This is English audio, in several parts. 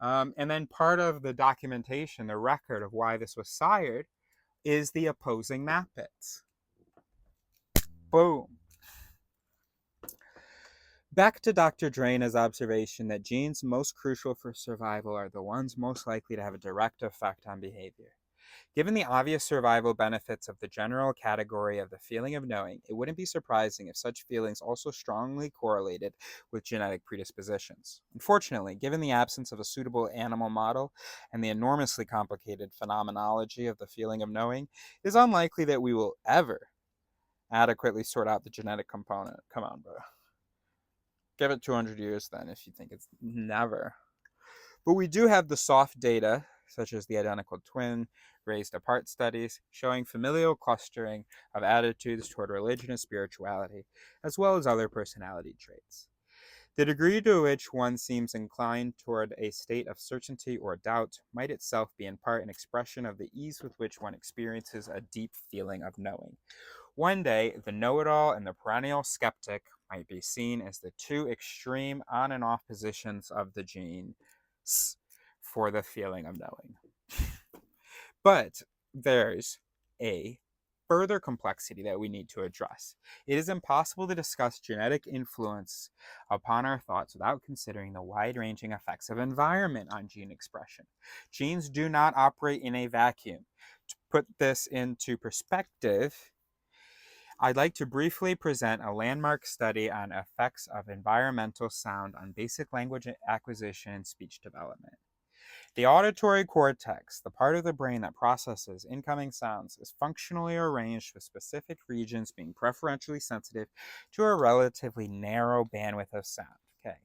And then part of the documentation, the record of why this was sired, is the opposing map bits. Boom. Back to Dr. Draina's observation that genes most crucial for survival are the ones most likely to have a direct effect on behavior. Given the obvious survival benefits of the general category of the feeling of knowing, it wouldn't be surprising if such feelings also strongly correlated with genetic predispositions. Unfortunately, given the absence of a suitable animal model and the enormously complicated phenomenology of the feeling of knowing, it is unlikely that we will ever adequately sort out the genetic component. Come on, bro. Give it 200 years then if you think it's never. But we do have the soft data, such as the identical twin raised apart studies, showing familial clustering of attitudes toward religion and spirituality, as well as other personality traits. The degree to which one seems inclined toward a state of certainty or doubt might itself be in part an expression of the ease with which one experiences a deep feeling of knowing. One day, the know-it-all and the perennial skeptic might be seen as the two extreme on and off positions of the gene for the feeling of knowing. But there's a further complexity that we need to address. It is impossible to discuss genetic influence upon our thoughts without considering the wide-ranging effects of environment on gene expression. Genes do not operate in a vacuum. To put this into perspective, I'd like to briefly present a landmark study on effects of environmental sound on basic language acquisition and speech development. The auditory cortex, the part of the brain that processes incoming sounds, is functionally arranged with specific regions being preferentially sensitive to a relatively narrow bandwidth of sound. Okay,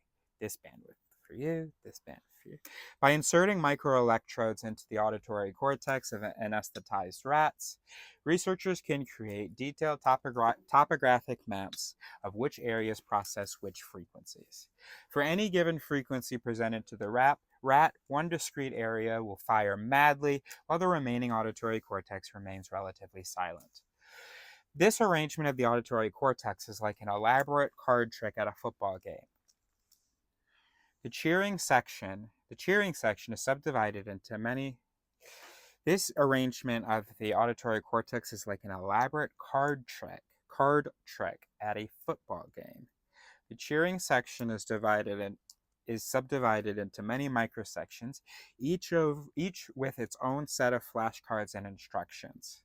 this bandwidth for you, this bandwidth for you. By inserting microelectrodes into the auditory cortex of anesthetized rats, researchers can create detailed topographic maps of which areas process which frequencies. For any given frequency presented to the rat, one discrete area will fire madly while the remaining auditory cortex remains relatively silent. This arrangement of the auditory cortex is like an elaborate card trick at a football game. The cheering section is subdivided into many. This arrangement of the auditory cortex is like an elaborate card trick at a football game. The cheering section is subdivided into many microsections, each with its own set of flashcards and instructions.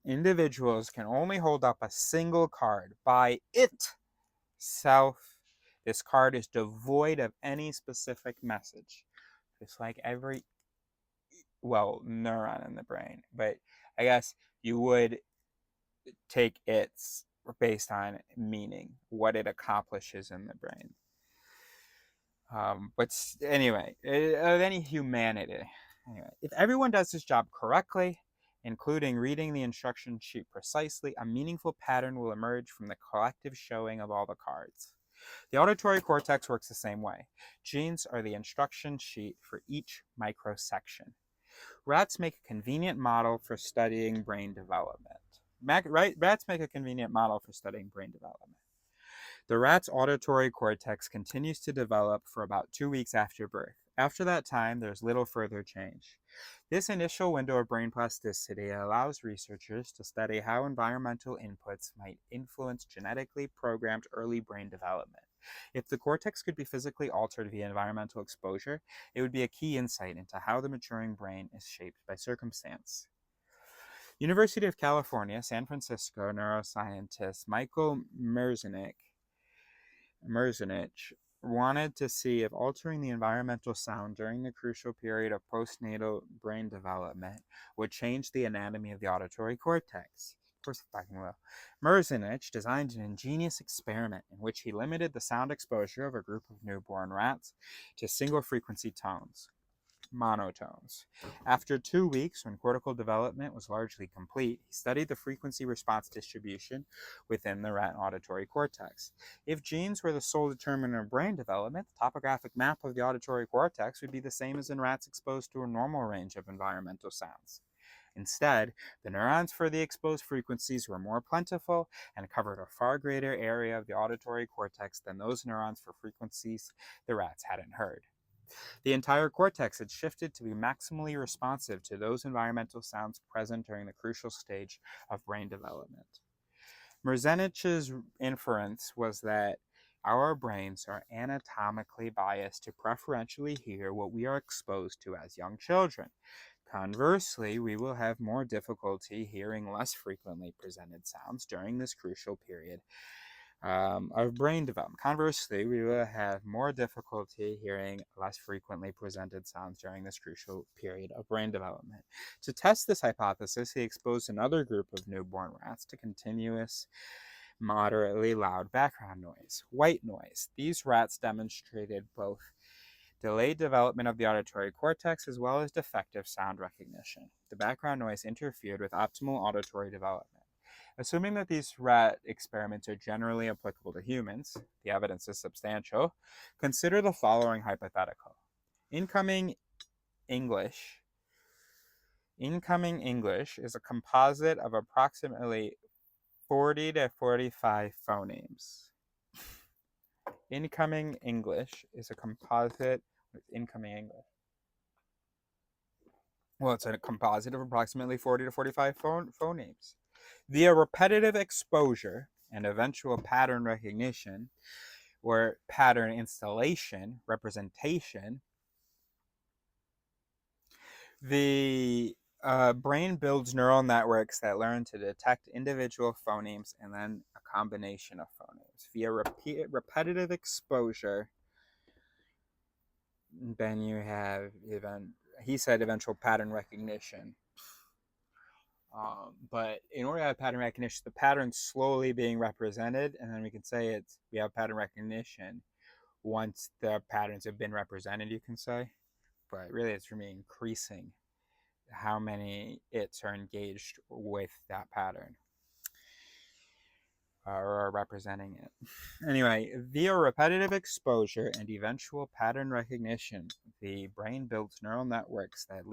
Individuals can only hold up a single card by itself. This card is devoid of any specific message, just like every neuron in the brain. But I guess you would take its based on meaning, what it accomplishes in the brain. But anyway, of any humanity. Anyway, if everyone does this job correctly, including reading the instruction sheet precisely, a meaningful pattern will emerge from the collective showing of all the cards. The auditory cortex works the same way. Genes are the instruction sheet for each microsection. Rats make a convenient model for studying brain development. Rats make a convenient model for studying brain development. The rat's auditory cortex continues to develop for about 2 weeks after birth. After that time, there's little further change. This initial window of brain plasticity allows researchers to study how environmental inputs might influence genetically programmed early brain development. If the cortex could be physically altered via environmental exposure, it would be a key insight into how the maturing brain is shaped by circumstance. University of California, San Francisco neuroscientist Michael Merzenich wanted to see if altering the environmental sound during the crucial period of postnatal brain development would change the anatomy of the auditory cortex. Of course, it fucking will. Merzenich designed an ingenious experiment in which he limited the sound exposure of a group of newborn rats to single-frequency tones, monotones. After 2 weeks, when cortical development was largely complete, he studied the frequency response distribution within the rat auditory cortex. If genes were the sole determinant of brain development, the topographic map of the auditory cortex would be the same as in rats exposed to a normal range of environmental sounds. Instead, the neurons for the exposed frequencies were more plentiful and covered a far greater area of the auditory cortex than those neurons for frequencies the rats hadn't heard. The entire cortex had shifted to be maximally responsive to those environmental sounds present during the crucial stage of brain development. Merzenich's inference was that our brains are anatomically biased to preferentially hear what we are exposed to as young children. Conversely, we will have more difficulty hearing less frequently presented sounds during this crucial period of brain development. Conversely, we will have more difficulty hearing less frequently presented sounds during this crucial period of brain development. To test this hypothesis, he exposed another group of newborn rats to continuous, moderately loud background noise, white noise. These rats demonstrated both delayed development of the auditory cortex as well as defective sound recognition. The background noise interfered with optimal auditory development. Assuming that these rat experiments are generally applicable to humans, the evidence is substantial, consider the following hypothetical. Incoming English is a composite of approximately 40 to 45 phonemes. Incoming English is a composite with incoming English. Well, it's a composite of approximately 40 to 45 phonemes. Via repetitive exposure and eventual pattern recognition, or pattern installation, representation, the brain builds neural networks that learn to detect individual phonemes and then a combination of phonemes. Via repetitive exposure, then you have eventual pattern recognition. But in order to have pattern recognition, the pattern's slowly being represented, and then we can say we have pattern recognition once the patterns have been represented, you can say. But really, it's for me increasing how many its are engaged with that pattern or representing it. Anyway, via repetitive exposure and eventual pattern recognition, the brain builds neural networks that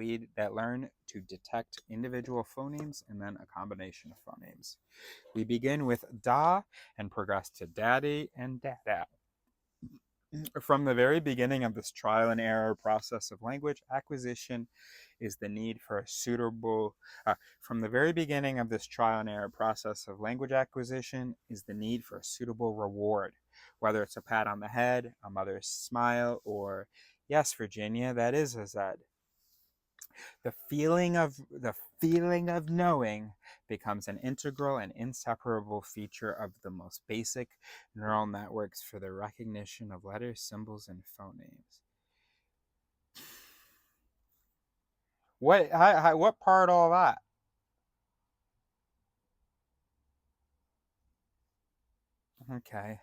learn to detect individual phonemes and then a combination of phonemes. We begin with da and progress to daddy and dada. From the very beginning of this trial and error process of language acquisition is the need for a suitable reward, whether it's a pat on the head, a mother's smile, or yes, Virginia, that is a Z. The feeling of knowing becomes an integral and inseparable feature of the most basic neural networks for the recognition of letters, symbols, and phonemes. What part all that? Okay.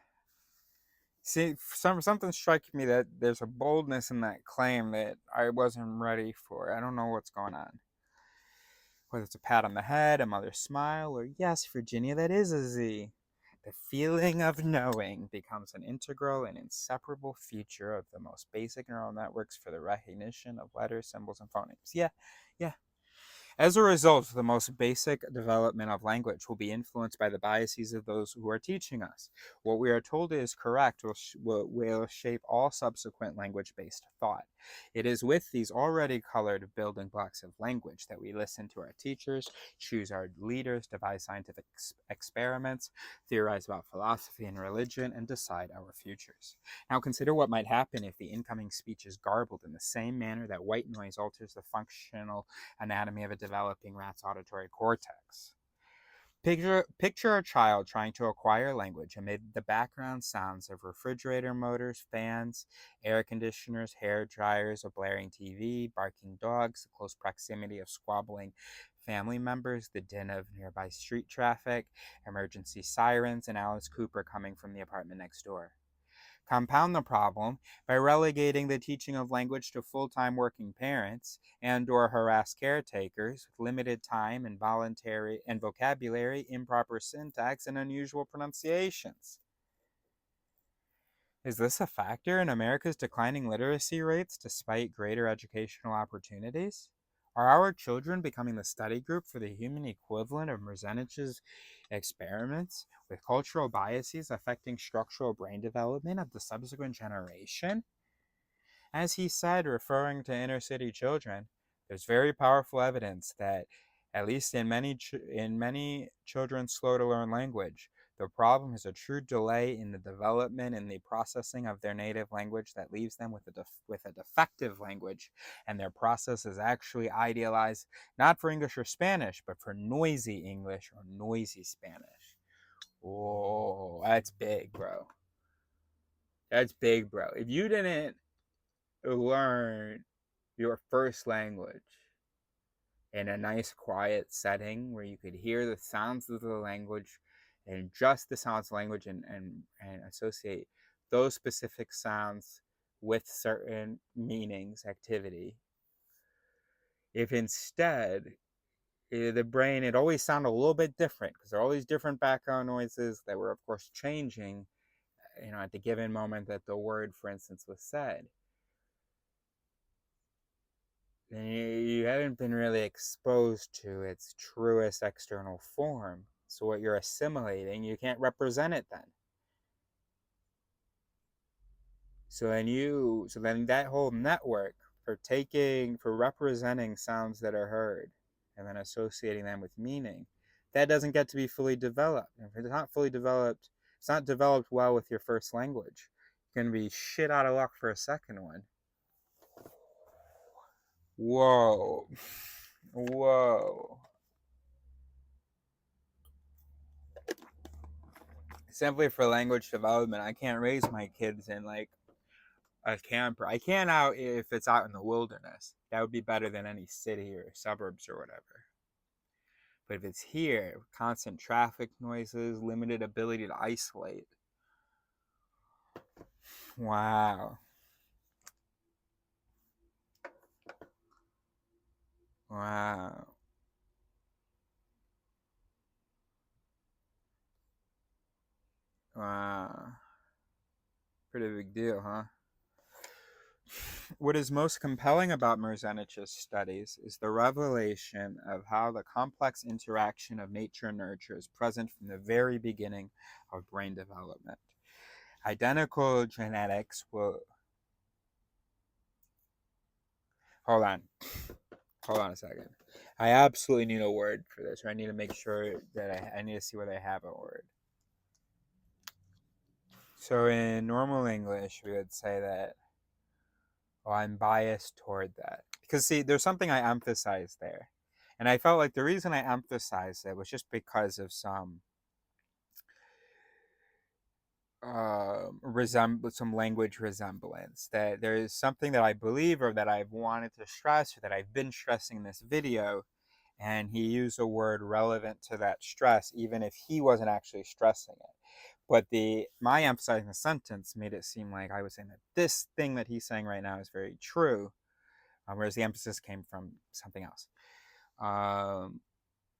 See, something striking me that there's a boldness in that claim that I wasn't ready for. I don't know what's going on. Whether it's a pat on the head, a mother's smile, or yes, Virginia, that is a Z. The feeling of knowing becomes an integral and inseparable feature of the most basic neural networks for the recognition of letters, symbols, and phonemes. Yeah. As a result, the most basic development of language will be influenced by the biases of those who are teaching us. What we are told is correct will shape all subsequent language-based thought. It is with these already colored building blocks of language that we listen to our teachers, choose our leaders, devise scientific experiments, theorize about philosophy and religion, and decide our futures. Now consider what might happen if the incoming speech is garbled in the same manner that white noise alters the functional anatomy of a developing rat's auditory cortex. Picture a child trying to acquire language amid the background sounds of refrigerator motors, fans, air conditioners, hair dryers, a blaring TV, barking dogs, the close proximity of squabbling family members, the din of nearby street traffic, emergency sirens, and Alice Cooper coming from the apartment next door. Compound the problem by relegating the teaching of language to full-time working parents and/or harassed caretakers with limited time and vocabulary, improper syntax, and unusual pronunciations. Is this a factor in America's declining literacy rates despite greater educational opportunities? Are our children becoming the study group for the human equivalent of Merzenich's experiments, with cultural biases affecting structural brain development of the subsequent generation? As he said, referring to inner city children, there's very powerful evidence that, at least in many children slow to learn language, the problem is a true delay in the development and the processing of their native language that leaves them with a defective language, and their process is actually idealized not for English or Spanish, but for noisy English or noisy Spanish. Oh, that's big, bro. That's big, bro. If you didn't learn your first language in a nice quiet setting where you could hear the sounds of the language and just the sounds of language, and associate those specific sounds with certain meanings, activity. If instead the brain, it always sounded a little bit different because there are all these different background noises that were of course changing, at the given moment that the word, for instance, was said. Then you haven't been really exposed to its truest external form. So what you're assimilating, you can't represent it then. So then that whole network for representing sounds that are heard and then associating them with meaning, that doesn't get to be fully developed. If it's not fully developed, it's not developed well with your first language, you're going to be shit out of luck for a second one. Whoa. Whoa. Simply for language development, I can't raise my kids in like a camper. I can out if it's out in the wilderness. That would be better than any city or suburbs or whatever. But if it's here, constant traffic noises, limited ability to isolate. Wow. Wow. Wow. Pretty big deal, huh? What is most compelling about Merzenich's studies is the revelation of how the complex interaction of nature and nurture is present from the very beginning of brain development. Identical genetics will... Hold on. Hold on a second. I absolutely need a word for this, or I need to make sure that I need to see where they have a word. So in normal English, we would say that, oh, I'm biased toward that. Because, see, there's something I emphasized there. And I felt like the reason I emphasized it was just because of some some language resemblance. That there is something that I believe or that I've wanted to stress or that I've been stressing in this video, and he used a word relevant to that stress, even if he wasn't actually stressing it. But my emphasizing the sentence made it seem like I was saying that this thing that he's saying right now is very true, whereas the emphasis came from something else.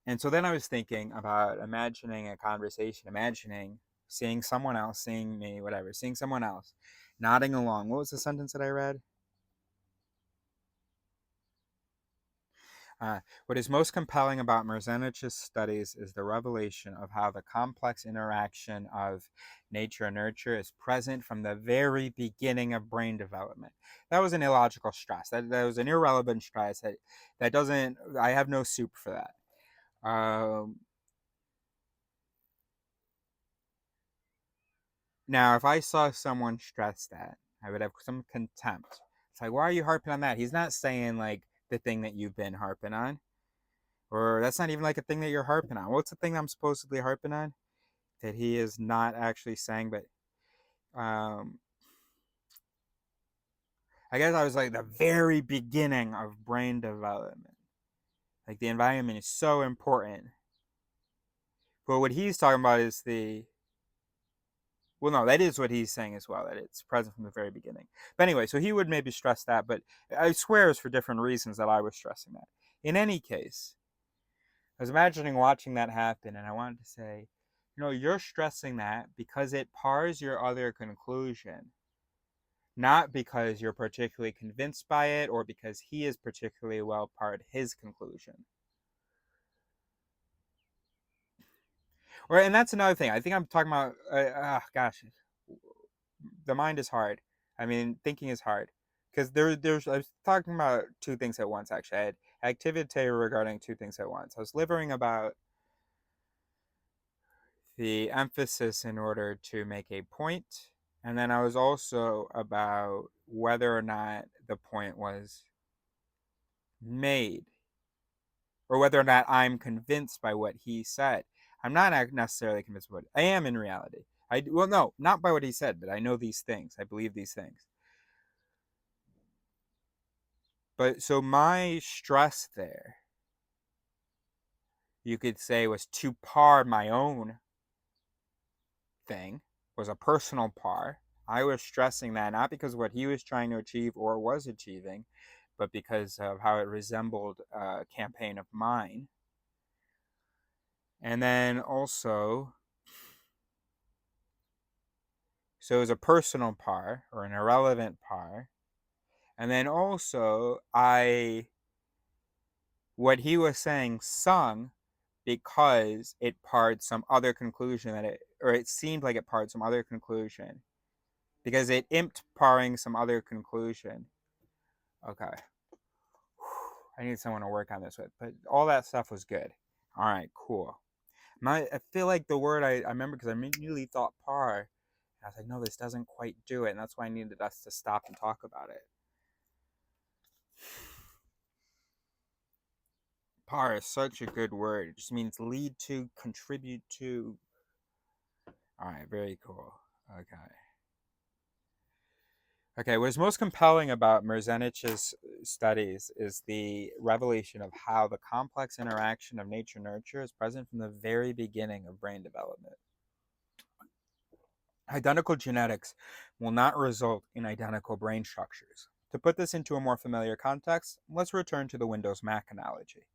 And so then I was thinking about imagining a conversation, imagining seeing someone else, seeing me, whatever, seeing someone else, nodding along. What was the sentence that I read? What is most compelling about Merzenich's studies is the revelation of how the complex interaction of nature and nurture is present from the very beginning of brain development. That was an illogical stress. That was an irrelevant stress. That doesn't, I have no soup for that. Now, if I saw someone stress that, I would have some contempt. It's like, why are you harping on that? He's not saying like the thing that you've been harping on. Or that's not even like a thing that you're harping on. What's the thing that I'm supposedly harping on? That he is not actually saying, but I guess I was like the very beginning of brain development. Like the environment is so important. But what he's talking about is well, no, that is what he's saying as well, that it's present from the very beginning. But anyway, so he would maybe stress that, but I swear it's for different reasons that I was stressing that. In any case, I was imagining watching that happen, and I wanted to say, you're stressing that because it pars your other conclusion not because you're particularly convinced by it or because he is particularly well part his conclusion. Or, and that's another thing. I think I'm talking about, gosh, the mind is hard. I mean, thinking is hard. Because I was talking about two things at once, actually. I had activity regarding two things at once. I was livering about the emphasis in order to make a point. And then I was also about whether or not the point was made, or whether or not I'm convinced by what he said. I'm not necessarily convinced by what I am in reality. Well, no, not by what he said, but I know these things. I believe these things. But so my stress there, you could say, was to par my own thing, was a personal par. I was stressing that not because of what he was trying to achieve or was achieving, but because of how it resembled a campaign of mine. And then also, so it was a personal par or an irrelevant par. And then also, what he was saying sung because it parred some other conclusion or it seemed like it parred some other conclusion because it imped parring some other conclusion. Okay. I need someone to work on this with, but all that stuff was good. All right, cool. I feel like the word I remember because I immediately thought par. I was like, no, this doesn't quite do it, and that's why I needed us to stop and talk about it. Par is such a good word. It just means lead to, contribute to. All right, very cool. Okay. Okay, what is most compelling about Merzenich's studies is the revelation of how the complex interaction of nature-nurture is present from the very beginning of brain development. Identical genetics will not result in identical brain structures. To put this into a more familiar context, let's return to the Windows Mac analogy.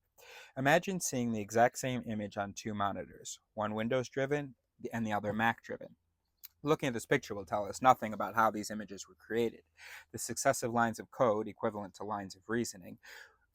Imagine seeing the exact same image on two monitors, one Windows-driven and the other Mac-driven. Looking at this picture will tell us nothing about how these images were created. The successive lines of code, equivalent to lines of reasoning.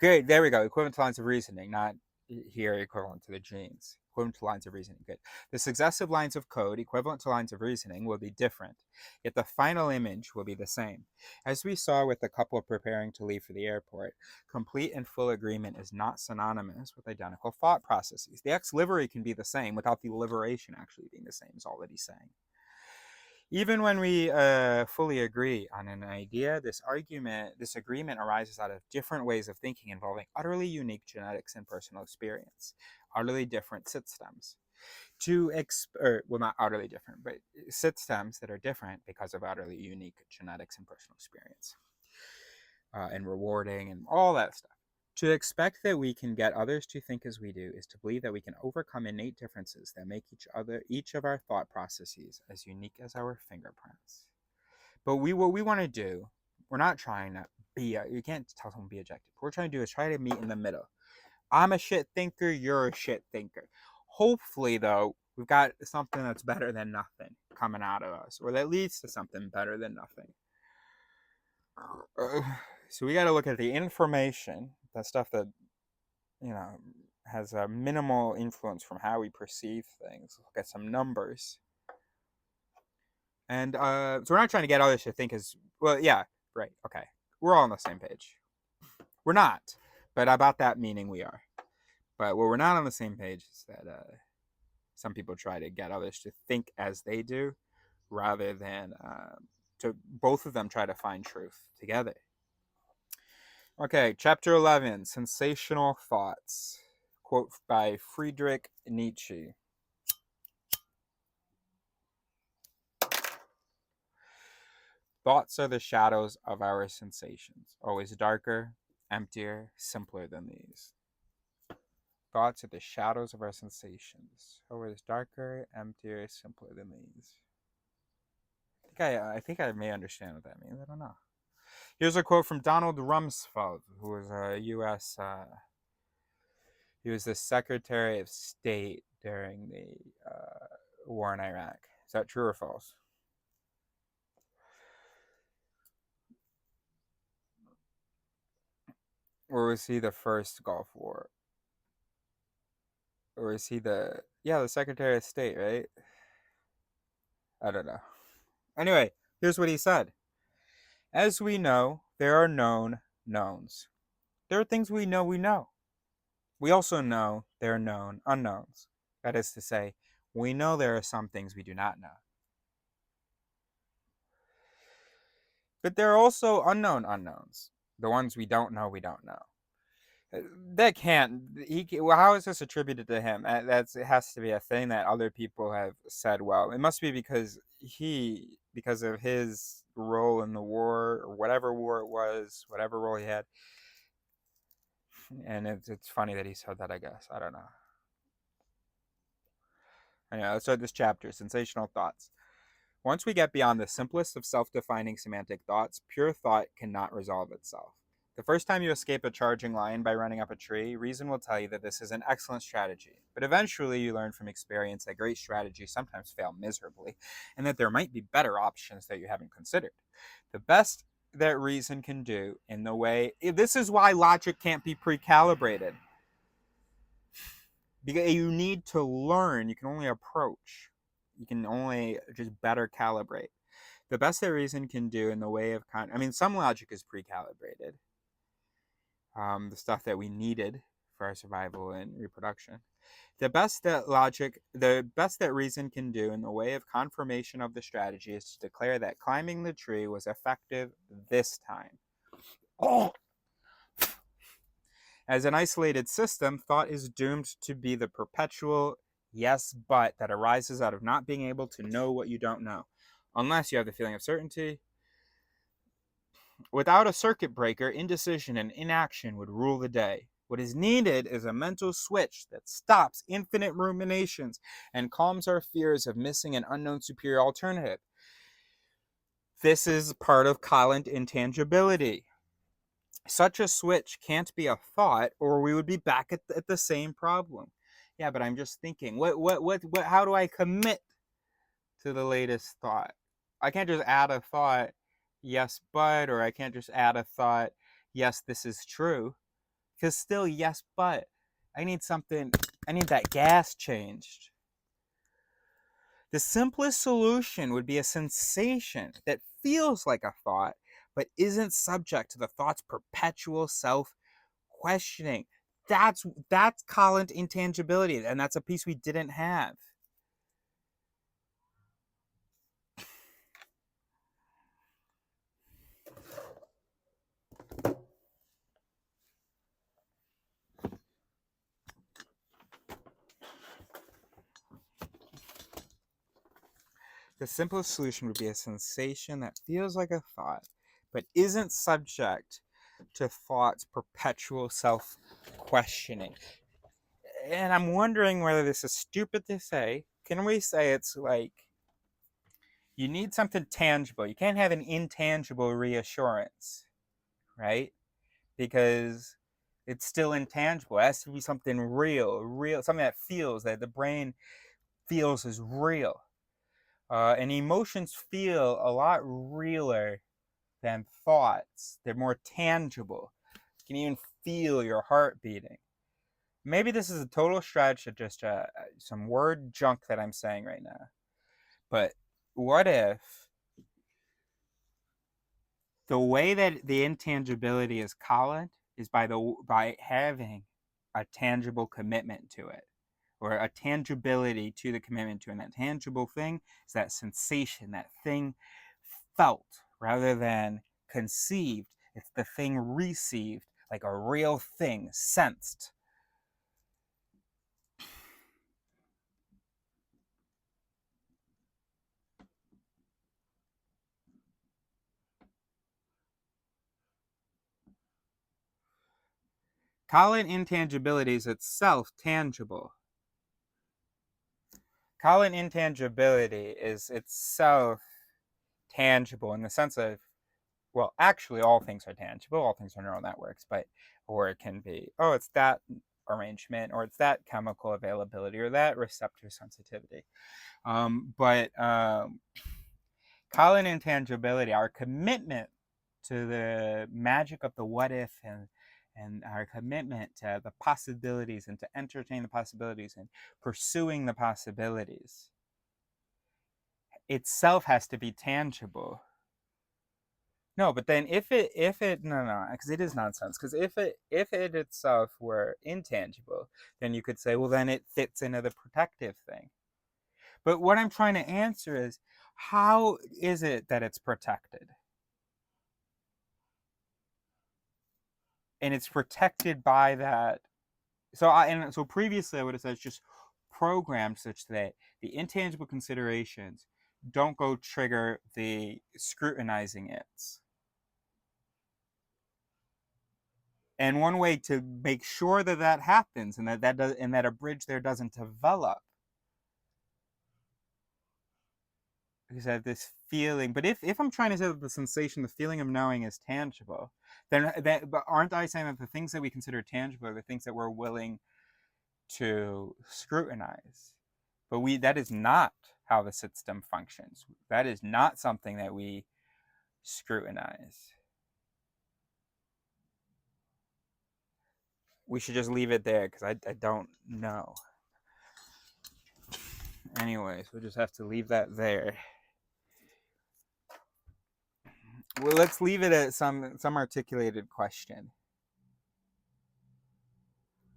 Good, there we go, equivalent to lines of reasoning, not here equivalent to the genes. Equivalent to lines of reasoning, good. The successive lines of code, equivalent to lines of reasoning, will be different, yet the final image will be the same. As we saw with the couple preparing to leave for the airport, complete and full agreement is not synonymous with identical thought processes. The X livery can be the same without the liberation actually being the same, is all that he's saying. Even when we fully agree on an idea, this agreement arises out of different ways of thinking involving utterly unique genetics and personal experience, utterly different systems. Well, not utterly different, but systems that are different because of utterly unique genetics and personal experience, and rewarding and all that stuff. To expect that we can get others to think as we do is to believe that we can overcome innate differences that make each of our thought processes as unique as our fingerprints. But what we want to do, we're not trying to you can't tell someone to be objective. What we're trying to do is try to meet in the middle. I'm a shit thinker, you're a shit thinker. Hopefully, though, we've got something that's better than nothing coming out of us, or that leads to something better than nothing. So we got to look at the information, that stuff that, has a minimal influence from how we perceive things. Look at some numbers. And so we're not trying to get others to think yeah, right, okay. We're all on the same page. We're not, but about that meaning we are. But what we're not on the same page is that some people try to get others to think as they do, rather than to both of them try to find truth together. Okay, chapter 11, Sensational Thoughts. Quote by Friedrich Nietzsche. Thoughts are the shadows of our sensations, always darker, emptier, simpler than these. Thoughts are the shadows of our sensations, always darker, emptier, simpler than these. I think I may understand what that means. I don't know. Here's a quote from Donald Rumsfeld, who was a U.S. He was the Secretary of State during the war in Iraq. Is that true or false? Or was he the first Gulf War? Or is he the Secretary of State, right? I don't know. Anyway, here's what he said. As we know, there are known knowns. There are things we know we know. We also know there are known unknowns. That is to say, we know there are some things we do not know. But there are also unknown unknowns. The ones we don't know, we don't know. That can't. How is this attributed to him? It has to be a thing that other people have said. Well, it must be because of his role in the war, or whatever war it was, whatever role he had. And it's funny that he said that, I guess. I don't know. Anyway, let's start this chapter. Sensational thoughts. Once we get beyond the simplest of self-defining semantic thoughts, pure thought cannot resolve itself. The first time you escape a charging lion by running up a tree, reason will tell you that this is an excellent strategy. But eventually you learn from experience that great strategies sometimes fail miserably, and that there might be better options that you haven't considered. The best that reason can do in the way... This is why logic can't be pre-calibrated. Because you need to learn. You can only approach. You can only just better calibrate. The best that reason can do in the way of... some logic is pre-calibrated. The stuff that we needed for our survival and reproduction. The best that reason can do in the way of confirmation of the strategy is to declare that climbing the tree was effective this time. Oh! As an isolated system, thought is doomed to be the perpetual yes but that arises out of not being able to know what you don't know, unless you have the feeling of certainty. Without a circuit breaker, indecision and inaction would rule the day. What is needed is a mental switch that stops infinite ruminations and calms our fears of missing an unknown superior alternative. This is part of Kant intangibility. Such a switch can't be a thought, or we would be back at the same problem. Yeah, but I'm just thinking, how do I commit to the latest thought? I can't just add a thought, yes, but, or I can't just add a thought, yes, this is true. Because still, yes, but. I need that gas changed. The simplest solution would be a sensation that feels like a thought, but isn't subject to the thought's perpetual self-questioning. That's Kant intangibility, and that's a piece we didn't have. The simplest solution would be a sensation that feels like a thought, but isn't subject to thought's perpetual self-questioning. And I'm wondering whether this is stupid to say. Can we say it's like you need something tangible? You can't have an intangible reassurance, right? Because it's still intangible. It has to be something real, something that feels, that the brain feels is real. And emotions feel a lot realer than thoughts. They're more tangible. You can even feel your heart beating. Maybe this is a total stretch of just some word junk that I'm saying right now. But what if the way that the intangibility is colored is by having a tangible commitment to it, or a tangibility to the commitment to it. And that tangible thing is that sensation, that thing felt rather than conceived. It's the thing received, like a real thing, sensed. Kant intangibility is itself tangible. Kant intangibility is itself tangible in the sense of, well, actually all things are tangible, all things are neural networks, or it can be, oh, it's that arrangement, or it's that chemical availability, or that receptor sensitivity. But Kant intangibility, our commitment to the magic of the what if and our commitment to the possibilities and to entertain the possibilities and pursuing the possibilities itself has to be tangible. No, but then if it no, because it is nonsense. Because if it itself were intangible, then you could say, well, then it fits into the protective thing. But what I'm trying to answer is, how is it that it's protected? And it's protected by that. So previously I would have said it's just programmed such that the intangible considerations don't go trigger the scrutinizing it's. And one way to make sure that that happens and that a bridge there doesn't develop is that this feeling. But if I'm trying to say that the sensation, the feeling of knowing is tangible, but aren't I saying that the things that we consider tangible are the things that we're willing to scrutinize? But that is not how the system functions. That is not something that we scrutinize. We should just leave it there because I don't know. Anyways, we'll just have to leave that there. Well, let's leave it at some articulated question.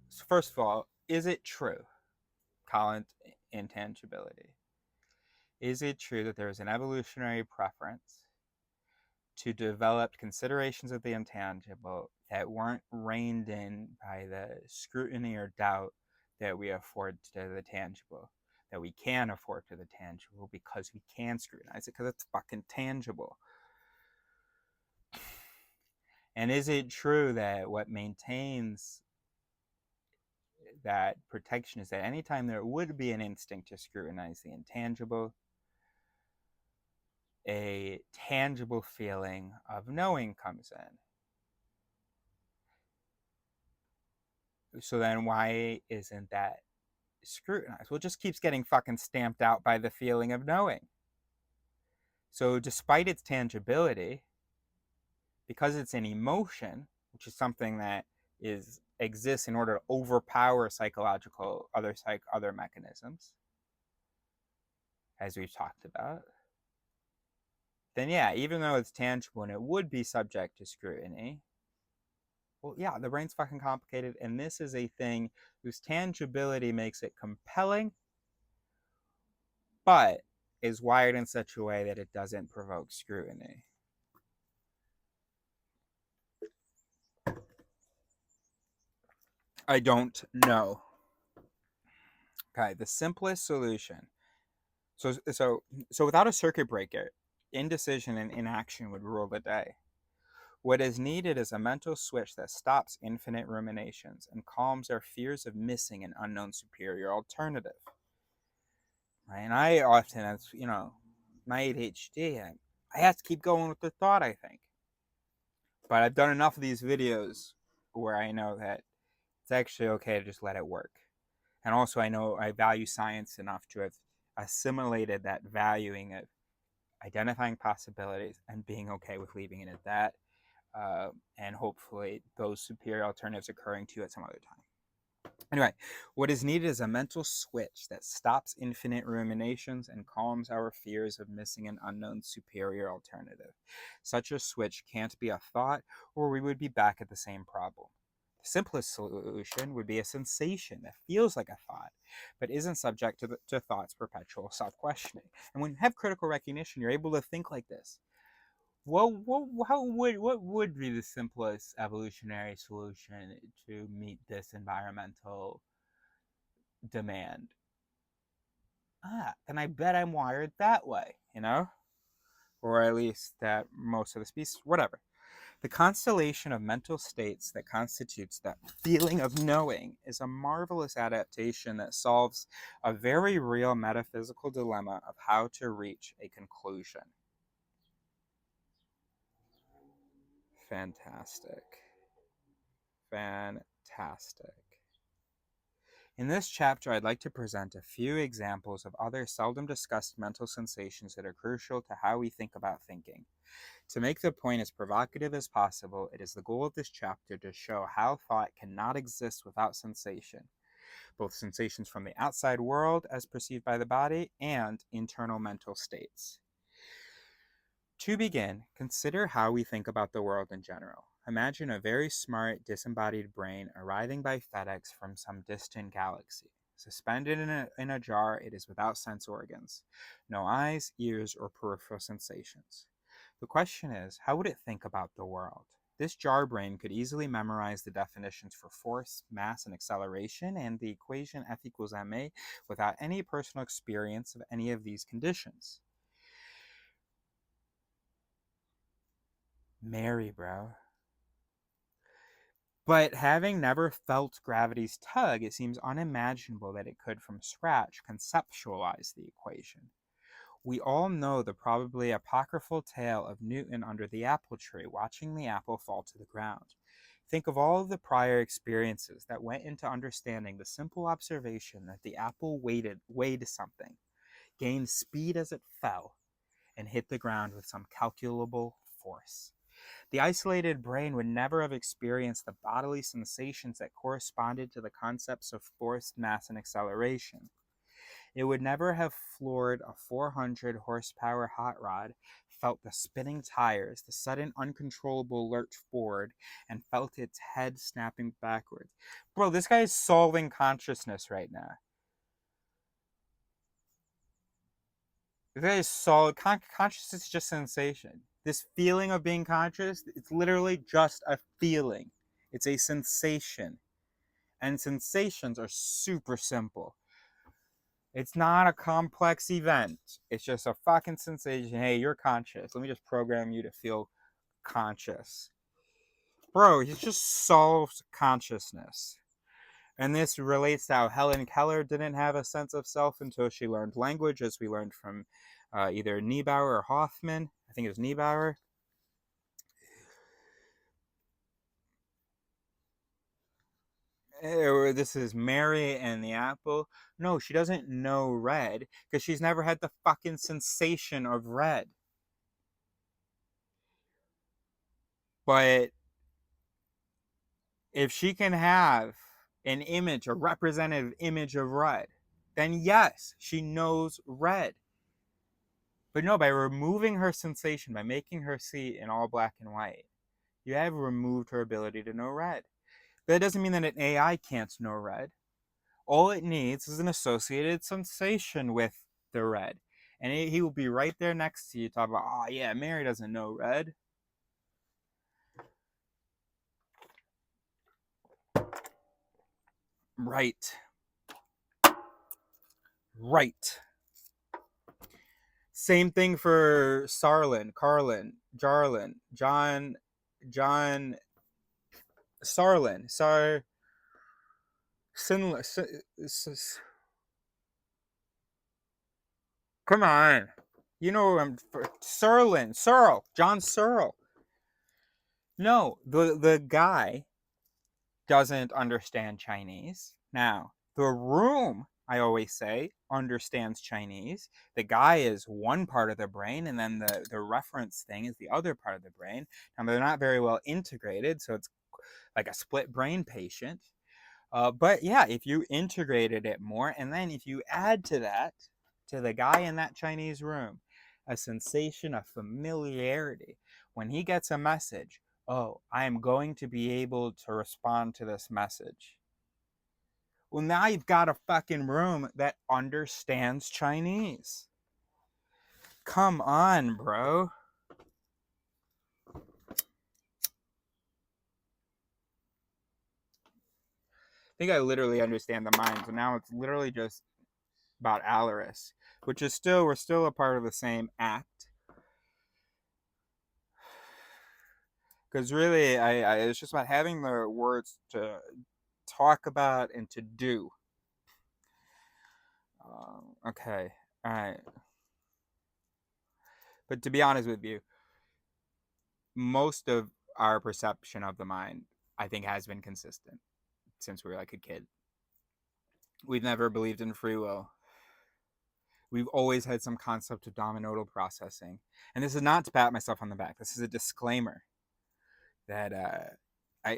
So first of all, is it true, Colin, intangibility? Is it true that there is an evolutionary preference to develop considerations of the intangible that weren't reined in by the scrutiny or doubt that we afford to the tangible, that we can afford to the tangible because we can scrutinize it because it's fucking tangible? And is it true that what maintains that protection is that anytime there would be an instinct to scrutinize the intangible, a tangible feeling of knowing comes in? So then why isn't that scrutinized? Well, it just keeps getting fucking stamped out by the feeling of knowing. So despite its tangibility, because it's an emotion, which is something that exists in order to overpower psychological other mechanisms, as we've talked about, then yeah, even though it's tangible and it would be subject to scrutiny, well, yeah, the brain's fucking complicated, and this is a thing whose tangibility makes it compelling, but is wired in such a way that it doesn't provoke scrutiny. I don't know. Okay, the simplest solution. So without a circuit breaker, indecision and inaction would rule the day. What is needed is a mental switch that stops infinite ruminations and calms our fears of missing an unknown superior alternative. Right? And I often, as my ADHD, I have to keep going with the thought, I think. But I've done enough of these videos where I know that it's actually okay to just let it work. And also I know I value science enough to have assimilated that valuing of identifying possibilities and being okay with leaving it at that. And hopefully those superior alternatives occurring to you at some other time. Anyway, what is needed is a mental switch that stops infinite ruminations and calms our fears of missing an unknown superior alternative. Such a switch can't be a thought, or we would be back at the same problem. The simplest solution would be a sensation that feels like a thought, but isn't subject to thought's perpetual self-questioning. And when you have critical recognition, you're able to think like this. What would be the simplest evolutionary solution to meet this environmental demand? And I bet I'm wired that way, or at least that most of the species, whatever. The constellation of mental states that constitutes that feeling of knowing is a marvelous adaptation that solves a very real metaphysical dilemma of how to reach a conclusion. Fantastic. In this chapter, I'd like to present a few examples of other seldom discussed mental sensations that are crucial to how we think about thinking. To make the point as provocative as possible, it is the goal of this chapter to show how thought cannot exist without sensation, both sensations from the outside world as perceived by the body and internal mental states. To begin, consider how we think about the world in general. Imagine a very smart, disembodied brain arriving by FedEx from some distant galaxy. Suspended in a jar, it is without sense organs, no eyes, ears, or peripheral sensations. The question is, how would it think about the world? This jar brain could easily memorize the definitions for force, mass, and acceleration, and the equation F equals ma without any personal experience of any of these conditions. Mary, bro. But having never felt gravity's tug, it seems unimaginable that it could from scratch conceptualize the equation. We all know the probably apocryphal tale of Newton under the apple tree, watching the apple fall to the ground. Think of all of the prior experiences that went into understanding the simple observation that the apple weighed something, gained speed as it fell, and hit the ground with some calculable force. The isolated brain would never have experienced the bodily sensations that corresponded to the concepts of force, mass, and acceleration. It would never have floored a 400 horsepower hot rod, felt the spinning tires, the sudden uncontrollable lurch forward, and felt its head snapping backwards. Bro, this guy is solving consciousness right now. This guy is solving consciousness is just sensation. This feeling of being conscious, it's literally just a feeling. It's a sensation. And sensations are super simple. It's not a complex event. It's just a fucking sensation. Hey, you're conscious. Let me just program you to feel conscious. Bro, he just solved consciousness. And this relates to how Helen Keller didn't have a sense of self until she learned language, as we learned from either Niebauer or Hoffman. I think it was Niebauer. This is Mary and the apple. No, she doesn't know red because she's never had the fucking sensation of red. But if she can have an image, a representative image of red, then yes, she knows red. But no, by removing her sensation, by making her see in all black and white, you have removed her ability to know red. But that doesn't mean that an AI can't know red. All it needs is an associated sensation with the red. And he will be right there next to you talking about, oh yeah, Mary doesn't know red. Right. Right. Same thing for Sarlin, Carlin, Jarlin, John, Sarlin, Sinless. Come on. You know I'm John Searle. No, the guy doesn't understand Chinese. Now, the room, I always say, understands Chinese. The guy is one part of the brain, and then the reference thing is the other part of the brain. And they're not very well integrated, so it's like a split brain patient. But yeah, if you integrated it more, and then if you add to that, to the guy in that Chinese room, a sensation of familiarity, when he gets a message, oh, I am going to be able to respond to this message. Well, now you've got a fucking room that understands Chinese. Come on, bro. I think I literally understand the mind, so now it's literally just about Alaris, which is we're still a part of the same act. Because really, it's just about having the words to talk about and to do. Okay, all right. But to be honest with you, most of our perception of the mind, I think, has been consistent since we were like a kid. We've never believed in free will. We've always had some concept of dominodal processing. And this is not to pat myself on the back. This is a disclaimer that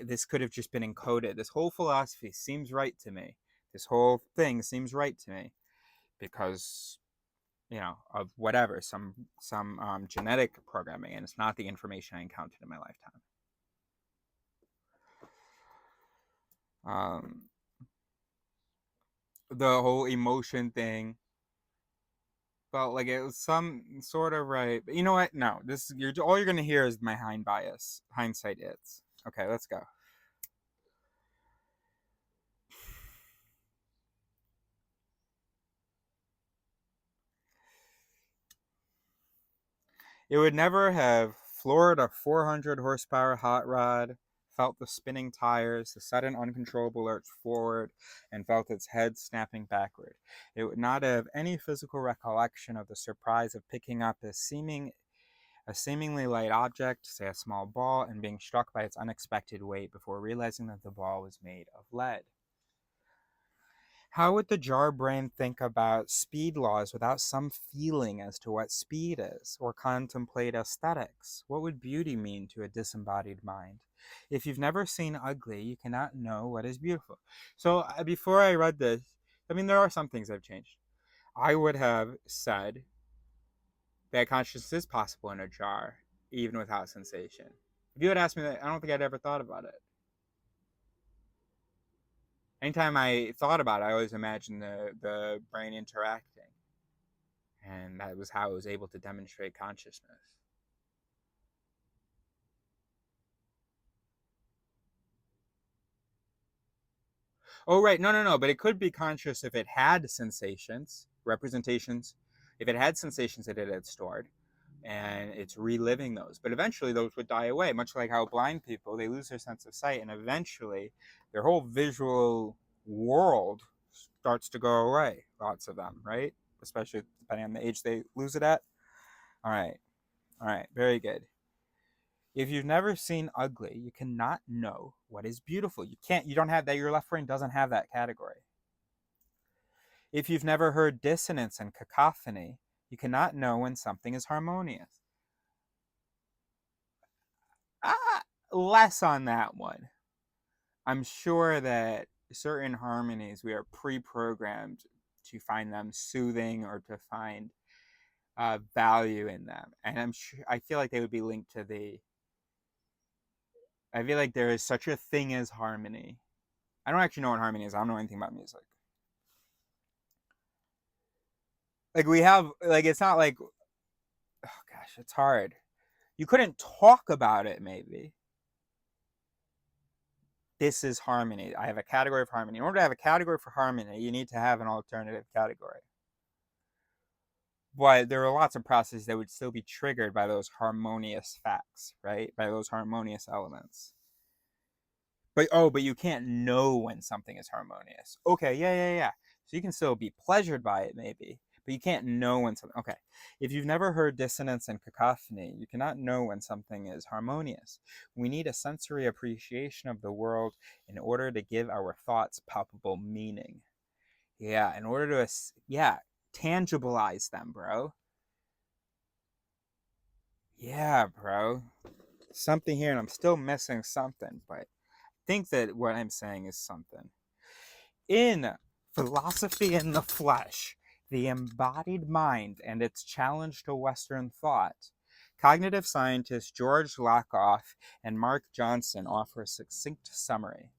this could have just been encoded. This whole philosophy seems right to me. This whole thing seems right to me because, of whatever, some genetic programming, and it's not the information I encountered in my lifetime. The whole emotion thing felt like it was some sort of right. But you know what? No, all you're gonna hear is my hindsight. It's okay. Let's go. It would never have floored a 400 horsepower hot rod, felt the spinning tires, the sudden uncontrollable lurch forward, and felt its head snapping backward. It would not have any physical recollection of the surprise of picking up a seemingly light object, say a small ball, and being struck by its unexpected weight before realizing that the ball was made of lead. How would the jar brain think about speed laws without some feeling as to what speed is, or contemplate aesthetics? What would beauty mean to a disembodied mind? If you've never seen ugly, you cannot know what is beautiful. So before I read this, I mean, there are some things I've changed. I would have said that consciousness is possible in a jar, even without sensation. If you had asked me that, I don't think I'd ever thought about it. Anytime I thought about it, I always imagined the brain interacting. And that was how I was able to demonstrate consciousness. Oh, right. No. But it could be conscious if it had sensations, representations, if it had sensations that it had stored, and it's reliving those. But eventually those would die away, much like how blind people, they lose their sense of sight, and eventually their whole visual world starts to go away, lots of them, right? Especially depending on the age they lose it at. All right. All right. Very good. If you've never seen ugly, you cannot know what is beautiful. You don't have that. Your left brain doesn't have that category. If you've never heard dissonance and cacophony, you cannot know when something is harmonious. Less on that one. I'm sure that certain harmonies, we are pre-programmed to find them soothing or to find value in them. And I feel like they would be linked to I feel like there is such a thing as harmony. I don't actually know what harmony is. I don't know anything about music. Like we have, like it's not like, oh gosh, it's hard. You couldn't talk about it. Maybe this is harmony. I have a category of harmony. In order to have a category for harmony, you need to have an alternative category. But there are lots of processes that would still be triggered by those harmonious facts, right? By those harmonious elements. But you can't know when something is harmonious. Okay, yeah. So you can still be pleasured by it, maybe, but you can't know when something. Okay, if you've never heard dissonance and cacophony, you cannot know when something is harmonious. We need a sensory appreciation of the world in order to give our thoughts palpable meaning. Yeah, in order to tangibilize them, bro. Yeah, bro. Something here, and I'm still missing something, but I think that what I'm saying is something. In Philosophy in the Flesh, the embodied mind and its challenge to Western thought, cognitive scientists George Lakoff and Mark Johnson offer a succinct summary.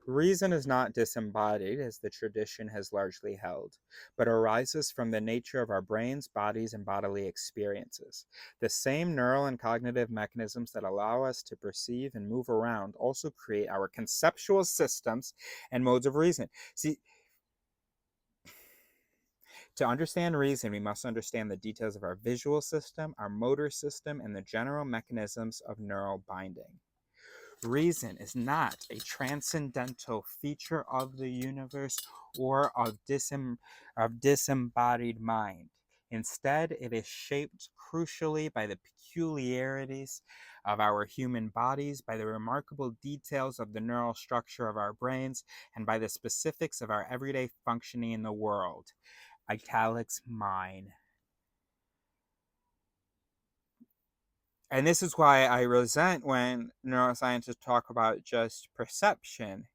Reason is not disembodied, as the tradition has largely held, but arises from the nature of our brains, bodies, and bodily experiences. The same neural and cognitive mechanisms that allow us to perceive and move around also create our conceptual systems and modes of reason. See, to understand reason, we must understand the details of our visual system, our motor system, and the general mechanisms of neural binding. Reason is not a transcendental feature of the universe or of disembodied mind. Instead, it is shaped crucially by the peculiarities of our human bodies, by the remarkable details of the neural structure of our brains, and by the specifics of our everyday functioning in the world. Italics mine. And this is why I resent when neuroscientists talk about just perception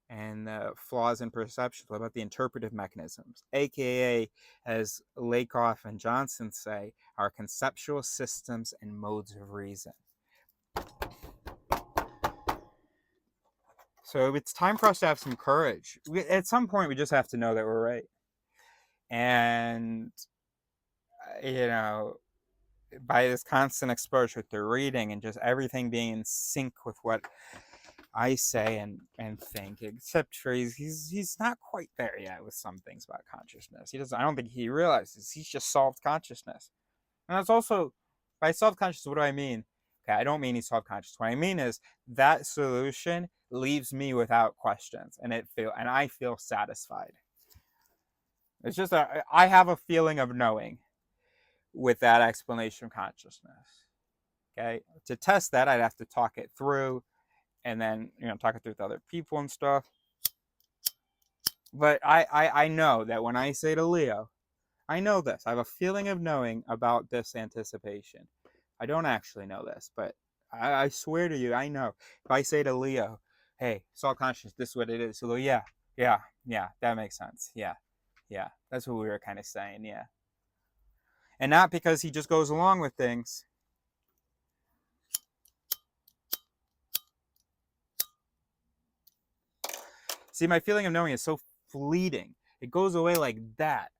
and the flaws in perception, about the interpretive mechanisms, aka, as Lakoff and Johnson say, our conceptual systems and modes of reason. So it's time for us to have some courage. At some point, we just have to know that we're right. And, by this constant exposure to reading and just everything being in sync with what I say and think, except for he's not quite there yet with some things about consciousness. I don't think he realizes he's just solved consciousness. And that's also, by solved consciousness, what do I mean? Okay, I don't mean he's solved consciousness. What I mean is that solution leaves me without questions, and I feel satisfied. It's just I have a feeling of knowing with that explanation of consciousness. Okay, to test that, I'd have to talk it through, and then talk it through with other people and stuff. But I know that when I say to Leo, I know this. I have a feeling of knowing about this anticipation. I don't actually know this, but I swear to you, I know. If I say to Leo, hey, solid consciousness, this is what it is. So yeah, that makes sense. Yeah, that's what we were kind of saying, yeah. And not because he just goes along with things. See, my feeling of knowing is so fleeting. It goes away like that.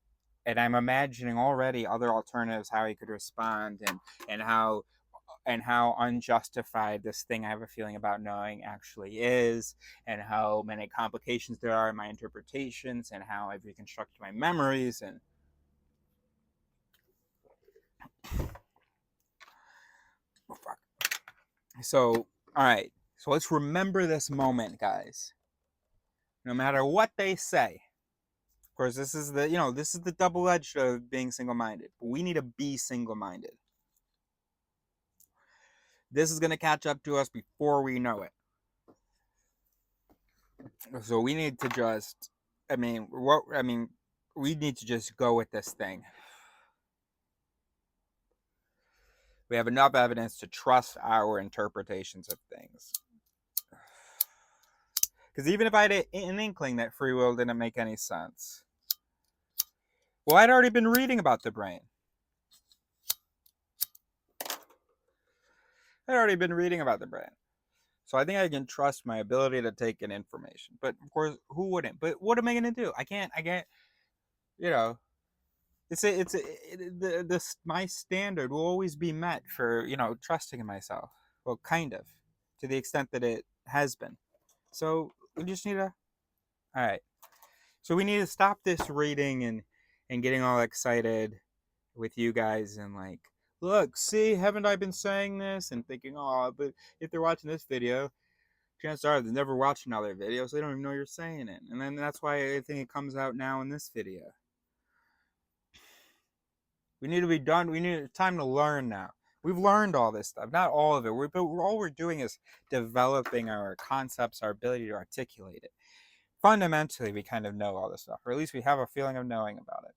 And I'm imagining already other alternatives, how he could respond, and how unjustified this thing I have a feeling about knowing actually is, and how many complications there are in my interpretations, and how I've reconstructed my memories. And so, all right, so let's remember this moment, guys. No matter what they say, of course, this is the double-edged of being single-minded. But we need to be single-minded. This is going to catch up to us before we know it. So we need to just, we need to just go with this thing. We have enough evidence to trust our interpretations of things. Because even if I had an inkling that free will didn't make any sense, well, I'd already been reading about the brain. So I think I can trust my ability to take in information. But of course, who wouldn't? But what am I going to do? I can't, my standard will always be met for, trusting in myself. Well, kind of, to the extent that it has been. So we just need to, all right. So we need to stop this reading and getting all excited with you guys and like, look, see, haven't I been saying this? And thinking, oh, but if they're watching this video, chances are they're never watching other videos. So they don't even know you're saying it. And then that's why I think it comes out now in this video. We need to be done. It's time to learn now. We've learned all this stuff. Not all of it. All we're doing is developing our concepts, our ability to articulate it. Fundamentally, we kind of know all this stuff. Or at least we have a feeling of knowing about it.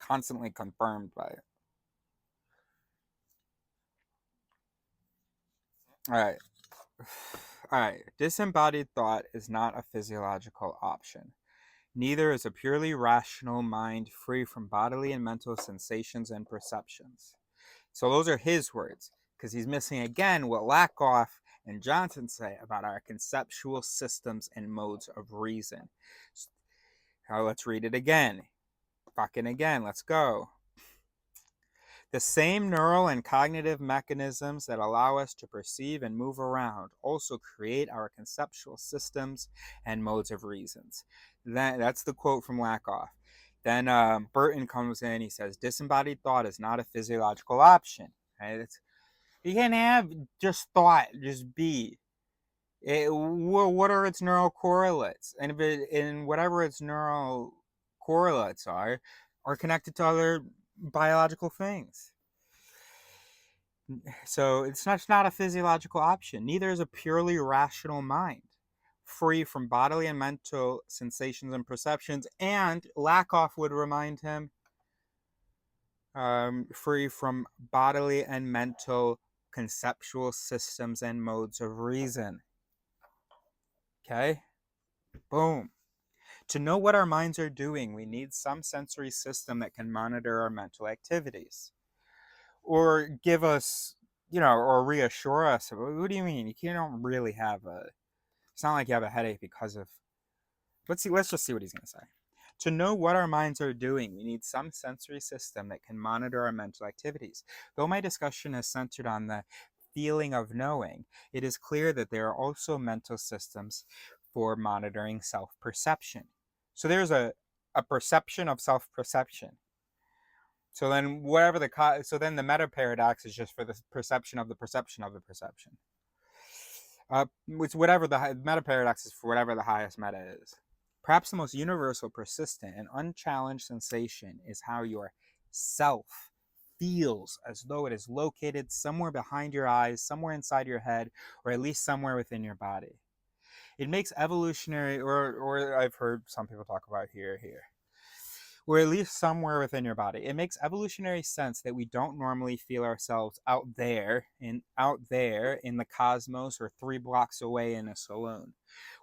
Constantly confirmed by it. All right. Disembodied thought is not a physiological option. Neither is a purely rational mind free from bodily and mental sensations and perceptions. So those are his words, because he's missing again what Lakoff and Johnson say about our conceptual systems and modes of reason. Now let's read it again. Fucking again, let's go. The same neural and cognitive mechanisms that allow us to perceive and move around also create our conceptual systems and modes of reasons. That's the quote from Lakoff. Then Bertain comes in, he says, disembodied thought is not a physiological option. Right? You can't have just thought, just be. What are its neural correlates? And whatever its neural correlates are connected to other biological things. So it's not a physiological option. Neither is a purely rational mind, free from bodily and mental sensations and perceptions. And Lakoff would remind him, free from bodily and mental conceptual systems and modes of reason. Okay? Boom. To know what our minds are doing, we need some sensory system that can monitor our mental activities or give us, or reassure us. What do you mean? You can't really have a, it's not like you have a headache because of, let's just see what he's going to say. To know what our minds are doing, we need some sensory system that can monitor our mental activities. Though my discussion is centered on the feeling of knowing, it is clear that there are also mental systems for monitoring self-perception. So there's a perception of self-perception. So then so then the meta paradox is just for the perception of the perception of the perception. It's whatever the meta paradox is for whatever the highest meta is. Perhaps the most universal, persistent, and unchallenged sensation is how your self feels as though it is located somewhere behind your eyes, somewhere inside your head, or at least somewhere within your body. It makes evolutionary, or I've heard some people talk about here, or at least somewhere within your body. It makes evolutionary sense that we don't normally feel ourselves out there in the cosmos or 3 blocks away in a saloon.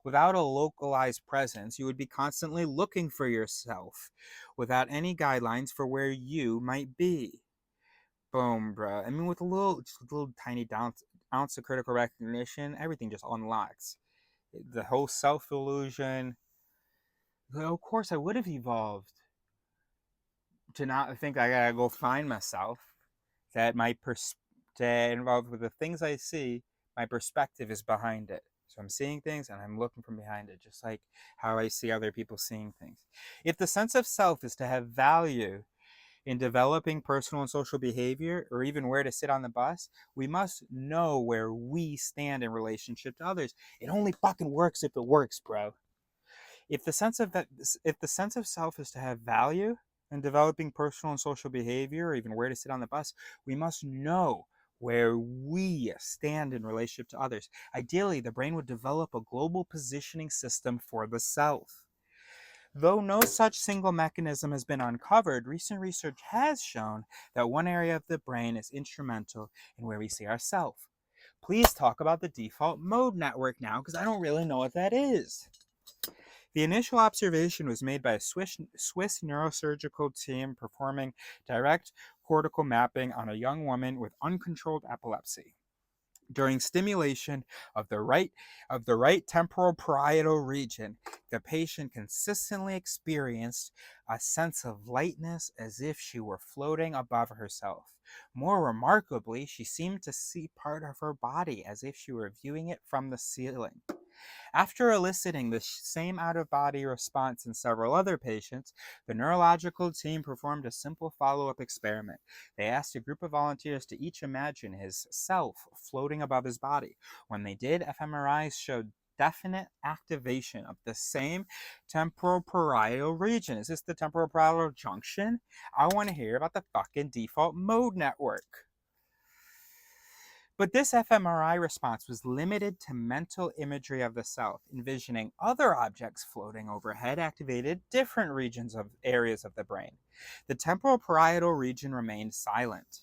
Without a localized presence, you would be constantly looking for yourself without any guidelines for where you might be. Boom, bro. I mean, with just a little tiny ounce of critical recognition, everything just unlocks. The whole self illusion. Of course, I would have evolved to not think I gotta go find myself. That involved with the things I see, my perspective is behind it. So I'm seeing things and I'm looking from behind it, just like how I see other people seeing things. If the sense of self is to have value in developing personal and social behavior, or even where to sit on the bus, we must know where we stand in relationship to others. It only fucking works if it works, bro. If the sense of self is to have value in developing personal and social behavior, or even where to sit on the bus, we must know where we stand in relationship to others. Ideally, the brain would develop a global positioning system for the self. Though no such single mechanism has been uncovered, recent research has shown that one area of the brain is instrumental in where we see ourselves. Please talk about the default mode network now, because I don't really know what that is. The initial observation was made by a Swiss neurosurgical team performing direct cortical mapping on a young woman with uncontrolled epilepsy. During stimulation of the right temporal parietal region, the patient consistently experienced a sense of lightness as if she were floating above herself. More remarkably, she seemed to see part of her body as if she were viewing it from the ceiling. After eliciting the same out-of-body response in several other patients, the neurological team performed a simple follow-up experiment. They asked a group of volunteers to each imagine his self floating above his body. When they did, fMRIs showed definite activation of the same temporal parietal region. Is this the temporal parietal junction? I want to hear about the fucking default mode network. But this fMRI response was limited to mental imagery of the self. Envisioning other objects floating overhead activated different areas of the brain. The temporal parietal region remained silent.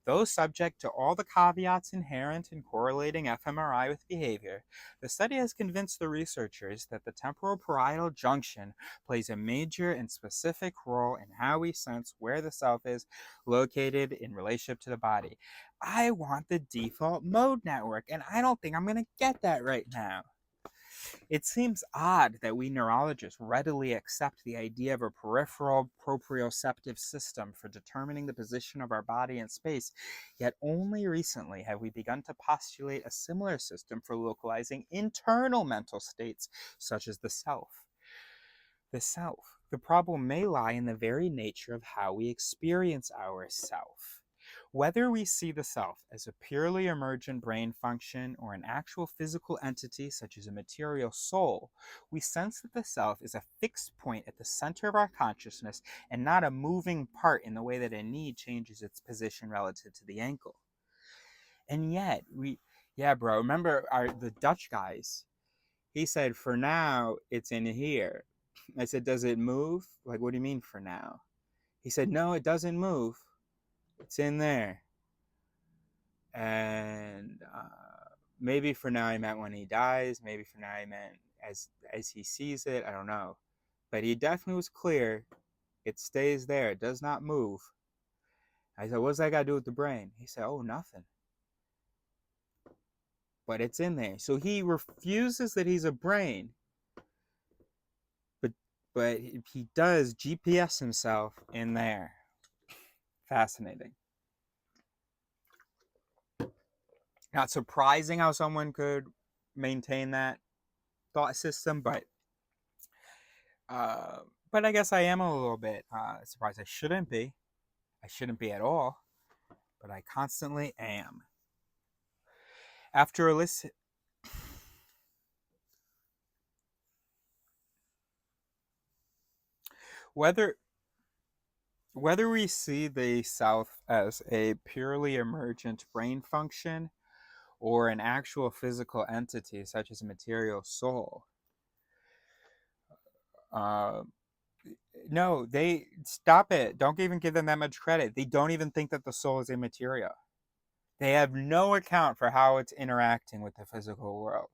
Though subject to all the caveats inherent in correlating fMRI with behavior, the study has convinced the researchers that the temporal parietal junction plays a major and specific role in how we sense where the self is located in relationship to the body. I want the default mode network, and I don't think I'm going to get that right now. It seems odd that we neurologists readily accept the idea of a peripheral proprioceptive system for determining the position of our body in space, yet only recently have we begun to postulate a similar system for localizing internal mental states, such as the self. The problem may lie in the very nature of how we experience ourself. Whether we see the self as a purely emergent brain function or an actual physical entity such as a material soul, we sense that the self is a fixed point at the center of our consciousness and not a moving part in the way that a knee changes its position relative to the ankle. And yet, yeah, bro, remember the Dutch guys? He said, for now, it's in here. I said, does it move? Like, what do you mean for now? He said, no, it doesn't move. It's in there. And maybe for now he meant when he dies. Maybe for now he meant as he sees it. I don't know. But he definitely was clear. It stays there. It does not move. I said, what's that got to do with the brain? He said, oh, nothing. But it's in there. So he refuses that he's a brain. But he does GPS himself in there. Fascinating. Not surprising how someone could maintain that thought system, but I guess I am a little bit surprised. I shouldn't be. I shouldn't be at all, but I constantly am. After a listen, whether we see the self as a purely emergent brain function or an actual physical entity such as a material soul, no, they stop it. Don't even give them that much credit. They don't even think that the soul is immaterial. They have no account for how it's interacting with the physical world.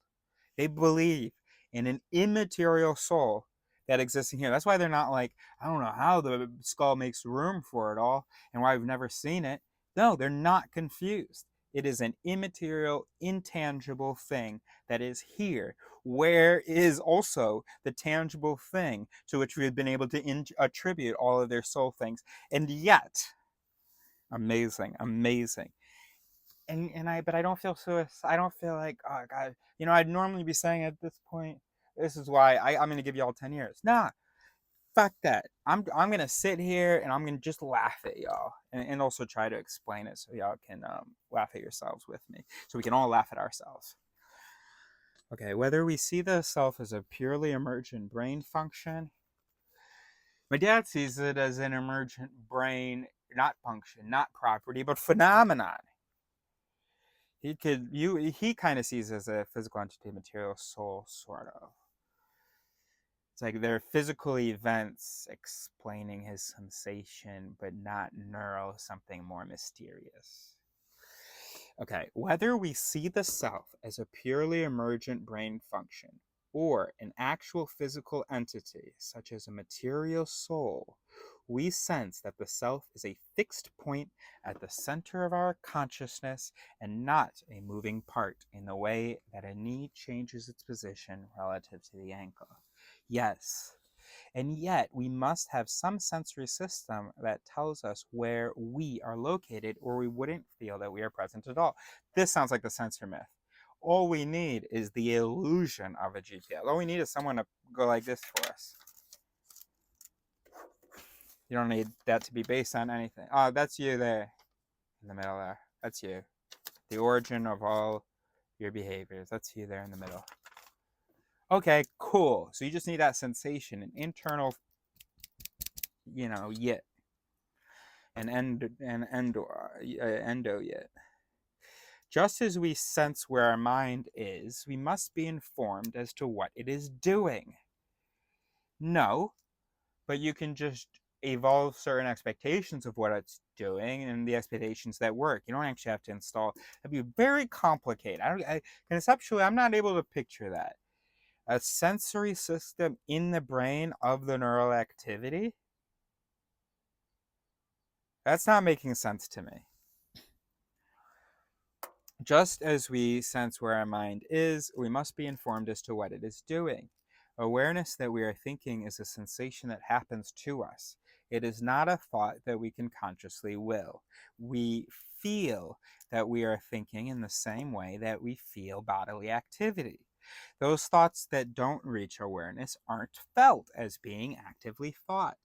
They believe in an immaterial soul that exists in here. That's why they're not like, I don't know how the skull makes room for it all and why we've never seen it. No, they're not confused. It is an immaterial, intangible thing that is here. Where is also the tangible thing to which we have been able to attribute all of their soul things? And yet, amazing. But I don't feel I don't feel like, oh God, I'd normally be saying at this point, this is why I'm gonna give y'all 10 years. Nah, fuck that. I'm gonna sit here and I'm gonna just laugh at y'all and also try to explain it so y'all can laugh at yourselves with me. So we can all laugh at ourselves. Okay, whether we see the self as a purely emergent brain function, my dad sees it as an emergent brain, not function, not property, but phenomenon. He kind of sees as a physical entity, material soul, sort of. It's like they're physical events explaining his sensation, but not neural, something more mysterious. Okay, whether we see the self as a purely emergent brain function or an actual physical entity, such as a material soul, we sense that the self is a fixed point at the center of our consciousness and not a moving part in the way that a knee changes its position relative to the ankle. Yes. And yet, we must have some sensory system that tells us where we are located, or we wouldn't feel that we are present at all. This sounds like the sensor myth. All we need is the illusion of a GPS. All we need is someone to go like this for us. You don't need that to be based on anything. Oh, that's you there in the middle there. That's you. The origin of all your behaviors. That's you there in the middle. Okay, cool. So you just need that sensation, an internal, yit. An endo yit. Just as we sense where our mind is, we must be informed as to what it is doing. No, but you can just evolve certain expectations of what it's doing and the expectations that work. You don't actually have to install. That'd be very complicated. Conceptually, I'm not able to picture that. A sensory system in the brain of the neural activity? That's not making sense to me. Just as we sense where our mind is, we must be informed as to what it is doing. Awareness that we are thinking is a sensation that happens to us. It is not a thought that we can consciously will. We feel that we are thinking in the same way that we feel bodily activity. Those thoughts that don't reach awareness aren't felt as being actively thought.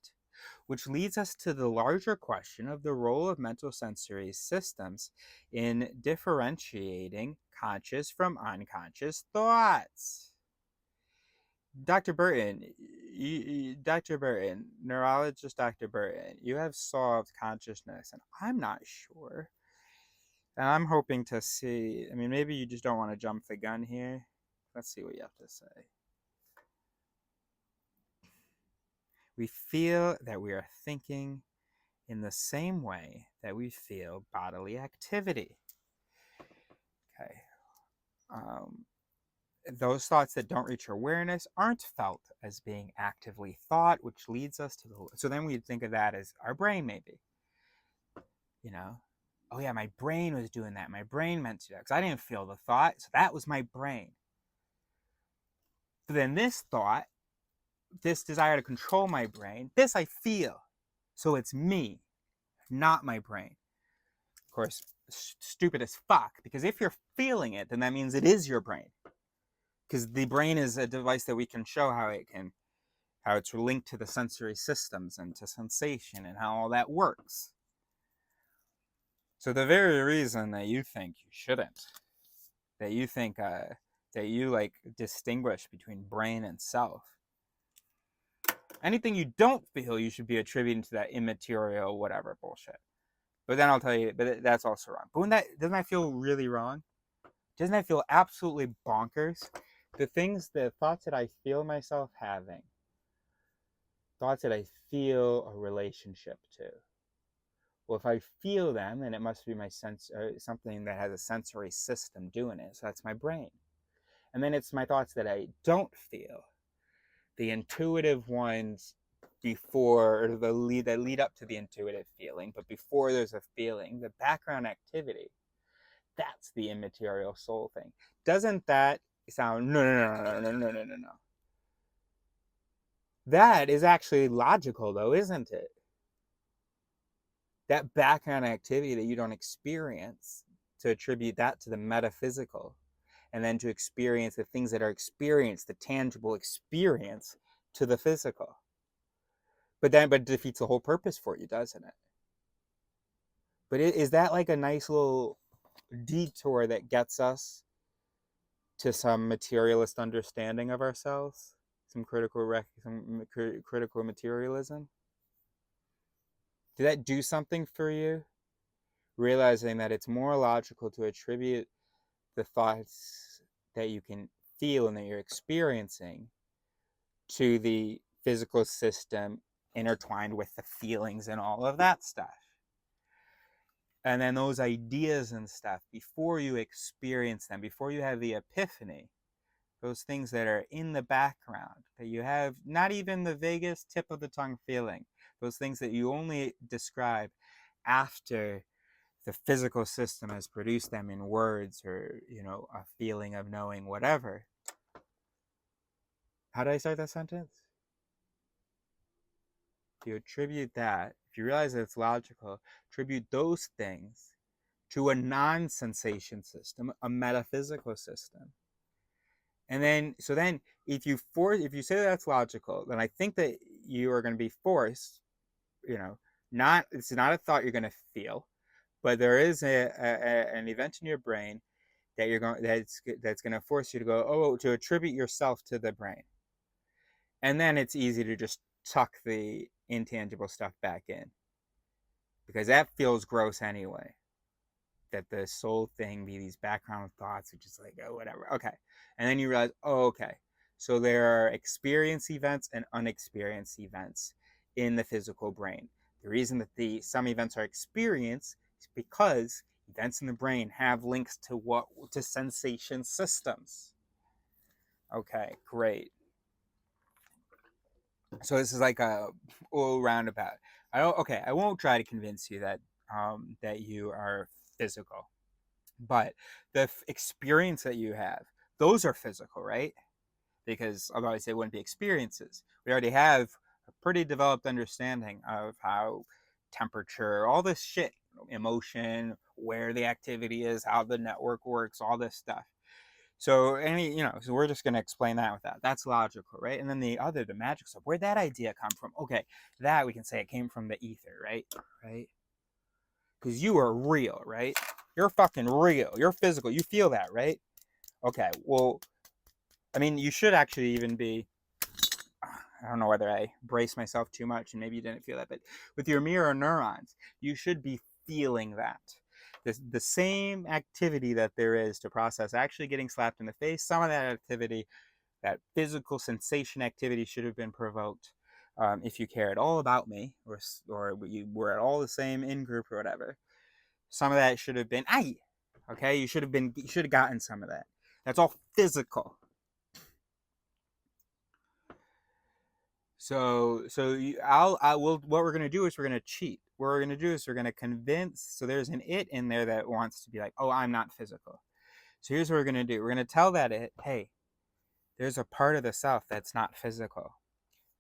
which leads us to the larger question of the role of mental sensory systems in differentiating conscious from unconscious thoughts. Dr. Bertain, Dr. Bertain, neurologist Dr. Bertain, you have solved consciousness, and I'm not sure. And I'm hoping to see, I mean, maybe you just don't want to jump the gun here. Let's see what you have to say. We feel that we are thinking in the same way that we feel bodily activity. Okay. Those thoughts that don't reach awareness aren't felt as being actively thought, which leads us to the. So then we'd think of that as our brain, maybe. You know, oh yeah, my brain was doing that. My brain meant to do that because I didn't feel the thought, so that was my brain. But then this thought, this desire to control my brain, this I feel. So it's me, not my brain. Of course, stupid as fuck, because if you're feeling it, then that means it is your brain. Because the brain is a device that we can show how it's linked to the sensory systems and to sensation and how all that works. So the very reason that you think you shouldn't, that you think that you like distinguish between brain and self, anything you don't feel you should be attributing to that immaterial whatever bullshit. But then I'll tell you, but that's also wrong. But doesn't that feel really wrong? Doesn't that feel absolutely bonkers? The thoughts that I feel myself having, thoughts that I feel a relationship to. Well, if I feel them, then it must be my something that has a sensory system doing it. So that's my brain. And then it's my thoughts that I don't feel, the intuitive ones before, or that lead up to the intuitive feeling, but before there's a feeling, the background activity, that's the immaterial soul thing. Doesn't that sound no. That is actually logical though, isn't it? That background activity that you don't experience, to attribute that to the metaphysical, and then to experience the things that are experienced, the tangible experience, to the physical. But it defeats the whole purpose for you, doesn't it? But is that like a nice little detour that gets us to some materialist understanding of ourselves, some critical materialism? Did that do something for you? Realizing that it's more logical to attribute the thoughts that you can feel and that you're experiencing to the physical system intertwined with the feelings and all of that stuff. And then those ideas and stuff, before you experience them, before you have the epiphany, those things that are in the background, that you have not even the vaguest tip of the tongue feeling, those things that you only describe after the physical system has produced them in words, or, a feeling of knowing whatever. How did I start that sentence? You attribute that, if you realize that it's logical, attribute those things to a non-sensation system, a metaphysical system. And then, if you say that's logical, then I think that you are going to be forced, it's not a thought you're going to feel, but there is an event in your brain that that's going to force you to go, to attribute yourself to the brain. And then it's easy to just tuck the intangible stuff back in, because that feels gross anyway. That the soul thing be these background thoughts, which is like, whatever. Okay. And then you realize, okay. So there are experience events and unexperienced events in the physical brain. The reason that some events are experienced is because events in the brain have links to sensation systems. Okay, great. So this is like a little roundabout. I won't try to convince you that you are physical, but the experience that you have, those are physical, right? Because otherwise they wouldn't be experiences. We already have a pretty developed understanding of how temperature, all this shit, emotion, where the activity is, how the network works, all this stuff. So so we're just going to explain that with that. That's logical, right? And then the magic stuff, where'd that idea come from? Okay, that we can say it came from the ether, right? Right? Because you are real, right? You're fucking real. You're physical. You feel that, right? Okay, well, I mean, you should actually even be, I don't know whether I brace myself too much and maybe you didn't feel that, but with your mirror neurons, you should be feeling that. The same activity that there is to process actually getting slapped in the face, some of that activity, that physical sensation activity should have been provoked. If you care at all about me, or you were at all the same in group or whatever, some of that should have been, aye, okay? You should have gotten some of that. That's all physical. So what we're gonna do is we're gonna cheat. What we're gonna do is we're gonna convince. So there's an it in there that wants to be like, oh, I'm not physical. So here's what we're gonna do. We're gonna tell that it, hey, there's a part of the self that's not physical.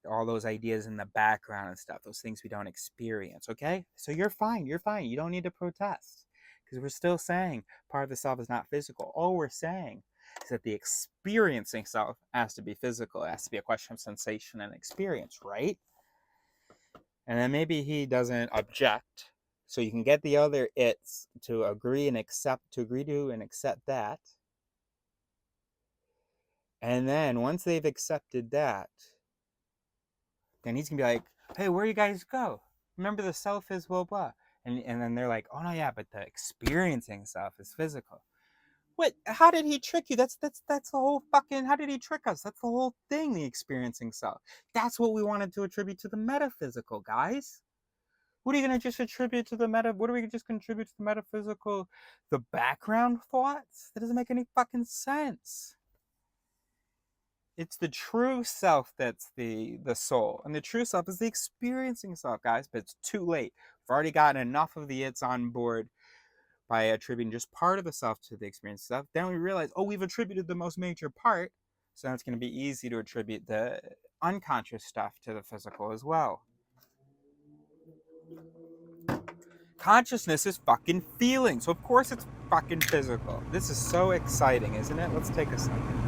All those ideas in the background and stuff, those things we don't experience. Okay, so you're fine. You're fine. You don't need to protest because we're still saying part of the self is not physical. All we're saying is that the experiencing self has to be physical. It has to be a question of sensation and experience, right? And then maybe he doesn't object, so you can get the other it's to agree to and accept that. And then once they've accepted that, then he's gonna be like, hey, where you guys go? Remember the self is blah blah. And then they're like, oh no, yeah, but the experiencing self is physical. What? How did he trick you? That's the whole fucking. How did he trick us? That's the whole thing. The experiencing self. That's what we wanted to attribute to the metaphysical, guys. What are you gonna just attribute to the meta? What are we just contribute to the metaphysical? The background thoughts? That doesn't make any fucking sense. It's the true self that's the soul, and the true self is the experiencing self, guys. But it's too late. We've already gotten enough of the it's on board by attributing just part of the self to the experience stuff. Then we realize, oh, we've attributed the most major part, so now it's going to be easy to attribute the unconscious stuff to the physical as well. Consciousness is fucking feeling, so of course it's fucking physical. This is so exciting, isn't it? Let's take a second.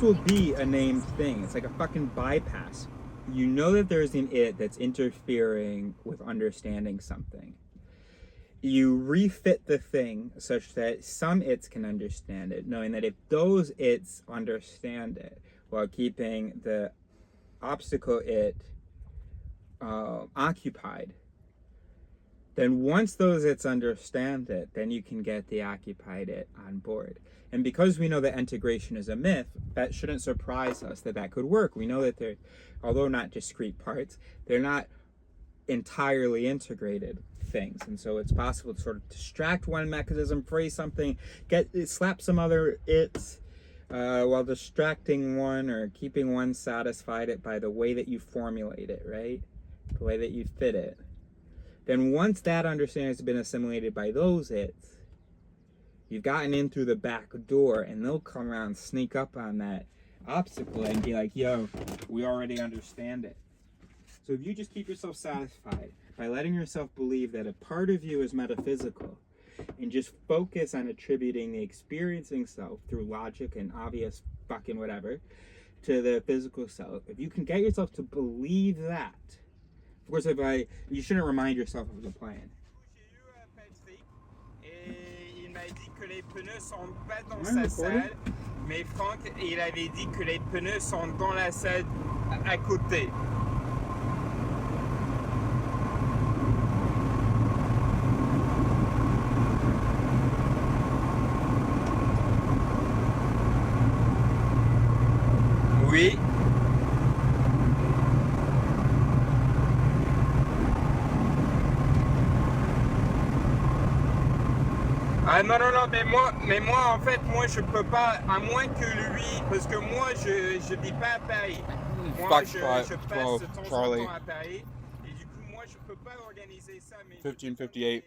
Will be a named thing. It's like a fucking bypass. You know that there's an it that's interfering with understanding something. You refit the thing such that some its can understand it, knowing that if those its understand it while keeping the obstacle it occupied, then once those its understand it, then you can get the occupied it on board. And because we know that integration is a myth, that shouldn't surprise us that could work. We know that they're, although not discrete parts, they're not entirely integrated things. And so it's possible to sort of distract one mechanism, phrase something, slap some other its, while distracting one or keeping one satisfied it by the way that you formulate it, right? The way that you fit it. Then once that understanding has been assimilated by those its, you've gotten in through the back door, and they'll come around and sneak up on that obstacle and be like, yo, we already understand it. So if you just keep yourself satisfied by letting yourself believe that a part of you is metaphysical, and just focus on attributing the experiencing self through logic and obvious fucking whatever to the physical self, if you can get yourself to believe that, of course, you shouldn't remind yourself of the plan. Il m'a dit que les pneus sont pas dans sa salle, mais Franck, il avait dit que les pneus sont dans la salle à côté. Oui. Ah non, mais moi, en fait, moi, je peux pas, à moins que lui, parce que moi, je vis pas à Paris. Moi, je passe de temps en temps à Paris. Et du coup, moi, je peux pas organiser ça. Mais 1558.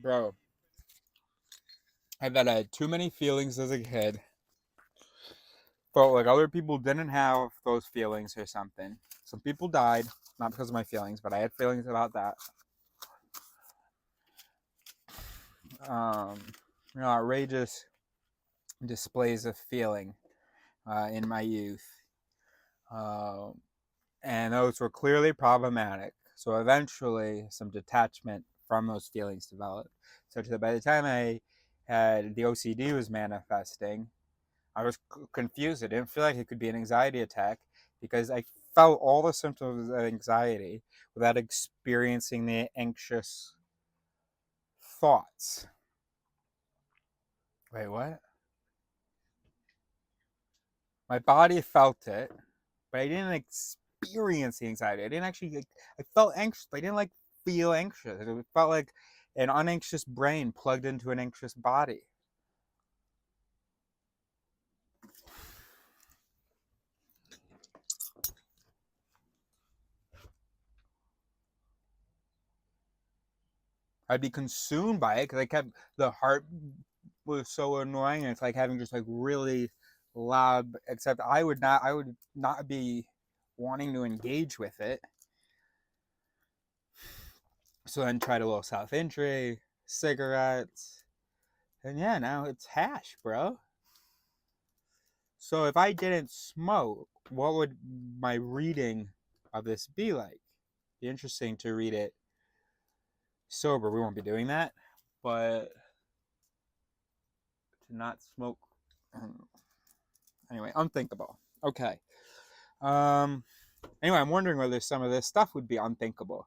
Bro, I bet I had too many feelings as a kid. Felt like other people didn't have those feelings or something. Some people died, not because of my feelings, but I had feelings about that. Outrageous displays of feeling in my youth. And those were clearly problematic. So eventually, some detachment from those feelings developed, such that by the time I had the OCD was manifesting, I was confused. I didn't feel like it could be an anxiety attack because I felt all the symptoms of anxiety without experiencing the anxious thoughts. Wait, what? My body felt it, but I didn't experience the anxiety. I didn't actually, I felt anxious, but I didn't feel anxious. It felt like an unanxious brain plugged into an anxious body. I'd be consumed by it because the heart was so annoying, and it's like having just really loud, except I would not be wanting to engage with it. So then tried a little self-injury, cigarettes, and yeah, now it's hash, bro. So if I didn't smoke, what would my reading of this be like? Be interesting to read it sober. We won't be doing that, but to not smoke. Anyway, unthinkable. Okay. Anyway, I'm wondering whether some of this stuff would be unthinkable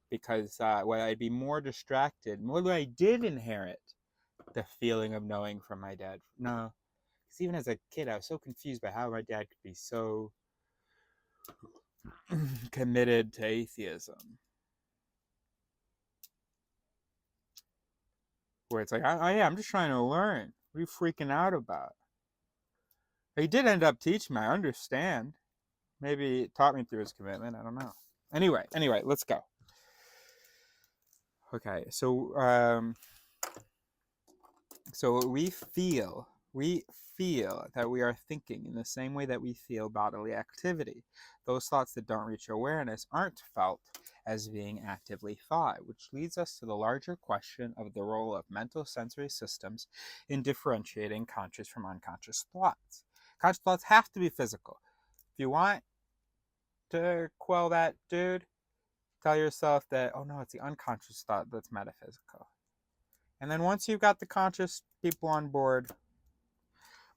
because whether I'd be more distracted, whether I did inherit the feeling of knowing from my dad. No, because even as a kid, I was so confused by how my dad could be so committed to atheism. Where it's like, yeah, I'm just trying to learn. What are you freaking out about? He did end up teaching me, I understand. Maybe it taught me through his commitment. I don't know. Anyway, let's go. Okay, so we feel that we are thinking in the same way that we feel bodily activity. Those thoughts that don't reach awareness aren't felt as being actively thought, which leads us to the larger question of the role of mental sensory systems in differentiating conscious from unconscious thoughts. Conscious thoughts have to be physical. If you want to quell that, dude, tell yourself that, oh no, it's the unconscious thought that's metaphysical. And then once you've got the conscious people on board,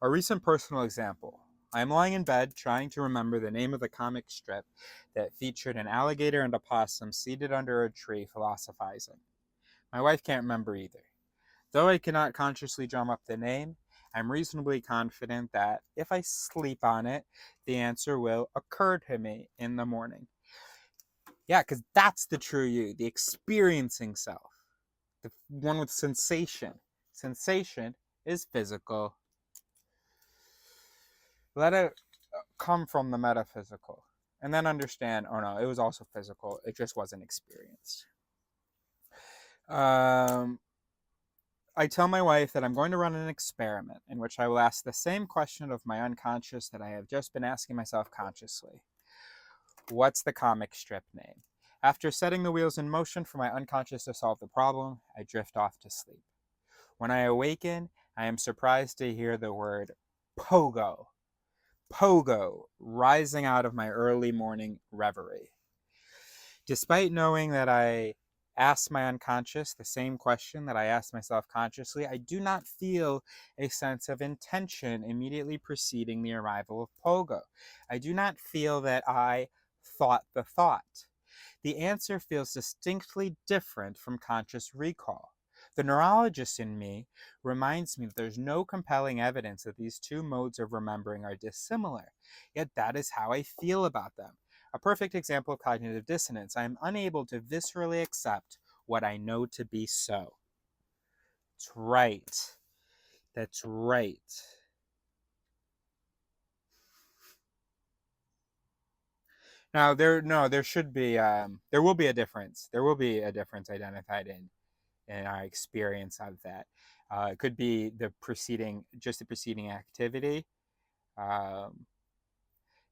a recent personal example. I am lying in bed trying to remember the name of the comic strip that featured an alligator and a possum seated under a tree philosophizing. My wife can't remember either. Though I cannot consciously drum up the name, I'm reasonably confident that if I sleep on it, the answer will occur to me in the morning. Yeah, because that's the true you, the experiencing self, the one with sensation. Sensation is physical. Let it come from the metaphysical, and then understand, oh no, it was also physical, it just wasn't experienced. I tell my wife that I'm going to run an experiment in which I will ask the same question of my unconscious that I have just been asking myself consciously. What's the comic strip name? After setting the wheels in motion for my unconscious to solve the problem, I drift off to sleep. When I awaken, I am surprised to hear the word pogo rising out of my early morning reverie. Despite knowing that I asked my unconscious the same question that I asked myself consciously, I do not feel a sense of intention immediately preceding the arrival of pogo. I do not feel that I thought the thought. The answer feels distinctly different from conscious recall. The neurologist in me reminds me that there's no compelling evidence that these two modes of remembering are dissimilar, yet that is how I feel about them. A perfect example of cognitive dissonance. I am unable to viscerally accept what I know to be so. That's right. That's right. Now there should be there will be a difference. There will be a difference identified in our experience of that. It could be the preceding activity. Um,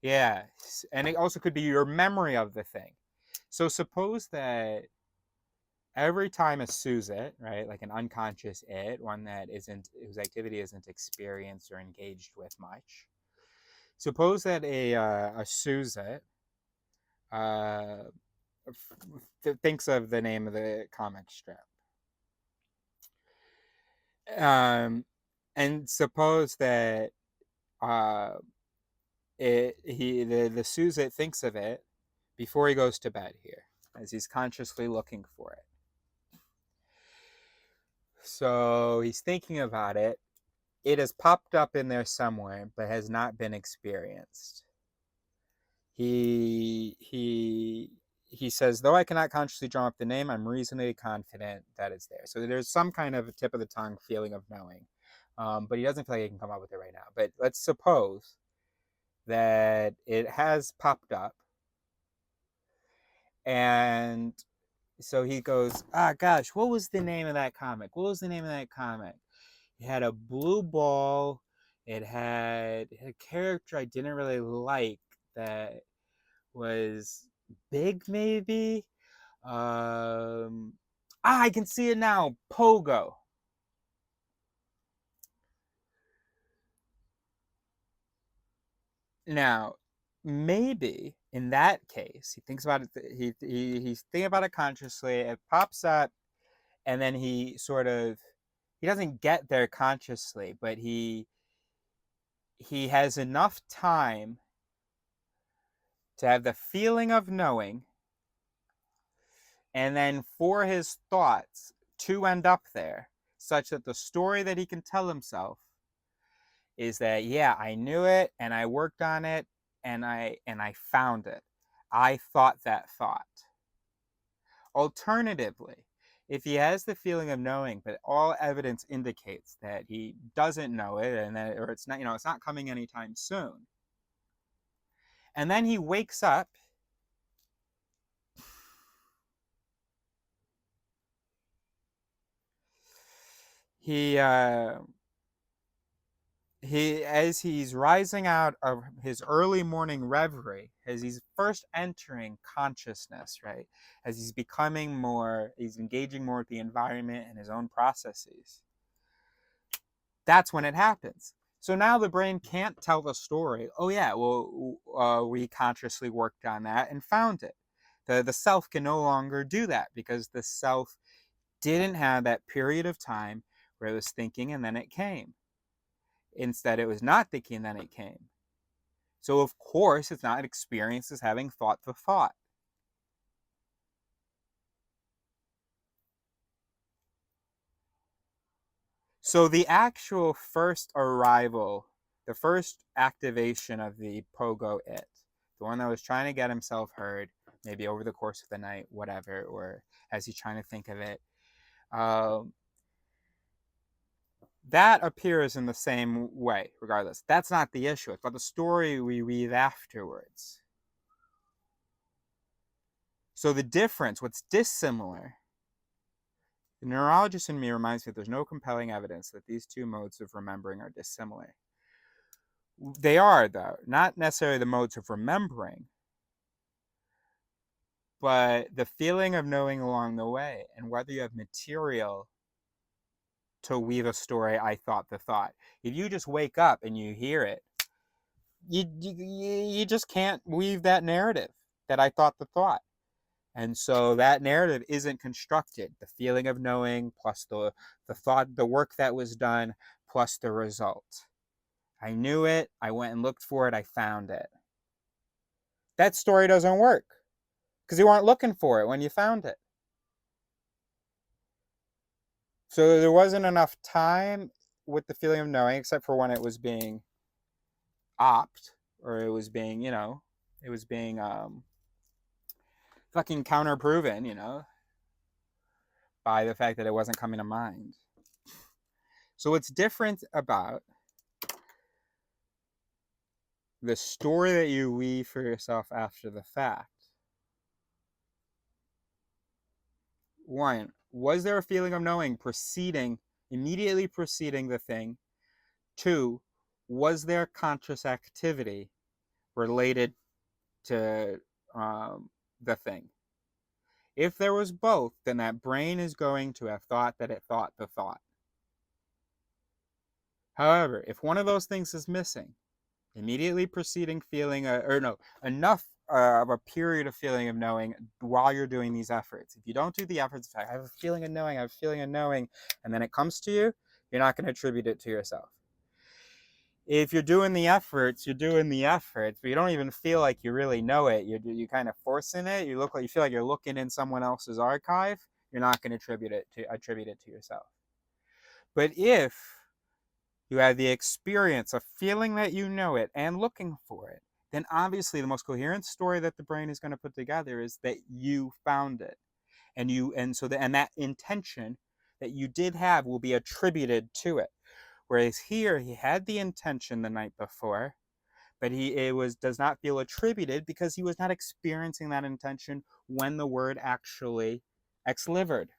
yeah, and it also could be your memory of the thing. So suppose that every time a Suzette, right, like an unconscious it, one that isn't whose activity isn't experienced or engaged with much. Suppose that a Suzette uh, thinks of the name of the comic strip. And suppose that uh, the Suzette thinks of it before he goes to bed here, as he's consciously looking for it. So he's thinking about it. It has popped up in there somewhere, but has not been experienced. He says, though I cannot consciously draw up the name, I'm reasonably confident that it's there. So there's some kind of a tip of the tongue feeling of knowing, but he doesn't feel like he can come up with it right now. But let's suppose that it has popped up, and so he goes, gosh, what was the name of that comic? What was the name of that comic? It had a blue ball. It had a character I didn't really like that was big, maybe. I can see it now. Pogo. Now, maybe in that case, he thinks about it. He's thinking about it consciously. It pops up, and then he doesn't get there consciously, but he has enough time to have the feeling of knowing, and then for his thoughts to end up there, such that the story that he can tell himself is that, yeah, I knew it and I worked on it and I found it. I thought that thought. Alternatively, if he has the feeling of knowing, but all evidence indicates that he doesn't know it, and that, or it's not, it's not coming anytime soon, and then he wakes up, he as he's rising out of his early morning reverie, as he's first entering consciousness, right, as he's engaging more with the environment and his own processes, that's when it happens. So now the brain can't tell the story, oh yeah, well, we consciously worked on that and found it. The self can no longer do that, because the self didn't have that period of time where it was thinking and then it came. Instead, it was not thinking and then it came. So of course it's not experienced as having thought the thought. So the actual first arrival, the first activation of the Pogo it, the one that was trying to get himself heard, maybe over the course of the night, whatever, or as he's trying to think of it, that appears in the same way, regardless. That's not the issue. It's about the story we weave afterwards. So the difference, what's dissimilar, the neurologist in me reminds me that there's no compelling evidence that these two modes of remembering are dissimilar. They are, though, not necessarily the modes of remembering, but the feeling of knowing along the way, and whether you have material to weave a story, I thought the thought. If you just wake up and you hear it, you just can't weave that narrative that I thought the thought. And so that narrative isn't constructed. The feeling of knowing plus the thought, the work that was done, plus the result. I knew it. I went and looked for it. I found it. That story doesn't work because you weren't looking for it when you found it. So there wasn't enough time with the feeling of knowing, except for when it was being opt, or it was being, it was being fucking counter-proven, by the fact that it wasn't coming to mind. So what's different about the story that you weave for yourself after the fact? One, was there a feeling of knowing immediately preceding the thing? Two, was there conscious activity related to the thing? If there was both, then that brain is going to have thought that it thought the thought. However, if one of those things is missing, immediately preceding feeling, enough of a period of feeling of knowing while you're doing these efforts. If you don't do the efforts, in fact, I have a feeling of knowing, and then it comes to you, you're not going to attribute it to yourself. If you're doing the efforts, but you don't even feel like you really know it. You kind of forcing it. You feel like you're looking in someone else's archive. You're not going to attribute it to yourself. But if you have the experience of feeling that you know it and looking for it, then obviously the most coherent story that the brain is going to put together is that you found it, and that intention that you did have will be attributed to it. Whereas here, he had the intention the night before, but does not feel attributed because he was not experiencing that intention when the word actually ex-livered.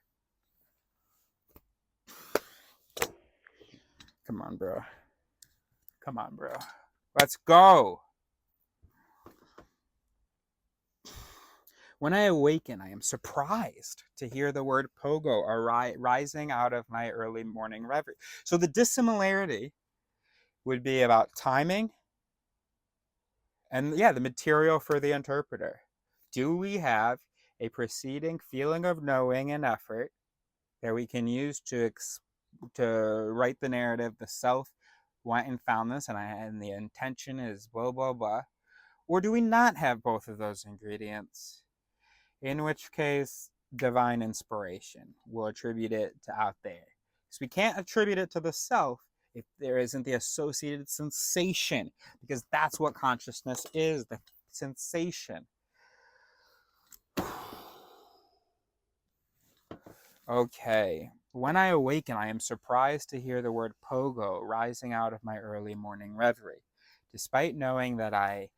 Come on, bro. Let's go. When I awaken, I am surprised to hear the word pogo rising out of my early morning reverie. So the dissimilarity would be about timing and, the material for the interpreter. Do we have a preceding feeling of knowing and effort that we can use to write the narrative? The self went and found this, and the intention is blah, blah, blah. Or do we not have both of those ingredients? In which case, divine inspiration. We'll attribute it to out there. Because we can't attribute it to the self if there isn't the associated sensation, because that's what consciousness is, the sensation. Okay. When I awaken, I am surprised to hear the word pogo rising out of my early morning reverie. Despite knowing that I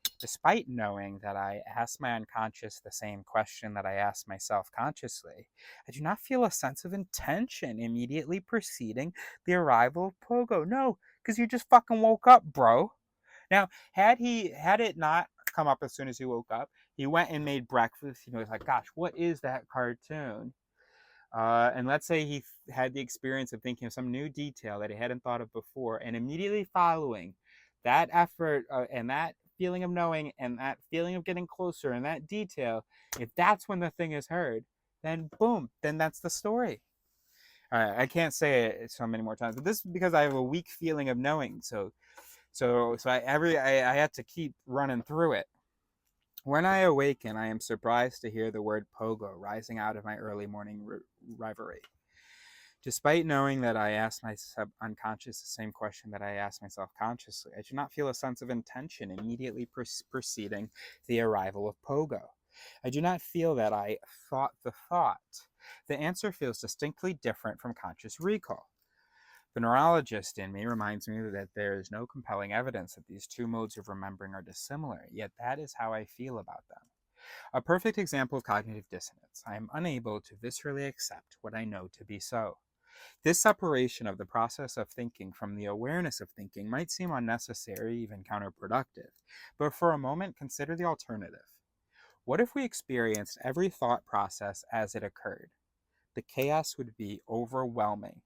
ask my unconscious the same question that I ask myself consciously, I do not feel a sense of intention immediately preceding the arrival of pogo. No, because you just fucking woke up, bro. Now, had it not come up as soon as he woke up, he went and made breakfast. He was like, gosh, what is that cartoon? And let's say he had the experience of thinking of some new detail that he hadn't thought of before, and immediately following that effort and that feeling of knowing and that feeling of getting closer and that detail, if that's when the thing is heard, then boom, then that's the story. All right, I can't say it so many more times, but this is because I have a weak feeling of knowing. So I had to keep running through it. When I awaken, I am surprised to hear the word pogo rising out of my early morning reverie. Despite knowing that I asked my unconscious the same question that I asked myself consciously, I do not feel a sense of intention immediately preceding the arrival of pogo. I do not feel that I thought the thought. The answer feels distinctly different from conscious recall. The neurologist in me reminds me that there is no compelling evidence that these two modes of remembering are dissimilar, yet that is how I feel about them. A perfect example of cognitive dissonance. I am unable to viscerally accept what I know to be so. This separation of the process of thinking from the awareness of thinking might seem unnecessary, even counterproductive, but for a moment consider the alternative. What if we experienced every thought process as it occurred? The chaos would be overwhelming.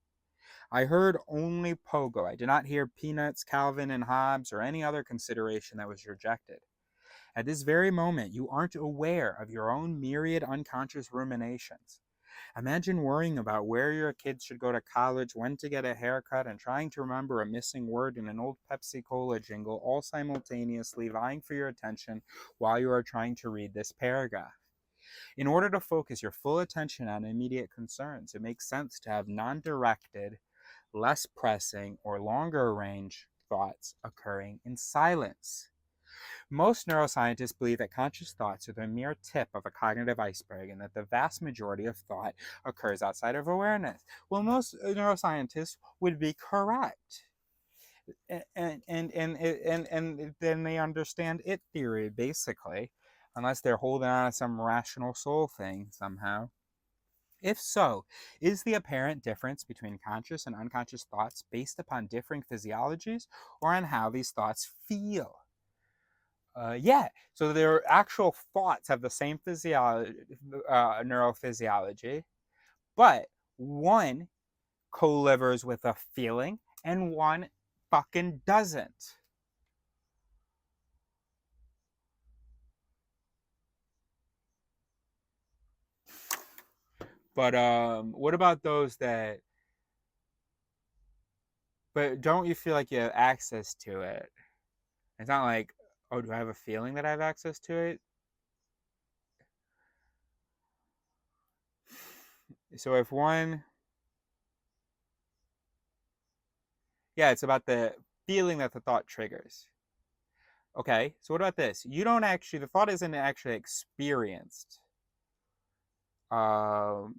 I heard only pogo. I did not hear Peanuts, Calvin and Hobbes, or any other consideration that was rejected. At this very moment, you aren't aware of your own myriad unconscious ruminations. Imagine worrying about where your kids should go to college, when to get a haircut, and trying to remember a missing word in an old Pepsi Cola jingle, all simultaneously vying for your attention while you are trying to read this paragraph. In order to focus your full attention on immediate concerns, it makes sense to have non-directed, less pressing, or longer range thoughts occurring in silence. Most neuroscientists believe that conscious thoughts are the mere tip of a cognitive iceberg and that the vast majority of thought occurs outside of awareness. Well, most neuroscientists would be correct. And then they understand it theory, basically, unless they're holding on to some rational soul thing somehow. If so, is the apparent difference between conscious and unconscious thoughts based upon differing physiologies or on how these thoughts feel? Yeah, so their actual thoughts have the same neurophysiology, but one co-livers with a feeling and one fucking doesn't. But what about those that? But don't you feel like you have access to it? It's not like, oh, do I have a feeling that I have access to it? So if one, yeah, it's about the feeling that the thought triggers. Okay, so what about this? You don't actually, the thought isn't actually experienced um,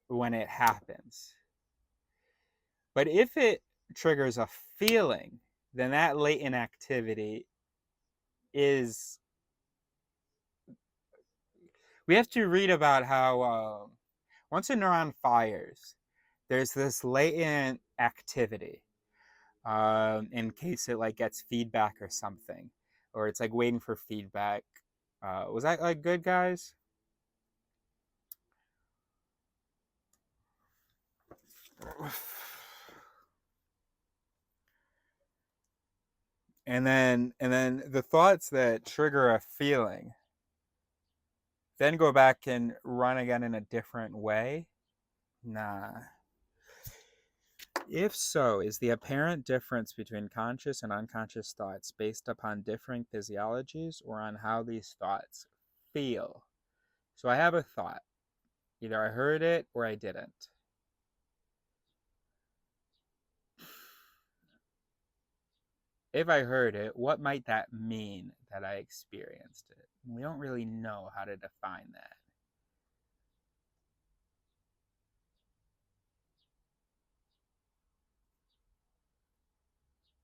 when it happens. But if it triggers a feeling, then that latent activity is. We have to read about how once a neuron fires, there's this latent activity in case it like gets feedback or something, or it's like waiting for feedback. Was that like good, guys? And then the thoughts that trigger a feeling then go back and run again in a different way. Nah. If so, is the apparent difference between conscious and unconscious thoughts based upon differing physiologies or on how these thoughts feel? So I have a thought. Either I heard it or I didn't. If I heard it, what might that mean that I experienced it? We don't really know how to define that.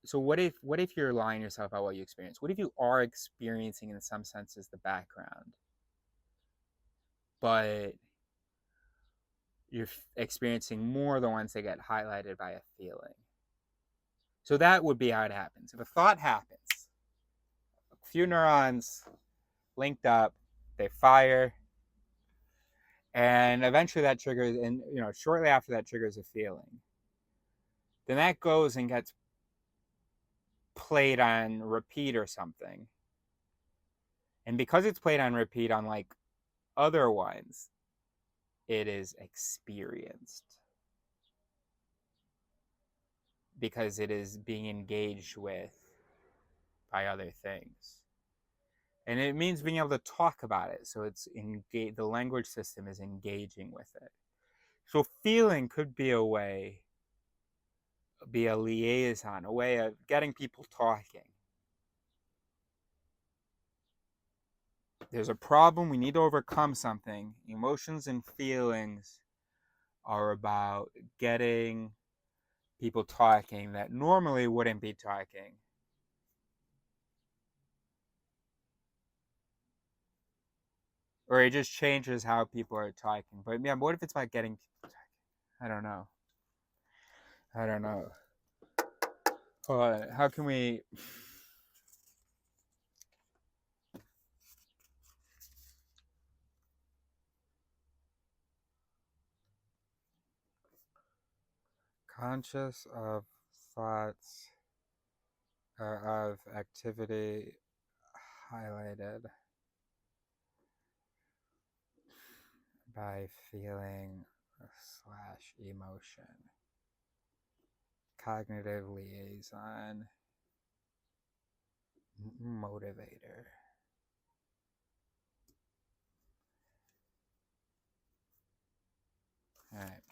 So what if you're lying to yourself about what you experience? What if you are experiencing in some senses the background, but you're experiencing more the ones that get highlighted by a feeling? So that would be how it happens. If a thought happens, a few neurons linked up, they fire, and eventually that triggers, and shortly after that triggers a feeling. Then that goes and gets played on repeat or something. And because it's played on repeat on like other ones, it is experienced because it is being engaged with by other things. And it means being able to talk about it. So it's the language system is engaging with it. So feeling could be a way, be a liaison, a way of getting people talking. There's a problem, we need to overcome something. Emotions and feelings are about getting people talking that normally wouldn't be talking. Or it just changes how people are talking. But yeah, what if it's about getting people talking? I don't know. How can we? Conscious of thoughts of activity highlighted by feeling / emotion. Cognitive liaison. Motivator. All right.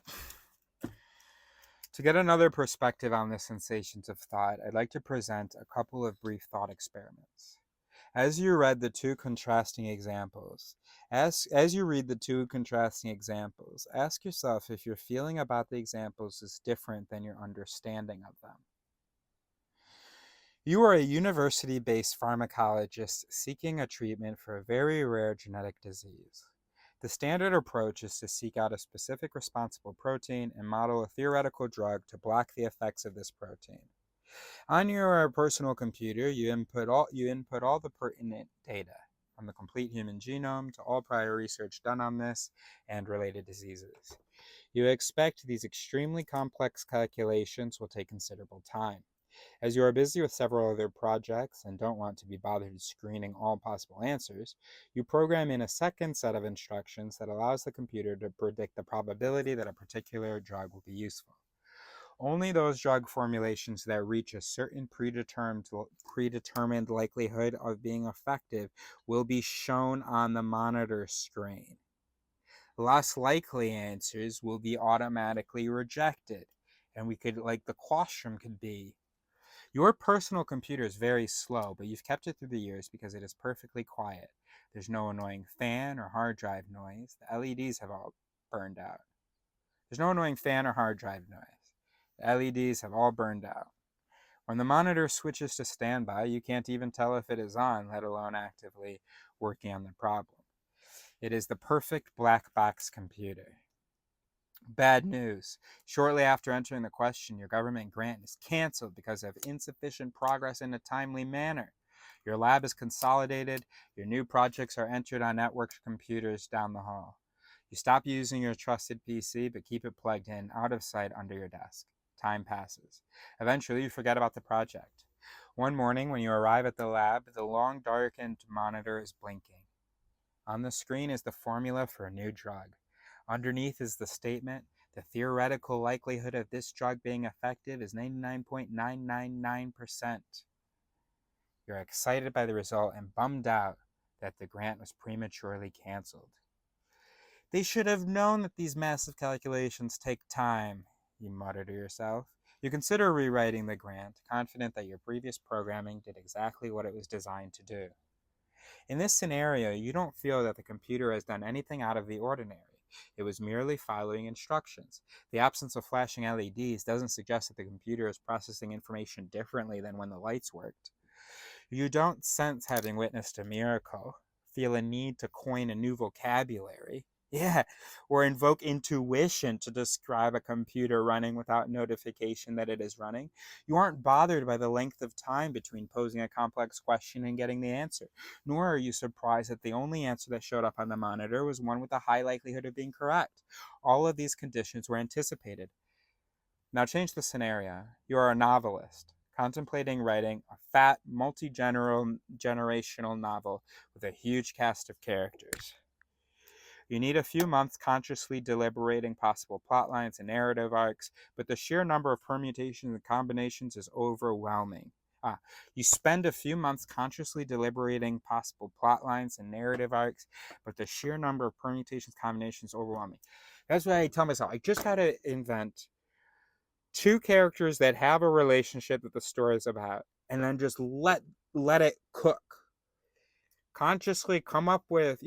To get another perspective on the sensations of thought, I'd like to present a couple of brief thought experiments. As you read the two contrasting examples, as you read the two contrasting examples, ask yourself if your feeling about the examples is different than your understanding of them. You are a university-based pharmacologist seeking a treatment for a very rare genetic disease. The standard approach is to seek out a specific responsible protein and model a theoretical drug to block the effects of this protein. On your personal computer, you input all the pertinent data, from the complete human genome to all prior research done on this and related diseases. You expect these extremely complex calculations will take considerable time. As you are busy with several other projects and don't want to be bothered screening all possible answers, you program in a second set of instructions that allows the computer to predict the probability that a particular drug will be useful. Only those drug formulations that reach a certain predetermined likelihood of being effective will be shown on the monitor screen. Less likely answers will be automatically rejected, and the question could be, your personal computer is very slow, but you've kept it through the years because it is perfectly quiet. There's no annoying fan or hard drive noise. The LEDs have all burned out. There's no annoying fan or hard drive noise. The LEDs have all burned out. When the monitor switches to standby, you can't even tell if it is on, let alone actively working on the problem. It is the perfect black box computer. Bad news. Shortly after entering the question, your government grant is canceled because of insufficient progress in a timely manner. Your lab is consolidated. Your new projects are entered on networked computers down the hall. You stop using your trusted PC, but keep it plugged in, out of sight, under your desk. Time passes. Eventually, you forget about the project. One morning, when you arrive at the lab, the long darkened monitor is blinking. On the screen is the formula for a new drug. Underneath is the statement, the theoretical likelihood of this drug being effective is 99.999%. You're excited by the result and bummed out that the grant was prematurely canceled. They should have known that these massive calculations take time, you mutter to yourself. You consider rewriting the grant, confident that your previous programming did exactly what it was designed to do. In this scenario, you don't feel that the computer has done anything out of the ordinary. It was merely following instructions. The absence of flashing LEDs doesn't suggest that the computer is processing information differently than when the lights worked. You don't sense having witnessed a miracle, feel a need to coin a new vocabulary, or invoke intuition to describe a computer running without notification that it is running. You aren't bothered by the length of time between posing a complex question and getting the answer, nor are you surprised that the only answer that showed up on the monitor was one with a high likelihood of being correct. All of these conditions were anticipated. Now change the scenario. You are a novelist, contemplating writing a fat, multi-generational novel with a huge cast of characters. You need a few months consciously deliberating possible plotlines and narrative arcs, but the sheer number of permutations and combinations is overwhelming. You spend a few months consciously deliberating possible plotlines and narrative arcs, but the sheer number of permutations and combinations is overwhelming. That's why I tell myself, I just gotta invent two characters that have a relationship that the story is about, and then just let it cook. Consciously come up with,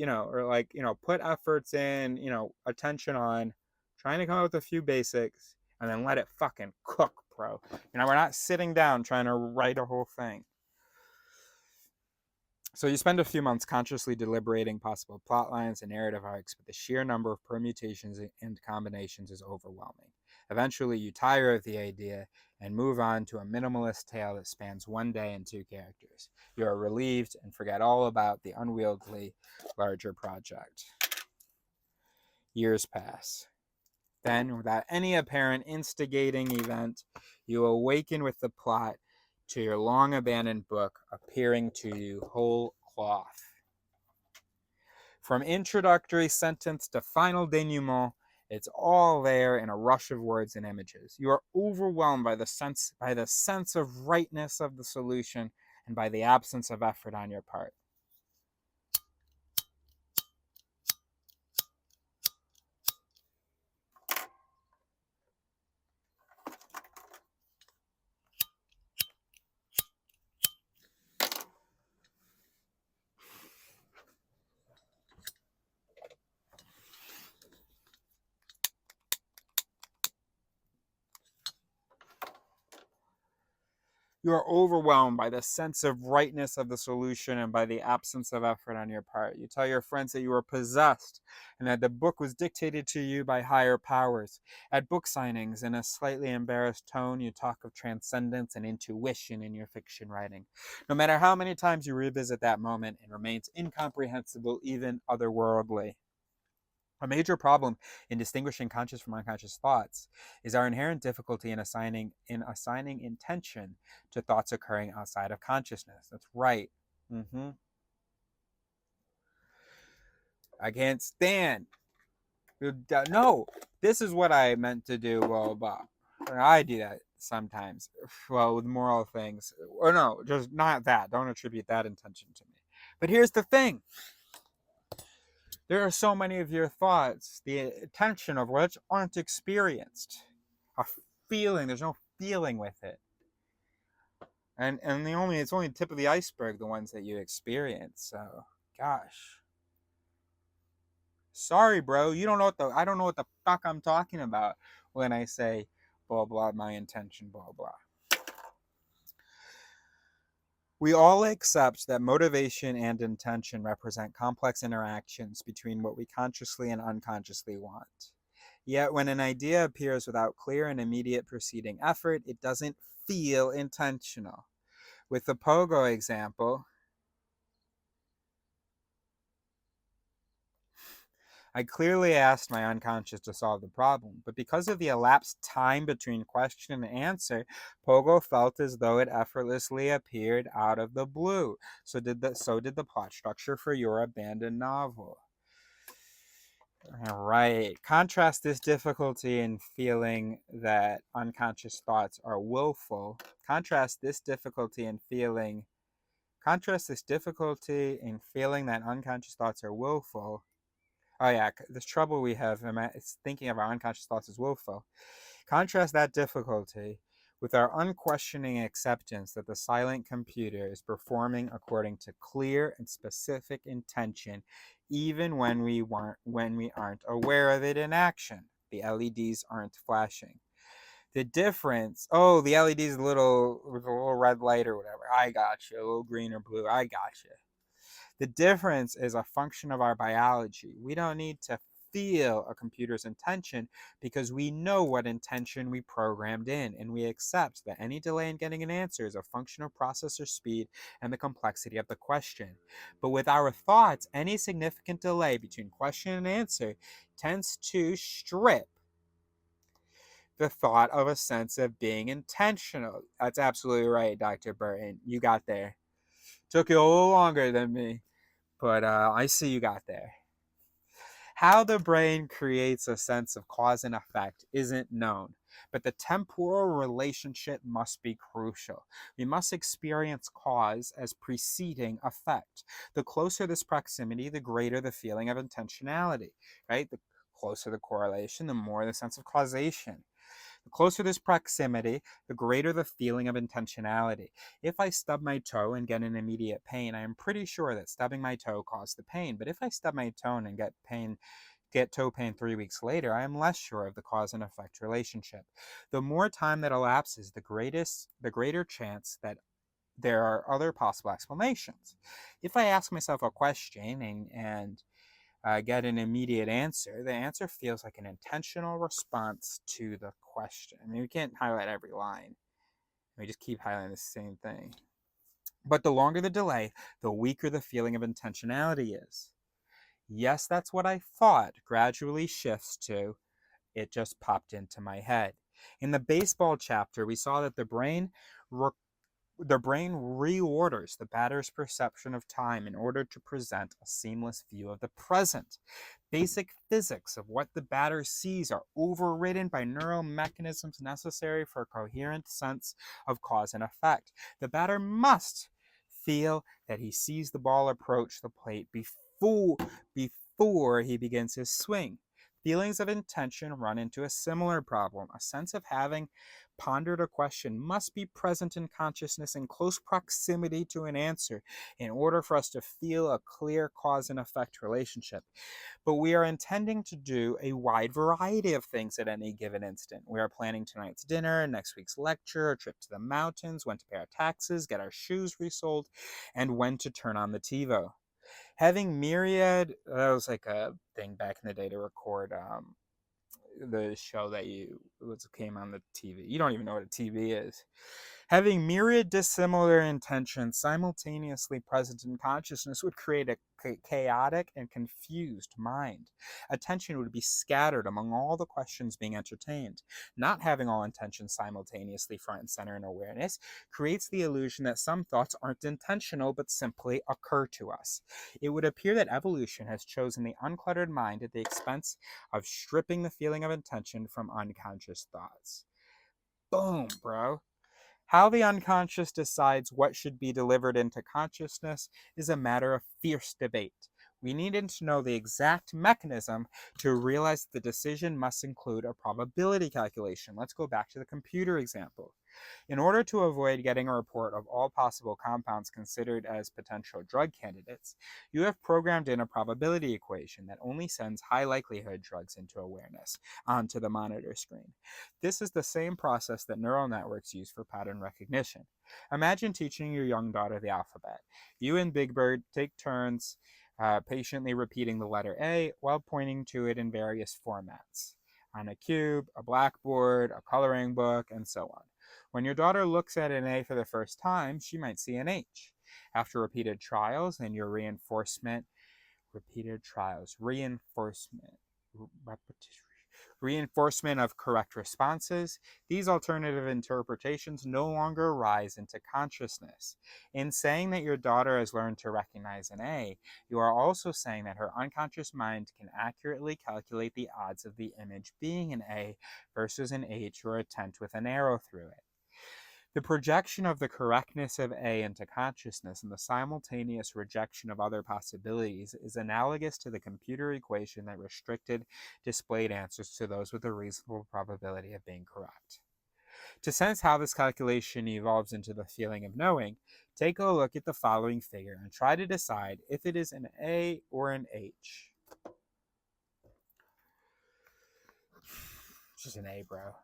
put efforts in, attention on trying to come up with a few basics, and then let it fucking cook, bro. We're not sitting down trying to write a whole thing. So you spend a few months consciously deliberating possible plot lines and narrative arcs, but the sheer number of permutations and combinations is overwhelming. Eventually, you tire of the idea and move on to a minimalist tale that spans one day and two characters. You are relieved and forget all about the unwieldy larger project. Years pass. Then, without any apparent instigating event, you awaken with the plot to your long-abandoned book appearing to you whole cloth. From introductory sentence to final denouement, it's all there in a rush of words and images. You are overwhelmed by the sense of rightness of the solution and by the absence of effort on your part. You are overwhelmed by the sense of rightness of the solution and by the absence of effort on your part. You tell your friends that you were possessed and that the book was dictated to you by higher powers. At book signings, in a slightly embarrassed tone, you talk of transcendence and intuition in your fiction writing. No matter how many times you revisit that moment, it remains incomprehensible, even otherworldly. A major problem in distinguishing conscious from unconscious thoughts is our inherent difficulty in assigning intention to thoughts occurring outside of consciousness. That's right. I can't stand. No, this is what I meant to do. Well, Bob, I do that sometimes. Well, with moral things, or no, just not that. Don't attribute that intention to me. But here's the thing. There are so many of your thoughts, the attention of which aren't experienced. A feeling, there's no feeling with it. And it's only the tip of the iceberg, the ones that you experience. So, gosh. Sorry, bro. I don't know what the fuck I'm talking about when I say blah blah my intention, blah blah. We all accept that motivation and intention represent complex interactions between what we consciously and unconsciously want. Yet, when an idea appears without clear and immediate preceding effort, it doesn't feel intentional. With the pogo example, I clearly asked my unconscious to solve the problem, but because of the elapsed time between question and answer, Pogo felt as though it effortlessly appeared out of the blue. So did the plot structure for your abandoned novel. All right. Contrast this difficulty in feeling that unconscious thoughts are willful. Contrast this difficulty in feeling that unconscious thoughts are willful. Oh yeah, this trouble we have is thinking of our unconscious thoughts as willful. Contrast that difficulty with our unquestioning acceptance that the silent computer is performing according to clear and specific intention, even when we aren't aware of it in action. The LEDs aren't flashing. The difference, the LED's with a little red light or whatever. I got you. A little green or blue. I got you. The difference is a function of our biology. We don't need to feel a computer's intention because we know what intention we programmed in, and we accept that any delay in getting an answer is a function of processor speed and the complexity of the question. But with our thoughts, any significant delay between question and answer tends to strip the thought of a sense of being intentional. That's absolutely right, Dr. Bertain. You got there. Took you a little longer than me. But I see you got there. How the brain creates a sense of cause and effect isn't known, but the temporal relationship must be crucial. We must experience cause as preceding effect. The closer this proximity, the greater the feeling of intentionality, right? The closer the correlation, the more the sense of causation. The closer this proximity, the greater the feeling of intentionality. If I stub my toe and get an immediate pain, I am pretty sure that stubbing my toe caused the pain. But if I stub my toe and get toe pain 3 weeks later, I am less sure of the cause and effect relationship. The more time that elapses, the greater chance that there are other possible explanations. If I ask myself a question and get an immediate answer, the answer feels like an intentional response to the question. I mean, we can't highlight every line. We just keep highlighting the same thing. But the longer the delay, the weaker the feeling of intentionality is. Yes, that's what I thought gradually shifts to, it just popped into my head. In the baseball chapter, we saw that the brain reorders the batter's perception of time in order to present a seamless view of the present. Basic physics of what the batter sees are overridden by neural mechanisms necessary for a coherent sense of cause and effect. The batter must feel that he sees the ball approach the plate before he begins his swing. Feelings of intention run into a similar problem. A sense of having pondered a question must be present in consciousness in close proximity to an answer in order for us to feel a clear cause and effect relationship. But we are intending to do a wide variety of things at any given instant. We are planning tonight's dinner, next week's lecture, a trip to the mountains, when to pay our taxes, get our shoes resoled, and when to turn on the TiVo. Having myriad, that was like a thing back in the day to record the show that came on the TV. You don't even know what a TV is. Having myriad dissimilar intentions simultaneously present in consciousness would create a chaotic and confused mind. Attention would be scattered among all the questions being entertained. Not having all intentions simultaneously front and center in awareness creates the illusion that some thoughts aren't intentional but simply occur to us. It would appear that evolution has chosen the uncluttered mind at the expense of stripping the feeling of intention from unconscious thoughts. Boom, bro. How the unconscious decides what should be delivered into consciousness is a matter of fierce debate. We needed to know the exact mechanism to realize the decision must include a probability calculation. Let's go back to the computer example. In order to avoid getting a report of all possible compounds considered as potential drug candidates, you have programmed in a probability equation that only sends high likelihood drugs into awareness onto the monitor screen. This is the same process that neural networks use for pattern recognition. Imagine teaching your young daughter the alphabet. You and Big Bird take turns patiently repeating the letter A while pointing to it in various formats, on a cube, a blackboard, a coloring book, and so on. When your daughter looks at an A for the first time, she might see an H. After repeated trials and your reinforcement of correct responses, these alternative interpretations no longer rise into consciousness. In saying that your daughter has learned to recognize an A, you are also saying that her unconscious mind can accurately calculate the odds of the image being an A versus an H or a tent with an arrow through it. The projection of the correctness of A into consciousness and the simultaneous rejection of other possibilities is analogous to the computer equation that restricted displayed answers to those with a reasonable probability of being correct. To sense how this calculation evolves into the feeling of knowing, take a look at the following figure and try to decide if it is an A or an H. It's just an A, bro.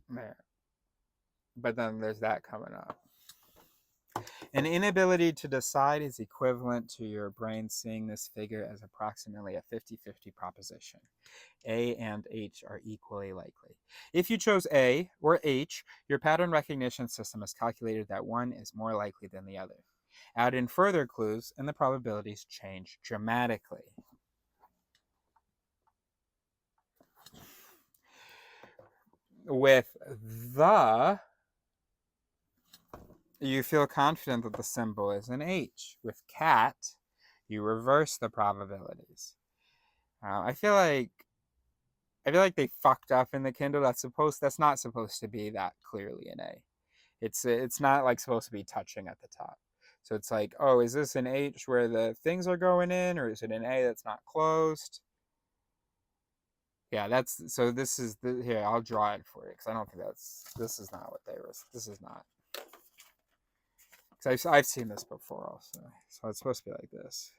There. But then there's that coming up. An inability to decide is equivalent to your brain seeing this figure as approximately a 50-50 proposition. A and H are equally likely. If you chose A or H, your pattern recognition system has calculated that one is more likely than the other. Add in further clues, and the probabilities change dramatically. With the, you feel confident that the symbol is an H. With cat, you reverse the probabilities. I feel like they fucked up in the Kindle. That's not supposed to be that clearly an A. It's not like supposed to be touching at the top. So it's like, oh, is this an H where the things are going in, or is it an A that's not closed? Yeah, this is here. I'll draw it for you because I don't think this is not what they were. This is not. Because I've seen this before also. So it's supposed to be like this.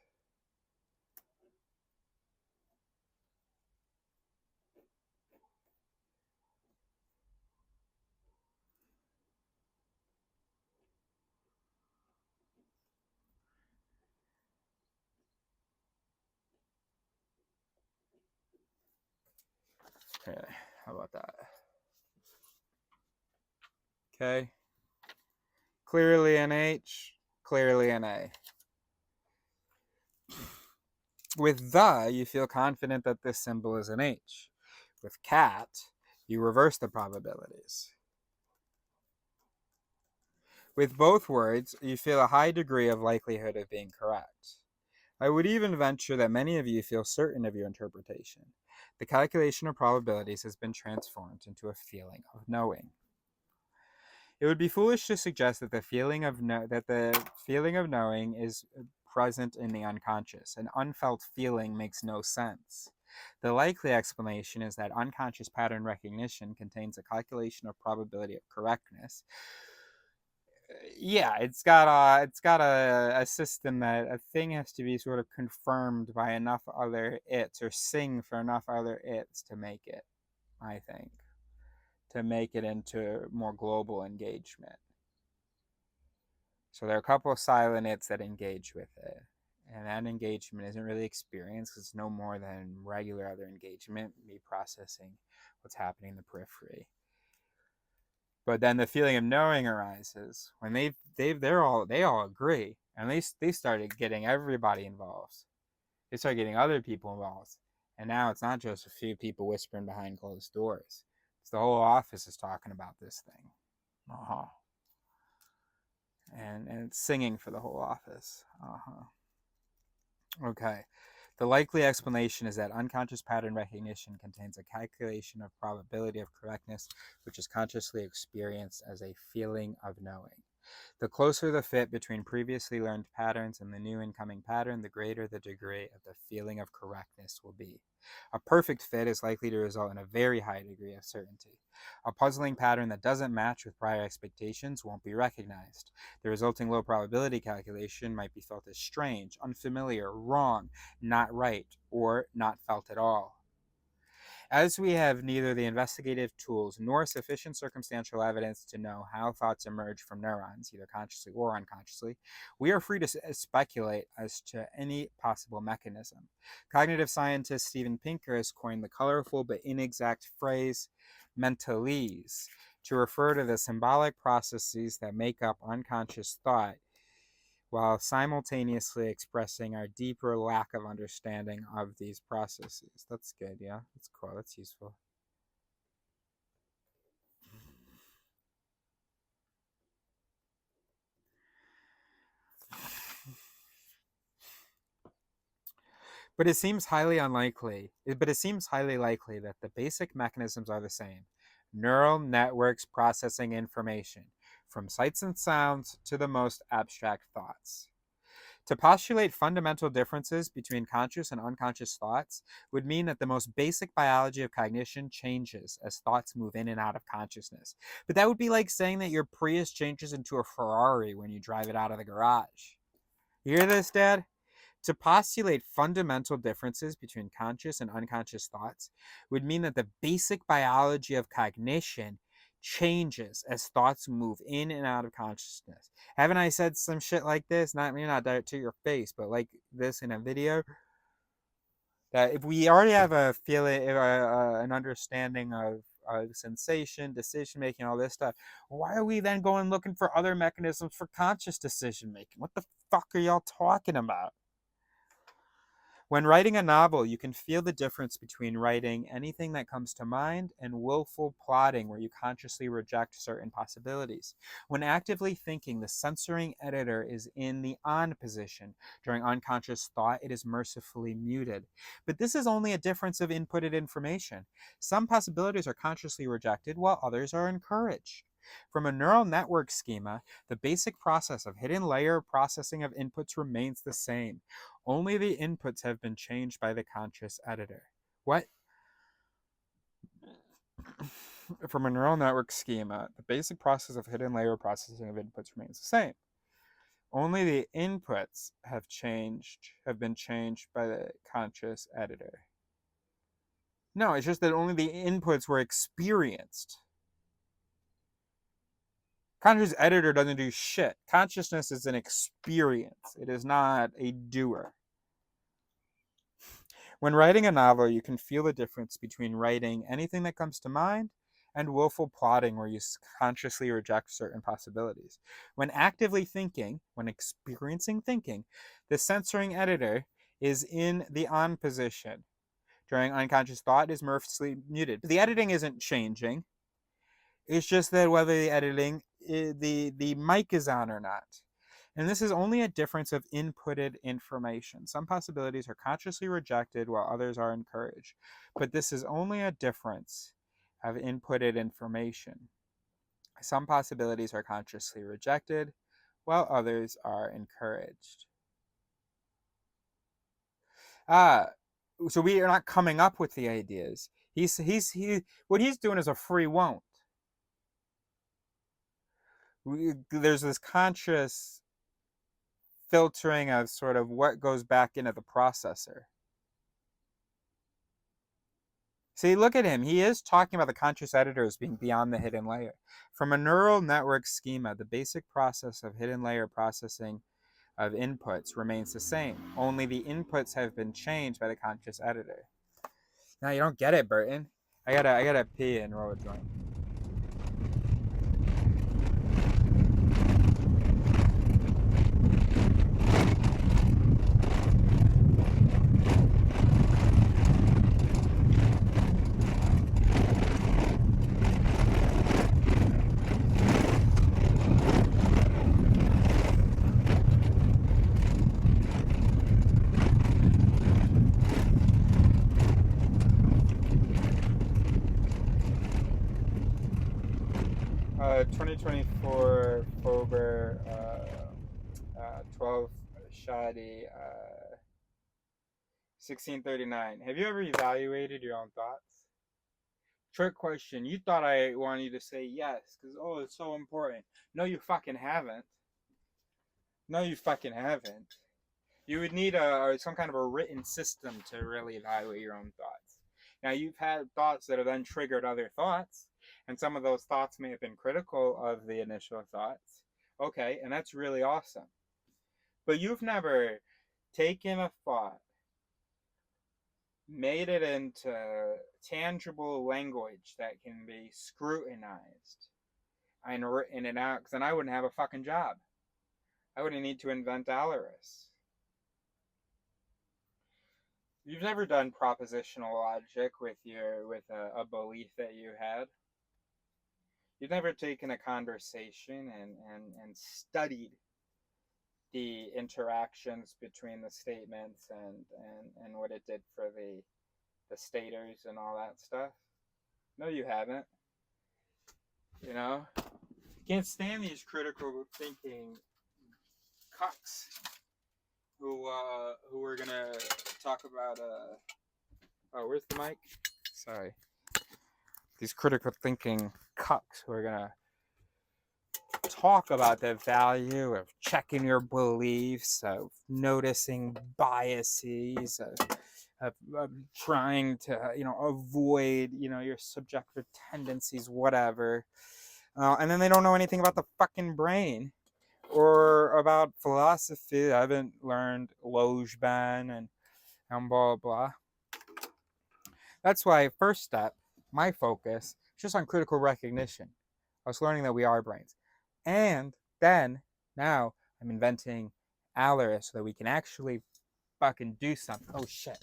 Okay, how about that? Okay. Clearly an H, clearly an A. With the, you feel confident that this symbol is an H. With cat, you reverse the probabilities. With both words, you feel a high degree of likelihood of being correct. I would even venture that many of you feel certain of your interpretation. The calculation of probabilities has been transformed into a feeling of knowing. It would be foolish to suggest that the feeling of knowing is present in the unconscious. An unfelt feeling makes no sense. The likely explanation is that unconscious pattern recognition contains a calculation of probability of correctness. Yeah, it's got a system that a thing has to be sort of confirmed by enough other its, or sing for enough other its to make it, I think, to make it into more global engagement. So there are a couple of silent its that engage with it. And that engagement isn't really experienced because it's no more than regular other engagement, me processing what's happening in the periphery. But then the feeling of knowing arises when they all agree, and they started getting everybody involved. They started getting other people involved, and now it's not just a few people whispering behind closed doors. It's the whole office is talking about this thing. And it's singing for the whole office. Okay. The likely explanation is that unconscious pattern recognition contains a calculation of probability of correctness, which is consciously experienced as a feeling of knowing. The closer the fit between previously learned patterns and the new incoming pattern, the greater the degree of the feeling of correctness will be. A perfect fit is likely to result in a very high degree of certainty. A puzzling pattern that doesn't match with prior expectations won't be recognized. The resulting low probability calculation might be felt as strange, unfamiliar, wrong, not right, or not felt at all. As we have neither the investigative tools nor sufficient circumstantial evidence to know how thoughts emerge from neurons, either consciously or unconsciously, we are free to speculate as to any possible mechanism. Cognitive scientist Steven Pinker has coined the colorful but inexact phrase mentalese to refer to the symbolic processes that make up unconscious thought, while simultaneously expressing our deeper lack of understanding of these processes. That's good, yeah? That's cool, that's useful. But it seems highly likely that the basic mechanisms are the same. Neural networks processing information, from sights and sounds to the most abstract thoughts. To postulate fundamental differences between conscious and unconscious thoughts would mean that the most basic biology of cognition changes as thoughts move in and out of consciousness. But that would be like saying that your Prius changes into a Ferrari when you drive it out of the garage. You hear this, Dad? To postulate fundamental differences between conscious and unconscious thoughts would mean that the basic biology of cognition changes as thoughts move in and out of consciousness. Haven't I said some shit like this? Not direct to your face, but like this in a video. That if we already have a feeling, an understanding of sensation, decision making, all this stuff, why are we then going looking for other mechanisms for conscious decision making? What the fuck are y'all talking about? When writing a novel, you can feel the difference between writing anything that comes to mind and willful plotting, where you consciously reject certain possibilities. When actively thinking, the censoring editor is in the on position. During unconscious thought, it is mercifully muted. But this is only a difference of inputted information. Some possibilities are consciously rejected, while others are encouraged. From a neural network schema, the basic process of hidden layer processing of inputs remains the same. Only the inputs have been changed by the conscious editor. What? From a neural network schema, the basic process of hidden layer processing of inputs remains the same. Only the inputs have been changed by the conscious editor. No, it's just that only the inputs were experienced. Conscious editor doesn't do shit. Consciousness is an experience. It is not a doer. When writing a novel, you can feel the difference between writing anything that comes to mind and willful plotting, where you consciously reject certain possibilities. When actively thinking, when experiencing thinking, the censoring editor is in the on position. During unconscious thought, it is mercifully muted. The editing isn't changing. It's just that whether the mic is on or not. And this is only a difference of inputted information. Some possibilities are consciously rejected while others are encouraged. But this is only a difference of inputted information. Some possibilities are consciously rejected while others are encouraged. So we are not coming up with the ideas. What he's doing is a free won't. There's this conscious filtering of sort of what goes back into the processor. See, look at him. He is talking about the conscious editors being beyond the hidden layer. From a neural network schema, the basic process of hidden layer processing of inputs remains the same. Only the inputs have been changed by the conscious editor. Now you don't get it, Burton. I gotta pee and roll a joint. 2024 Fober 12 Shadi 1639. Have you ever evaluated your own thoughts? Trick question. You thought I wanted you to say yes because, oh, it's so important. No, you fucking haven't. No, you fucking haven't. You would need some kind of a written system to really evaluate your own thoughts. Now, you've had thoughts that have then triggered other thoughts, and some of those thoughts may have been critical of the initial thoughts. Okay, and that's really awesome. But you've never taken a thought, made it into tangible language that can be scrutinized, and written it out, because then I wouldn't have a fucking job. I wouldn't need to invent Alaris. You've never done propositional logic with a belief that you had. You've never taken a conversation and studied the interactions between the statements and what it did for the staters and all that stuff. No, you haven't. You know? You can't stand these critical thinking cucks who are gonna talk about oh, where's the mic? Sorry. These critical thinking cucks who are gonna talk about the value of checking your beliefs, of noticing biases, of trying to avoid your subjective tendencies, whatever. And then they don't know anything about the fucking brain or about philosophy. I haven't learned Lojban and blah blah. That's why first step, my focus, just on critical recognition. I was learning that we are brains. And then, now, I'm inventing Alaris so that we can actually fucking do something. Oh, shit.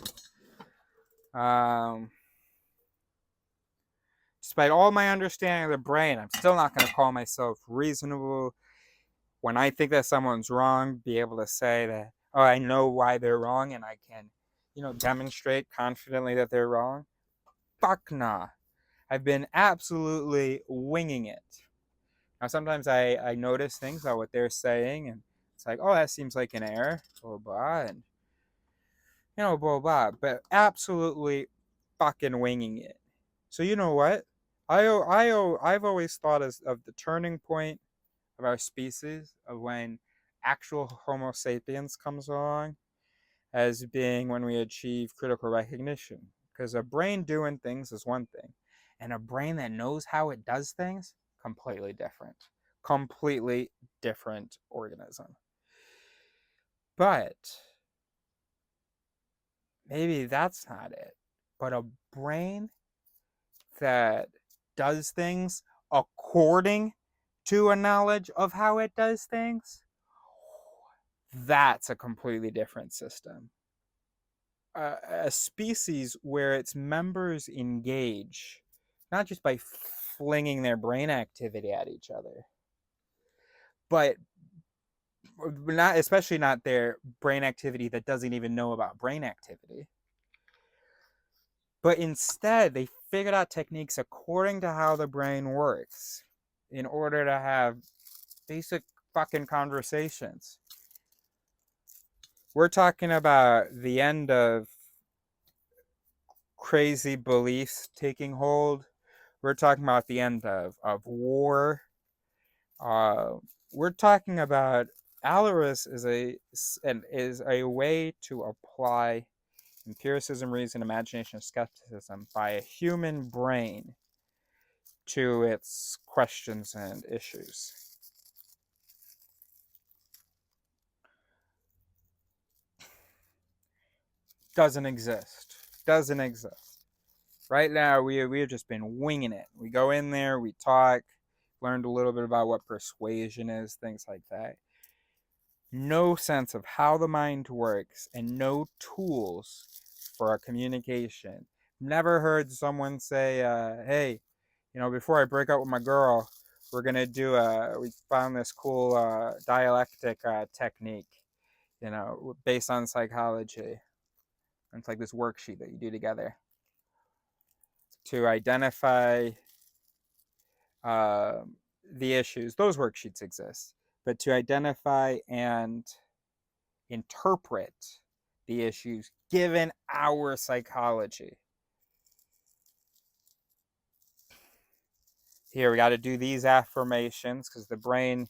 Despite all my understanding of the brain, I'm still not going to call myself reasonable. When I think that someone's wrong, be able to say that, oh, I know why they're wrong, and I can, demonstrate confidently that they're wrong. Fuck nah. I've been absolutely winging it. Now, sometimes I notice things about what they're saying, and it's like, oh, that seems like an error, blah, blah, and, blah, blah, but absolutely fucking winging it. So you know what? I've always thought of the turning point of our species, of when actual Homo sapiens comes along, as being when we achieve critical recognition. Because a brain doing things is one thing, and a brain that knows how it does things, completely different organism. But maybe that's not it. But a brain that does things according to a knowledge of how it does things, that's a completely different system. A species where its members engage, not just by flinging their brain activity at each other, but especially not their brain activity that doesn't even know about brain activity. But instead, they figured out techniques according to how the brain works in order to have basic fucking conversations. We're talking about the end of crazy beliefs taking hold. We're talking about the end of war. Uh, we're talking about Alarus is a way to apply empiricism, reason, imagination, and skepticism by a human brain to its questions and issues. Doesn't exist. Doesn't exist. Right now, we've just been winging it. We go in there, we talk, learned a little bit about what persuasion is, things like that. No sense of how the mind works and no tools for a communication. Never heard someone say, hey, before I break up with my girl, we're going to we found this cool dialectic technique, based on psychology. It's like this worksheet that you do together to identify uh, the issues. Those worksheets exist, but to identify and interpret the issues given our psychology. Here, we got to do these affirmations because the brain,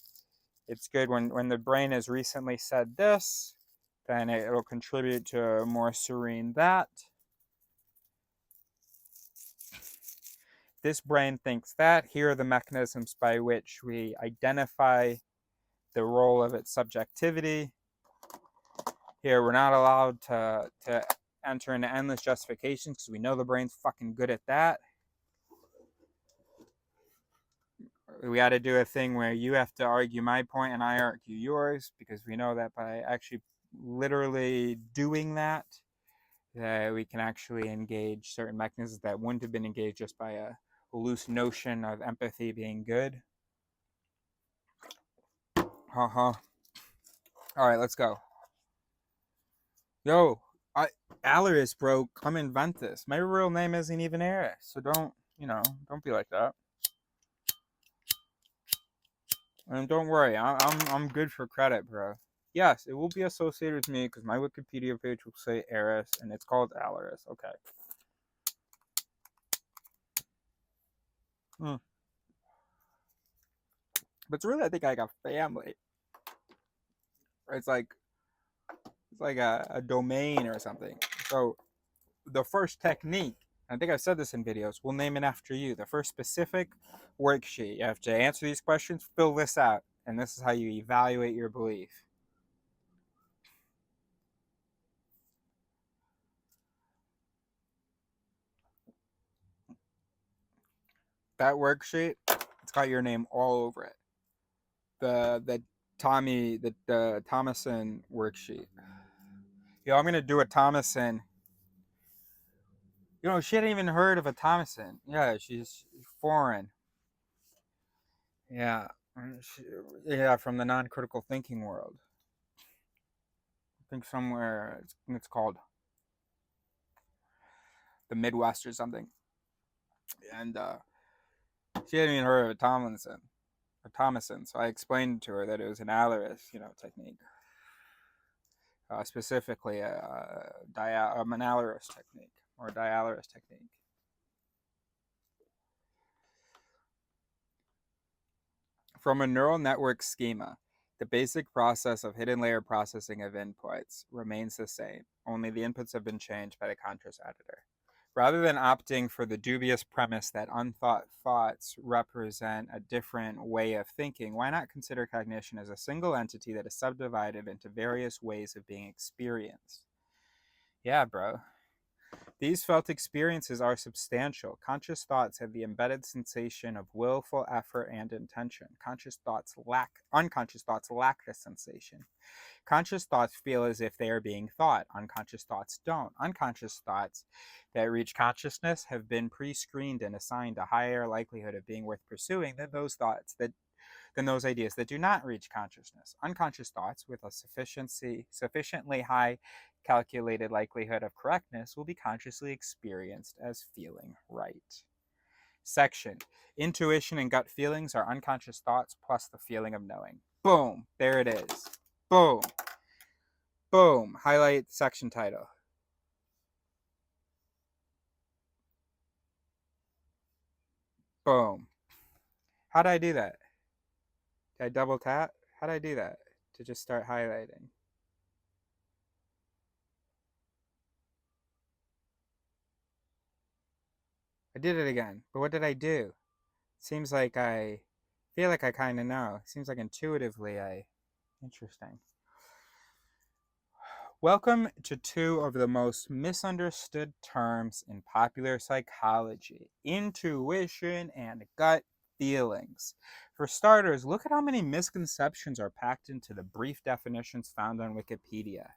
it's good when the brain has recently said this, then it'll contribute to a more serene that. This brain thinks that. Here are the mechanisms by which we identify the role of its subjectivity. Here, we're not allowed to enter into endless justifications because we know the brain's fucking good at that. We got to do a thing where you have to argue my point and I argue yours, because we know that by actually literally doing that, we can actually engage certain mechanisms that wouldn't have been engaged just by a loose notion of empathy being good. All right, let's go. Yo, Alaris, bro, come invent this. My real name isn't even Eris, so don't be like that. And don't worry, I'm good for credit, bro. Yes, it will be associated with me because my Wikipedia page will say Eris, and it's called Alaris. Okay. But it's really, I think I got family. It's like a domain or something. So the first technique, I think I've said this in videos, we'll name it after you. The first specific worksheet, you have to answer these questions, fill this out, and this is how you evaluate your belief. That worksheet, it's got your name all over it. The Thomason worksheet. I'm gonna do a Thomason. She hadn't even heard of a Thomason. Yeah, she's foreign. Yeah, from the non-critical thinking world. I think somewhere it's called the Midwest or something. And she hadn't even heard of a Thomason. So I explained to her that it was an Alaris, technique. Specifically an Alaris technique or a Dialaris technique. From a neural network schema, the basic process of hidden layer processing of inputs remains the same, only the inputs have been changed by the contrast editor. Rather than opting for the dubious premise that unthought thoughts represent a different way of thinking, why not consider cognition as a single entity that is subdivided into various ways of being experienced? Yeah, bro. These felt experiences are substantial. Conscious thoughts have the embedded sensation of willful effort and intention. Unconscious thoughts lack this sensation. Conscious thoughts feel as if they are being thought. Unconscious thoughts don't. Unconscious thoughts that reach consciousness have been pre-screened and assigned a higher likelihood of being worth pursuing than those ideas that do not reach consciousness. Unconscious thoughts with a sufficiently high calculated likelihood of correctness will be consciously experienced as feeling right. Section. Intuition and gut feelings are unconscious thoughts plus the feeling of knowing. Boom. There it is. Boom. Boom. Highlight section title. Boom. How did I do that? Did I double tap? How did I do that? To just start highlighting. I did it again. But what did I do? Seems like I feel like I kind of know. Seems like intuitively Interesting. Welcome to two of the most misunderstood terms in popular psychology: intuition and gut feelings. For starters, look at how many misconceptions are packed into the brief definitions found on Wikipedia.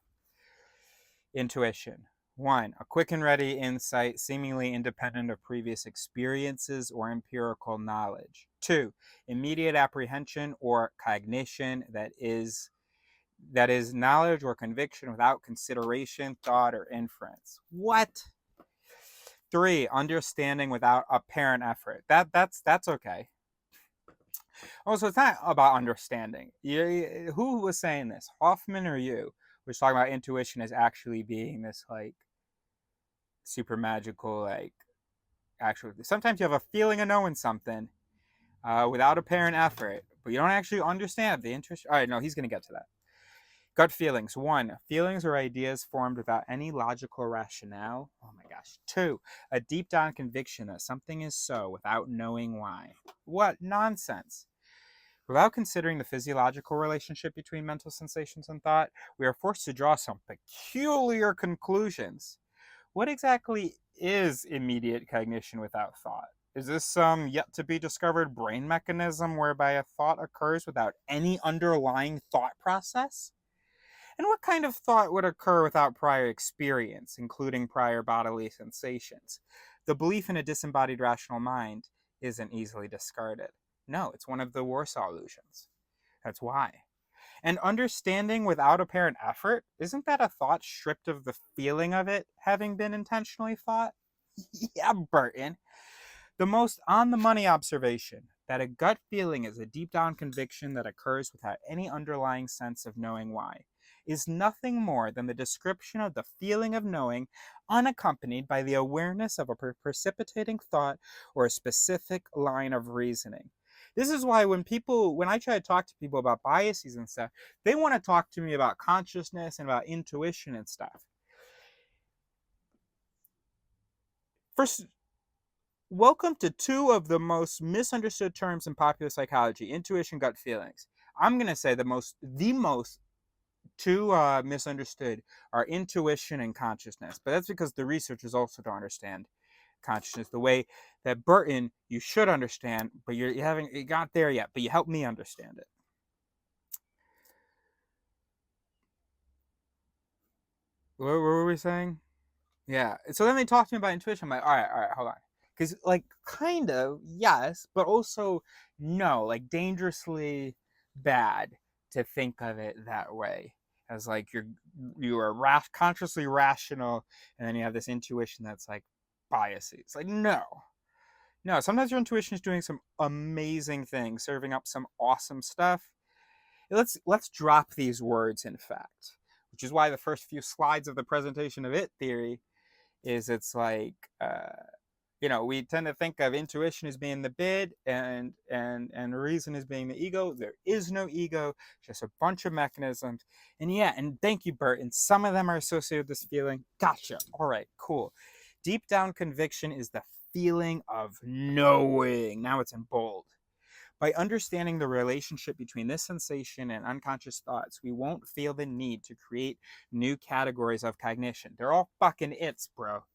Intuition. 1. A quick and ready insight, seemingly independent of previous experiences or empirical knowledge. 2. Immediate apprehension or cognition that is knowledge or conviction without consideration, thought, or inference. What? 3. Understanding without apparent effort. That's okay. Also, it's not about understanding. Who was saying this? Hoffman or you? Was talking about intuition as actually being this like super magical, like actually. Sometimes you have a feeling of knowing something without apparent effort, but you don't actually understand the intuition. All right, no, he's gonna get to that. Gut feelings. 1. Feelings or ideas formed without any logical rationale. Oh my gosh. 2. A deep down conviction that something is so without knowing why. What nonsense. Without considering the physiological relationship between mental sensations and thought, we are forced to draw some peculiar conclusions. What exactly is immediate cognition without thought? Is this some yet to be discovered brain mechanism whereby a thought occurs without any underlying thought process? And what kind of thought would occur without prior experience, including prior bodily sensations? The belief in a disembodied rational mind isn't easily discarded. No, it's one of the Warsaw illusions. That's why. And understanding without apparent effort, isn't that a thought stripped of the feeling of it having been intentionally thought? Yeah, Burton. The most on the money observation that a gut feeling is a deep down conviction that occurs without any underlying sense of knowing why is nothing more than the description of the feeling of knowing unaccompanied by the awareness of a precipitating thought or a specific line of reasoning. This is why when I try to talk to people about biases and stuff, they want to talk to me about consciousness and about intuition and stuff. First, welcome to two of the most misunderstood terms in popular psychology: intuition, gut feelings. I'm going to say the most two misunderstood are intuition and consciousness, but that's because the researchers also don't understand consciousness the way that Burton you should understand, but you haven't got there yet, but you help me understand it. What were we saying? Yeah. So then they talked to me about intuition. I'm like, all right, hold on. Because, like, kind of, yes, but also no, like, dangerously bad to think of it that way. As, like, you are consciously rational, and then you have this intuition that's, like, biases. Like, no. No, sometimes your intuition is doing some amazing things, serving up some awesome stuff. Let's drop these words, in fact, which is why the first few slides of the presentation of it theory is it's like we tend to think of intuition as being the bid and reason as being the ego. There is no ego, just a bunch of mechanisms. And thank you, Bert. And some of them are associated with this feeling. Gotcha. All right, cool. Deep down conviction is the feeling of knowing. Now it's in bold. By understanding the relationship between this sensation and unconscious thoughts, we won't feel the need to create new categories of cognition. They're all fucking its, bro.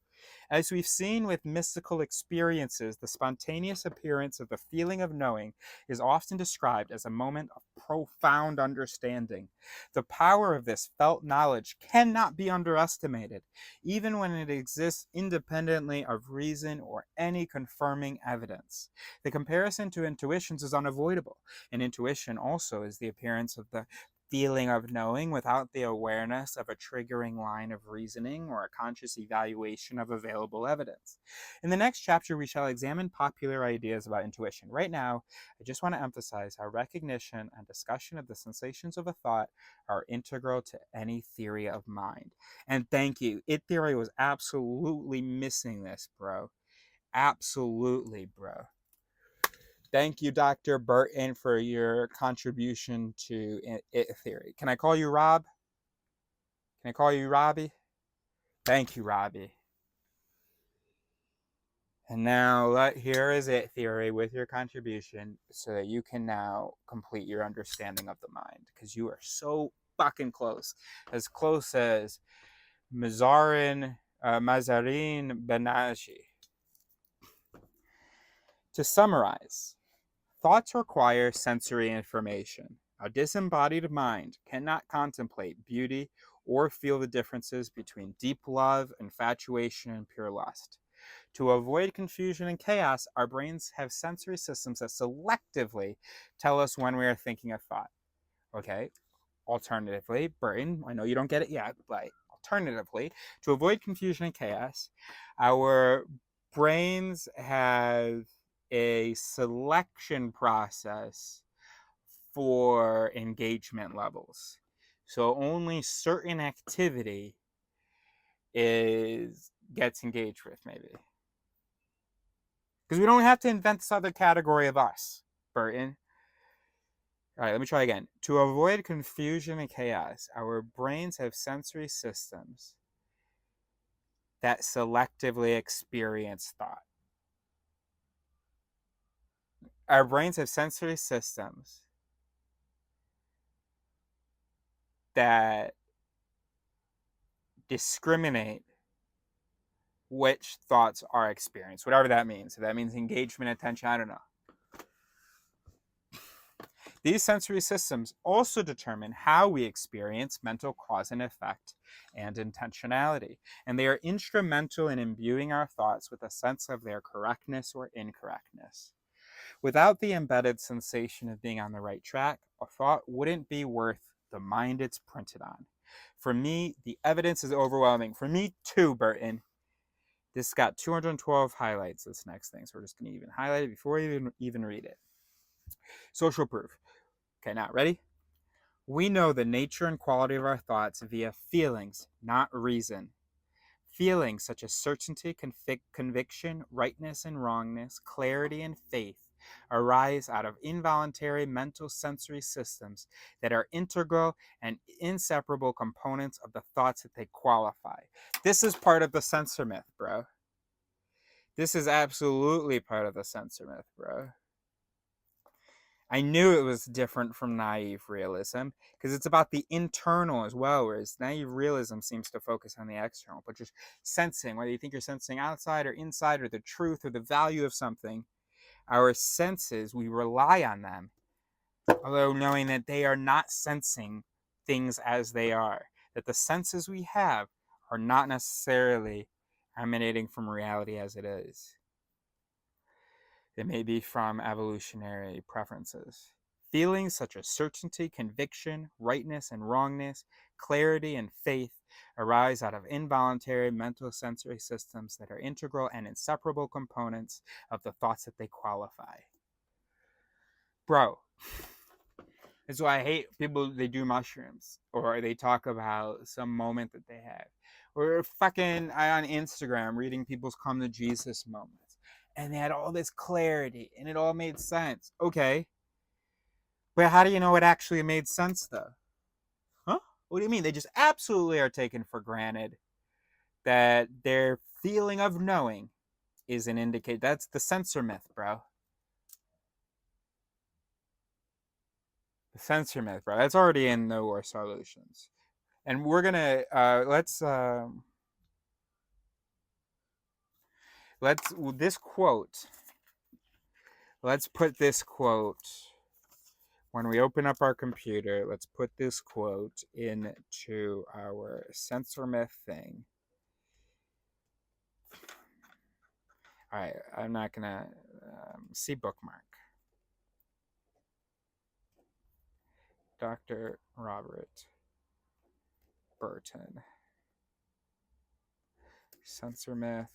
As we've seen with mystical experiences, the spontaneous appearance of the feeling of knowing is often described as a moment of profound understanding. The power of this felt knowledge cannot be underestimated, even when it exists independently of reason or any confirming evidence. The comparison to intuitions is unavoidable, and intuition also is the appearance of the feeling of knowing without the awareness of a triggering line of reasoning or a conscious evaluation of available evidence. In the next chapter, we shall examine popular ideas about intuition. Right now, I just want to emphasize how recognition and discussion of the sensations of a thought are integral to any theory of mind. And thank you. It theory was absolutely missing this, bro. Absolutely, bro. Thank you, Dr. Bertain, for your contribution to it theory. Can I call you Rob? Can I call you Robbie? Thank you, Robbie. And now here is it theory with your contribution so that you can now complete your understanding of the mind, because you are so fucking close. As close as Mazarin Benaji. To summarize, thoughts require sensory information. A disembodied mind cannot contemplate beauty or feel the differences between deep love, infatuation, and pure lust. To avoid confusion and chaos, our brains have sensory systems that selectively tell us when we are thinking a thought. Okay? Alternatively, Burton, I know you don't get it yet, but alternatively, to avoid confusion and chaos, our brains have a selection process for engagement levels. So only certain activity gets engaged with, maybe. Because we don't have to invent this other category of us, Burton. All right, let me try again. To avoid confusion and chaos, our brains have sensory systems that selectively experience thought. Our brains have sensory systems that discriminate which thoughts are experienced, whatever that means. If that means engagement, attention, I don't know. These sensory systems also determine how we experience mental cause and effect and intentionality, and they are instrumental in imbuing our thoughts with a sense of their correctness or incorrectness. Without the embedded sensation of being on the right track, a thought wouldn't be worth the mind it's printed on. For me, the evidence is overwhelming. For me too, Burton. This got 212 highlights, this next thing, so we're just going to even highlight it before we even read it. Social proof. Okay, now, ready? We know the nature and quality of our thoughts via feelings, not reason. Feelings such as certainty, conviction, rightness and wrongness, clarity and faith arise out of involuntary mental sensory systems that are integral and inseparable components of the thoughts that they qualify. This is part of the sensor myth, bro. This is absolutely part of the sensor myth, bro. I knew it was different from naive realism because it's about the internal as well, whereas naive realism seems to focus on the external, but just sensing, whether you think you're sensing outside or inside or the truth or the value of something, our senses, we rely on them, although knowing that they are not sensing things as they are, that the senses we have are not necessarily emanating from reality as it is. It may be from evolutionary preferences. Feelings such as certainty, conviction, rightness and wrongness, clarity and faith arise out of involuntary mental sensory systems that are integral and inseparable components of the thoughts that they qualify. Bro, that's why I hate people, they do mushrooms or they talk about some moment that they had. Or fucking on Instagram reading people's come to Jesus moments. And they had all this clarity and it all made sense. Okay. But how do you know it actually made sense though? Huh? What do you mean? They just absolutely are taken for granted that their feeling of knowing is an indicator. That's the sensor myth, bro. The sensor myth, bro. That's already in No War Solutions. And we're gonna this quote. Let's put this quote when we open up our computer. Let's put this quote into our sensor myth thing. All right, I'm not gonna see bookmark. Dr. Robert Bertain. Sensor myth.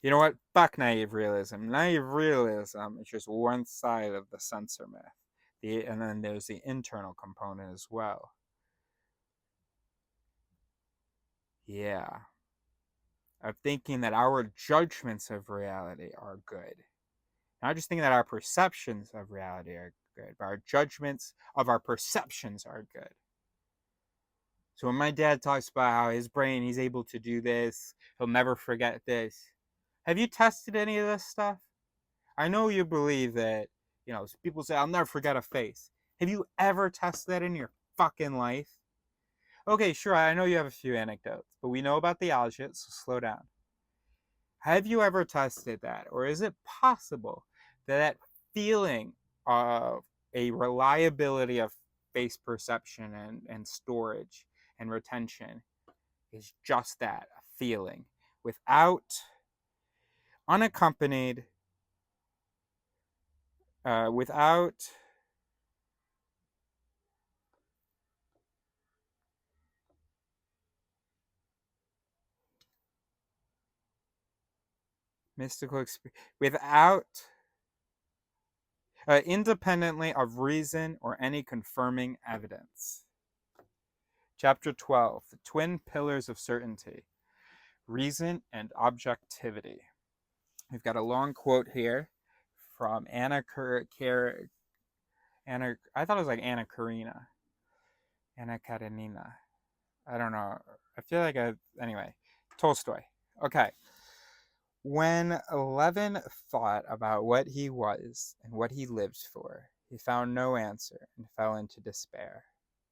You know what? Fuck naive realism. Naive realism is just one side of the sensor myth. And then there's the internal component as well. Yeah. Of thinking that our judgments of reality are good. Not just thinking that our perceptions of reality are good, but our judgments of our perceptions are good. So when my dad talks about how his brain, he's able to do this, he'll never forget this. Have you tested any of this stuff? I know you believe that, people say, I'll never forget a face. Have you ever tested that in your fucking life? Okay, sure, I know you have a few anecdotes, but we know about the algae, so slow down. Have you ever tested that? Or is it possible that feeling of a reliability of face perception and storage and retention is just that, a feeling, without unaccompanied, without mystical experience, without independently of reason or any confirming evidence. Chapter 12, the twin pillars of certainty, reason and objectivity. We've got a long quote here from Anna I thought it was like Anna Karenina. Anna Karenina. I don't know. I feel like anyway, Tolstoy. Okay. When Levin thought about what he was and what he lived for, he found no answer and fell into despair.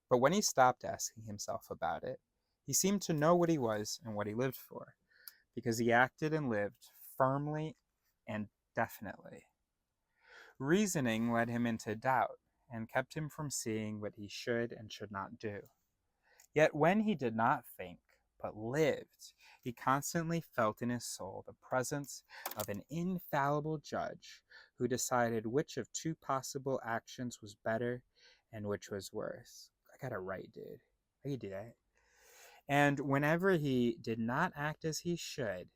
But when he stopped asking himself about it, he seemed to know what he was and what he lived for, because he acted and lived firmly and definitely. Reasoning led him into doubt and kept him from seeing what he should and should not do. Yet when he did not think, but lived, he constantly felt in his soul the presence of an infallible judge who decided which of two possible actions was better and which was worse. I got it right, dude. I can do that. And whenever he did not act as he should,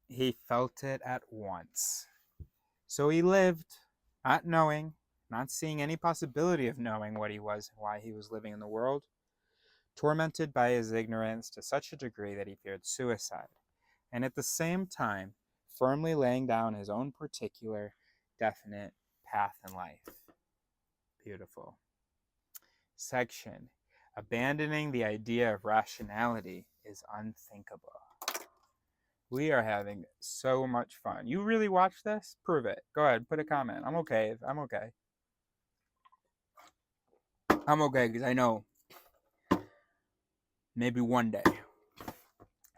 he felt it at once. So he lived, not knowing, not seeing any possibility of knowing what he was and why he was living in the world, tormented by his ignorance to such a degree that he feared suicide, and at the same time firmly laying down his own particular, definite path in life. Beautiful. Section: abandoning the idea of rationality is unthinkable. We are having so much fun. You really watch this? Prove it. Go ahead, put a comment. I'm okay. I'm okay. I'm okay because I know maybe one day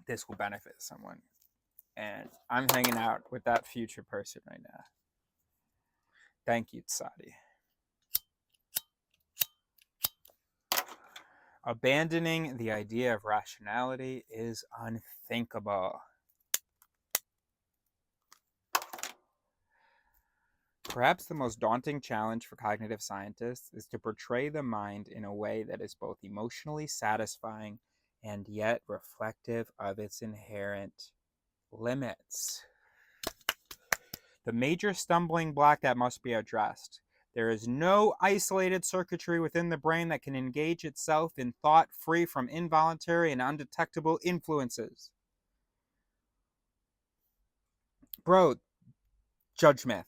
this will benefit someone. And I'm hanging out with that future person right now. Thank you, Tsadi. Abandoning the idea of rationality is unthinkable. Perhaps the most daunting challenge for cognitive scientists is to portray the mind in a way that is both emotionally satisfying and yet reflective of its inherent limits. The major stumbling block that must be addressed. There is no isolated circuitry within the brain that can engage itself in thought free from involuntary and undetectable influences. Bro, Judge Myth.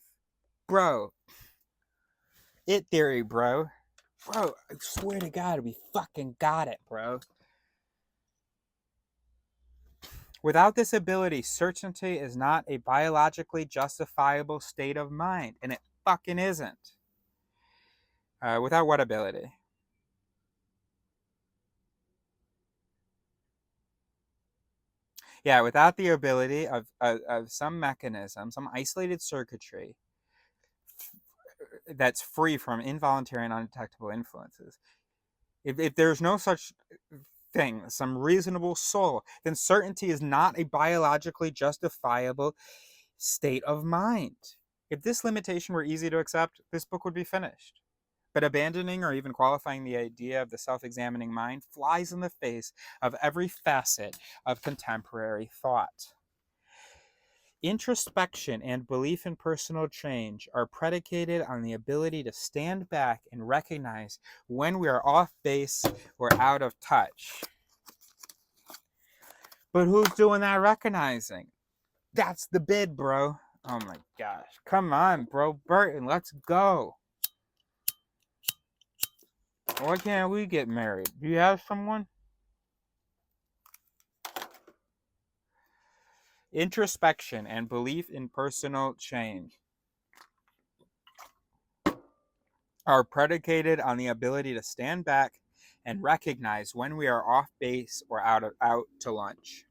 Bro. It theory, bro. Bro, I swear to God, we fucking got it, bro. Without this ability, certainty is not a biologically justifiable state of mind, and it fucking isn't. Without what ability? Yeah, without the ability of some mechanism, some isolated circuitry that's free from involuntary and undetectable influences. If there's no such thing, some reasonable soul, then certainty is not a biologically justifiable state of mind. If this limitation were easy to accept, this book would be finished. But abandoning or even qualifying the idea of the self-examining mind flies in the face of every facet of contemporary thought. Introspection and belief in personal change are predicated on the ability to stand back and recognize when we are off base or out of touch. But who's doing that recognizing? That's the bid, bro. Oh my gosh. Come on, bro. Bertain, let's go. Why can't we get married? Do you have someone? Introspection and belief in personal change are predicated on the ability to stand back and recognize when we are off base or out to lunch.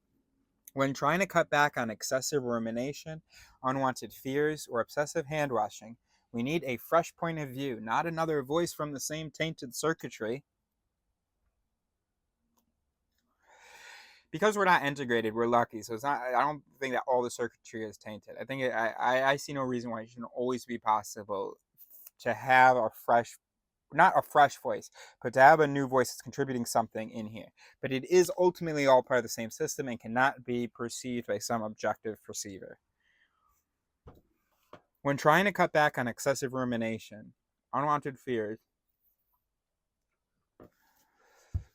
When trying to cut back on excessive rumination, unwanted fears, or obsessive hand washing, we need a fresh point of view, not another voice from the same tainted circuitry. Because we're not integrated, we're lucky. So it's not. I don't think that all the circuitry is tainted. I think I see no reason why it shouldn't always be possible to have a fresh, not a fresh voice, but to have a new voice that's contributing something in here. But it is ultimately all part of the same system and cannot be perceived by some objective perceiver. When trying to cut back on excessive rumination, unwanted fears.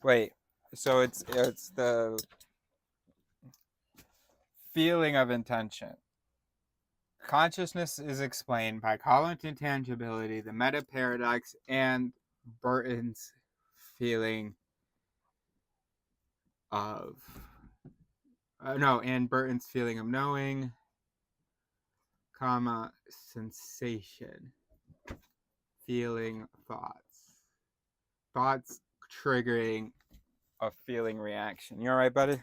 Wait, so it's the feeling of intention. Consciousness is explained by cognitive intangibility, the meta paradox, and Bertain's feeling of Bertain's feeling of knowing, comma, sensation, feeling, thoughts triggering a feeling reaction. You all right, buddy?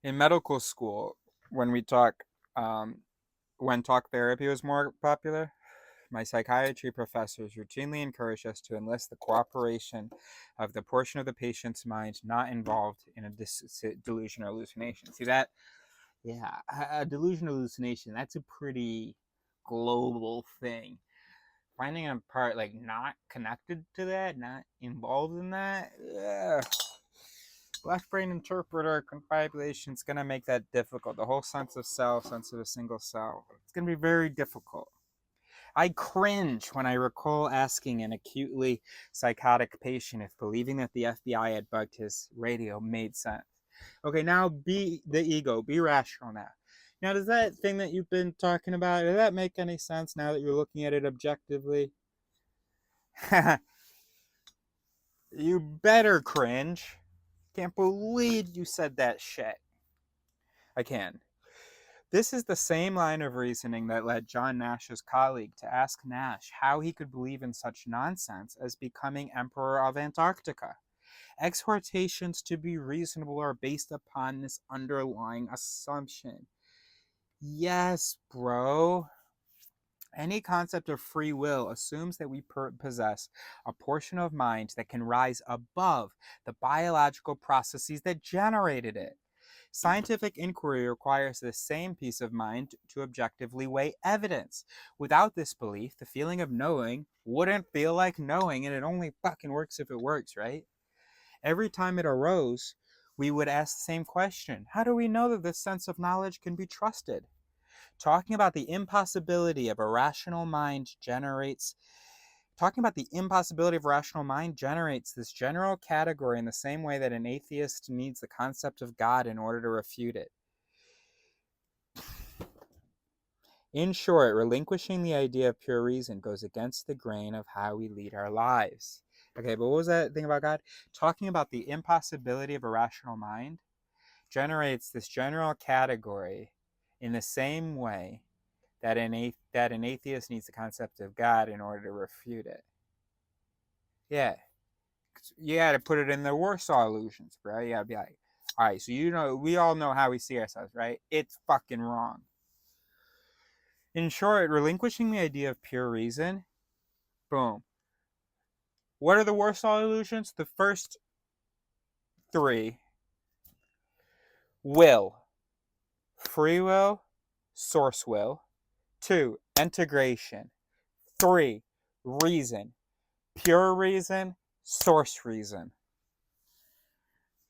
In medical school, when talk therapy was more popular, my psychiatry professors routinely encouraged us to enlist the cooperation of the portion of the patient's mind not involved in a delusion or hallucination. See that? Yeah, a delusion or hallucination, that's a pretty global thing. Finding a part like not connected to that, not involved in that, left brain interpreter confabulation is going to make that difficult. The whole sense of self, sense of a single self, it's going to be very difficult. I cringe when I recall asking an acutely psychotic patient if believing that the FBI had bugged his radio made sense. Okay, now be the ego, be rational now. Now, does that thing that you've been talking about, does that make any sense now that you're looking at it objectively? You better cringe. Can't believe you said that shit. I can. This is the same line of reasoning that led John Nash's colleague to ask Nash how he could believe in such nonsense as becoming Emperor of Antarctica. Exhortations to be reasonable are based upon this underlying assumption. Yes, bro. Any concept of free will assumes that we possess a portion of mind that can rise above the biological processes that generated it. Scientific inquiry requires the same peace of mind to objectively weigh evidence. Without this belief, the feeling of knowing wouldn't feel like knowing, and it only fucking works if it works, right? Every time it arose, we would ask the same question. How do we know that this sense of knowledge can be trusted? Talking about the impossibility of a rational mind generates this general category in the same way that an atheist needs the concept of God in order to refute it. In short, relinquishing the idea of pure reason goes against the grain of how we lead our lives. Okay, but what was that thing about God? Talking about the impossibility of a rational mind generates this general category in the same way that an atheist needs the concept of God in order to refute it. Yeah. You got to put it in the Warsaw illusions, bro. You got to be like, all right, so we all know how we see ourselves, right? It's fucking wrong. In short, relinquishing the idea of pure reason, boom. What are the Warsaw illusions? The first three: will, free will, source will. 2, integration. 3, reason, pure reason, source reason.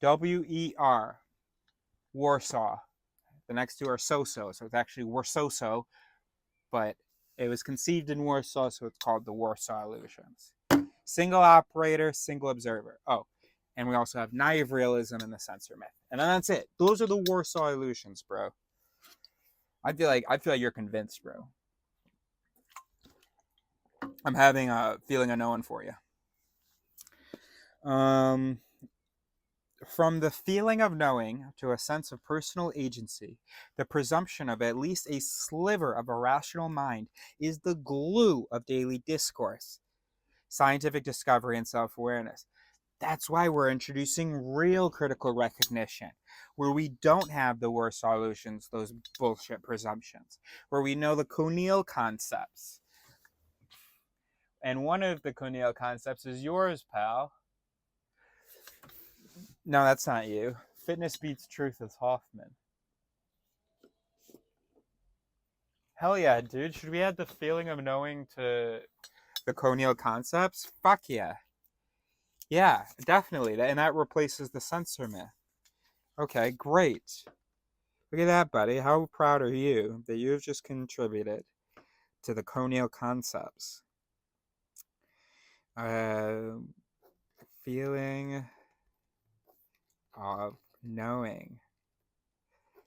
WER, Warsaw. The next two are so-so, so it's actually Warsoso, but it was conceived in Warsaw, so it's called the Warsaw illusions. Single operator, single observer. Oh, and we also have naive realism and the sensor myth. And then that's it. Those are the Warsaw illusions, bro. I feel like you're convinced, bro. I'm having a feeling of knowing for you. From the feeling of knowing to a sense of personal agency, the presumption of at least a sliver of a rational mind is the glue of daily discourse, scientific discovery, and self-awareness. That's why we're introducing real critical recognition, where we don't have the worst solutions, those bullshit presumptions, where we know the O'Neill concepts. And one of the O'Neill concepts is yours, pal. No, that's not you. Fitness beats truth is Hoffman. Hell yeah, dude. Should we add the feeling of knowing to the O'Neill concepts? Fuck yeah. Yeah, definitely. And that replaces the sensor myth. Okay, great. Look at that, buddy. How proud are you that you've just contributed to the O'Neill concepts? Feeling of knowing.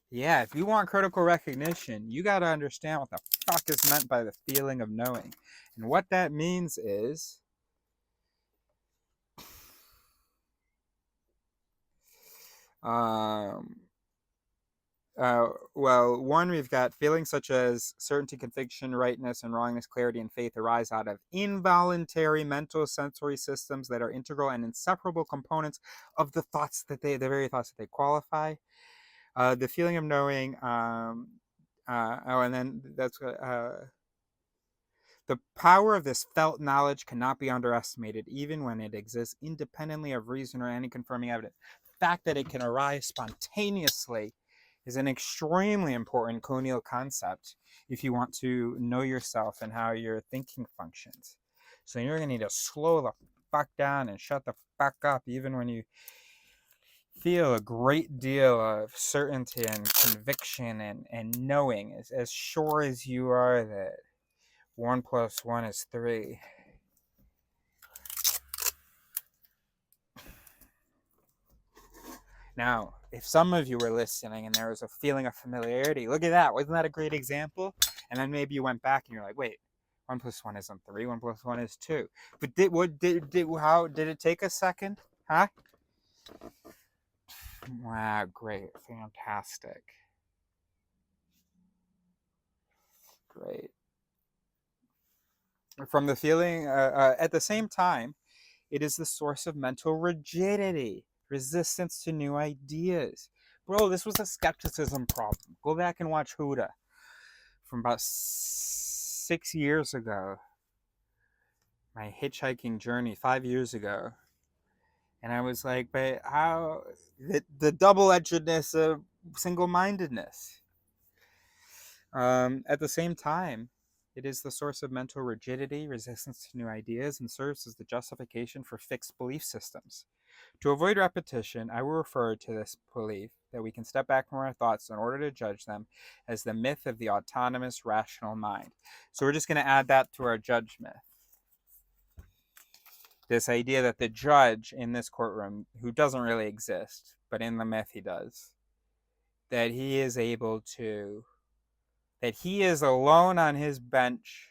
Yeah, if you want critical recognition, you got to understand what the fuck is meant by the feeling of knowing. And what that means is well, one, we've got feelings such as certainty, conviction, rightness, and wrongness, clarity, and faith arise out of involuntary mental sensory systems that are integral and inseparable components of the very thoughts that they qualify. The feeling of knowing, and then that's the power of this felt knowledge cannot be underestimated, even when it exists independently of reason or any confirming evidence. The fact that it can arise spontaneously is an extremely important O'Neill concept if you want to know yourself and how your thinking functions. So you're going to need to slow the fuck down and shut the fuck up, even when you feel a great deal of certainty and conviction and knowing, as sure as you are that 1 + 1 is 3. Now, if some of you were listening and there was a feeling of familiarity, look at that. Wasn't that a great example? And then maybe you went back and you're like, wait, 1 + 1 isn't 3, 1 + 1 is 2. But how did it take a second? Huh? Wow, great. Fantastic. Great. From the feeling, at the same time, it is the source of mental rigidity, resistance to new ideas. Bro, this was a skepticism problem. Go back and watch Huda from about 6 years ago. My hitchhiking journey 5 years ago. And I was like, but how? The double-edgedness of single-mindedness. At the same time, it is the source of mental rigidity, resistance to new ideas, and serves as the justification for fixed belief systems. To avoid repetition, I will refer to this belief that we can step back from our thoughts in order to judge them as the myth of the autonomous rational mind. So we're just going to add that to our judge myth. This idea that the judge in this courtroom, who doesn't really exist, but in the myth he does, that he is able to, that he is alone on his bench,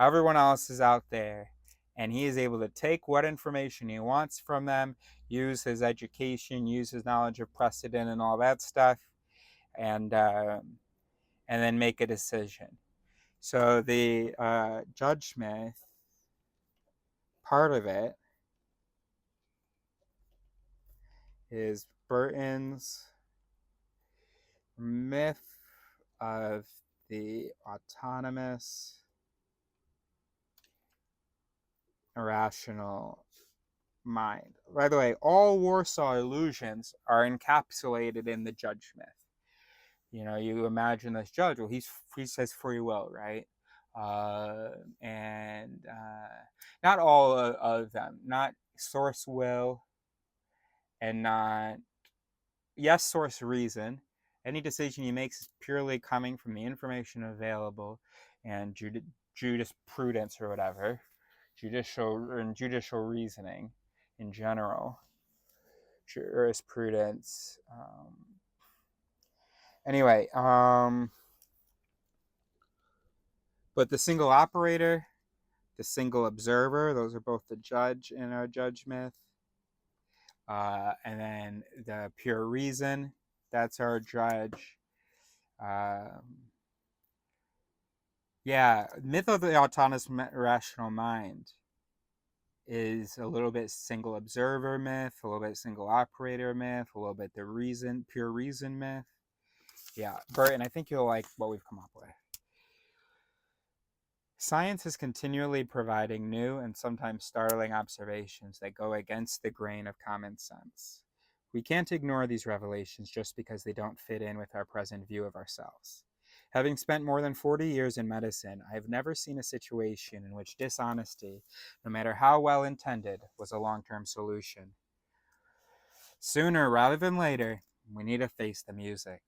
everyone else is out there, and he is able to take what information he wants from them, use his education, use his knowledge of precedent and all that stuff, and then make a decision. So the judge myth, part of it is Bertain's myth of the autonomous irrational mind. By the way, all Warsaw illusions are encapsulated in the judge myth. You know, you imagine this judge, well, he says free will, right? And not all of them, not source will, and not, yes, source reason. Any decision he makes is purely coming from the information available and jurisprudence or whatever, judicial reasoning in general, jurisprudence. Anyway, but the single operator, the single observer, those are both the judge in our judge myth. And then the pure reason, that's our judge. Yeah, myth of the autonomous rational mind is a little bit single observer myth, a little bit single operator myth, a little bit the pure reason myth. Yeah, Burton, I think you'll like what we've come up with. Science is continually providing new and sometimes startling observations that go against the grain of common sense. We can't ignore these revelations just because they don't fit in with our present view of ourselves. Having spent more than 40 years in medicine, I have never seen a situation in which dishonesty, no matter how well intended, was a long-term solution. Sooner rather than later, we need to face the music.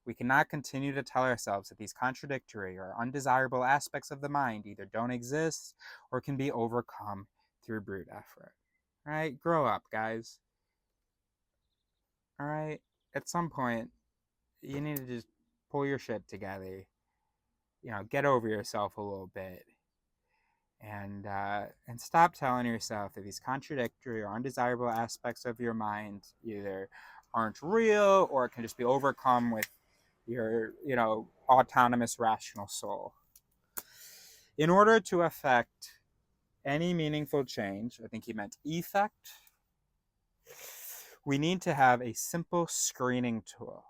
We cannot continue to tell ourselves that these contradictory or undesirable aspects of the mind either don't exist or can be overcome through brute effort. All right? Grow up, guys. All right? At some point, you need to just pull your shit together. You know, get over yourself a little bit. And stop telling yourself that these contradictory or undesirable aspects of your mind either aren't real or can just be overcome with your, autonomous rational soul. In order to affect any meaningful change, I think he meant effect, we need to have a simple screening tool.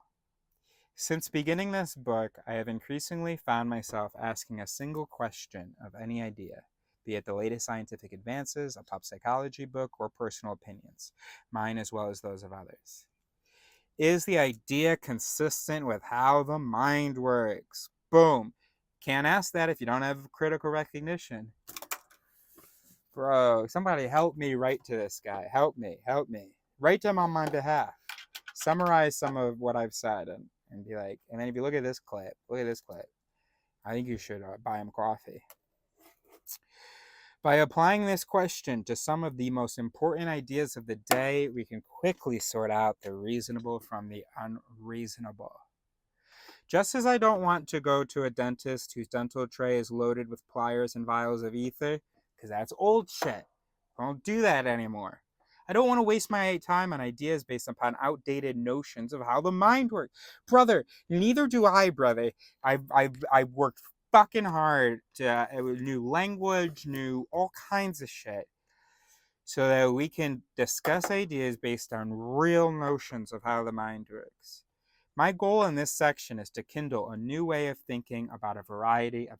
Since beginning this book, I have increasingly found myself asking a single question of any idea, be it the latest scientific advances, a pop psychology book, or personal opinions, mine as well as those of others. Is the idea consistent with how the mind works? Boom. Can't ask that if you don't have critical recognition. Bro, somebody help me write to this guy. Help me. Write to him on my behalf. Summarize some of what I've said and be like, and then if you look at this clip, I think you should buy him coffee. By applying this question to some of the most important ideas of the day, we can quickly sort out the reasonable from the unreasonable. Just as I don't want to go to a dentist whose dental tray is loaded with pliers and vials of ether, because that's old shit. I don't do that anymore. I don't want to waste my time on ideas based upon outdated notions of how the mind works. Brother, neither do I, brother. I've worked fucking hard to new language, new all kinds of shit, so that we can discuss ideas based on real notions of how the mind works. My goal in this section is to kindle a new way of thinking about a variety of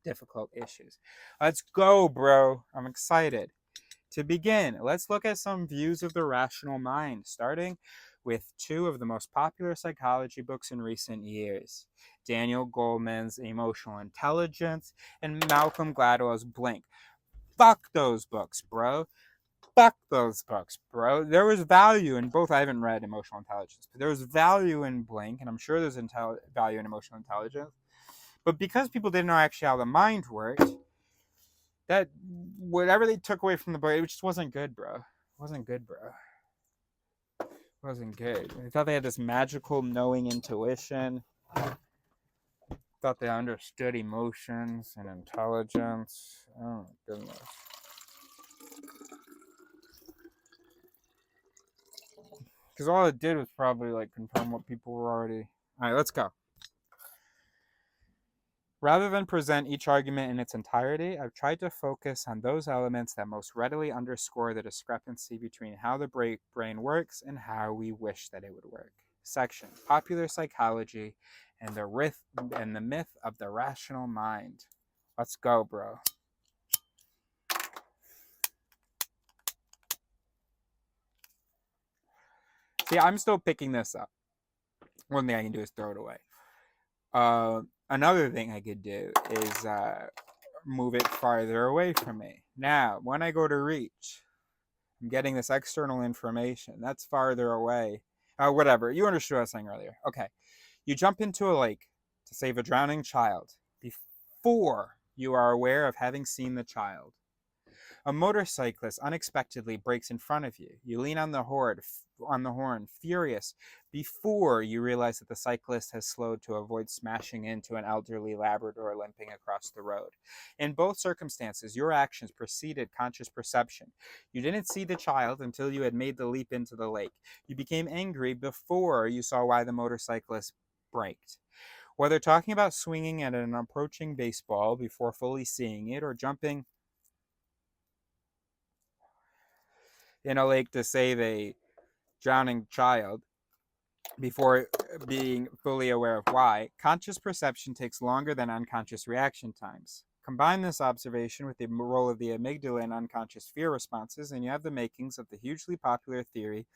difficult issues. Let's go, bro. I'm excited. To begin, let's look at some views of the rational mind, starting with two of the most popular psychology books in recent years, Daniel Goleman's Emotional Intelligence and Malcolm Gladwell's Blink. Fuck those books, bro. There was value in both. I haven't read Emotional Intelligence, but there was value in Blink, and I'm sure there's value in Emotional Intelligence. But because people didn't know actually how the mind worked, that whatever they took away from the book, it just wasn't good, bro. Wasn't good. They thought they had this magical knowing intuition. Thought they understood emotions and intelligence. Oh, goodness. Because all it did was probably confirm what people were already... All right, let's go. Rather than present each argument in its entirety, I've tried to focus on those elements that most readily underscore the discrepancy between how the brain works and how we wish that it would work. Section: Popular Psychology and the Myth of the Rational Mind. Let's go, bro. See, I'm still picking this up. One thing I can do is throw it away. Another thing I could do is move it farther away from me. Now, when I go to reach, I'm getting this external information. That's farther away. Whatever. You understood what I was saying earlier. Okay. You jump into a lake to save a drowning child before you are aware of having seen the child. A motorcyclist unexpectedly brakes in front of you. You lean on the horn, furious, before you realize that the cyclist has slowed to avoid smashing into an elderly Labrador limping across the road. In both circumstances, your actions preceded conscious perception. You didn't see the child until you had made the leap into the lake. You became angry before you saw why the motorcyclist braked. Whether talking about swinging at an approaching baseball before fully seeing it, or jumping in a lake to save a drowning child before being fully aware of why, conscious perception takes longer than unconscious reaction times. Combine this observation with the role of the amygdala in unconscious fear responses, and you have the makings of the hugely popular theory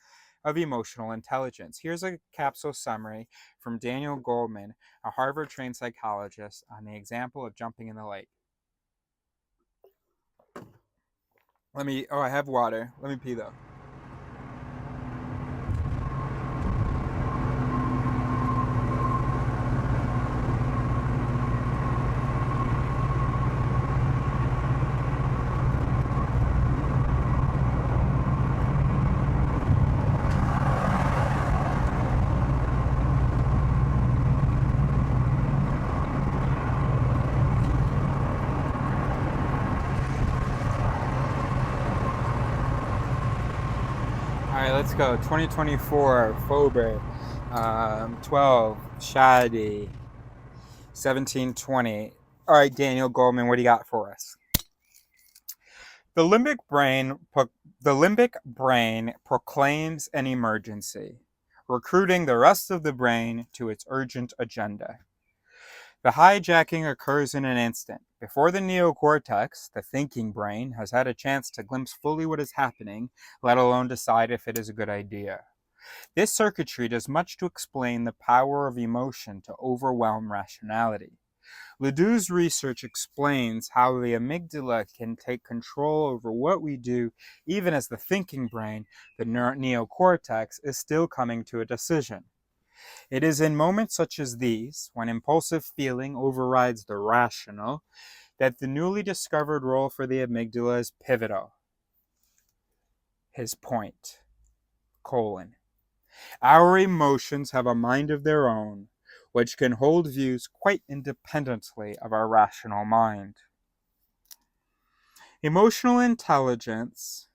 of emotional intelligence. Here's a capsule summary from Daniel Goleman, a Harvard-trained psychologist, on the example of jumping in the lake. I have water. Let me pee though. Alright, let's go. 2024, Fober, 12, Shadi, 1720. Alright, Daniel Goleman, what do you got for us? The limbic brain proclaims an emergency, recruiting the rest of the brain to its urgent agenda. The hijacking occurs in an instant, before the neocortex, the thinking brain, has had a chance to glimpse fully what is happening, let alone decide if it is a good idea. This circuitry does much to explain the power of emotion to overwhelm rationality. Ledoux's research explains how the amygdala can take control over what we do, even as the thinking brain, the neocortex, is still coming to a decision. It is in moments such as these, when impulsive feeling overrides the rational, that the newly discovered role for the amygdala is pivotal. His point, : our emotions have a mind of their own, which can hold views quite independently of our rational mind. Emotional intelligence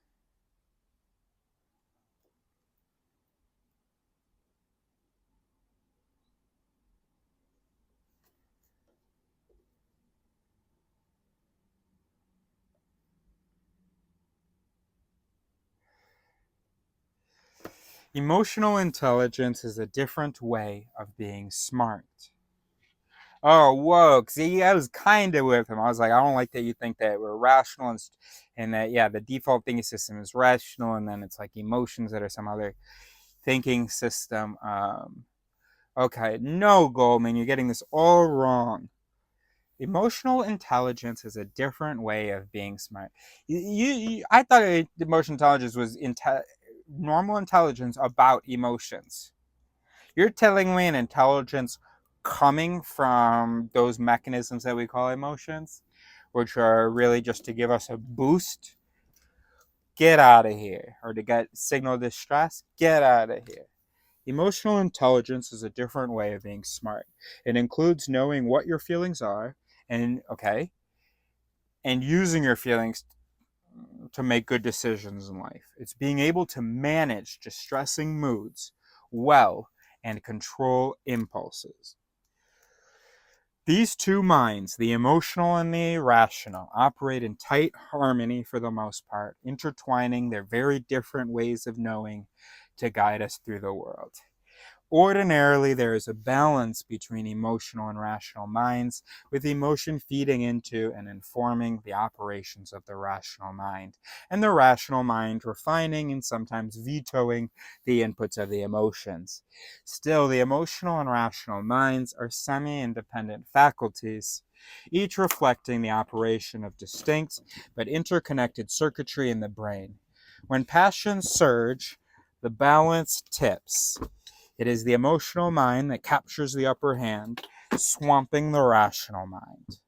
Emotional intelligence is a different way of being smart. Oh, whoa. See, I was kind of with him. I was like, I don't like that you think that we're rational and that, yeah, the default thinking system is rational, and then it's like emotions that are some other thinking system. Okay, no, Goldman, you're getting this all wrong. Emotional intelligence is a different way of being smart. I thought emotional intelligence was normal intelligence about emotions. You're telling me an intelligence coming from those mechanisms that we call emotions, which are really just to give us a boost? Get out of here. Or to get signal distress? Get out of here. Emotional intelligence is a different way of being smart. It includes knowing what your feelings are and using your feelings to make good decisions in life. It's being able to manage distressing moods well and control impulses. These two minds, the emotional and the rational, operate in tight harmony for the most part, intertwining their very different ways of knowing to guide us through the world. Ordinarily, there is a balance between emotional and rational minds, with emotion feeding into and informing the operations of the rational mind, and the rational mind refining and sometimes vetoing the inputs of the emotions. Still, the emotional and rational minds are semi-independent faculties, each reflecting the operation of distinct but interconnected circuitry in the brain. When passions surge, the balance tips. It is the emotional mind that captures the upper hand, swamping the rational mind.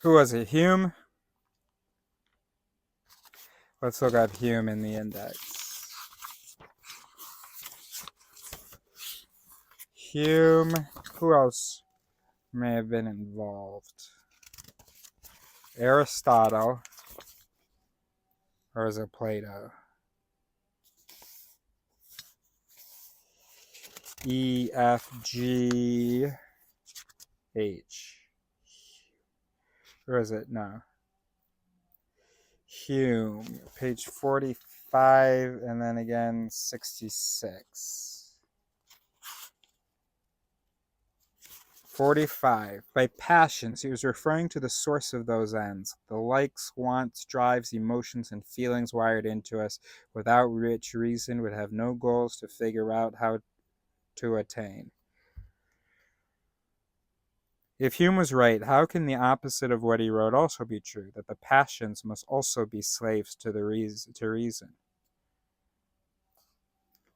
Who was it? Hume? Let's look up Hume in the index. Hume. Who else may have been involved? Aristotle. Or is it Plato? E, F, G, H. Or is it? No. Hume, page 45, and then again 66. 45. By passions, he was referring to the source of those ends, the likes, wants, drives, emotions, and feelings wired into us, without which reason would have no goals to figure out how to attain. If Hume was right, how can the opposite of what he wrote also be true, that the passions must also be slaves to reason?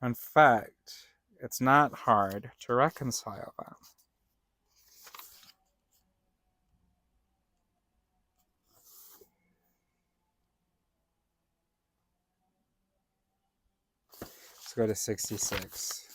In fact, it's not hard to reconcile them. Let's go to 66.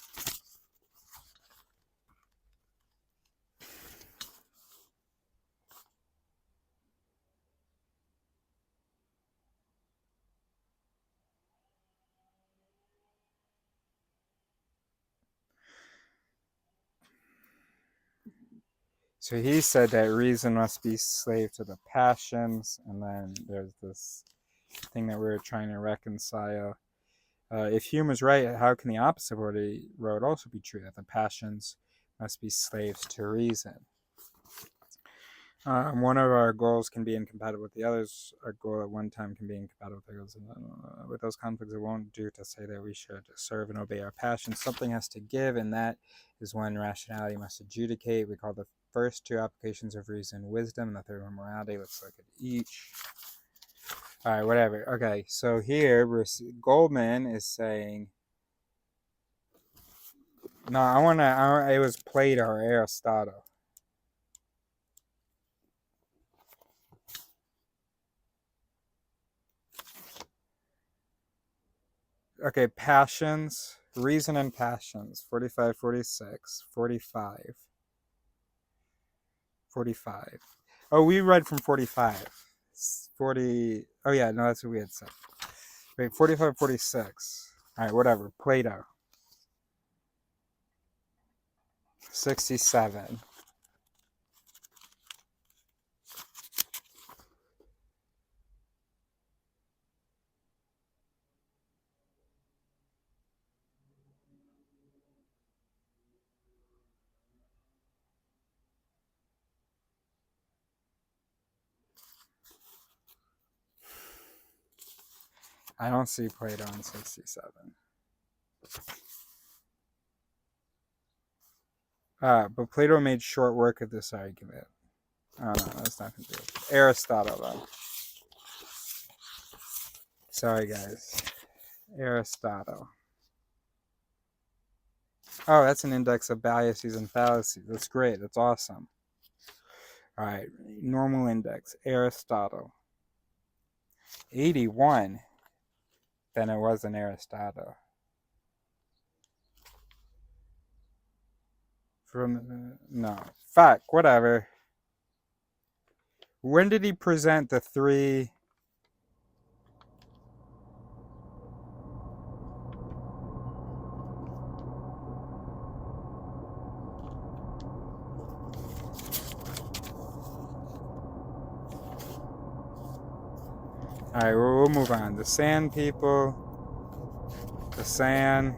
So he said that reason must be slave to the passions, and then there's this thing that we were trying to reconcile. If Hume was right, how can the opposite of what he wrote also be true, that the passions must be slaves to reason? One of our goals can be incompatible with the others. Our goal at one time can be incompatible with the others. With those conflicts, it won't do to say that we should serve and obey our passions. Something has to give, and that is when rationality must adjudicate. We call the first two applications of reason wisdom, and the third one morality. Let's look at each. All right, whatever. Okay, so here Goldman is saying, no, it was Plato or Aristotle. Okay, passions, reason and passions, 45, 46, 45. 45. Oh, we read from 45. 40. Oh, yeah, no, that's what we had said. Wait, 45, 46. All right, whatever. Plato. 67. I don't see Plato in 67. But Plato made short work of this argument. Oh, no, that's not going to do it. Aristotle, though. Sorry, guys. Aristotle. Oh, that's an index of biases and fallacies. That's great. That's awesome. All right. Normal index. Aristotle. 81. Then it wasn't Aristotle. No. Fuck, whatever. When did he present the three... Alright, we'll move on. The sand people. The sand.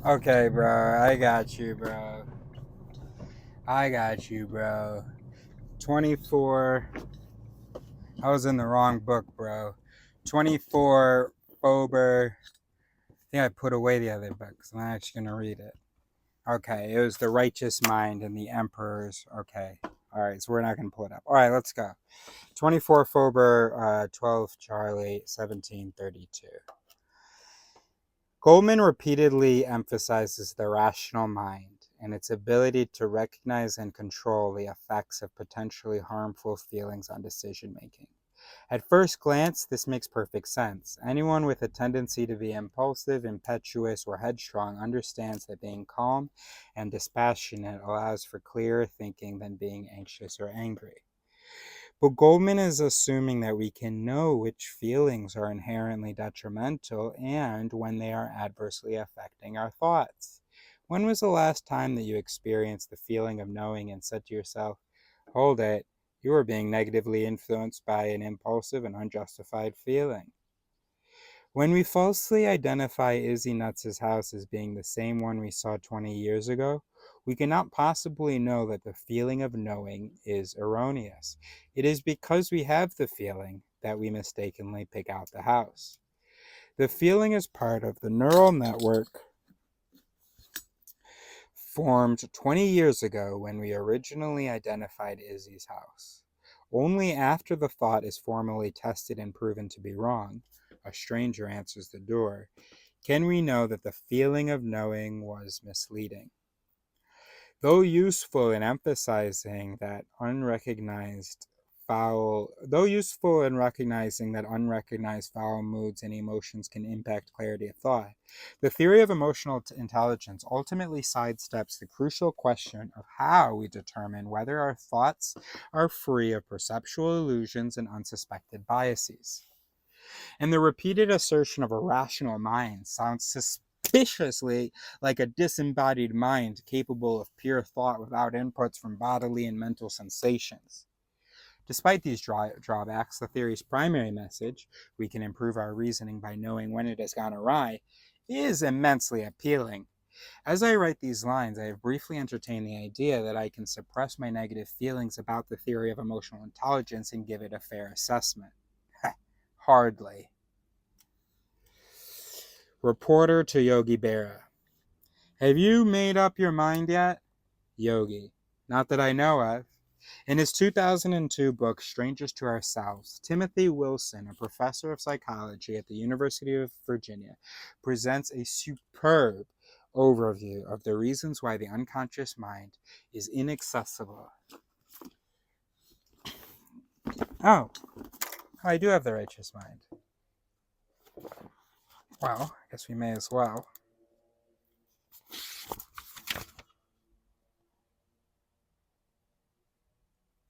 Okay, bro. I got you, bro. 24. I was in the wrong book, bro. 24 Fober. I think I put away the other books. I'm not actually going to read it. Okay, it was The Righteous Mind and the Emperor's. Okay. All right, so we're not going to pull it up. All right, let's go. 24 Fober, 12 Charlie, 1732. Goldman repeatedly emphasizes the rational mind and its ability to recognize and control the effects of potentially harmful feelings on decision-making. At first glance, this makes perfect sense. Anyone with a tendency to be impulsive, impetuous, or headstrong understands that being calm and dispassionate allows for clearer thinking than being anxious or angry. But Goldman is assuming that we can know which feelings are inherently detrimental and when they are adversely affecting our thoughts. When was the last time that you experienced the feeling of knowing and said to yourself, "Hold it, you are being negatively influenced by an impulsive and unjustified feeling"? When we falsely identify Izzy Nuts' house as being the same one we saw 20 years ago, we cannot possibly know that the feeling of knowing is erroneous. It is because we have the feeling that we mistakenly pick out the house. The feeling is part of the neural network formed 20 years ago when we originally identified Izzy's house. Only after the thought is formally tested and proven to be wrong, a stranger answers the door, can we know that the feeling of knowing was misleading. Though useful in recognizing that unrecognized foul moods and emotions can impact clarity of thought, the theory of emotional intelligence ultimately sidesteps the crucial question of how we determine whether our thoughts are free of perceptual illusions and unsuspected biases. And the repeated assertion of a rational mind sounds suspiciously like a disembodied mind capable of pure thought without inputs from bodily and mental sensations. Despite these drawbacks, the theory's primary message, we can improve our reasoning by knowing when it has gone awry, is immensely appealing. As I write these lines, I have briefly entertained the idea that I can suppress my negative feelings about the theory of emotional intelligence and give it a fair assessment. Hardly. Reporter to Yogi Berra. Have you made up your mind yet? Yogi. Not that I know of. In his 2002 book, Strangers to Ourselves, Timothy Wilson, a professor of psychology at the University of Virginia, presents a superb overview of the reasons why the unconscious mind is inaccessible. Oh, I do have the righteous mind. Well, I guess we may as well.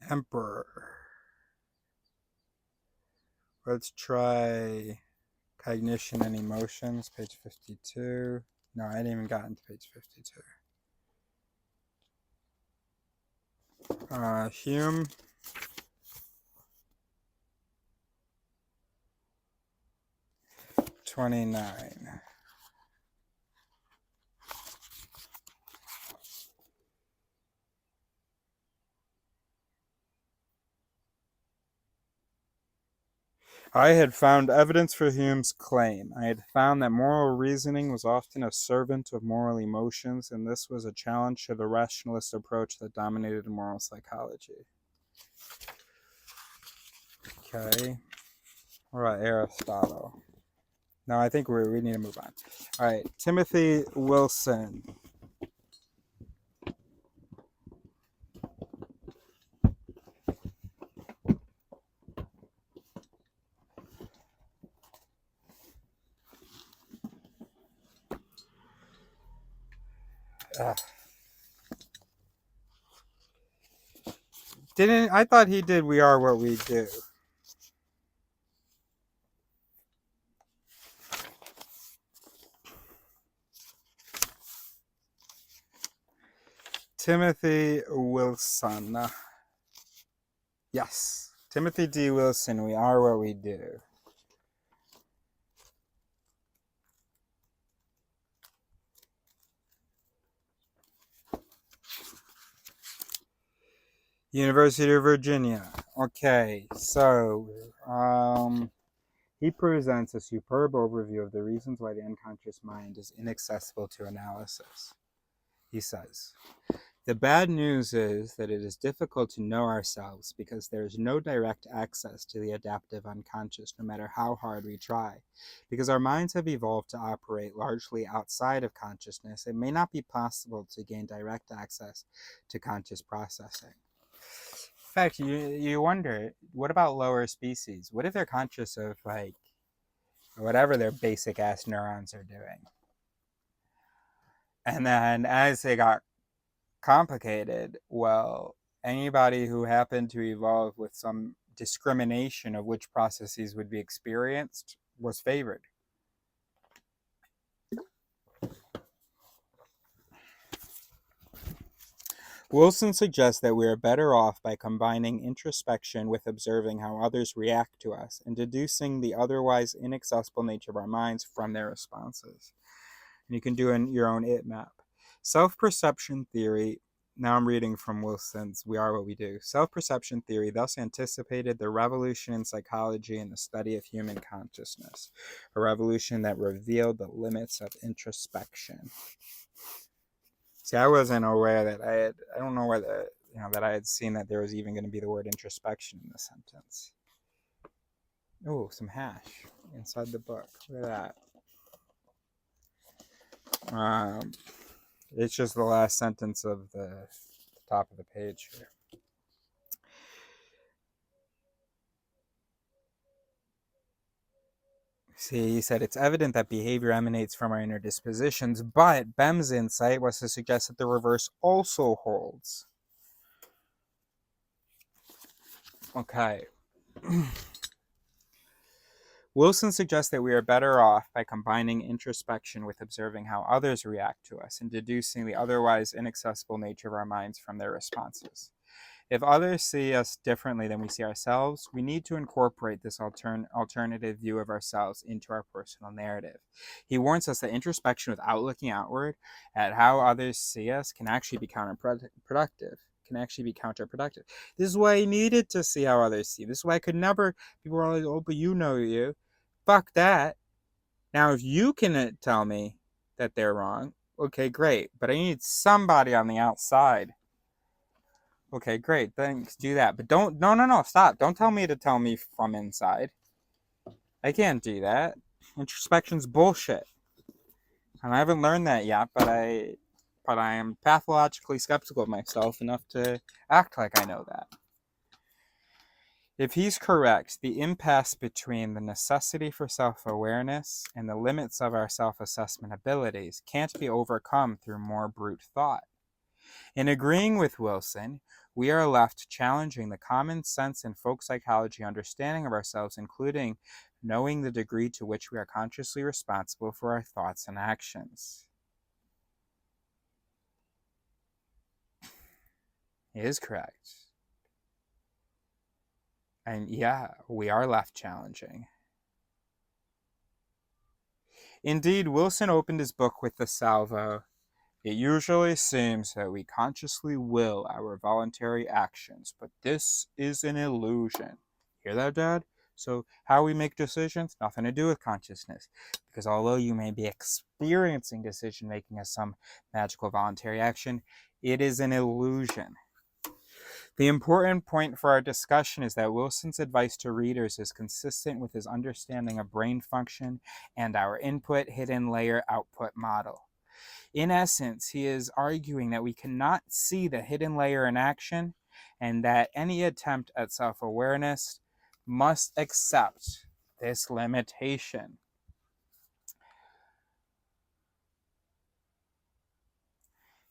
Emperor. Let's try Cognition and Emotions, page 52. No, I hadn't even gotten to page 52. Hume. $29. I had found evidence for Hume's claim. I had found that moral reasoning was often a servant of moral emotions, and this was a challenge to the rationalist approach that dominated moral psychology. Okay. What about Aristotle? No, I think we need to move on. All right, Timothy Wilson. I thought he did We Are What We Do. Timothy Wilson. Yes. Timothy D. Wilson, We Are What We Do. University of Virginia. Okay, so he presents a superb overview of the reasons why the unconscious mind is inaccessible to analysis. He says, the bad news is that it is difficult to know ourselves because there is no direct access to the adaptive unconscious, no matter how hard we try. Because our minds have evolved to operate largely outside of consciousness, it may not be possible to gain direct access to conscious processing. In fact, you wonder, what about lower species? What if they're conscious of, like, whatever their basic ass neurons are doing? And then as they got complicated, well, anybody who happened to evolve with some discrimination of which processes would be experienced was favored. Wilson suggests that we are better off by combining introspection with observing how others react to us and deducing the otherwise inaccessible nature of our minds from their responses. And you can do your own it map. Self-perception theory, now I'm reading from Wilson's We Are What We Do. Self-perception theory thus anticipated the revolution in psychology and the study of human consciousness, a revolution that revealed the limits of introspection. See, I wasn't aware that I don't know whether, that I had seen that there was even going to be the word introspection in the sentence. Oh, some hash inside the book. Look at that. It's just the last sentence of the top of the page here. See, he said, it's evident that behavior emanates from our inner dispositions, but Bem's insight was to suggest that the reverse also holds. Okay. Wilson suggests that we are better off by combining introspection with observing how others react to us and deducing the otherwise inaccessible nature of our minds from their responses. If others see us differently than we see ourselves, we need to incorporate this alternative view of ourselves into our personal narrative. He warns us that introspection without looking outward at how others see us can actually be counterproductive. This is why I needed to see how others see. This is why I could never. People were always, oh, but you know you. Fuck that. Now, if you can tell me that they're wrong, okay, great. But I need somebody on the outside. Okay, great. Thanks. Do that. But don't. No. Stop. Don't tell me to tell me from inside. I can't do that. Introspection's bullshit. And I haven't learned that yet, but I am pathologically skeptical of myself enough to act like I know that. If he's correct, the impasse between the necessity for self-awareness and the limits of our self-assessment abilities can't be overcome through more brute thought. In agreeing with Wilson, we are left challenging the common sense and folk psychology understanding of ourselves, including knowing the degree to which we are consciously responsible for our thoughts and actions. He is correct. And yeah, we are left challenging. Indeed, Wilson opened his book with the salvo, "It usually seems that we consciously will our voluntary actions, but this is an illusion." Hear that, Dad? So how we make decisions, nothing to do with consciousness. Because although you may be experiencing decision making as some magical voluntary action, it is an illusion. The important point for our discussion is that Wilson's advice to readers is consistent with his understanding of brain function and our input, hidden layer, output model. In essence, he is arguing that we cannot see the hidden layer in action and that any attempt at self-awareness must accept this limitation.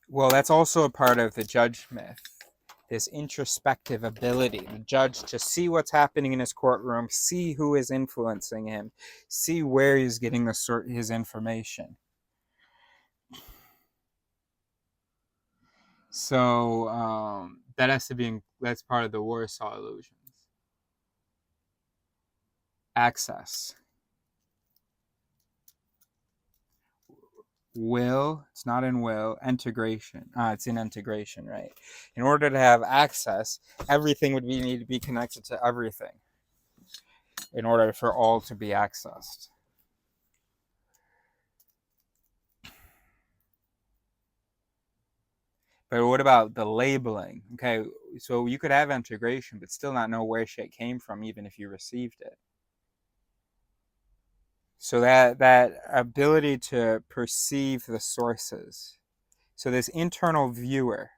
Well, that's also a part of the judge myth. This introspective ability, the judge to see what's happening in his courtroom, see who is influencing him, see where he's getting his information. So that's part of the Warsaw illusions. Access. Will, it's not in will, integration. It's in integration, right? In order to have access, everything would need to be connected to everything in order for all to be accessed. But what about the labeling? Okay, so you could have integration, but still not know where shit came from, even if you received it. So that ability to perceive the sources. So this internal viewer.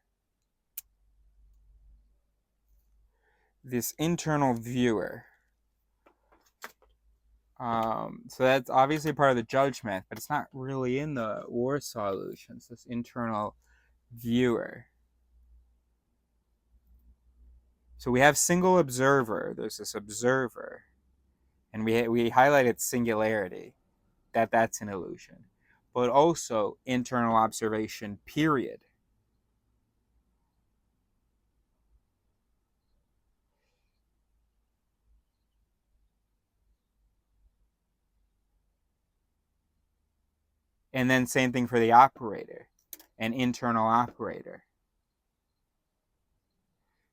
So that's obviously part of the judgment, but it's not really in the Warsaw illusions, this internal viewer. So we have single observer, there's this observer, and we highlighted singularity, that's an illusion, but also internal observation, period. And then same thing for the operator, an internal operator.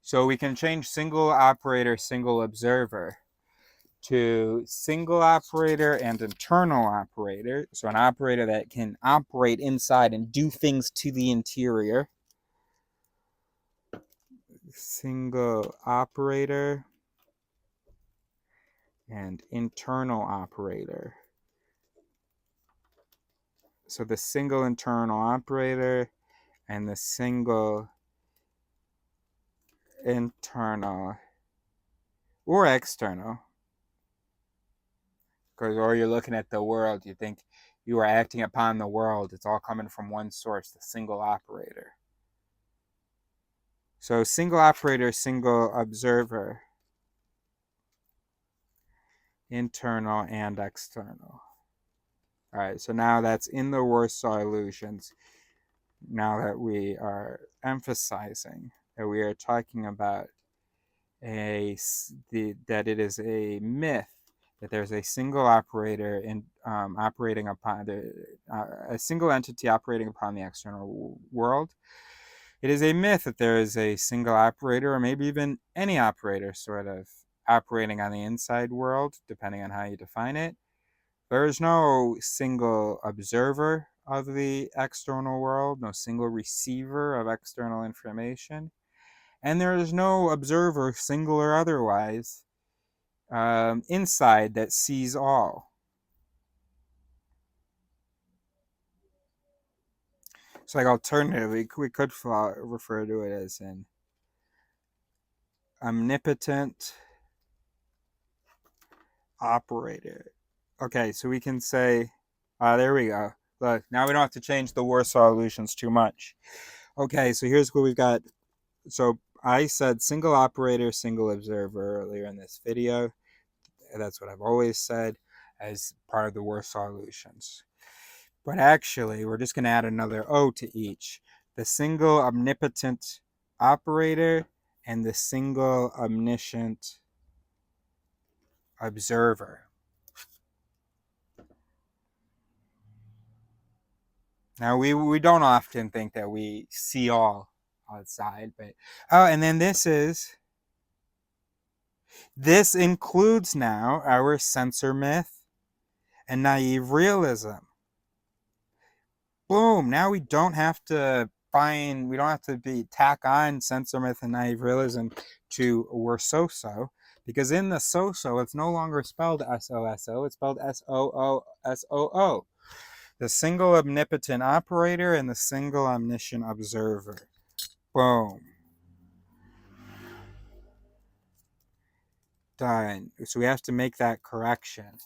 So we can change single operator, single observer to single operator and internal operator. So an operator that can operate inside and do things to the interior. Single operator and internal operator. So the single internal operator and the single internal or external. Because or you're looking at the world, you think you are acting upon the world. It's all coming from one source, the single operator. So single operator, single observer, internal and external. All right, so now that's in the Warsaw illusions. Now that we are emphasizing that we are talking about that it is a myth that there's a single operator in operating upon a single entity operating upon the external world. It is a myth that there is a single operator, or maybe even any operator, sort of operating on the inside world, depending on how you define it. There is no single observer of the external world, no single receiver of external information, and there is no observer, single or otherwise, inside that sees all. So, like, alternatively, we could refer to it as an omnipotent operator. Okay, so we can say, there we go. Look, now we don't have to change the war solutions too much. Okay, so here's what we've got. So I said single operator, single observer earlier in this video. That's what I've always said as part of the war solutions. But actually, we're just going to add another O to each. The single omnipotent operator and the single omniscient observer. Now, we don't often think that we see all outside, but and then this includes now our sensor myth and naive realism. Boom! Now we don't have to tack on sensor myth and naive realism to we're so-so, because in the so-so it's no longer spelled S-O-S-O, it's spelled S-O-O-S-O-O. The single omnipotent operator and the single omniscient observer. Boom. Done. So we have to make that correction.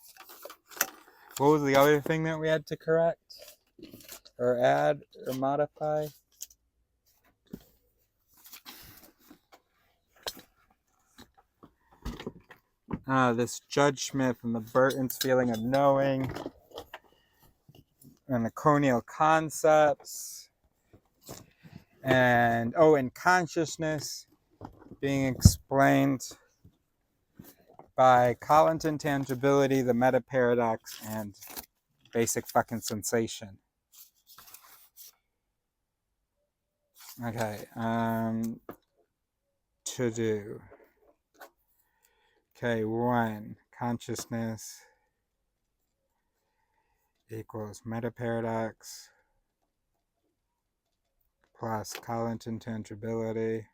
What was the other thing that we had to correct? Or add or modify? This Judge Smith and the Bertain's feeling of knowing, and the conial concepts, and consciousness being explained by Collins intangibility, the meta paradox, and basic fucking sensation. Okay, to do. Okay, 1, consciousness equals meta paradox plus Collins intangibility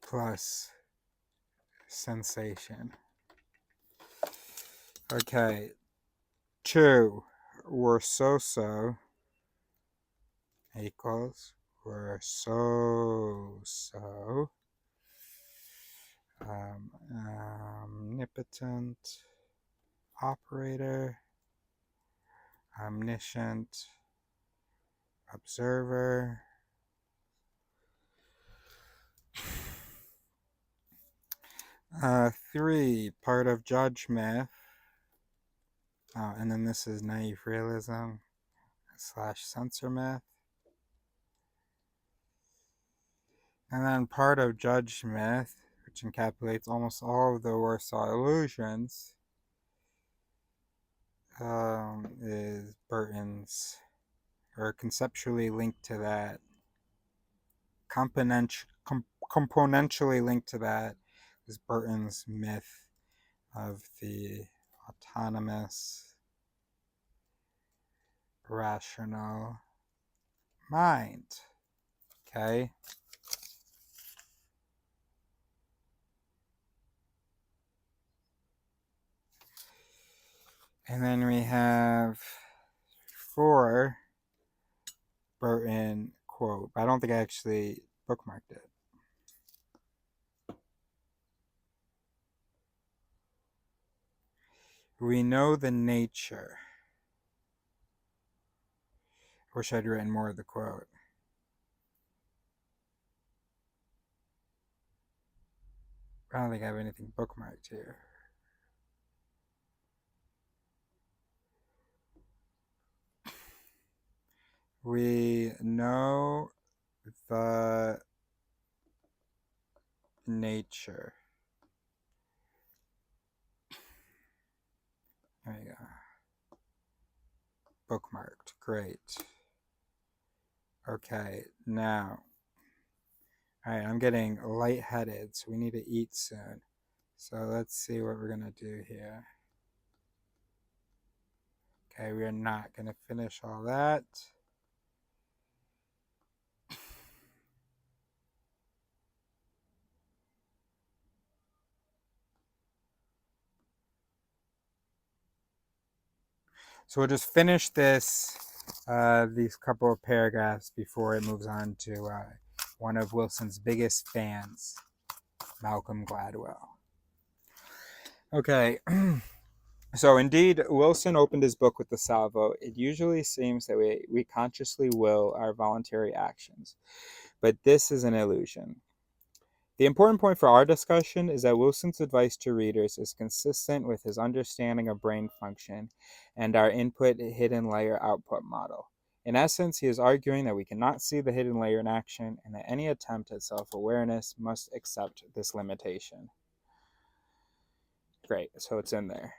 plus sensation. Okay, 2, we're so equals we're so omnipotent operator, omniscient observer, three, part of Judge Myth. And then this is naive realism / sensor myth. And then part of Judge Myth, which encapsulates almost all of the Warsaw illusions, is Bertain's, or conceptually linked to that, componentially linked to that, is Bertain's myth of the autonomous, rational mind. Okay? And then we have 4, Bertain quote. I don't think I actually bookmarked it. We know the nature. I wish I'd written more of the quote. I don't think I have anything bookmarked here. We know the nature. There you go. Bookmarked. Great. Okay, now. Alright, I'm getting lightheaded, so we need to eat soon. So let's see what we're going to do here. Okay, we are not going to finish all that. So we'll just finish these couple of paragraphs before it moves on to one of Wilson's biggest fans, Malcolm Gladwell. Okay, so indeed, Wilson opened his book with the salvo. It usually seems that we consciously will our voluntary actions, but this is an illusion. The important point for our discussion is that Wilson's advice to readers is consistent with his understanding of brain function and our input hidden layer output model. In essence, he is arguing that we cannot see the hidden layer in action and that any attempt at self-awareness must accept this limitation. Great, so it's in there.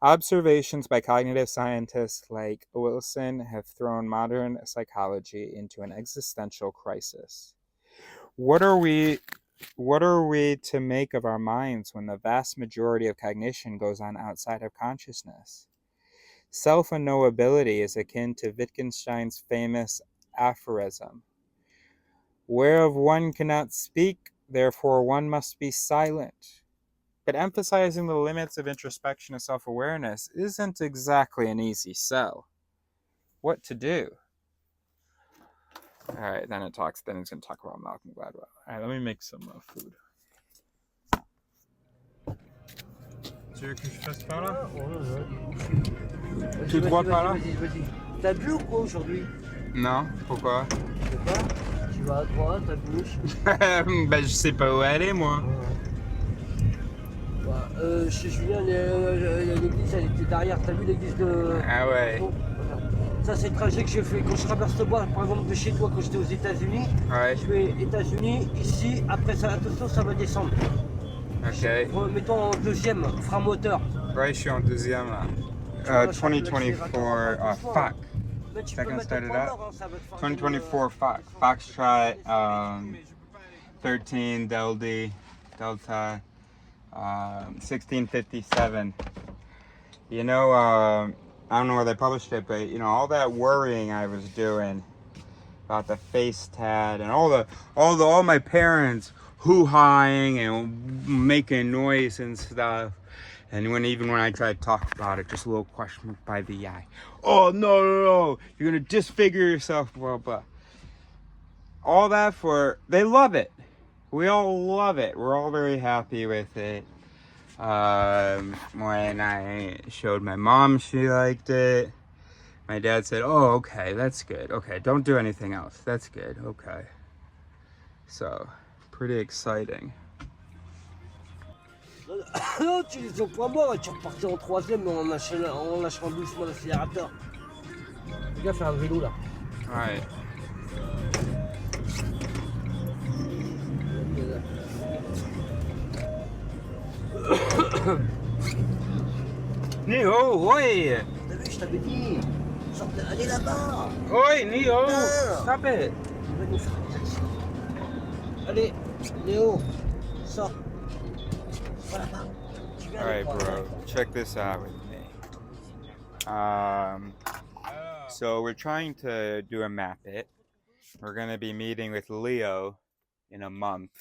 Observations by cognitive scientists like Wilson have thrown modern psychology into an existential crisis. What are we to make of our minds when the vast majority of cognition goes on outside of consciousness? Self-unknowability is akin to Wittgenstein's famous aphorism, whereof one cannot speak, therefore one must be silent. But emphasizing the limits of introspection and self-awareness isn't exactly an easy sell. What to do? All right, then it's going to talk about Malcolm Gladwell. All right, let me make some food. Tu veux que je fasse par là? Tout droit par là? Vas-y. T'as bu ou quoi aujourd'hui? Non, pourquoi? Je sais pas. Tu vas à droite, à gauche. Ben, je sais pas où aller, moi. Bah, chez Julien, l'église, elle était derrière. T'as vu l'église de... Ah ouais. Oh, voilà. Ça, c'est le trajet que j'ai fait. Quand je traverse le bois, par exemple, de chez toi, quand j'étais aux États-Unis, Ouais. je fais États-Unis, ici, après ça, attention, ça va descendre. Ok. Mettons en deuxième, frein moteur. Ouais, je suis en deuxième là. 2024, fuck. Second started up. 2024 fuck. Foxtrot, 13 Delta, 1657. You know, I don't know where they published it, but you know, all that worrying I was doing about the face tat and all my parents hoo-hawing and making noise and stuff. And even when I tried to talk about it, just a little question by the eye. Oh, no, you're gonna disfigure yourself, blah, blah. All that they love it. We all love it. We're all very happy with it. When I showed my mom, she liked it. My dad said, oh, okay, that's good. Okay, don't do anything else. That's good, okay. So, pretty exciting. Non, tu les as pas mort et tu repartais en troisième, mais en lâchant doucement l'accélérateur. Le gars fait un vélo là. Ouais. Nio, ouais. T'as vu, je t'avais dit. Allez là-bas. Ouais, Nio, stop it. Il va nous faire des actions. Allez, Léo, sors. Va là-bas. Alright, bro, check this out with me. So we're trying to do a map it. We're going to be meeting with Leo in a month.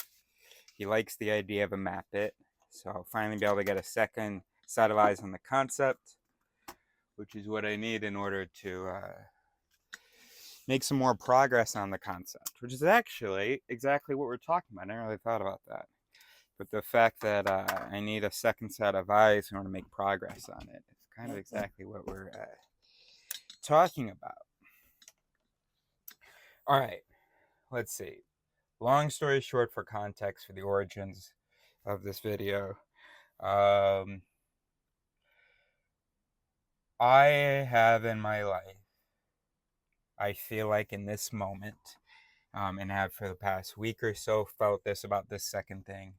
He likes the idea of a map it. So I'll finally be able to get a second set of eyes on the concept, which is what I need in order to make some more progress on the concept, which is actually exactly what we're talking about. I never really thought about that. But the fact that I need a second set of eyes in order to make progress on it is kind of exactly what we're talking about. All right, let's see. Long story short, for context for the origins of this video, I have in my life I feel like in this moment, and have for the past week or so felt this about this second thing,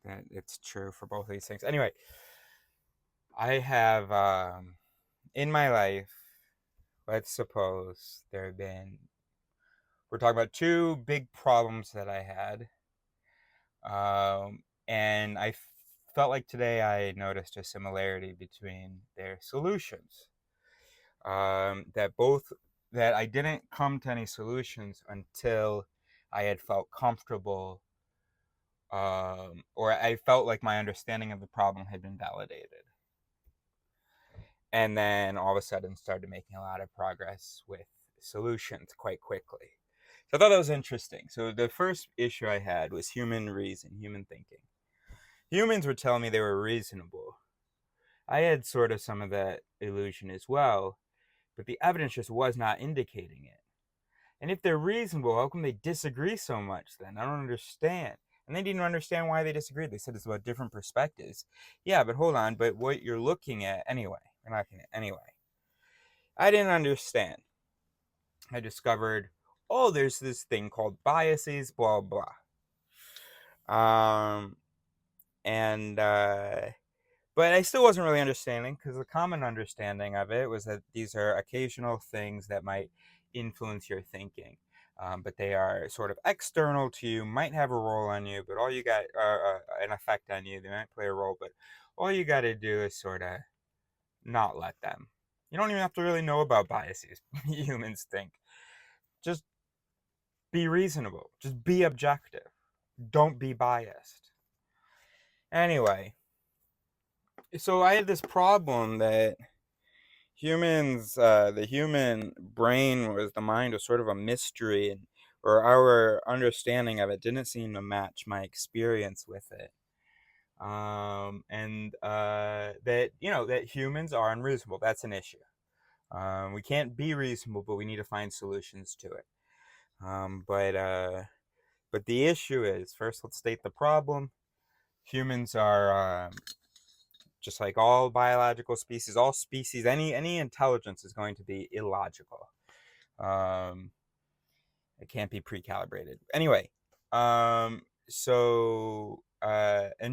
that it's true for both of these things. Anyway, I have in my life, let's suppose there have been, we're talking about two big problems that I had. And I felt like today I noticed a similarity between their solutions. That I didn't come to any solutions until I had felt comfortable, or I felt like my understanding of the problem had been validated. And then all of a sudden started making a lot of progress with solutions quite quickly. So I thought that was interesting. So the first issue I had was human reason, human thinking. Humans were telling me they were reasonable. I had sort of some of that illusion as well, but the evidence just was not indicating it. And if they're reasonable, how come they disagree so much then? I don't understand. And they didn't understand why they disagreed. They said it's about different perspectives. Yeah, but hold on, but what you're looking at anyway. We're not going to anyway. I didn't understand. I discovered, oh, there's this thing called biases, blah blah. And But I still wasn't really understanding, because the common understanding of it was that these are occasional things that might influence your thinking. But they are sort of external to you, might have a role on you, but all you got, an effect on you. They might play a role, but all you got to do is sort of not let them. You don't even have to really know about biases. Humans think. Just be reasonable. Just be objective. Don't be biased. Anyway, so I had this problem that the human brain, was the mind, was sort of a mystery, or our understanding of it didn't seem to match my experience with it. And that humans are unreasonable. That's an issue. We can't be reasonable, but we need to find solutions to it. But the issue is, first, let's state the problem. Humans are, just like all biological species, all species, any intelligence is going to be illogical. It can't be pre-calibrated. Anyway, and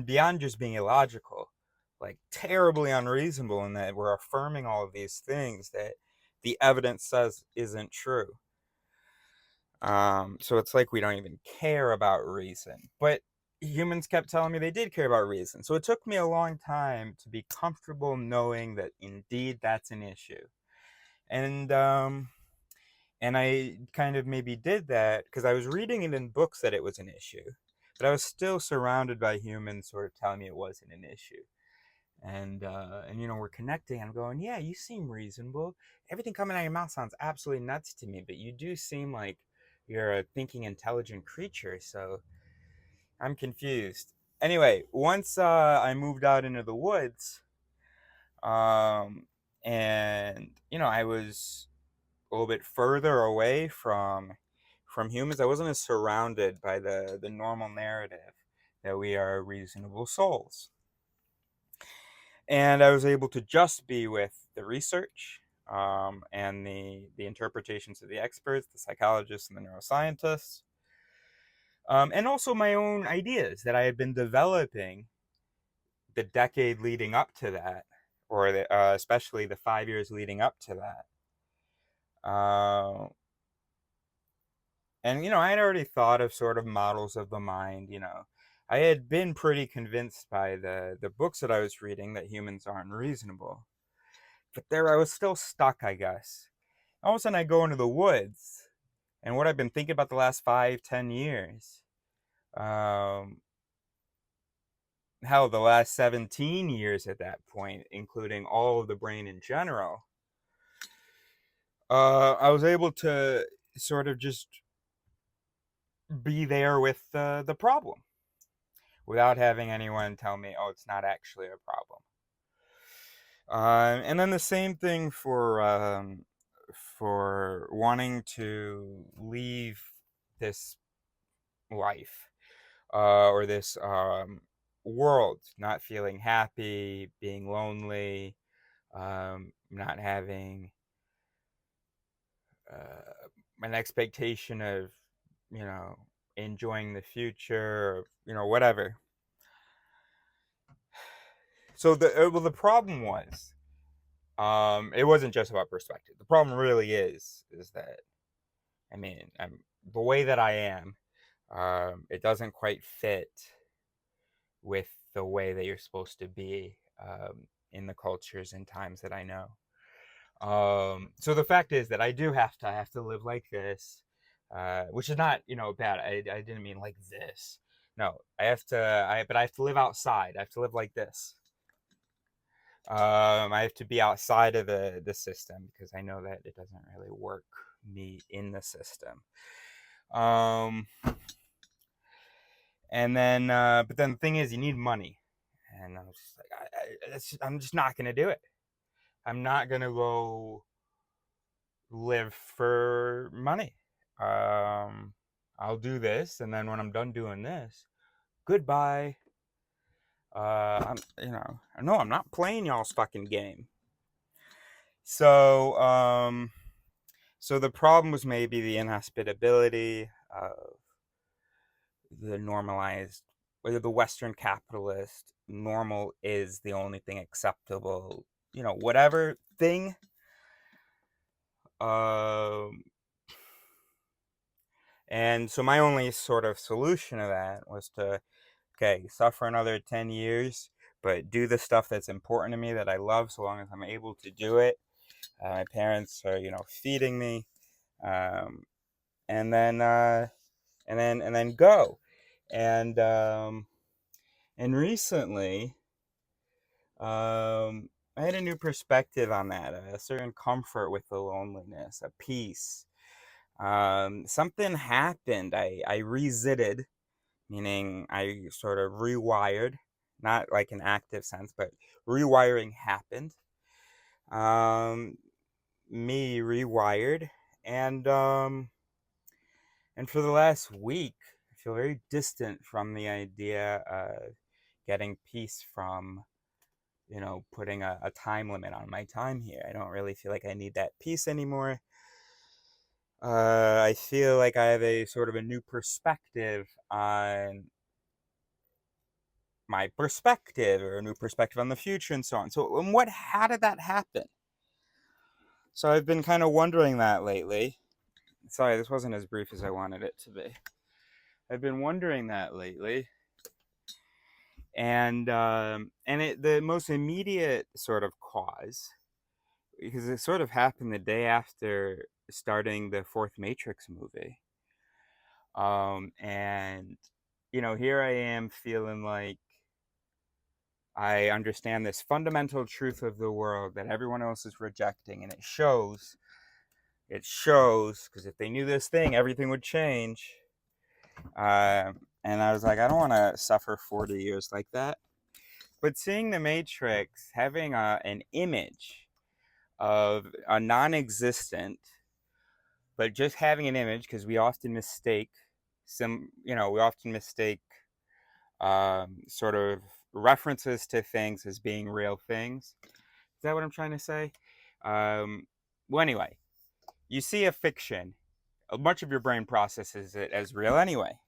beyond just being illogical, like terribly unreasonable, in that we're affirming all of these things that the evidence says isn't true. So it's like we don't even care about reason. But humans kept telling me they did care about reason. So it took me a long time to be comfortable knowing that indeed that's an issue. And I kind of maybe did that because I was reading it in books that it was an issue, but I was still surrounded by humans sort of telling me it wasn't an issue. And we're connecting. I'm going, yeah, you seem reasonable. Everything coming out of your mouth sounds absolutely nuts to me, but you do seem like you're a thinking, intelligent creature. So I'm confused. Anyway, once I moved out into the woods, and I was a little bit further away from humans. I wasn't as surrounded by the normal narrative that we are reasonable souls. And I was able to just be with the research, and the interpretations of the experts, the psychologists and the neuroscientists, and also my own ideas that I had been developing the decade leading up to that, or especially the 5 years leading up to that. And I had already thought of sort of models of the mind. I had been pretty convinced by the books that I was reading that humans aren't reasonable. But there I was still stuck, I guess. All of a sudden I go into the woods, and what I've been thinking about the last 5-10 years, hell, the last 17 years at that point, including all of the brain in general, I was able to sort of just be there with the problem without having anyone tell me, oh, it's not actually a problem. And then the same thing for wanting to leave this life, or this world, not feeling happy, being lonely, not having an expectation of, enjoying the future, or, whatever. So the problem was, it wasn't just about perspective. The problem really is that, the way that I am, it doesn't quite fit with the way that you're supposed to be, in the cultures and times that I know. So the fact is that I have to live like this, which is not, bad. I didn't mean like this. No, but I have to live outside. I have to live like this. I have to be outside of the system, because I know that it doesn't really work me in the system. And then, but then the thing is, you need money, and I was just like, I'm just not gonna do it. I'm not gonna go live for money. I'll do this, and then when I'm done doing this, goodbye. No, I'm not playing y'all's fucking game. So, so the problem was maybe the inhospitability of the normalized, whether the Western capitalist normal is the only thing acceptable, whatever thing. And so my only sort of solution to that was to, okay, suffer another 10 years, but do the stuff that's important to me, that I love, so long as I'm able to do it. My parents are, feeding me, and then go. And recently, I had a new perspective on that, a certain comfort with the loneliness, a peace. Something happened. I rezited, meaning I sort of rewired, not like an active sense, but rewiring happened. Me rewired, and for the last week, I feel very distant from the idea of getting peace from, putting a time limit on my time here. I don't really feel like I need that peace anymore. I feel like I have a sort of a new perspective on my perspective, or a new perspective on the future, and so on. So, how did that happen? So I've been kind of wondering that lately. Sorry, this wasn't as brief as I wanted it to be. I've been wondering that lately. And the most immediate sort of cause, because it sort of happened the day after starting the fourth Matrix movie. And here I am feeling like I understand this fundamental truth of the world that everyone else is rejecting, and it shows. It shows, because if they knew this thing, everything would change. And I was like, I don't want to suffer 40 years like that. But seeing the Matrix, having an image of a non-existent, but just having an image, because we often mistake sort of references to things as being real things. Is that what I'm trying to say? Well, anyway, you see a fiction, much of your brain processes it as real anyway.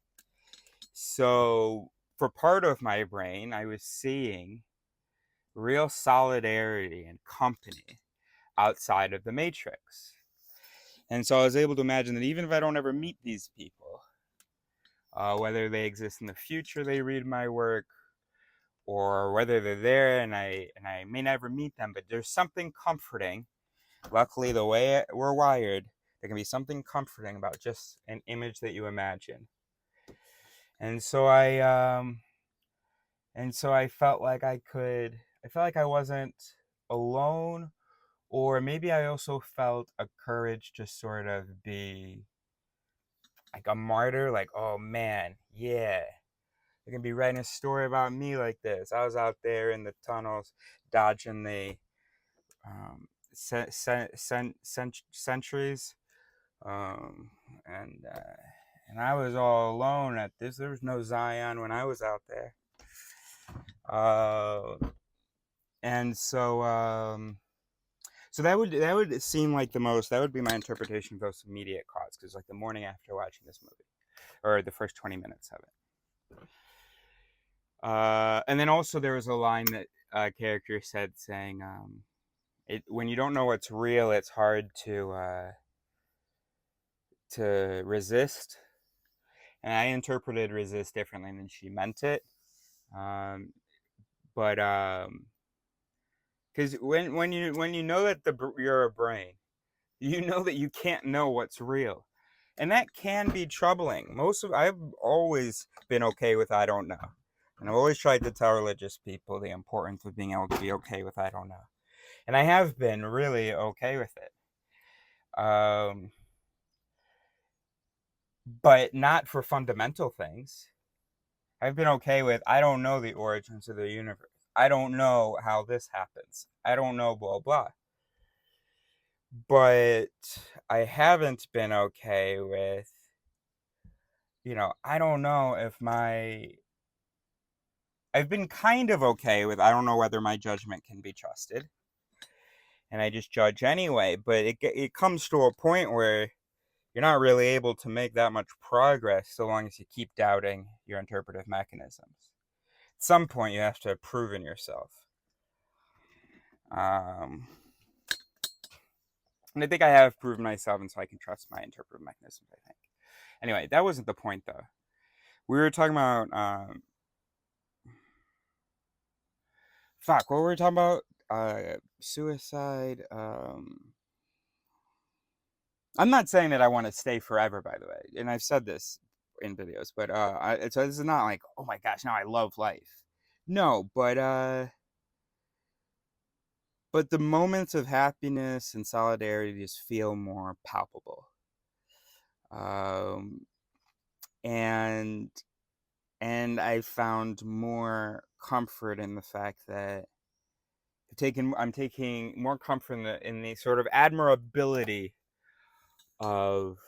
So for part of my brain, I was seeing real solidarity and company outside of the Matrix. And so I was able to imagine that even if I don't ever meet these people, whether they exist in the future, they read my work, or whether they're there and I may never meet them, but there's something comforting. Luckily, the way we're wired, there can be something comforting about just an image that you imagine. And so I felt like I felt like I wasn't alone, or maybe I also felt a courage to sort of be like a martyr, like, oh man, yeah, they're gonna be writing a story about me like this. I was out there in the tunnels, dodging the sentries, and I was all alone at this. There was no Zion when I was out there, and so So that would seem like that would be my interpretation of those immediate cause, because like the morning after watching this movie, or the first 20 minutes of it. And then also there was a line that a character said saying, when you don't know what's real, it's hard to resist. And I interpreted resist differently than she meant it. But because when you know that you're a brain, you know that you can't know what's real, and that can be troubling. I've always been okay with I don't know, and I've always tried to tell religious people the importance of being able to be okay with I don't know, and I have been really okay with it. But not for fundamental things. I've been okay with I don't know the origins of the universe. I don't know how this happens. I don't know blah blah. But I haven't been okay with, I don't know if I've been kind of okay with I don't know whether my judgment can be trusted. And I just judge anyway, but it comes to a point where you're not really able to make that much progress so long as you keep doubting your interpretive mechanisms. At some point, you have to have proven yourself. And I think I have proven myself, and so I can trust my interpretive mechanisms, I think. Anyway, that wasn't the point, though. We were talking about... what were we talking about? Suicide. I'm not saying that I want to stay forever, by the way, and I've said this in videos, but so this is not like, oh my gosh, now I love life. No, but the moments of happiness and solidarity just feel more palpable. And I found more comfort in the fact that I'm taking more comfort in the sort of admirability of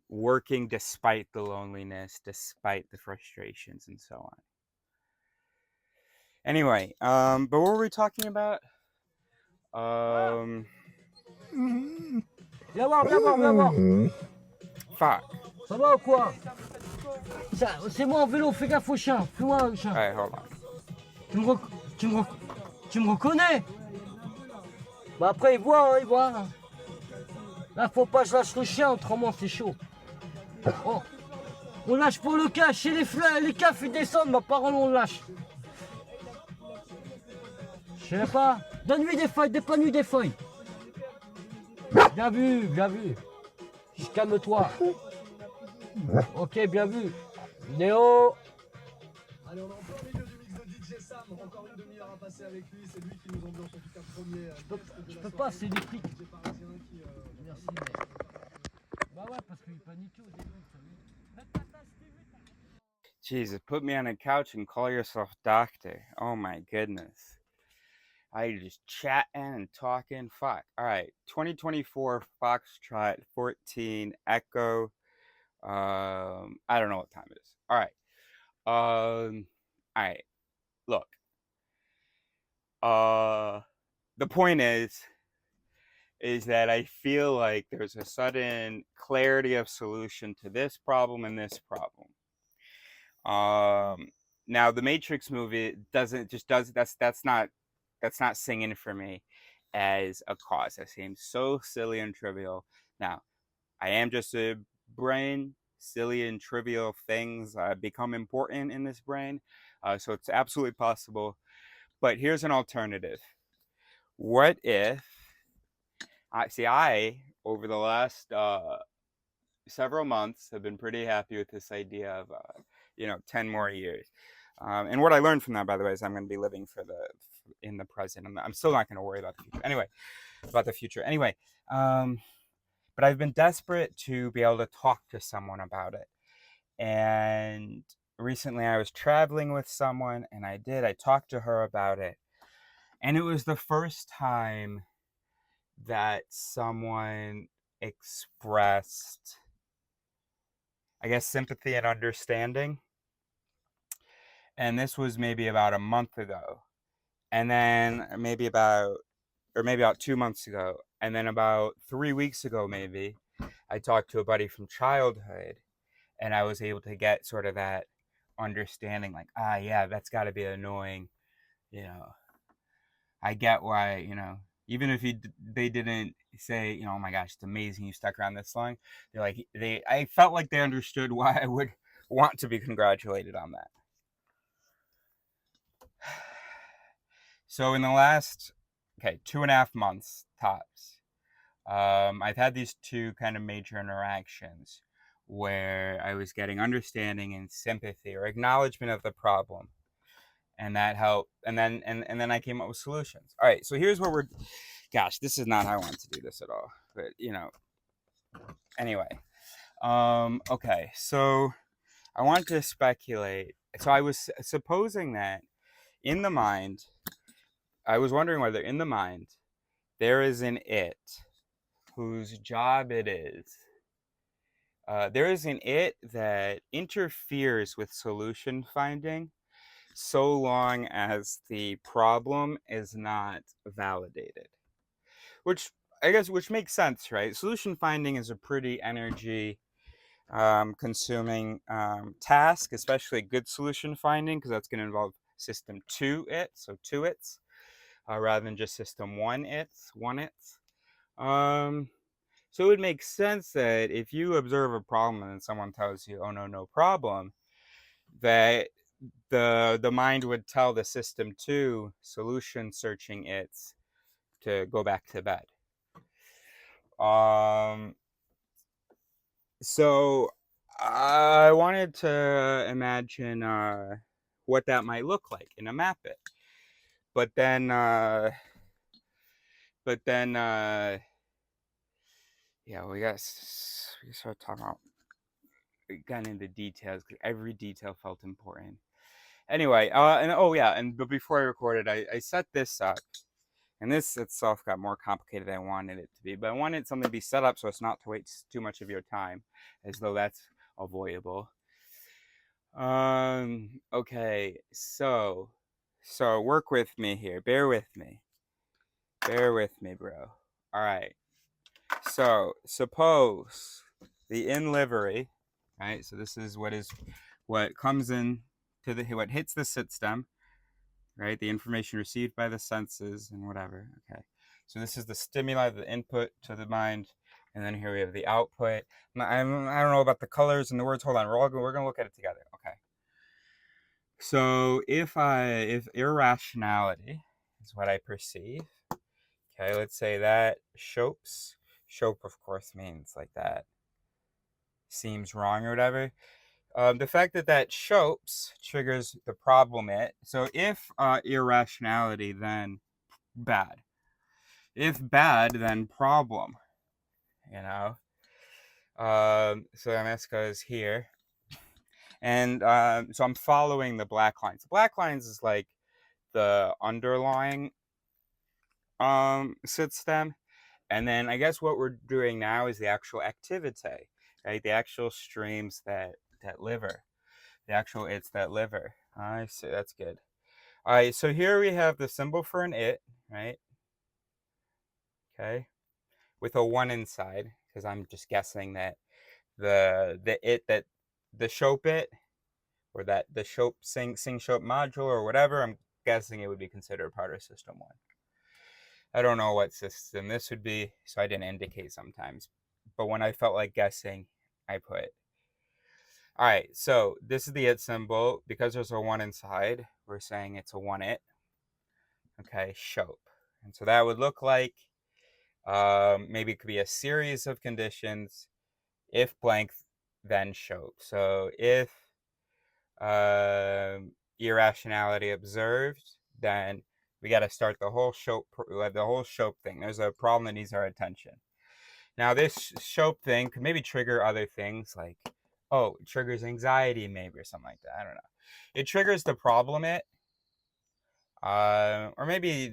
working despite the loneliness, despite the frustrations, and so on. Anyway, but what were we talking about? Viens voir. Fuck. Ça va ou quoi? C'est moi en vélo, fais gaffe au chien. Fais-moi le chien. Alright, hold on. Tu me reconnais? Bah après il voit. Là faut pas que je lâche le chien, autrement c'est chaud. Oh. On lâche pour le cas, chez les cafes ils descendent, ma parole on lâche. Je sais pas. Donne-lui des feuilles, dépanne-lui des feuilles. Bien vu. Calme-toi. Ok, bien vu. Néo. Allez, on est en plein milieu du mix de DJ Sam. Encore une demi-heure à passer avec lui. C'est lui qui nous ambiance en tout cas premier. Je peux pas, c'est des flics. Merci, Bah ouais, parce qu'il paniquait au début. Jesus, put me on a couch and call yourself doctor. Oh my goodness. I just chatting and talking. Fuck. All right. 2024 Foxtrot 14 Echo. I don't know what time it is. All right. All right. Look. The point is that I feel like there's a sudden clarity of solution to this problem and this problem. Now the Matrix movie that's not singing for me as a cause. That seems so silly and trivial. Now, I am just a brain. Silly and trivial things become important in this brain. So it's absolutely possible. But here's an alternative. What if, I over the last several months have been pretty happy with this idea of 10 more years. And what I learned from that, by the way, is I'm going to be living in the present. I'm still not going to worry about the future. Anyway, but I've been desperate to be able to talk to someone about it. And recently I was traveling with someone, and I talked to her about it. And it was the first time that someone expressed, I guess, sympathy and understanding. And this was maybe about a month ago. And then maybe about or maybe about 2 months ago. And then about 3 weeks ago, maybe, I talked to a buddy from childhood, and I was able to get sort of that understanding, like, yeah, that's got to be annoying. You know, I get why, even if they didn't say, oh my gosh, it's amazing you stuck around this long. They're like, I felt like they understood why I would want to be congratulated on that. So in the last, 2.5 months tops, I've had these two kind of major interactions where I was getting understanding and sympathy or acknowledgement of the problem, and that helped. And then I came up with solutions. All right, so here's where gosh, this is not how I wanted to do this at all, but anyway, okay, so I wanted to speculate. So I was supposing that in the mind, I was wondering whether in the mind there is an it whose job it is. There is an it that interferes with solution finding so long as the problem is not validated. Which makes sense, right? Solution finding is a pretty energy consuming task, especially good solution finding, because that's going to involve system 2 it, so 2 its, rather than just system 1 its, 1 its. So it would make sense that if you observe a problem and someone tells you, oh no problem, that the mind would tell the system 2 solution searching its to go back to bed. So I wanted to imagine what that might look like in a map it. But then yeah, we started talking about, we got into details because every detail felt important. Anyway, but before I recorded, I set this up, and this itself got more complicated than I wanted it to be. But I wanted something to be set up so it's not to waste too much of your time, as though that's avoidable. Okay, so work with me here. Bear with me, bro. All right. So suppose the in livery, right? So this is what comes in to what hits the sit stem, right? The information received by the senses and whatever. Okay. So this is the stimuli, the input to the mind, and then here we have the output. I don't know about the colors and the words. Hold on, we're gonna look at it together. Okay. So if irrationality is what I perceive, okay, let's say that shope of course means like that seems wrong or whatever. The fact that shopes triggers the problem so if irrationality, then bad. If bad, then problem. So this goes here. And so I'm following the black lines. The black lines is like the underlying sit stem. And then I guess what we're doing now is the actual activity, right? The actual streams that liver. The actual it's that liver. I see, that's good. All right, so here we have the symbol for an it, right? Okay, with a 1 inside, because I'm just guessing that the it that the shope it, or that the shope sing shope module or whatever, I'm guessing it would be considered part of system 1. I don't know what system this would be, so I didn't indicate sometimes. But when I felt like guessing, I put. All right, so this is the it symbol. Because there's a 1 inside, we're saying it's a 1 it. Okay, shope. And so that would look like, maybe it could be a series of conditions. If blank, then shope. So if irrationality observed, then we got to start the whole shope thing. There's a problem that needs our attention. Now this shope thing could maybe trigger other things, like, oh, it triggers anxiety maybe, or something like that. I don't know. It triggers the problem or maybe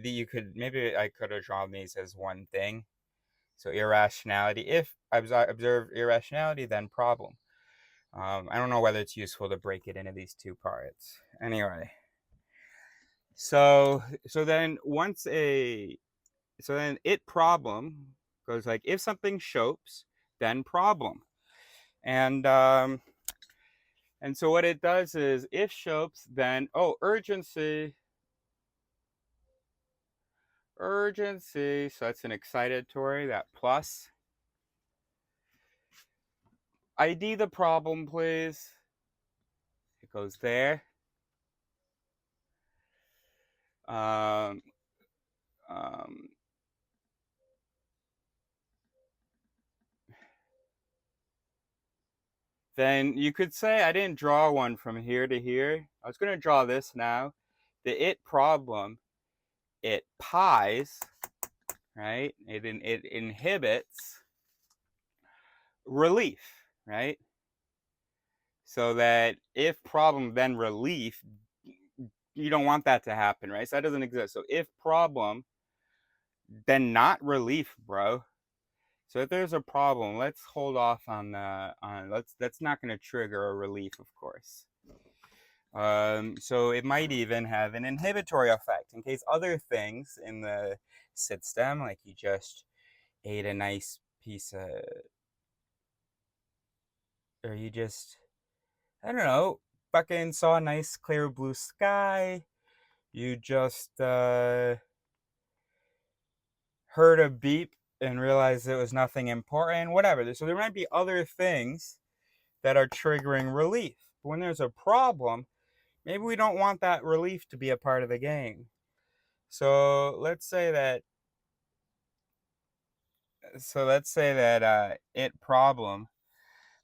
I could have drawn these as one thing. So irrationality, if I observe irrationality, then problem. I don't know whether it's useful to break it into these two parts. Anyway, so then once a it problem goes like, if something shows, then problem. And so what it does is, if shows, then, oh, urgency. So that's an excitatory, that plus. ID the problem, please. It goes there. Then you could say I didn't draw one from here to here. I was going to draw this now. The it problem, it pies, right? It inhibits relief, right? So that if problem, then relief, you don't want that to happen, right? So that doesn't exist. So if problem, then not relief, bro. So if there's a problem, let's hold off on that's not going to trigger a relief, of course. So it might even have an inhibitory effect in case other things in the system, like you just ate a nice piece of, or you just, I don't know, fucking saw a nice clear blue sky, you just heard a beep and realized it was nothing important, whatever. So there might be other things that are triggering relief. But when there's a problem, maybe we don't want that relief to be a part of the game. So let's say that it problem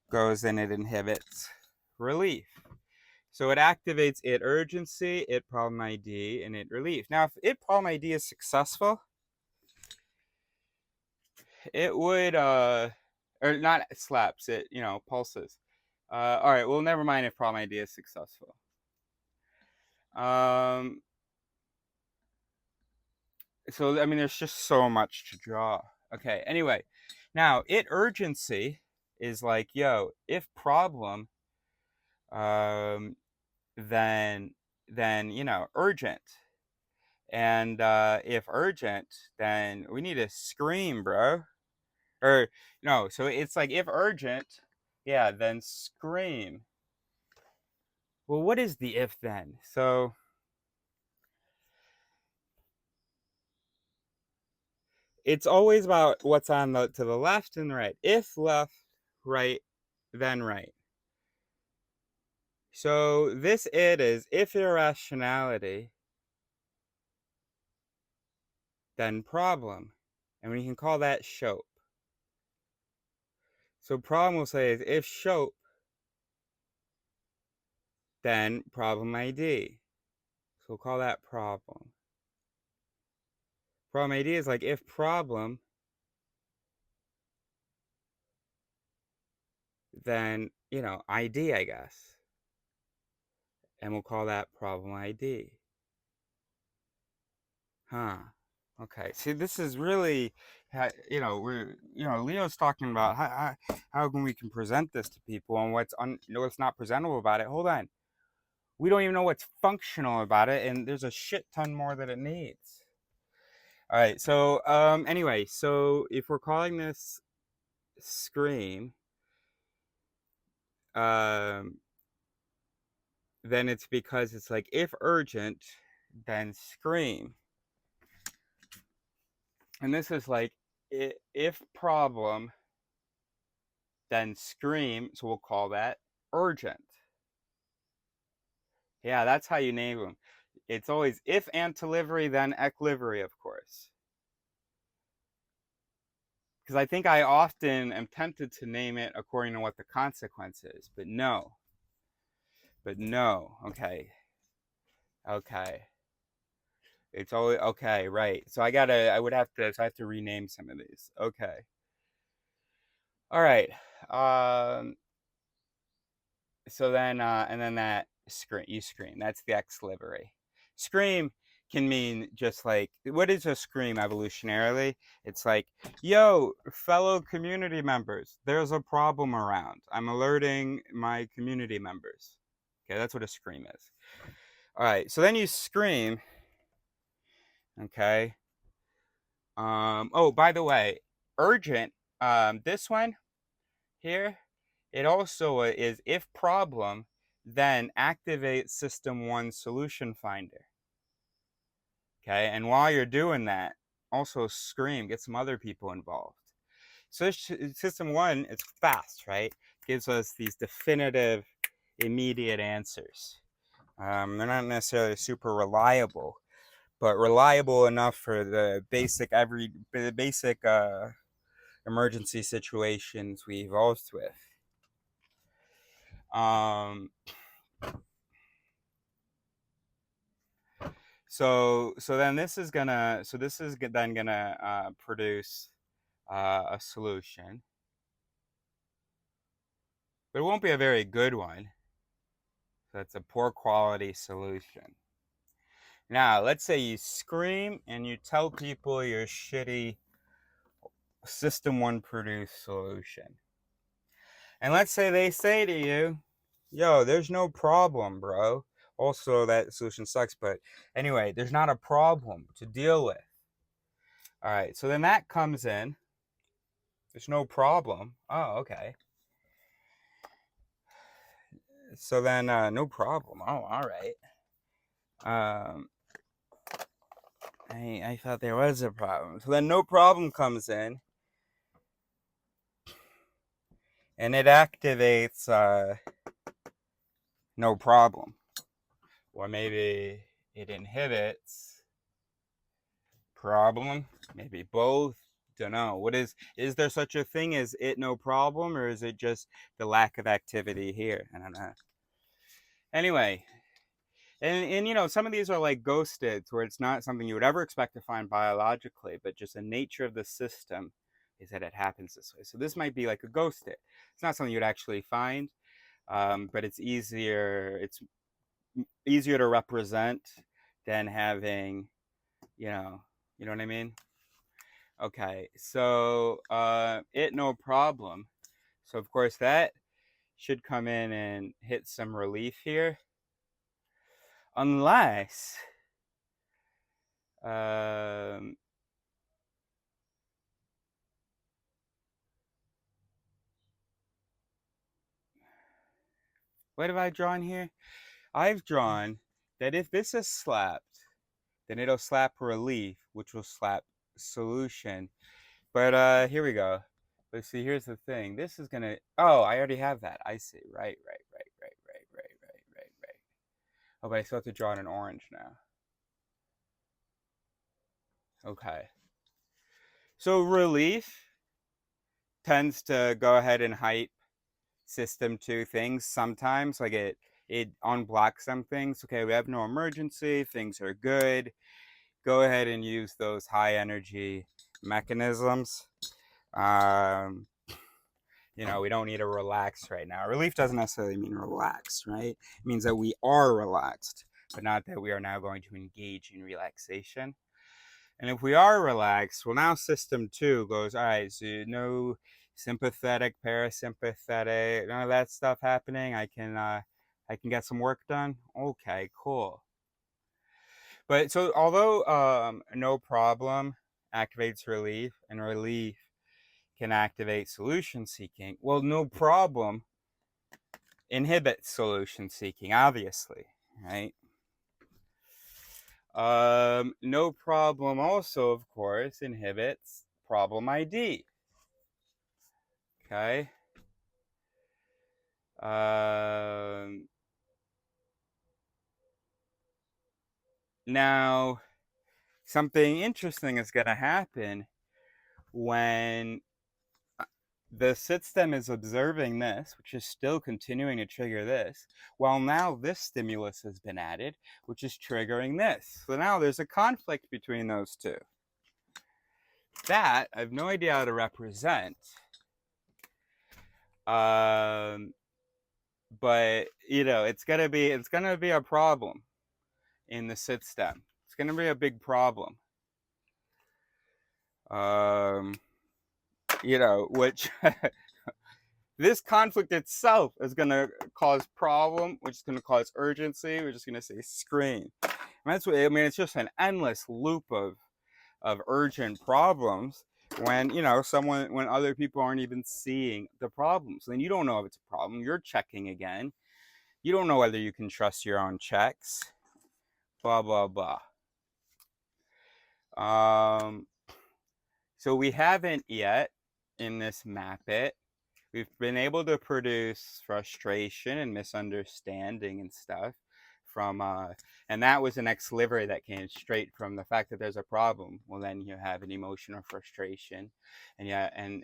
goes and it inhibits relief. So it activates it urgency, it problem ID, and it relief. Now, if it problem ID is successful, it would or not slaps it, pulses. All right, well, never mind if problem ID is successful. So I mean, there's just so much to draw. Okay, anyway, now it urgency is like, yo, if problem, then urgent. And if urgent, then we need to scream, bro. Or no, so it's like, if urgent, yeah, then scream. Well, what is the if then? So it's always about what's on to the left and right. If left, right, then right. So this it is, if irrationality, then problem. And we can call that SHOPE. So problem will say is, if SHOPE, then problem ID. So we'll call that problem. Problem ID is like, if problem, then, ID, I guess. And we'll call that problem ID. Huh. Okay. See, this is really, Leo's talking about how we can present this to people and what's not presentable about it. Hold on. We don't even know what's functional about it, and there's a shit ton more that it needs. All right. So, anyway, so if we're calling this scream, then it's because it's like, if urgent, then scream. And this is like, if problem, then scream. So we'll call that urgent. Yeah, that's how you name them. It's always if antilivery, then equilivery, of course. Because I think I often am tempted to name it according to what the consequence is, but no. Okay. It's always, okay, right. So I have to rename some of these. Okay. All right. So then, and then that you scream. That's the equilivery. Scream can mean just like, what is a scream evolutionarily? It's like, yo, fellow community members, there's a problem around. I'm alerting my community members. Okay, that's what a scream is. All right, so then you scream, okay, Oh, by the way, urgent, this one here, it also is if problem, then activate system 1 solution finder. Okay, and while you're doing that, also scream, get some other people involved. So system 1 is fast, right? Gives us these definitive, immediate answers. They're not necessarily super reliable, but reliable enough for the basic emergency situations we evolved with. So then this is then gonna produce a solution, but it won't be a very good one. So it's a poor quality solution. Now, let's say you scream and you tell people your shitty system 1 produced solution. And let's say they say to you, yo, there's no problem, bro. Also, that solution sucks, but anyway, there's not a problem to deal with. All right, so then that comes in. There's no problem. Oh, okay. So then, no problem. Oh, all right. I thought there was a problem. So then no problem comes in. And it activates no problem. Or maybe it inhibits problem. Maybe both. Don't know. What is there such a thing as it no problem, or is it just the lack of activity here? I don't know. Anyway, and you know, some of these are like ghosted, where it's not something you would ever expect to find biologically, but just the nature of the system is that it happens this way. So this might be like a ghosted. It's not something you'd actually find, but it's easier to represent than having, you know what I mean? Okay, so it no problem. So of course that should come in and hit some relief here, unless what have I drawn here? I've drawn that if this is slapped, then it'll slap relief, which will slap solution. But here we go. But see, here's the thing. This is gonna. Oh, I already have that. I see. Right. Oh, but I still have to draw it in orange now. Okay. So relief tends to go ahead and hype system 2 things sometimes. Like it unblocks some things. Okay, we have no emergency. Things are good. Go ahead and use those high energy mechanisms. You know, we don't need to relax right now. Relief doesn't necessarily mean relax, right? It means that we are relaxed, but not that we are now going to engage in relaxation. And if we are relaxed, well, now system 2 goes, all right, so no sympathetic, parasympathetic, none of that stuff happening. I can get some work done. Okay, cool. But so although no problem activates relief, and relief can activate solution seeking, well, no problem inhibits solution seeking, obviously, right? No problem also, of course, inhibits problem ID. Okay. Now, something interesting is going to happen when the system is observing this, which is still continuing to trigger this, while now this stimulus has been added, which is triggering this. So now there's a conflict between those two. That I have no idea how to represent. But you know, it's gonna be a problem in the system. It's gonna be a big problem. You know, which this conflict itself is going to cause problem, which is going to cause urgency, which is going to say scream. And that's what I mean. It's just an endless loop of of urgent problems when, you know, when other people aren't even seeing the problems. Then you don't know if it's a problem. You're checking again. You don't know whether you can trust your own checks. Blah, blah, blah. So we haven't yet, in this map it, we've been able to produce frustration and misunderstanding and stuff from, and that was an ex-liver that came straight from the fact that there's a problem. Well, then you have an emotional frustration, and yeah, and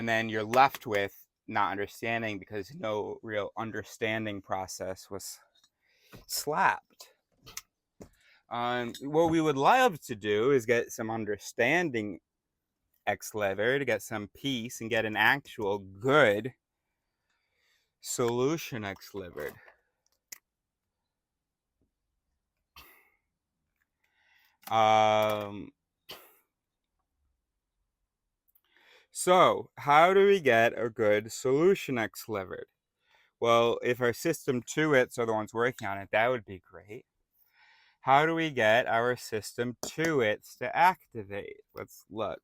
then you're left with not understanding because no real understanding process was slapped. What we would love to do is get some understanding ex-liver to get some peace and get an actual good solution ex-livered. So how do we get a good solution ex-livered? Well, if our system 2-its are the ones working on it, that would be great. How do we get our system 2-its to activate? Let's look.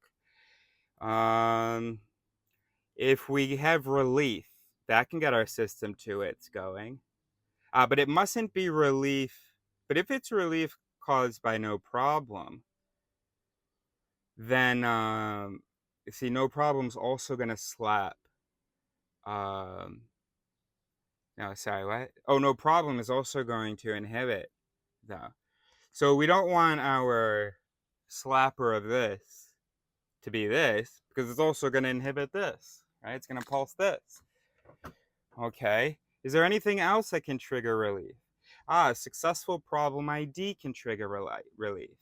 If we have relief, that can get our system 2-its going. But it mustn't be relief. But if it's relief caused by no problem, then see, no problem's also gonna slap. No, sorry, what? Oh, no problem is also going to inhibit though. So we don't want our slapper of this to be this, because it's also going to inhibit this, right? It's going to pulse this. Okay. Is there anything else that can trigger relief? Successful problem ID can trigger relief.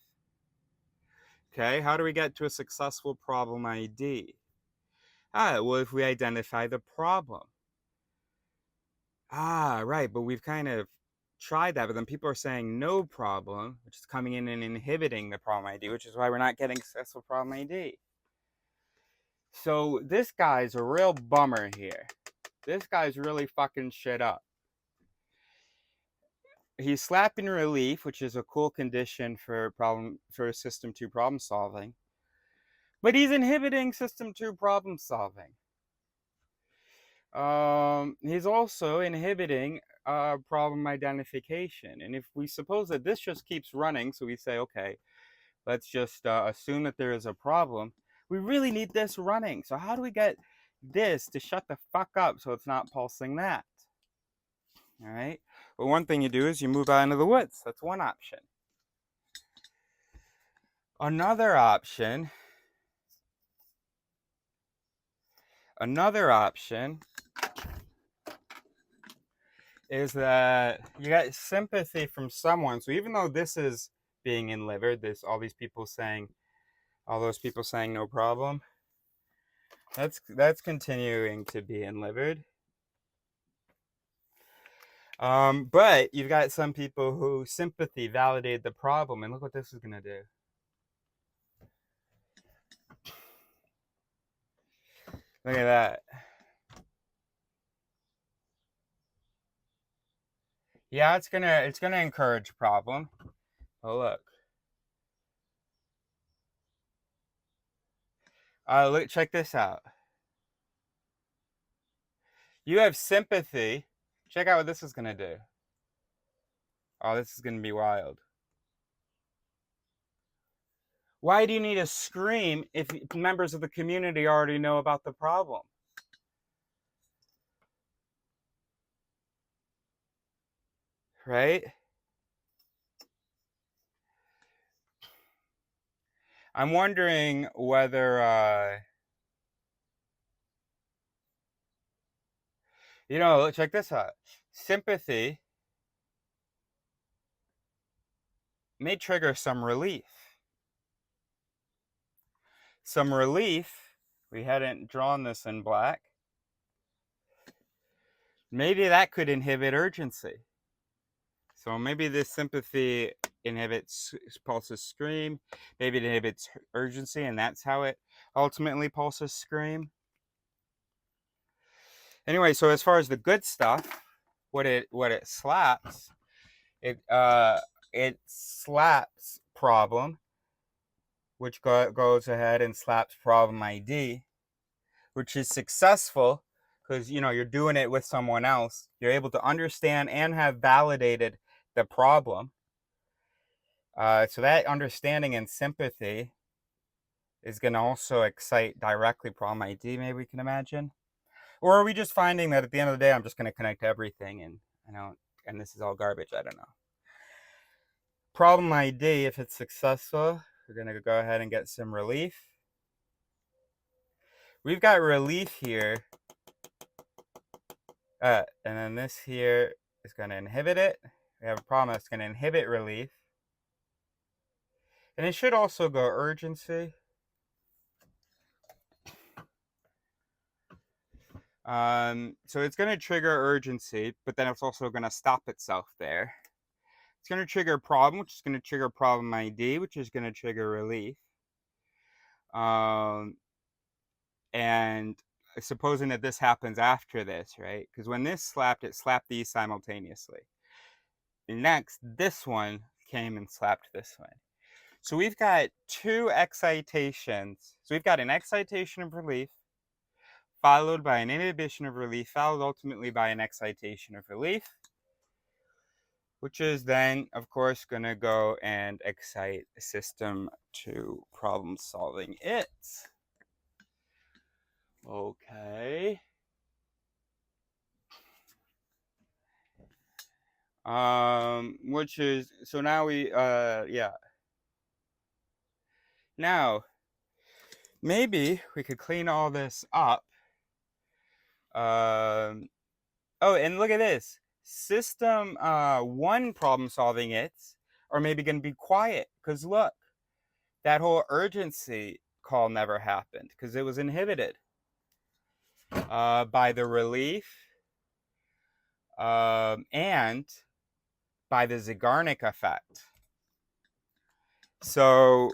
Okay, how do we get to a successful problem ID? Well, if we identify the problem. Right, but we've kind of tried that, but then people are saying no problem, which is coming in and inhibiting the problem ID, which is why we're not getting successful problem ID. So this guy's a real bummer here. This guy's really fucking shit up. He's slapping relief, which is a cool condition for system 2 problem solving. But he's inhibiting system 2 problem solving. He's also inhibiting problem identification. And if we suppose that this just keeps running, so we say, okay, let's just assume that there is a problem. We really need this running. So how do we get this to shut the fuck up so it's not pulsing that? All right. Well, one thing you do is you move out into the woods. That's one option. Another option is that you get sympathy from someone. So even though this is being in-livered, all those people saying no problem, that's continuing to be in-livered. But you've got some people who sympathy validated the problem, and look what this is gonna do. Look at that. Yeah, it's gonna encourage problem. Oh, look. Look, check this out. You have sympathy. Check out what this is gonna do. Oh, this is gonna be wild. Why do you need to scream if members of the community already know about the problem? Right? I'm wondering whether, check this out. Sympathy may trigger some relief. Some relief, we hadn't drawn this in black. Maybe that could inhibit urgency. So maybe this sympathy inhibits pulses scream. Maybe it inhibits urgency, and that's how it ultimately pulses scream. Anyway, so as far as the good stuff, what it slaps, it slaps problem, which goes ahead and slaps problem ID, which is successful because, you know, you're doing it with someone else. You're able to understand and have validated the problem. So that understanding and sympathy is going to also excite directly problem ID, maybe we can imagine. Or are we just finding that at the end of the day, I'm just going to connect everything and this is all garbage? I don't know. Problem ID, if it's successful, we're going to go ahead and get some relief. We've got relief here. And then this here is going to inhibit it. We have a problem that's going to inhibit relief. And it should also go urgency. So it's going to trigger urgency, but then it's also going to stop itself there. It's going to trigger a problem, which is going to trigger problem ID, which is going to trigger relief. And supposing that this happens after this, right? Because when this slapped, it slapped these simultaneously. Next, this one came and slapped this one. So we've got two excitations. So we've got an excitation of relief, followed by an inhibition of relief, followed ultimately by an excitation of relief, which is then, of course, going to go and excite the system to problem solving it. Okay. Which is, so now we, yeah. Now, maybe we could clean all this up. Oh, and look at this. System 1 problem solving it are maybe going to be quiet. Because look, that whole urgency call never happened because it was inhibited by the relief and by the Zeigarnik effect. So,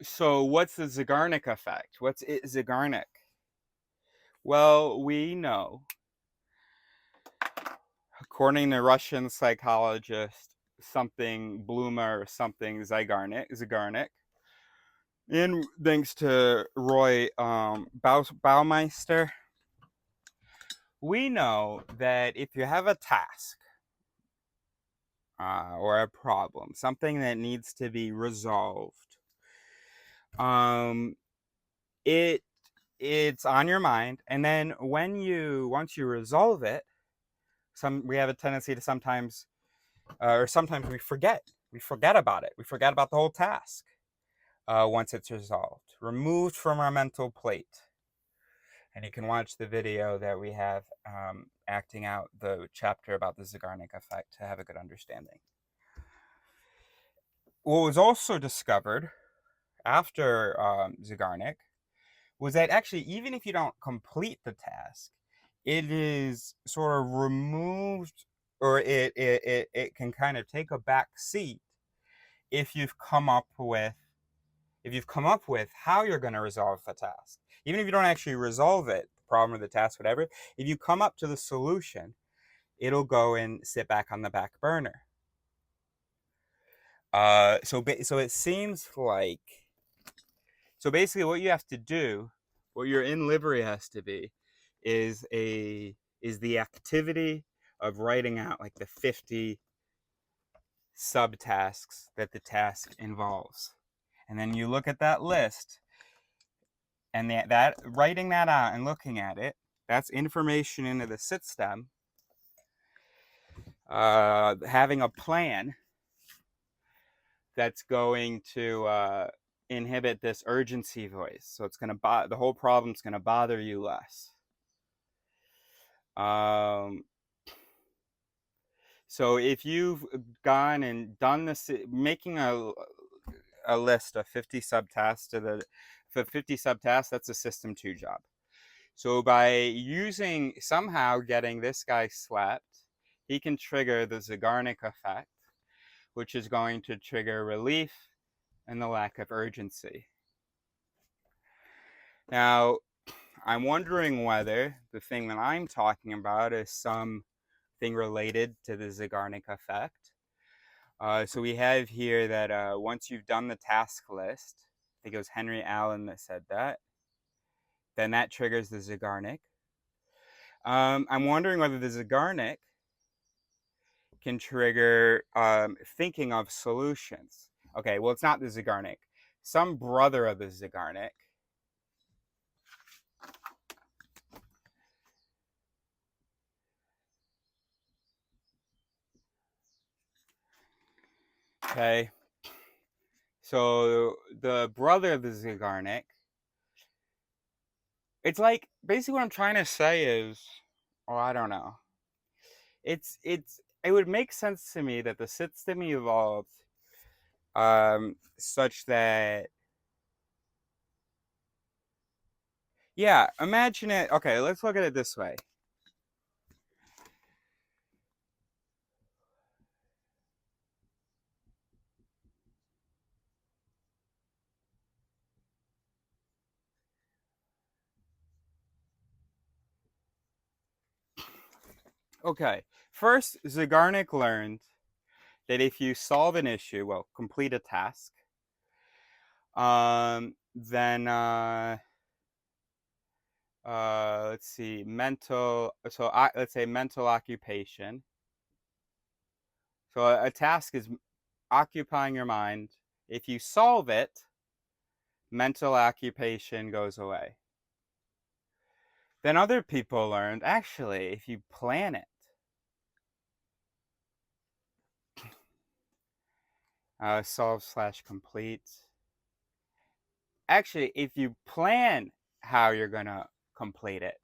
so what's the Zeigarnik effect? What's it Zeigarnik? Well, we know, according to Russian psychologist something Bluma or something Zeigarnik, and thanks to Roy Baumeister, we know that if you have a task or a problem, something that needs to be resolved, it's on your mind, and then once you resolve it, we have a tendency to sometimes we forget about it. We forget about the whole task once it's resolved, removed from our mental plate. And you can watch the video that we have acting out the chapter about the Zeigarnik effect to have a good understanding. What was also discovered after Zeigarnik was that actually, even if you don't complete the task, it is sort of removed, or it can kind of take a back seat if you've come up with how you're going to resolve the task. Even if you don't actually resolve it, the problem or the task, whatever, if you come up to the solution, it'll go and sit back on the back burner. So it seems like, so basically what you have to do, what your in livery has to be, is the activity of writing out like the 50 subtasks that the task involves. And then you look at that list, and that writing that out and looking at it, that's information into the system. Having a plan that's going to inhibit this urgency voice, so it's going to the whole problem's going to bother you less. So if you've gone and done this, making a list of 50 subtasks for 50 subtasks, that's a system 2 job. So by somehow getting this guy slapped, he can trigger the Zeigarnik effect, which is going to trigger relief and the lack of urgency. Now, I'm wondering whether the thing that I'm talking about is something related to the Zeigarnik effect, So we have here that once you've done the task list, I think it was Henry Allen that said that, then that triggers the Zeigarnik. I'm wondering whether the Zeigarnik can trigger thinking of solutions. Okay, well, it's not the Zeigarnik. Some brother of the Zeigarnik. Okay, so the brother of the Zeigarnik, it's like, basically what I'm trying to say is, oh, I don't know. It would make sense to me that the system evolved such that, yeah, imagine it. Okay, let's look at it this way. Okay, first, Zeigarnik learned that if you solve an issue, well, complete a task, then let's see, let's say mental occupation. So a task is occupying your mind. If you solve it, mental occupation goes away. Then other people learned, actually, if you plan it, solve/complete. Actually, if you plan how you're going to complete it,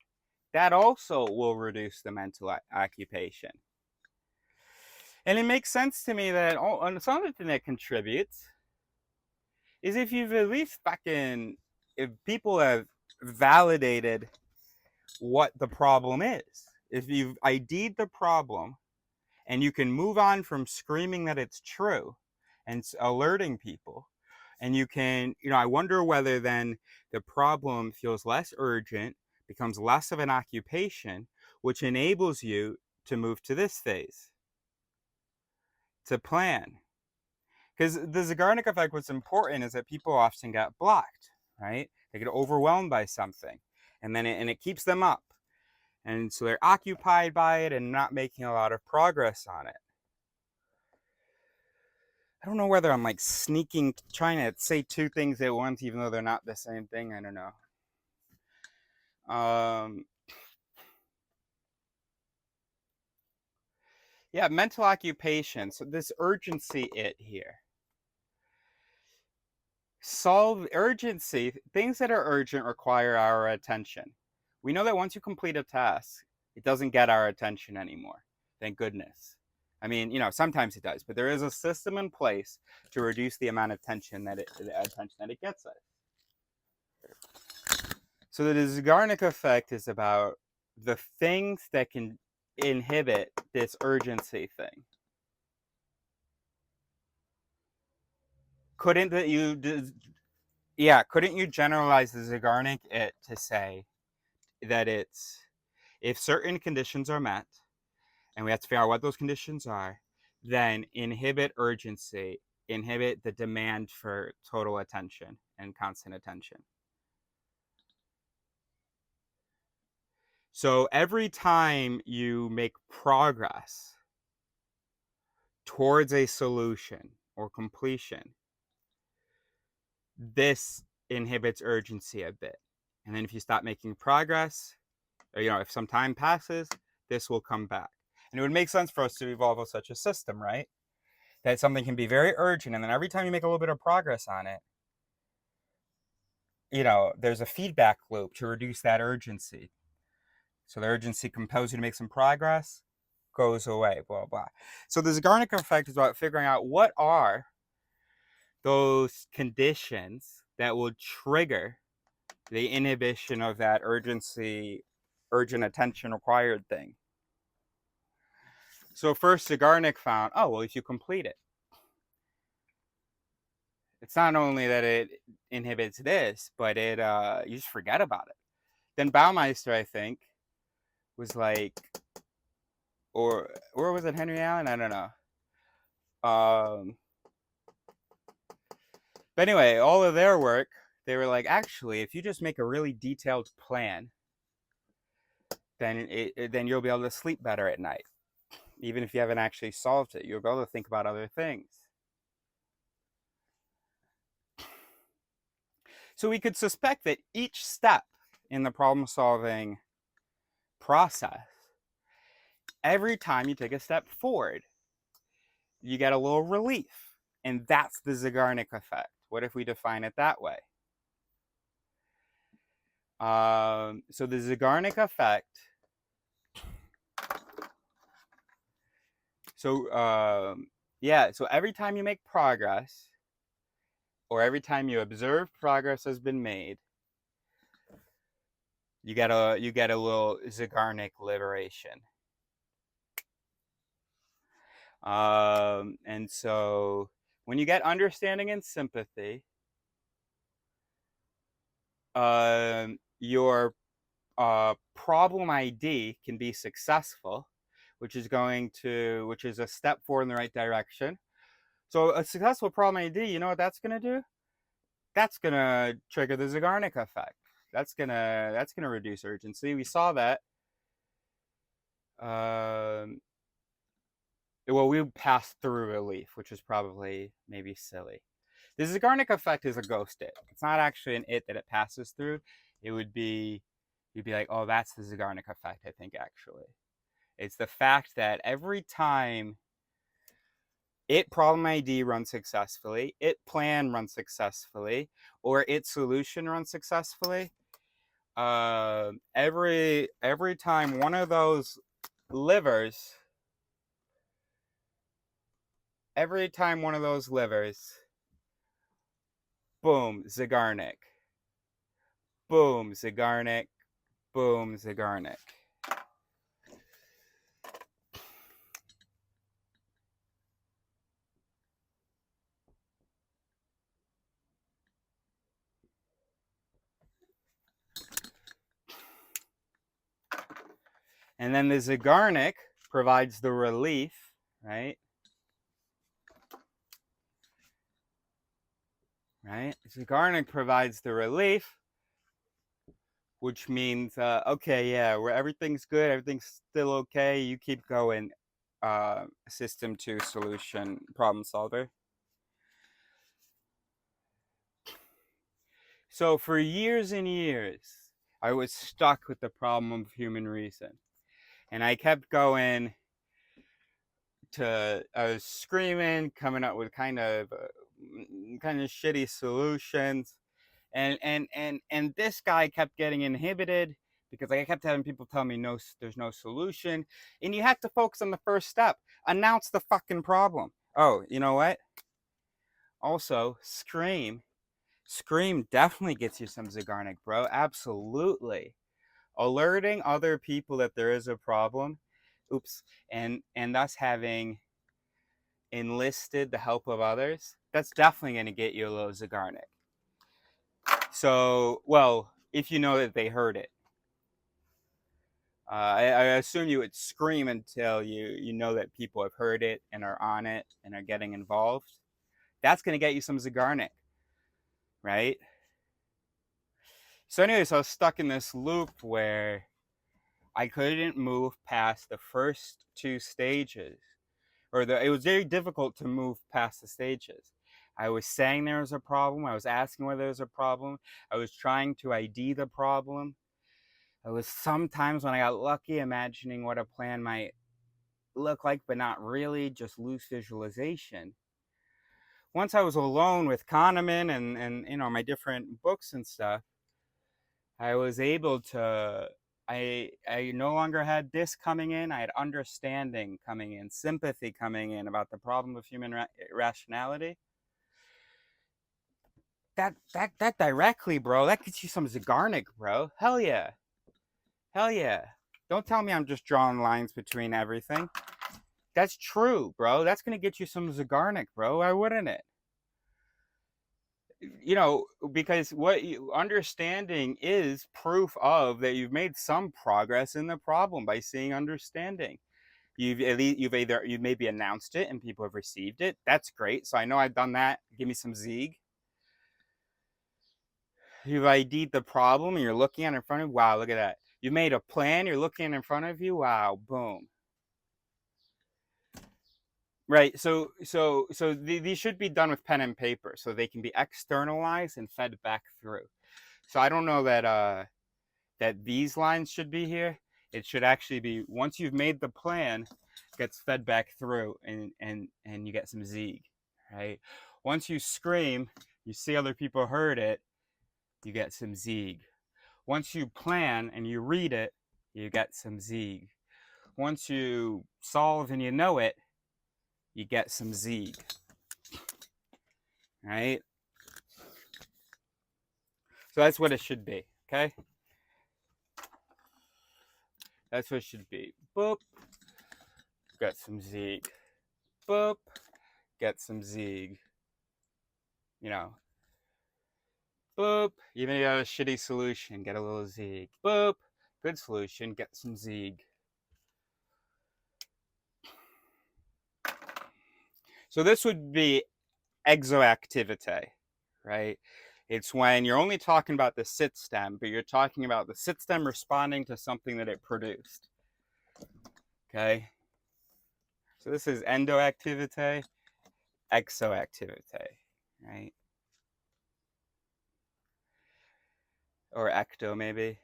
that also will reduce the mental occupation. And it makes sense to me that something that contributes is if you've at least if people have validated what the problem is. If you've ID'd the problem and you can move on from screaming that it's true and alerting people, and you can, I wonder whether then the problem feels less urgent, becomes less of an occupation, which enables you to move to this phase, to plan. Because the Zeigarnik effect, what's important is that people often get blocked, right? They get overwhelmed by something, and then it keeps them up. And so they're occupied by it and not making a lot of progress on it. I don't know whether I'm like trying to say two things at once, even though they're not the same thing. I don't know. Yeah, mental occupation. So this urgency here. Solve urgency. Things that are urgent require our attention. We know that once you complete a task, it doesn't get our attention anymore. Thank goodness. I mean, sometimes it does, but there is a system in place to reduce the amount of attention that it gets us. So the Zeigarnik effect is about the things that can inhibit this urgency thing. Couldn't you generalize the Zeigarnik to say that it's if certain conditions are met, and we have to figure out what those conditions are, then inhibit urgency, inhibit the demand for total attention and constant attention. So every time you make progress towards a solution or completion, this inhibits urgency a bit. And then if you stop making progress, or if some time passes, this will come back. And it would make sense for us to evolve such a system, right? That something can be very urgent, and then every time you make a little bit of progress on it, there's a feedback loop to reduce that urgency. So the urgency compels you to make some progress, goes away, blah, blah. So the Zeigarnik effect is about figuring out what are those conditions that will trigger the inhibition of that urgent attention required thing. So first Zeigarnik found, if you complete it, it's not only that it inhibits this, but you just forget about it. Then Baumeister, I think, was like, or was it Henry Allen? I don't know. But anyway, all of their work, they were like, actually, if you just make a really detailed plan, then then you'll be able to sleep better at night. Even if you haven't actually solved it, you'll be able to think about other things. So we could suspect that each step in the problem-solving process, every time you take a step forward, you get a little relief. And that's the Zeigarnik effect. What if we define it that way? So the Zeigarnik effect, so every time you make progress, or every time you observe progress has been made, you get a little Zeigarnik liberation. And so when you get understanding and sympathy, your problem ID can be successful, which is a step forward in the right direction. So a successful problem ID, you know what that's gonna do? That's gonna trigger the Zeigarnik effect. That's gonna reduce urgency. We saw that. Well, we passed through relief, which is probably maybe silly. The Zeigarnik effect is a ghost it. It's not actually an it that it passes through. It would be, you'd be like, oh, that's the Zeigarnik effect, I think, actually. It's the fact that every time it problem ID runs successfully, it plan runs successfully, or its solution runs successfully, every time one of those livers, boom, Zeigarnik. Boom, Zeigarnik. Boom, Zeigarnik. And then the Zeigarnik provides the relief, right? Zeigarnik provides the relief, which means, okay, yeah, where everything's good, everything's still okay, you keep going, system to solution problem solver. So for years and years, I was stuck with the problem of human reason. And I kept going I was screaming, coming up with kind of shitty solutions. And this guy kept getting inhibited because I kept having people tell me no, there's no solution. And you have to focus on the first step. Announce the fucking problem. Oh, you know what? Also, scream definitely gets you some Zeigarnik, bro. Absolutely. Alerting other people that there is a problem, and thus having enlisted the help of others, that's definitely going to get you a little Zeigarnik. So, well, if you know that they heard it. I assume you would scream until you know that people have heard it and are on it and are getting involved. That's going to get you some Zeigarnik, right? So anyways, I was stuck in this loop where I couldn't move past the first two stages. It was very difficult to move past the stages. I was saying there was a problem. I was asking whether there was a problem. I was trying to ID the problem. I was sometimes, when I got lucky, imagining what a plan might look like, but not really, just loose visualization. Once I was alone with Kahneman and my different books and stuff, I was able to, I no longer had this coming in. I had understanding coming in, sympathy coming in about the problem of human rationality. That directly, bro, that gets you some Zeigarnik, bro. Hell yeah. Hell yeah. Don't tell me I'm just drawing lines between everything. That's true, bro. That's going to get you some Zeigarnik, bro. Why wouldn't it? Because understanding is proof of that you've made some progress in the problem by seeing understanding. you've maybe announced it and people have received it. That's great. So I know I've done that. Give me some Zieg. You've ID'd the problem and you're looking at it in front of you. Wow, look at that. You made a plan, you're looking in front of you. Wow, boom. Right. So these should be done with pen and paper so they can be externalized and fed back through. So I don't know that that these lines should be here. It should actually be, once you've made the plan, it gets fed back through and you get some Zieg, right? Once you scream, you see other people heard it, you get some Zieg. Once you plan and you read it, you get some Zieg. Once you solve and you know it, you get some Zieg, right? So that's what it should be, okay? That's what it should be. Boop, get some Zieg. Boop, get some Zieg. You know, boop, even if you have a shitty solution, get a little Zieg. Boop, good solution, get some Zieg. So this would be exoactivity, right? It's when you're only talking about the sit stem, but you're talking about the sit stem responding to something that it produced. Okay? So this is endoactivity, exoactivity, right? Or ecto, maybe.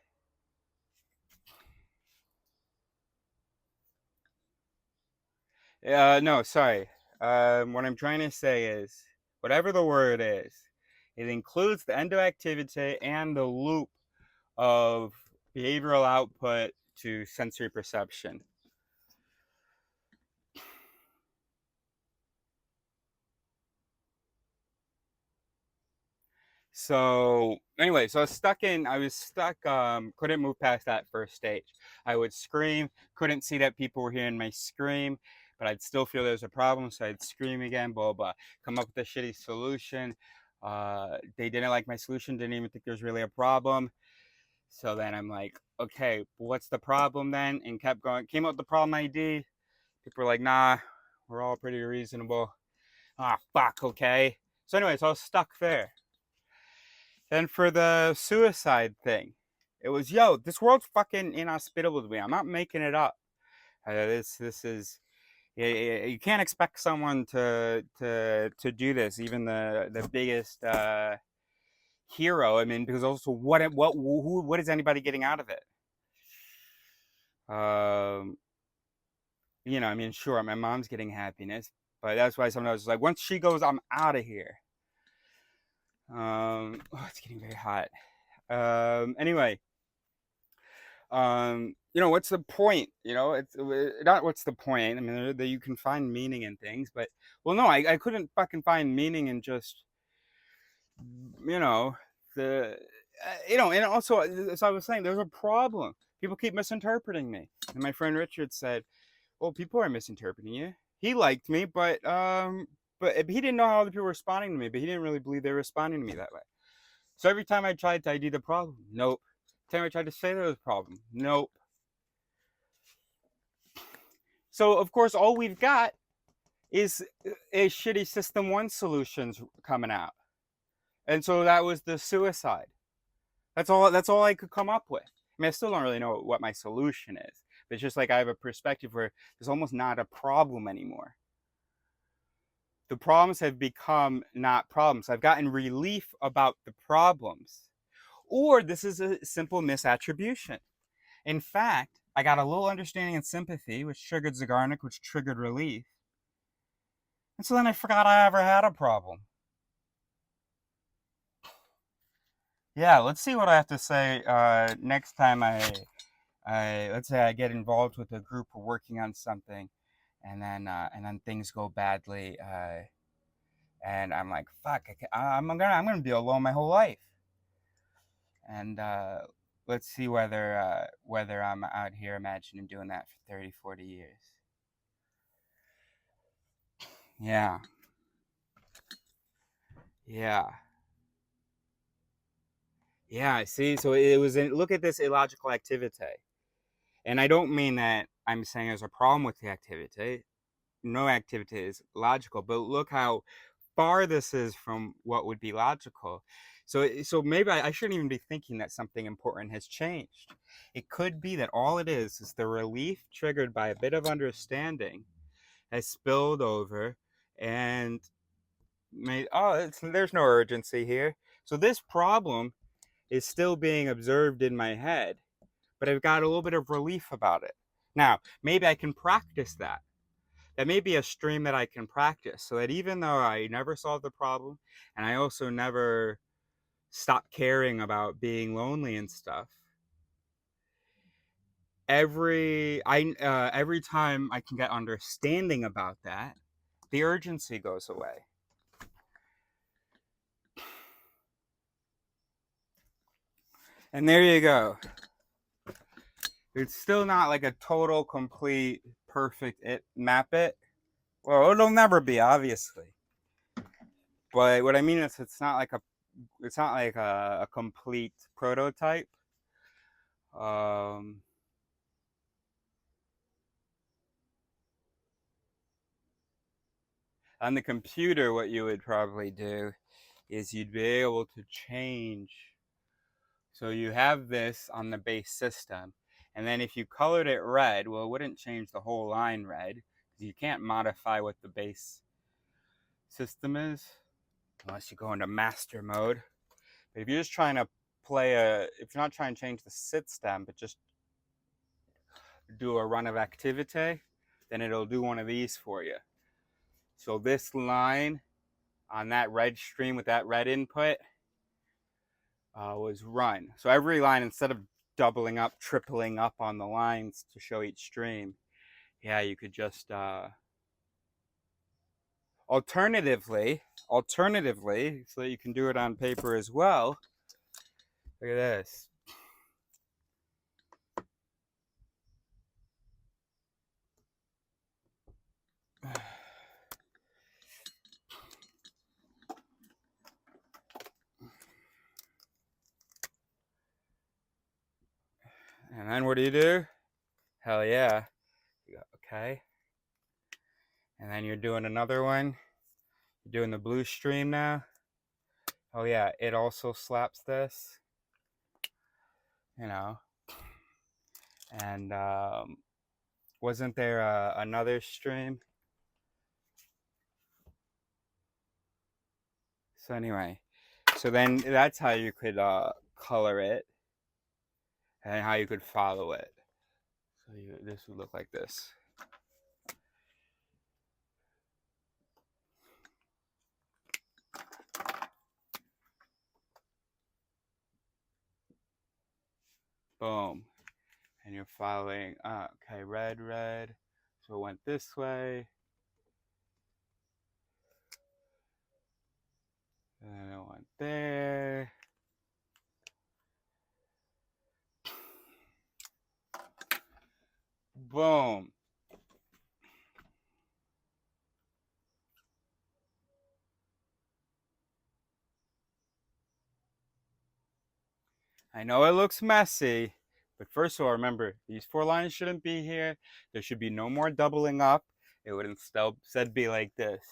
No, sorry. What I'm trying to say is, whatever the word is, it includes the endoactivity and the loop of behavioral output to sensory perception. So anyway, so I was stuck, couldn't move past that first stage. I would scream, couldn't see that people were hearing my scream, but I'd still feel there's a problem, so I'd scream again, blah, blah, come up with a shitty solution. They didn't like my solution, didn't even think there was really a problem. So then I'm like, okay, what's the problem then? And kept going, came up with the problem ID. People were like, nah, we're all pretty reasonable. Ah, fuck, okay. So anyway, so I was stuck there. Then for the suicide thing, it was, yo, this world's fucking inhospitable to me. I'm not making it up. This is, you can't expect someone to do this, even the biggest hero. I mean, because also what is anybody getting out of it? You know, I mean, sure, my mom's getting happiness, but that's why sometimes it's like, once she goes, I'm out of here. Oh, it's getting very hot. Anyway, you know, what's the point? You know, it's not what's the point. I mean, that you can find meaning in things, but well, no, I couldn't fucking find meaning in just, you know, you know, and also, as I was saying, there's a problem. People keep misinterpreting me, and my friend Richard said, "Well, people are misinterpreting you. He liked me, but he didn't know how other people were responding to me. But he didn't really believe they were responding to me that way. So every time I tried to ID the problem, nope. Every time I tried to say there was a problem, nope. So of course, all we've got is a shitty system one solutions coming out, and so that was the suicide. That's all I could come up with. I mean, I still don't really know what my solution is. But it's just like I have a perspective where there's almost not a problem anymore. The problems have become not problems. I've gotten relief about the problems. Or this is a simple misattribution. In fact, I got a little understanding and sympathy, which triggered Zygarnik, which triggered relief. And so then I forgot I ever had a problem. Yeah, let's see what I have to say next time let's say I get involved with a group working on something, and then things go badly, and I'm like, fuck, I'm gonna be alone my whole life, and let's see whether I'm out here imagining doing that for 30, 40 years. Yeah. See, so it was look at this illogical activity. And I don't mean that I'm saying there's a problem with the activity. No activity is logical, but look how far this is from what would be logical. So maybe I shouldn't even be thinking that something important has changed. It could be that all it is the relief triggered by a bit of understanding has spilled over and made, there's no urgency here. So this problem is still being observed in my head, but I've got a little bit of relief about it. Now, maybe I can practice that. That may be a stream that I can practice, so that even though I never solved the problem, and I also never stopped caring about being lonely and stuff, every time I can get understanding about that, the urgency goes away. And there you go. It's still not like a total, complete, perfect map it. Well, it'll never be, obviously. But what I mean is, it's not like a complete prototype. On the computer, what you would probably do is you'd be able to change. So you have this on the base system, and then if you colored it red, well, it wouldn't change the whole line red, because you can't modify what the base system is unless you go into master mode. But if you're just trying to if you're not trying to change the sit stem, but just do a run of activity, then it'll do one of these for you. So this line on that red stream with that red input was run. So every line, instead of doubling up, tripling up on the lines to show each stream, yeah, you could just alternatively, so that you can do it on paper as well. Look at this. And then what do? Hell yeah. You go, okay. And then you're doing another one. You're doing the blue stream now. Oh yeah, it also slaps this. You know. And wasn't there another stream? So anyway, so then that's how you could color it and how you could follow it. So this would look like this. Boom. And you're following, okay, red, so it went this way. And then it went there. Boom. I know it looks messy, but first of all, remember, these 4 lines shouldn't be here. There should be no more doubling up. It would instead be like this.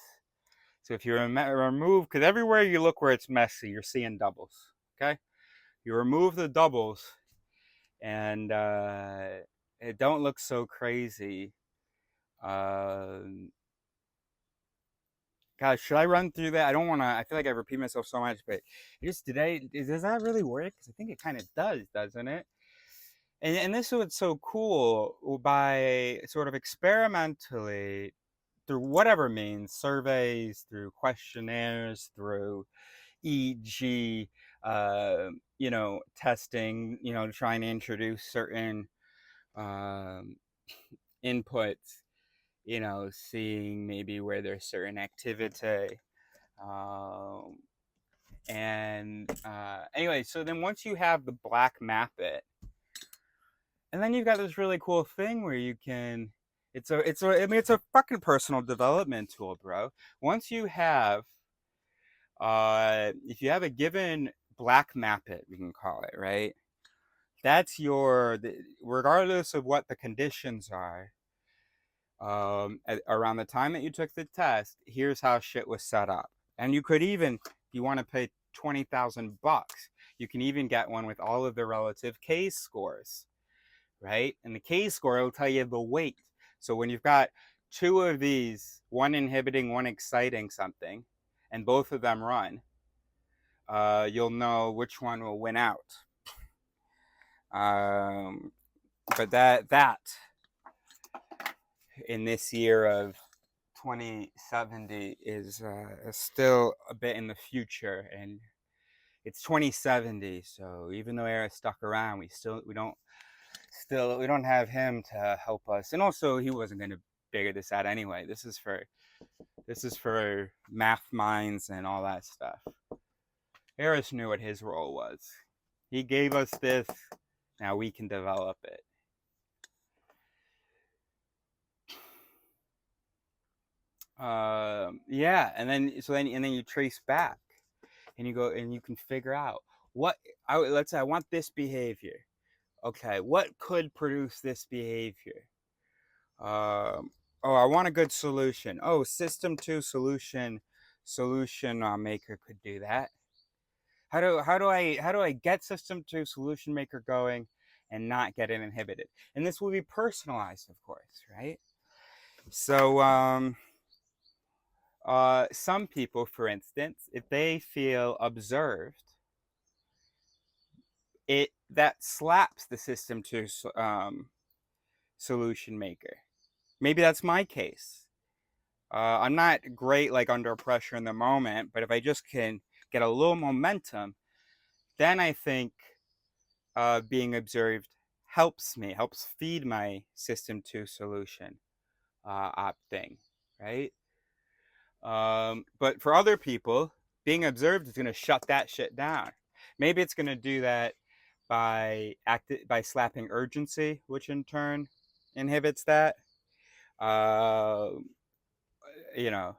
So if you remove, because everywhere you look where it's messy, you're seeing doubles, okay? You remove the doubles, and it don't look so crazy. Gosh, should I run through that? I don't want to, I feel like I repeat myself so much, but does that really work? Because I think it kind of does, doesn't it? And this is what's so cool, by sort of experimentally, through whatever means, surveys, through questionnaires, through EG, testing, trying to introduce certain inputs, seeing maybe where there's certain activity. Anyway, so then once you have the black map it, and then you've got this really cool thing where you can, it's a fucking personal development tool, bro. Once you have, if you have a given black map it, we can call it, right? that's regardless of what the conditions are, around the time that you took the test, here's how shit was set up. And you could even, if you want to pay $20,000, you can even get one with all of the relative K-scores, right? And the K-score will tell you the weight. So when you've got two of these, one inhibiting, one exciting something, and both of them run, you'll know which one will win out. But that in this year of 2070 is still a bit in the future, and it's 2070. So even though Era stuck around, we don't have him to help us. And also, he wasn't going to figure this out anyway. This is for math minds and all that stuff. Eris knew what his role was. He gave us this. Now we can develop it. Yeah, and then you trace back, and you go and you can figure out let's say I want this behavior. Okay, what could produce this behavior? Oh, I want a good solution. Oh, system 2 solution maker could do that. How do I get system 2 solution maker going and not get it inhibited? And this will be personalized, of course, right? So some people, for instance, if they feel observed, that slaps the system 2 solution maker. Maybe that's my case. I'm not great like under pressure in the moment, but if I just can get a little momentum, then I think being observed helps feed my system 2 solution op thing, right? But for other people, being observed is going to shut that shit down. Maybe it's going to do that by slapping urgency, which in turn inhibits that. You know,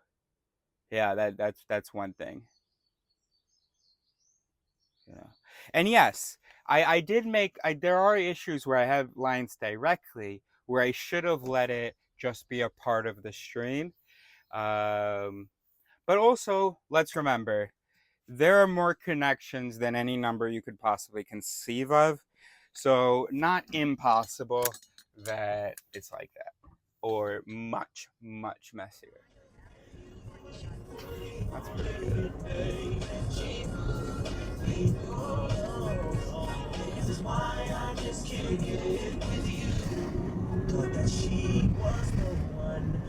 yeah, that's one thing. You know, and yes, I did there are issues where I have lines directly where I should have let it just be a part of the stream. But also, let's remember, there are more connections than any number you could possibly conceive of. So not impossible that it's like that, or much, much messier. That's pretty good. This is why I just can't get it with you. Thought that she was the one.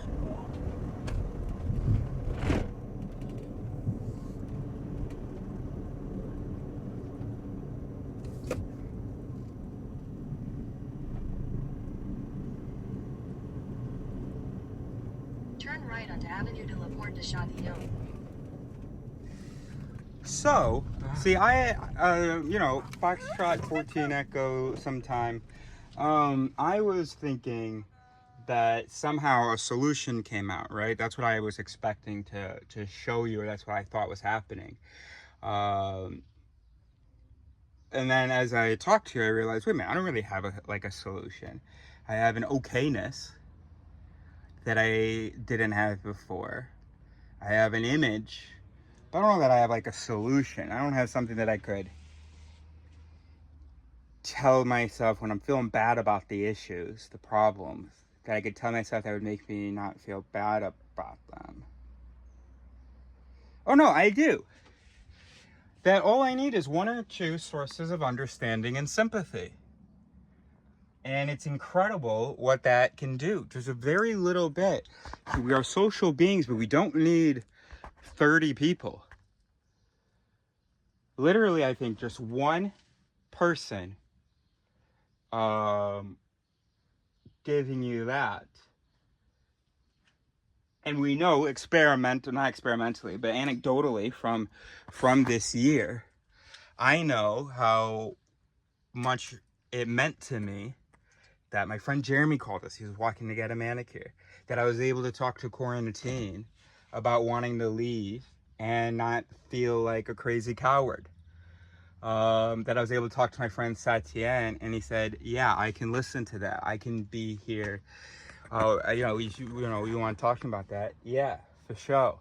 Turn right onto Avenue de la Porte de Châtillon. So, see, Foxtrot 14 Echo sometime, I was thinking that somehow a solution came out, right? That's what I was expecting to show you, or that's what I thought was happening. And then as I talked to you, I realized, wait a minute, I don't really have a solution. I have an okayness that I didn't have before. I have an image, but I don't know that I have like a solution. I don't have something that I could tell myself when I'm feeling bad about the issues, the problems, that I could tell myself that would make me not feel bad about them. Oh no, I do. That all I need is one or two sources of understanding and sympathy. And it's incredible what that can do. Just a very little bit. We are social beings, but we don't need 30 people. Literally, I think just one person giving you that. And we know not experimentally, but anecdotally from this year, I know how much it meant to me that my friend Jeremy called us. He was walking to get a manicure. That I was able to talk to Quarantine about wanting to leave and not feel like a crazy coward. that I was able to talk to my friend Satien, and he said, yeah, I can listen to that. I can be here. You know, you want talking about that? Yeah, for sure.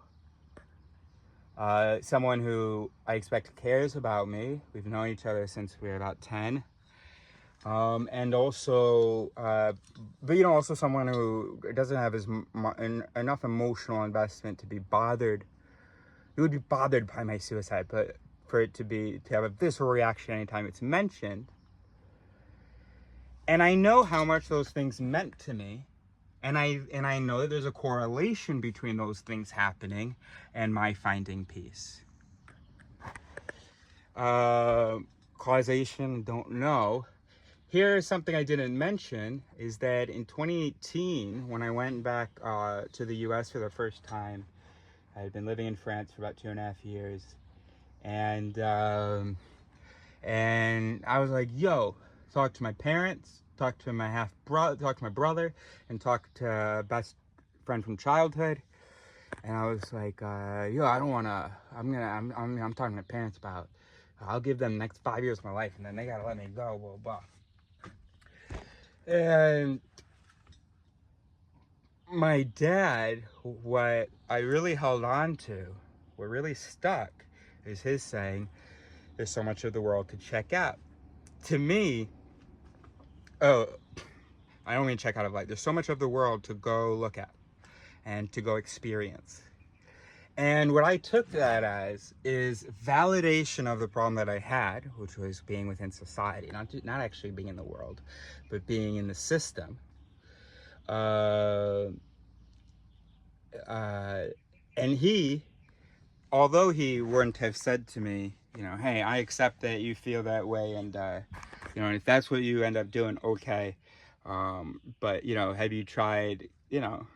Someone who I expect cares about me. We've known each other since we were about 10. And also, but you know, also someone who doesn't have enough emotional investment to be bothered. You would be bothered by my suicide, but for it to have a visceral reaction anytime it's mentioned. And I know how much those things meant to me. And I know that there's a correlation between those things happening and my finding peace. Causation, don't know. Here's something I didn't mention, is that in 2018, when I went back to the US for the first time, I had been living in France for about 2.5 years. And I was like, yo, talk to my parents, talk to my talk to my brother, and talk to a best friend from childhood. And I was like, yo, I don't wanna, I'm talking to my parents about, I'll give them the next 5 years of my life, and then they gotta let me go, blah, blah. And my dad, what I really held on to, what really stuck, is his saying, there's so much of the world to check out. To me, I don't mean check out of life. There's so much of the world to go look at and to go experience. And what I took that as is validation of the problem that I had, which was being within society, not actually being in the world, but being in the system. And he, although he wouldn't have said to me, you know, hey, I accept that you feel that way, and you know, if that's what you end up doing, okay. But you know, have you tried, you know,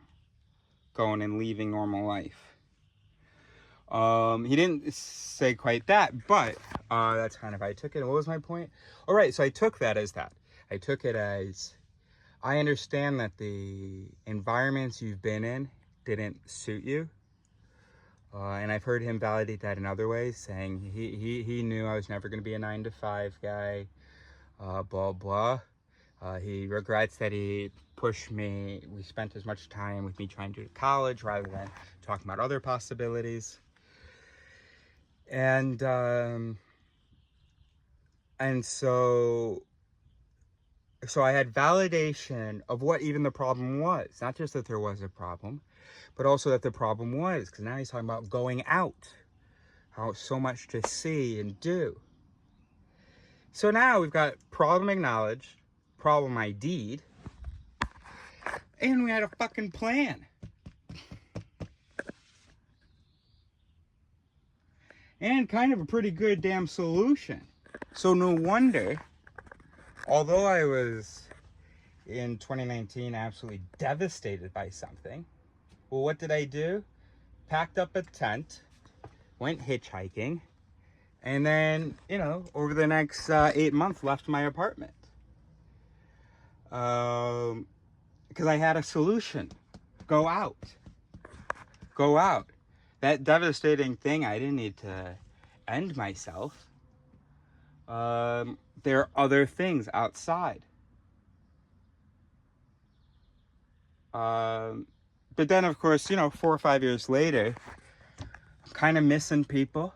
going and leaving normal life? He didn't say quite that, but that's kind of how I took it. And what was my point? All right, so I took that as that. I took it as, I understand that the environments you've been in didn't suit you. And I've heard him validate that in other ways, saying he knew I was never going to be a 9-to-5 guy, blah, blah. He regrets that he pushed me. We spent as much time with me trying to do college rather than talking about other possibilities. And so I had validation of what even the problem was. Not just that there was a problem, but also that the problem was, because now he's talking about going out, how so much to see and do. So now we've got problem acknowledged, problem ID'd, and we had a fucking plan. And kind of a pretty good damn solution. So no wonder, although I was in 2019 absolutely devastated by something, well, what did I do? Packed up a tent, went hitchhiking, and then, you know, over the next 8 months left my apartment. Because I had a solution. Go out. Go out. That devastating thing, I didn't need to end myself. There are other things outside. But then, of course, you know, 4 or 5 years later, I'm kind of missing people.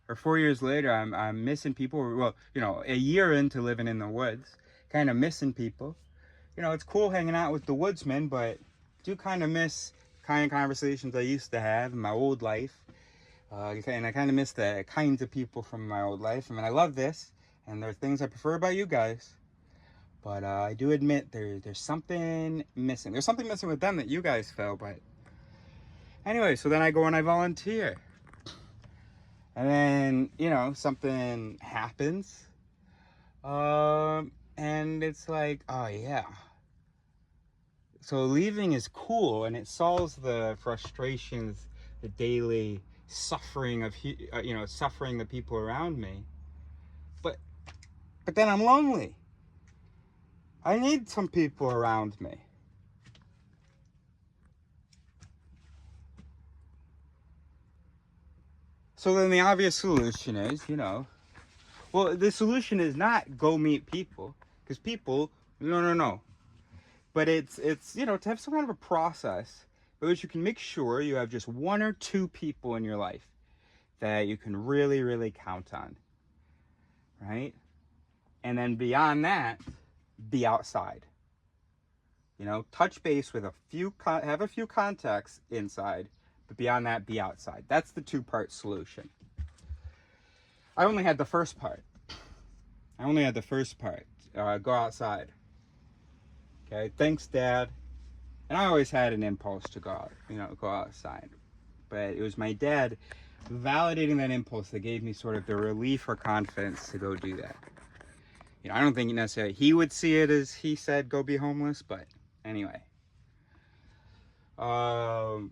Or 4 years later, I'm missing people. Well, you know, a year into living in the woods, kind of missing people. You know, it's cool hanging out with the woodsmen, but do kind of miss kind of conversations I used to have in my old life. And I kind of miss the kinds of people from my old life. I mean, I love this, and there are things I prefer about you guys. But I do admit there's something missing. There's something missing with them that you guys feel, but... Anyway, so then I go and I volunteer. And then, you know, something happens. And it's like, oh yeah. So leaving is cool, and it solves the frustrations, the daily suffering of, you know, suffering the people around me. But then I'm lonely. I need some people around me. So then the obvious solution is, you know, Well, the solution is not go meet people, because people, no. But it's you know, to have some kind of a process by which you can make sure you have just 1 or 2 people in your life that you can really, really count on, right? And then beyond that, be outside. You know, touch base with have a few contacts inside, but beyond that, be outside. That's the 2-part solution. I only had the first part. Go outside. Okay, thanks, Dad. And I always had an impulse to go outside. But it was my dad validating that impulse that gave me sort of the relief or confidence to go do that. You know, I don't think necessarily he would see it as he said, go be homeless, but anyway. But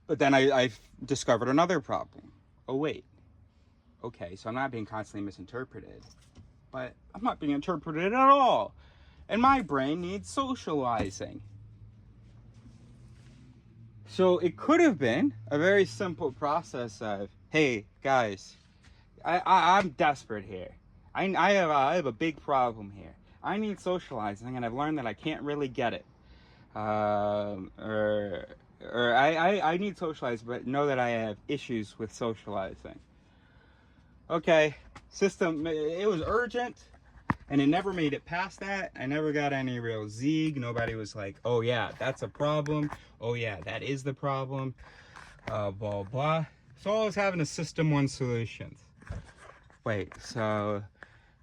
then I discovered another problem. Oh, wait. Okay, so I'm not being constantly misinterpreted, but I'm not being interpreted at all. And my brain needs socializing. So it could have been a very simple process of, hey, guys, I'm desperate here. I have a big problem here. I need socializing, and I've learned that I can't really get it. I need socializing, but know that I have issues with socializing. Okay, system, it was urgent, and it never made it past that. I never got any real zig. Nobody was like, oh yeah, that's a problem. Oh yeah, that is the problem. Blah, blah. So I was having a system 1 solutions. Wait, so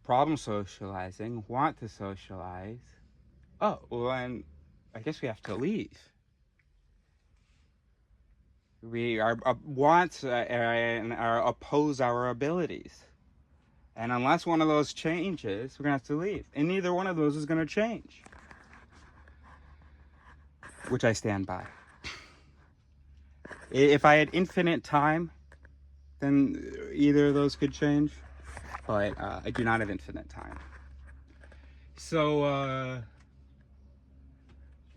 problem socializing, want to socialize. Oh, well then, I guess we have to leave. Our wants oppose our abilities. And unless one of those changes, we're going to have to leave. And neither one of those is going to change. Which I stand by. If I had infinite time, then either of those could change. But I do not have infinite time. So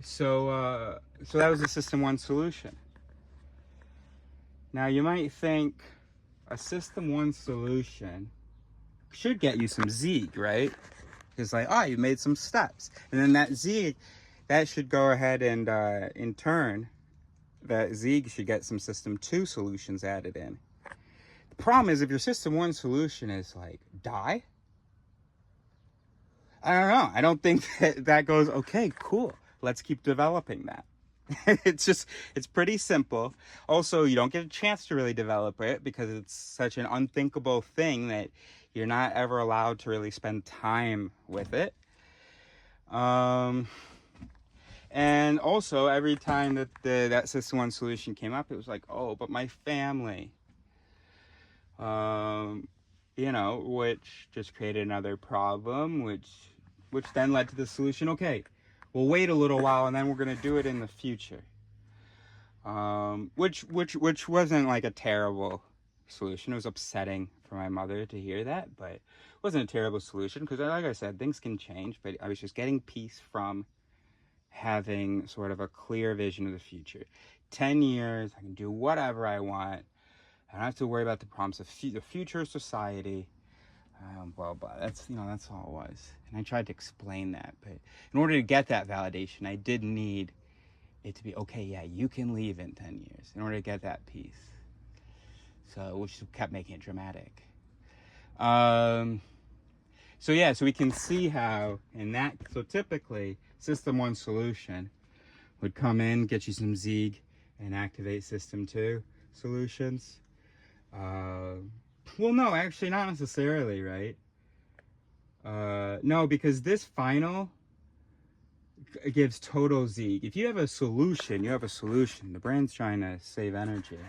that was the system 1 solution. Now you might think a system 1 solution should get you some zig, right? It's like, oh, you made some steps. And then that zig, that should go ahead and in turn, that zig should get some system 2 solutions added in. The problem is if your system 1 solution is like, die? I don't know. I don't think that goes, okay, cool. Let's keep developing that. It's pretty simple. Also, you don't get a chance to really develop it because it's such an unthinkable thing that you're not ever allowed to really spend time with it. And also, every time that that system 1 solution came up, it was like, oh, but my family. You know, which just created another problem, which then led to the solution. Okay, we'll wait a little while and then we're going to do it in the future. Which wasn't like a terrible solution. It was upsetting for my mother to hear that, but it wasn't a terrible solution because, like I said, things can change. But I was just getting peace from having sort of a clear vision of the future. 10 years, I can do whatever I want. I don't have to worry about the problems of the future society. Blah, blah. That's all it was. And I tried to explain that. But in order to get that validation, I did need it to be, okay, yeah, you can leave in 10 years in order to get that peace. So, which kept making it dramatic. So we can see how so typically system 1 solution would come in, get you some zig, and activate system 2 solutions. Well, no, actually not necessarily, right? No, because this final gives total zig. If you have a solution, you have a solution. The brain's trying to save energy.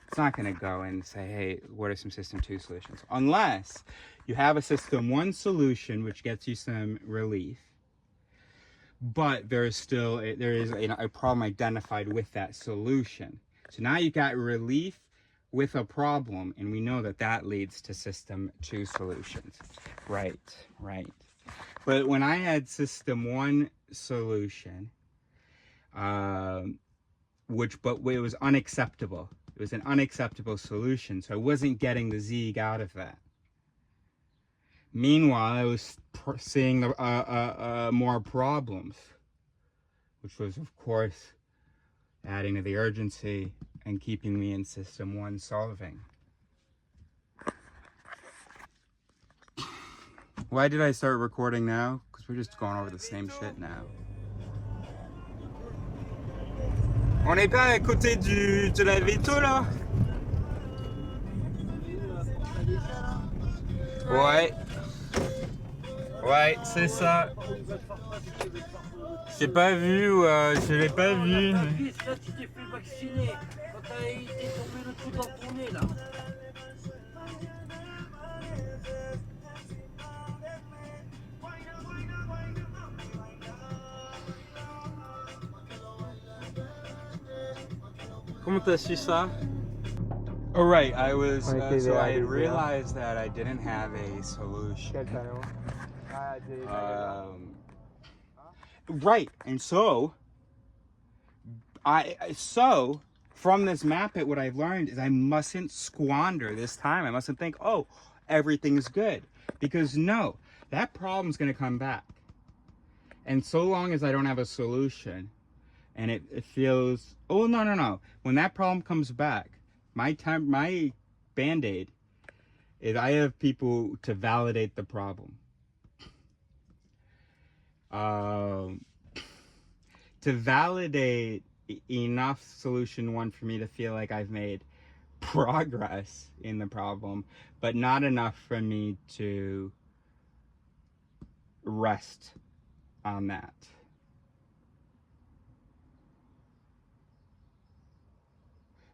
It's not going to go and say, hey, what are some system 2 solutions? Unless you have a system 1 solution, which gets you some relief. But there is a problem identified with that solution. So now you got relief with a problem, and we know that leads to system 2 solutions. Right. But when I had system 1 solution, but it was unacceptable. It was an unacceptable solution, so I wasn't getting the Zeeg out of that. Meanwhile, I was seeing more problems, which was, of course, adding to the urgency and keeping me in System 1 solving. Why did I start recording now? Because we're just going over the same shit now. On n'est pas à côté de la veto là? Ouais. Ouais, c'est ça. J'ai pas vu, je l'ai pas vu. Là, tu t'es fait vacciner. Quand t'as été tombé le trou dans ton nez, là. Comment t'as su ça? Oh, right, I was, so I had realized that I didn't have a solution. Right, and so, from this map, what I've learned is I mustn't squander this time. I mustn't think, oh, everything's good. Because no, that problem's gonna come back. And so long as I don't have a solution, and it feels, oh, no. When that problem comes back, my Band-Aid is I have people to validate the problem. To validate enough solution 1 for me to feel like I've made progress in the problem, but not enough for me to rest on that.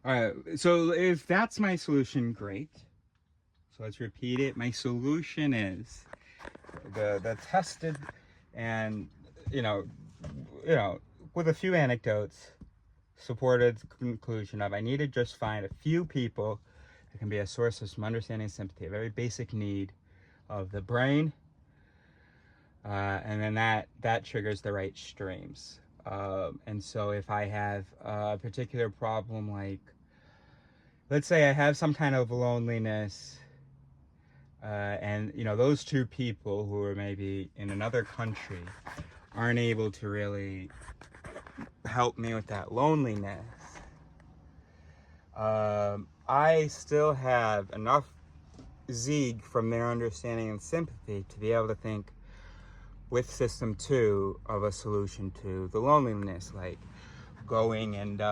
Alright, so if that's my solution, great. So let's repeat it. My solution is the tested and, you know, with a few anecdotes, supported conclusion of I need to just find a few people that can be a source of some understanding and sympathy, a very basic need of the brain, and then that triggers the right streams. And so if I have a particular problem, like, let's say I have some kind of loneliness, and, you know, those 2 people who are maybe in another country aren't able to really help me with that loneliness, I still have enough Zeeg from their understanding and sympathy to be able to think with System 2 of a solution to the loneliness, like going and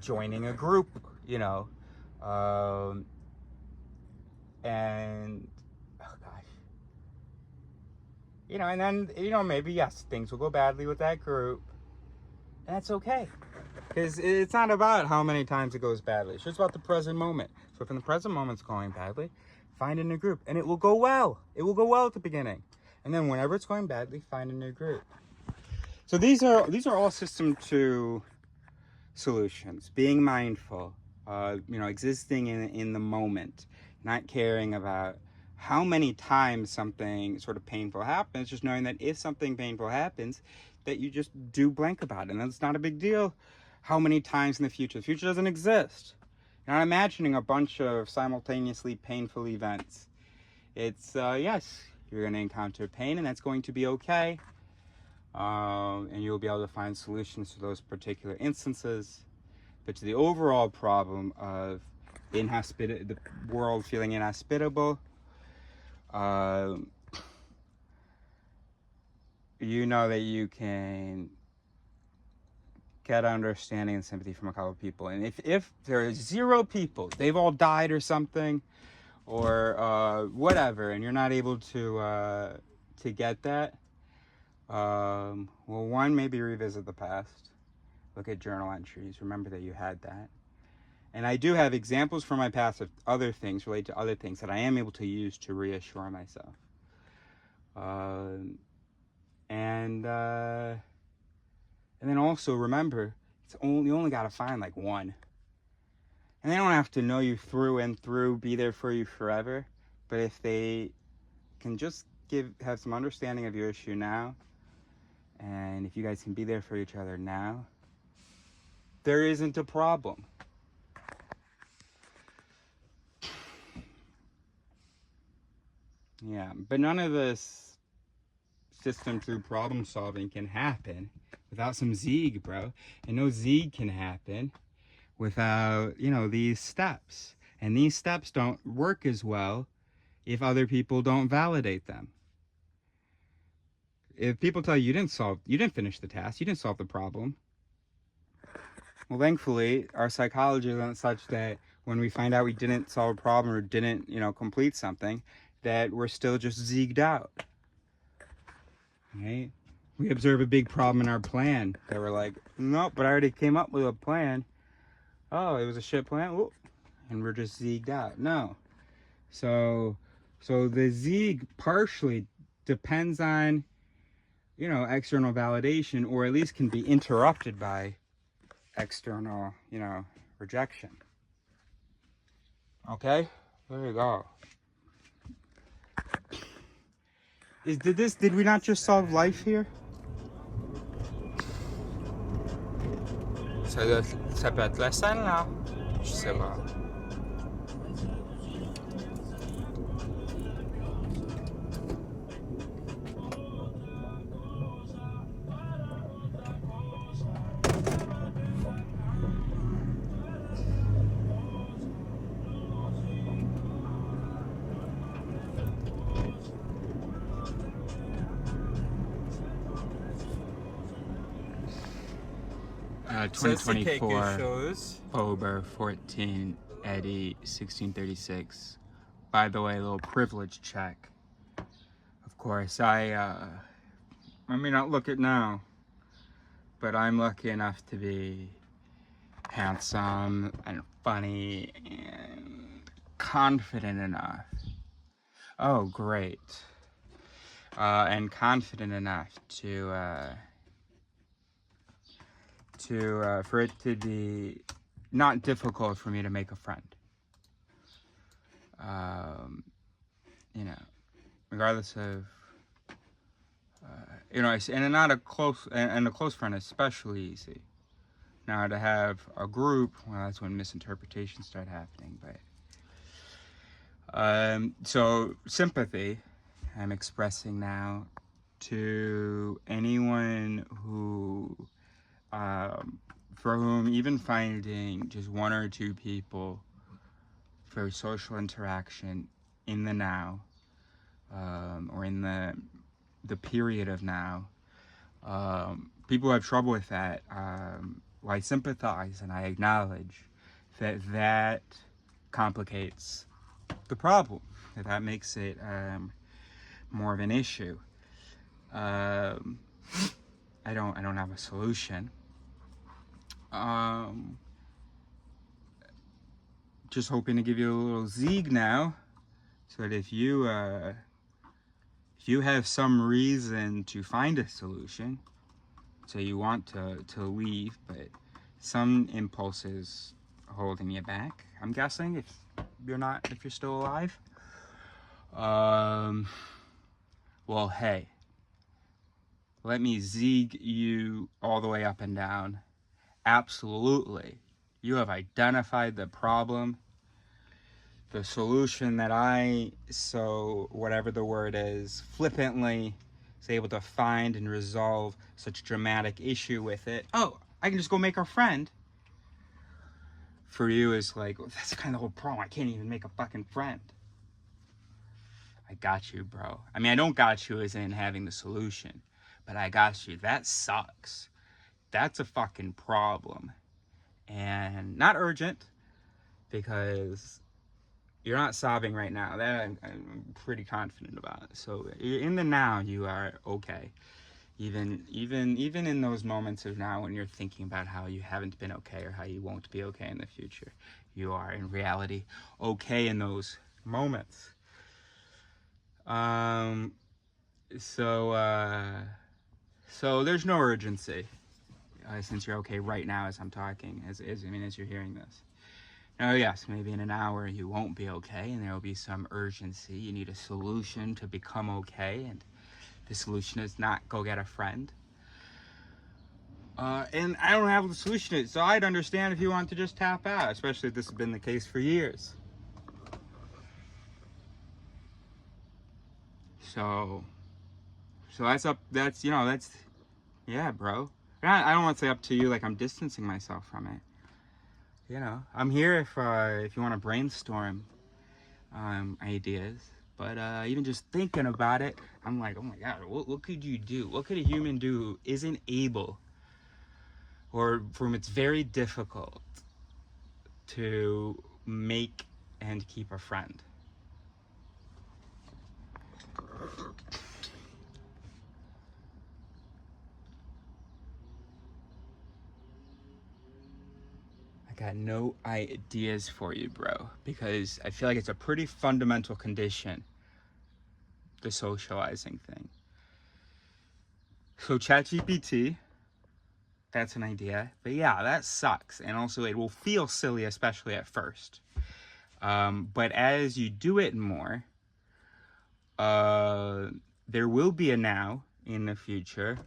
joining a group, you know, and oh gosh, you know, and then, you know, maybe yes, things will go badly with that group, and that's okay, because it's not about how many times it goes badly, it's just about the present moment. So if in the present moment's going badly, find a new group, and it will go well. It will go well at the beginning, and then whenever it's going badly, find a new group. So these are all System 2 solutions: being mindful, you know, existing in the moment, not caring about how many times something sort of painful happens, just knowing that if something painful happens, that you just do blank about it, and that's not a big deal how many times in the future. The future doesn't exist. You're not imagining a bunch of simultaneously painful events. It's, yes, you're going to encounter pain, and that's going to be okay, and you'll be able to find solutions to those particular instances. But to the overall problem of the world feeling inhospitable, you know that you can get understanding and sympathy from a couple of people. And if there are 0 people, they've all died or something, or whatever, and you're not able to get that, well, 1, maybe revisit the past. Look at journal entries. Remember that you had that. And I do have examples from my past of other things related to other things that I am able to use to reassure myself. And then also remember, you only got to find like 1. And they don't have to know you through and through, be there for you forever. But if they can just have some understanding of your issue now, and if you guys can be there for each other now, there isn't a problem. Yeah, but none of this system through problem solving can happen without some Zeeg, bro. And no Zeeg can happen without, you know, these steps. And these steps don't work as well if other people don't validate them. If people tell you you didn't finish the task, you didn't solve the problem. Well, thankfully, our psychology isn't such that when we find out we didn't solve a problem or didn't, you know, complete something, that we're still just zeeged out. Right? We observe a big problem in our plan that we're like, nope, but I already came up with a plan. Oh, it was a shit plan? Ooh. And we're just zeeged out. No. So the Zeeg partially depends on, you know, external validation, or at least can be interrupted by external, you know, rejection. Okay? There you go. Did we not just solve life here? Ça peut être la scène là. Je sais pas. Ça, c'est quelque chose. Ober 14 Eddie 1636. By the way, a little privilege check. Of course, I may not look it now, but I'm lucky enough to be handsome and funny and confident enough. Oh, great. And confident enough for it to be not difficult for me to make a friend. You know, regardless of, you know, and not a close, and a close friend especially easy. Now to have a group, well, that's when misinterpretations start happening. But so sympathy, I'm expressing now to anyone who, for whom even finding just one or two people for social interaction in the now, or in the period of now, people have trouble with that. Well, I sympathize and I acknowledge that complicates the problem, that makes it more of an issue. I don't have a solution. Just hoping to give you a little Zeeg now, so that if you have some reason to find a solution, so you want to leave, but some impulses holding you back, I'm guessing, if you're still alive, well, hey, let me Zeeg you all the way up and down. Absolutely. You have identified the problem. The solution that I, so whatever the word is, flippantly is able to find and resolve such a dramatic issue with it. Oh, I can just go make a friend. For you is like, well, that's kind of the whole problem. I can't even make a fucking friend. I got you, bro. I mean, I don't got you as in having the solution, but I got you. That sucks. That's a fucking problem. And not urgent, because you're not sobbing right now. That I'm pretty confident about. So in the now, you are okay. Even in those moments of now when you're thinking about how you haven't been okay or how you won't be okay in the future, you are in reality okay in those moments. So there's no urgency, since you're okay right now as I'm talking, as you're hearing this. Now, yes, maybe in an hour you won't be okay, and there will be some urgency. You need a solution to become okay, and the solution is not go get a friend. And I don't have the solution to it, so I'd understand if you want to just tap out, especially if this has been the case for years. So that's, you know, that's, yeah, bro. I don't want to say up to you like I'm distancing myself from it. You know, I'm here if you want to brainstorm ideas. But even just thinking about it, I'm like, oh my God, what could you do? What could a human do who isn't able, or from it's very difficult to make and keep a friend? Got no ideas for you, bro, because I feel like it's a pretty fundamental condition, the socializing thing. So ChatGPT, that's an idea, but yeah, that sucks, and also it will feel silly, especially at first. But as you do it more, there will be a now in the future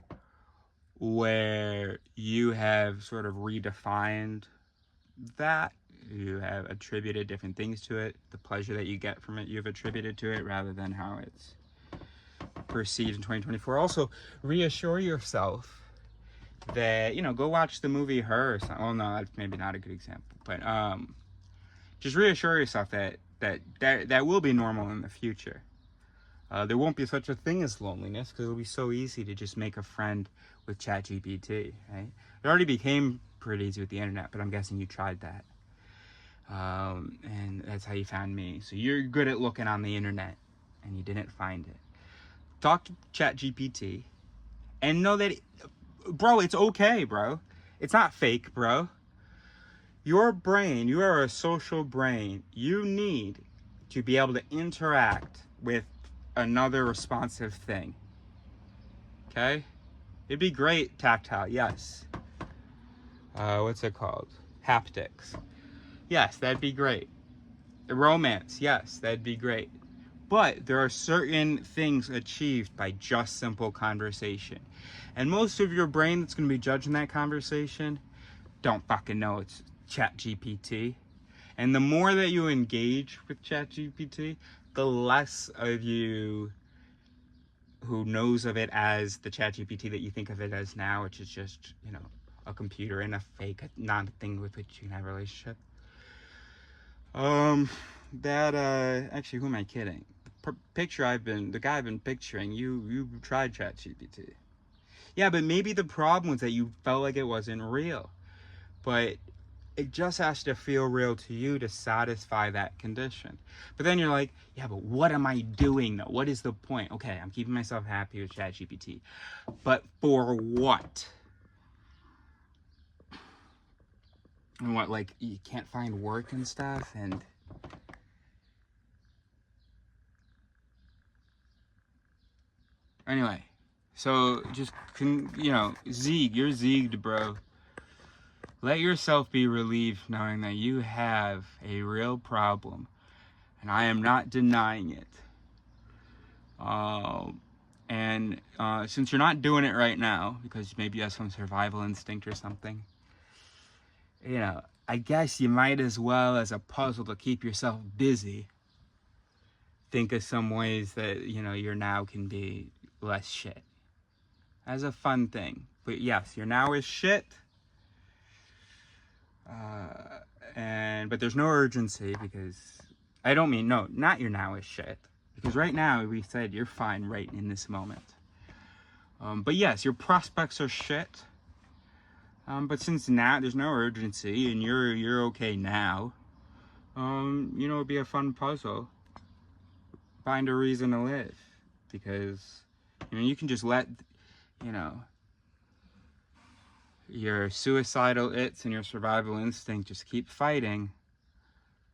where you have sort of redefined that. You have attributed different things to it. The pleasure that you get from it, you've attributed to it, rather than how it's perceived in 2024. Also, reassure yourself that, you know, go watch the movie Her or something. Well, no, that's maybe not a good example, but just reassure yourself that will be normal in the future. There won't be such a thing as loneliness, because it'll be so easy to just make a friend with ChatGPT, right? It already became pretty easy with the internet, but I'm guessing you tried that. And that's how you found me. So you're good at looking on the internet, and you didn't find it. Talk to ChatGPT, and know that, bro, it's okay, bro. It's not fake, bro. Your brain, you are a social brain. You need to be able to interact with another responsive thing. Okay? It'd be great tactile, yes. What's it called? Haptics. Yes, that'd be great. Romance, yes, that'd be great. But there are certain things achieved by just simple conversation. And most of your brain that's going to be judging that conversation don't fucking know it's ChatGPT. And the more that you engage with ChatGPT, the less of you who knows of it as the ChatGPT that you think of it as now, which is just, you know, a computer and a fake, not a thing with which you can have a relationship. Actually, who am I kidding? The guy I've been picturing, you tried ChatGPT. Yeah, but maybe the problem was that you felt like it wasn't real. But it just has to feel real to you to satisfy that condition. But then you're like, yeah, but what am I doing though? What is the point? Okay, I'm keeping myself happy with ChatGPT. But for what? And what, like, you can't find work and stuff? And anyway, so just, you know, you're zigged, bro. Let yourself be relieved knowing that you have a real problem, and I am not denying it. And since you're not doing it right now, because maybe you have some survival instinct or something, you know, I guess you might as well, as a puzzle to keep yourself busy, think of some ways that, you know, your now can be less shit. As a fun thing. But yes, your now is shit. But there's no urgency, because I don't mean, no, not your now is shit, because right now we said you're fine right in this moment. But yes, your prospects are shit. But since now there's no urgency and you're okay now, you know, it'd be a fun puzzle. Find a reason to live, because, you know, you can just let, you know, your suicidal its and your survival instinct just keep fighting.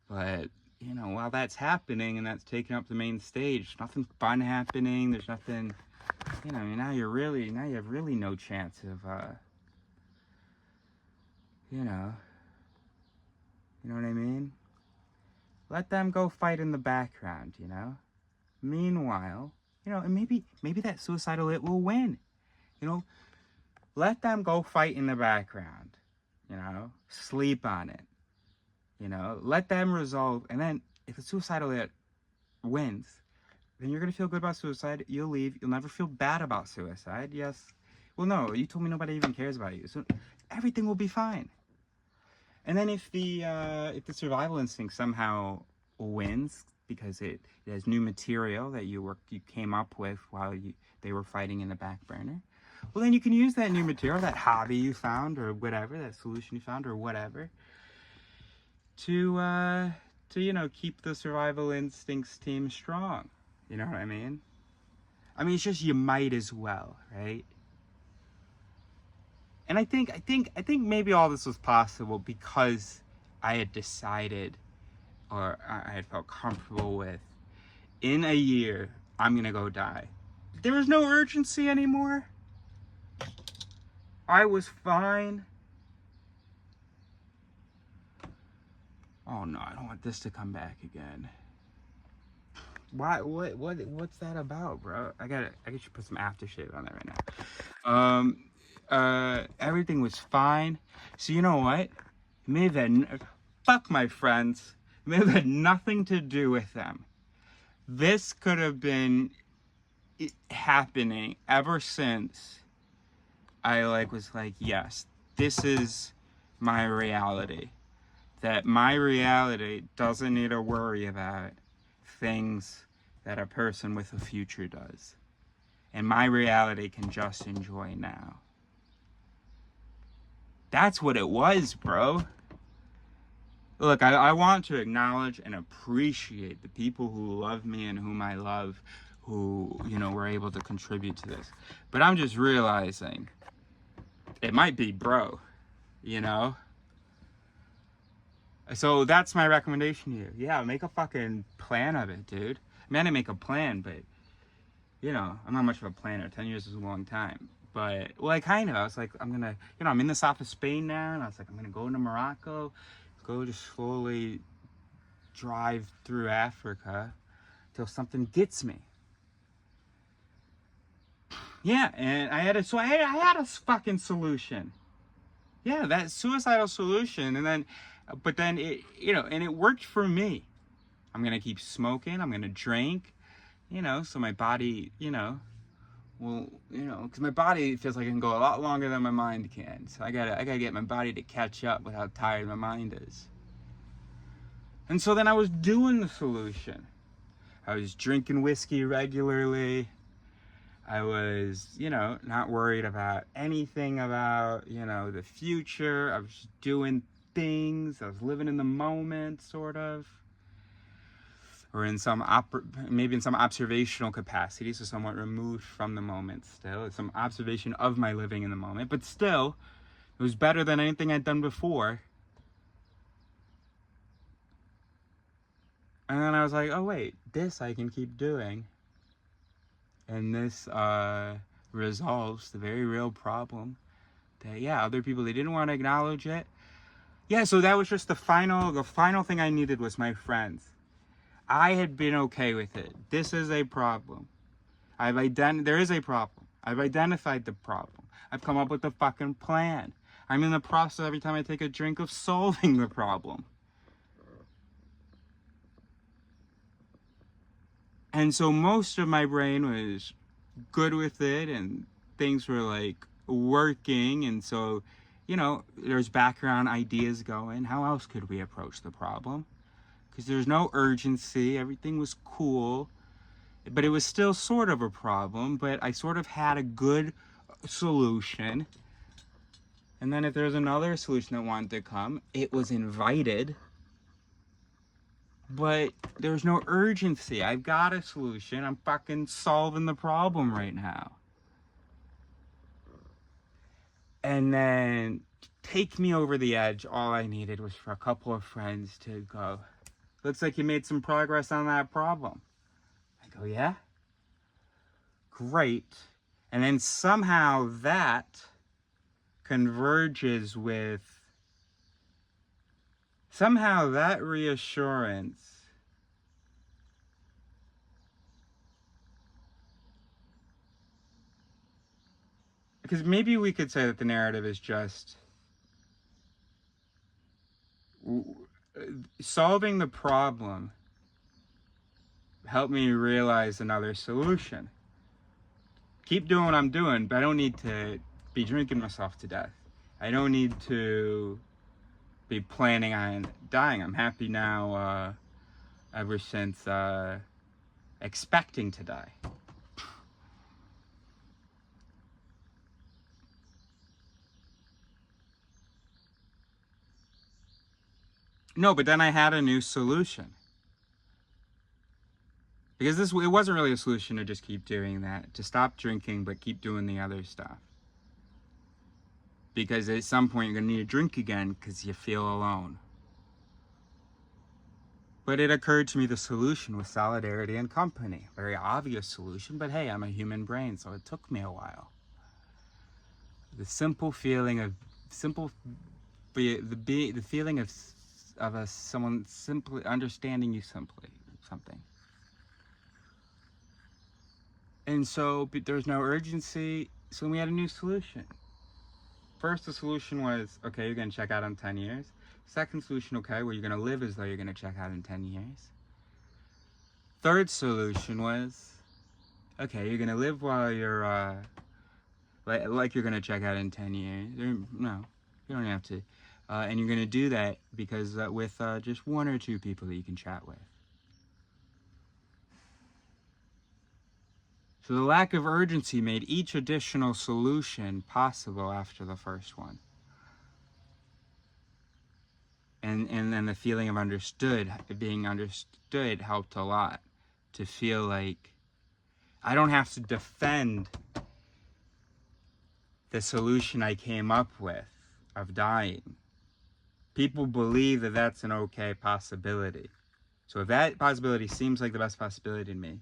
But, you know, while that's happening and that's taking up the main stage, nothing fun happening. There's nothing, you know, now you have really no chance of, you know what I mean? Let them go fight in the background, you know? Meanwhile, you know, and maybe that suicidal it will win, you know? let them go fight in the background, you know, sleep on it, you know, let them resolve. And then if a suicidal hit wins, then you're going to feel good about suicide. You'll leave. You'll never feel bad about suicide. Yes. Well, no, you told me nobody even cares about you. So everything will be fine. And then if the survival instinct somehow wins because it has new material that you came up with while they were fighting in the back burner, well, then you can use that new material, that hobby you found or whatever, that solution you found or whatever, to you know, keep the survival instincts team strong. You know what I mean? I mean, it's just you might as well, right? And I think maybe all this was possible because I had decided, or I had felt comfortable with, in a year, I'm gonna go die. There was no urgency anymore. I was fine. Oh no, I don't want this to come back again. Why? What's that about, bro? I should put some aftershave on that right now. Everything was fine. So you know what? It may have had, fuck my friends. It may have had nothing to do with them. This could have been happening ever since I was like, yes, this is my reality. That my reality doesn't need to worry about things that a person with a future does. And my reality can just enjoy now. That's what it was, bro. Look, I want to acknowledge and appreciate the people who love me and whom I love, who, you know, were able to contribute to this. But I'm just realizing it might be bro, you know? So that's my recommendation to you. Yeah, make a fucking plan of it, dude. I mean, I didn't make a plan, but, you know, I'm not much of a planner. 10 years is a long time. But, well, I was like, I'm gonna, you know, I'm in the south of Spain now, and I was like, I'm gonna go into Morocco, go to slowly drive through Africa till something gets me. Yeah, and I had a fucking solution. Yeah, that suicidal solution, and then, but then it, you know, and it worked for me. I'm gonna keep smoking, I'm gonna drink, you know, so my body, you know, well, you know, because my body feels like it can go a lot longer than my mind can. So I gotta get my body to catch up with how tired my mind is. And so then I was doing the solution. I was drinking whiskey regularly. I was, you know, not worried about anything about, you know, the future. I was just doing things. I was living in the moment, sort of. Or in some, maybe in some observational capacity, so somewhat removed from the moment still. It's some observation of my living in the moment. But still, it was better than anything I'd done before. And then I was like, oh wait, this I can keep doing. And this resolves the very real problem that, yeah, other people, they didn't want to acknowledge it. Yeah, so that was just the final thing I needed was my friends. I had been okay with it. This is a problem. There is a problem. I've identified the problem. I've come up with a fucking plan. I'm in the process every time I take a drink of solving the problem. And so most of my brain was good with it and things were like working. And so, you know, there's background ideas going. How else could we approach the problem? Because there's no urgency. Everything was cool. But it was still sort of a problem. But I sort of had a good solution. And then if there's another solution that wanted to come, it was invited. But there's no urgency. I've got a solution. I'm fucking solving the problem right now. And then to take me over the edge, all I needed was for a couple of friends to go, looks like you made some progress on that problem. I go, yeah? Great. And then somehow that converges with, somehow that reassurance because maybe we could say that the narrative is just solving the problem helped me realize another solution. Keep doing what I'm doing, but I don't need to be drinking myself to death. I don't need to be planning on dying. I'm happy now, ever since expecting to die. No, but then I had a new solution. Because it wasn't really a solution to just keep doing that, to stop drinking but keep doing the other stuff. Because at some point you're going to need a drink again because you feel alone. But it occurred to me the solution was solidarity and company. Very obvious solution, but hey, I'm a human brain, so it took me a while. The simple feeling of the feeling of someone simply understanding you simply something. And so but there's no urgency, so we had a new solution. First, the solution was, okay, you're going to check out in 10 years. Second solution, okay, well, you're going to live as though you're going to check out in 10 years. Third solution was, okay, you're going to live while you're, like you're going to check out in 10 years. No, you don't have to. And you're going to do that because with just one or two people that you can chat with. So the lack of urgency made each additional solution possible after the first one. And then the feeling of being understood helped a lot. To feel like I don't have to defend the solution I came up with of dying. People believe that that's an okay possibility. So if that possibility seems like the best possibility to me,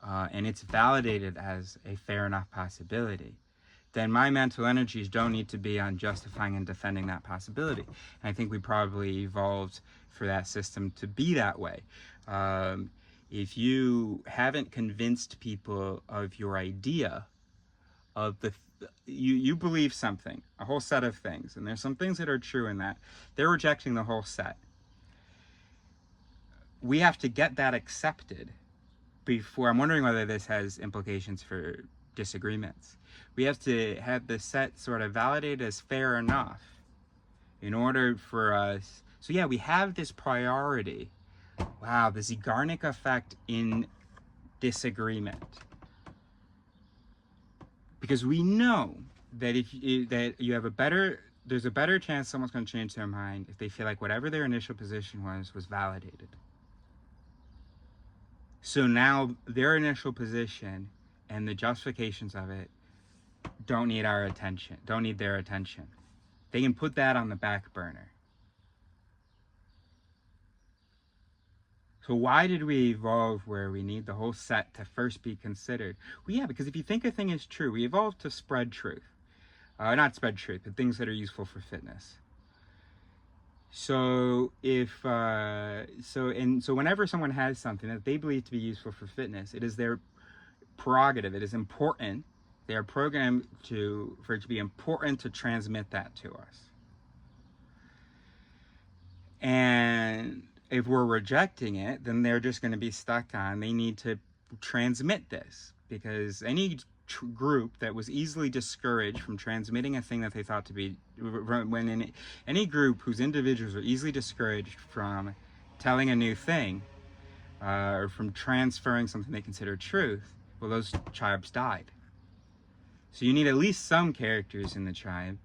and it's validated as a fair enough possibility, then my mental energies don't need to be on justifying and defending that possibility. And I think we probably evolved for that system to be that way. If you haven't convinced people of your idea of you believe something, a whole set of things, and there's some things that are true in that, they're rejecting the whole set. We have to get that accepted before. I'm wondering whether this has implications for disagreements. We have to have the set sort of validated as fair enough in order for us. So yeah, we have this priority. Wow, the Zeigarnik effect in disagreement. Because we know that there's a better chance someone's going to change their mind if they feel like whatever their initial position was validated. So now their initial position and the justifications of it don't need their attention. They can put that on the back burner. So why did we evolve where we need the whole set to first be considered? Well, yeah, because if you think a thing is true, we evolved to spread truth. Not spread truth, but things that are useful for fitness. So so whenever someone has something that they believe to be useful for fitness, it is their prerogative. It is important. They are programmed for it to be important to transmit that to us. And if we're rejecting it, then they're just going to be stuck on, they need to transmit this, because any group that was easily discouraged from transmitting a thing that they thought to be, any group whose individuals are easily discouraged from telling a new thing, or from transferring something they consider truth, well, those tribes died. So you need at least some characters in the tribe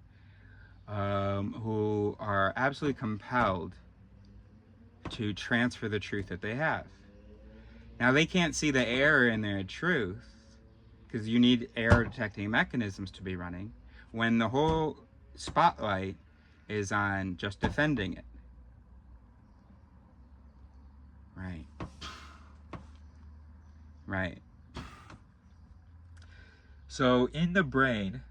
who are absolutely compelled to transfer the truth that they have. Now, they can't see the error in their truth, because you need error detecting mechanisms to be running, when the whole spotlight is on just defending it. Right. So in the brain,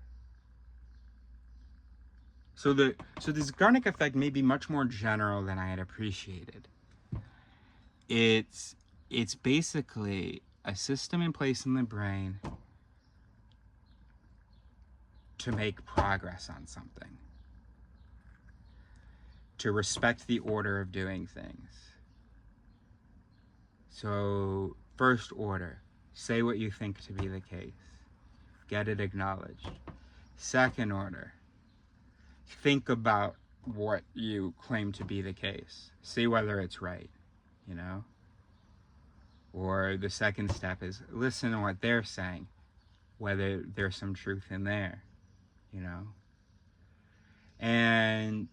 so this Zeigarnik effect may be much more general than I had appreciated. It's basically a system in place in the brain to make progress on something, to respect the order of doing things. So, first order, say what you think to be the case. Get it acknowledged. Second order, think about what you claim to be the case. See whether it's right, you know? Or the second step is listen to what they're saying, whether there's some truth in there, you know? And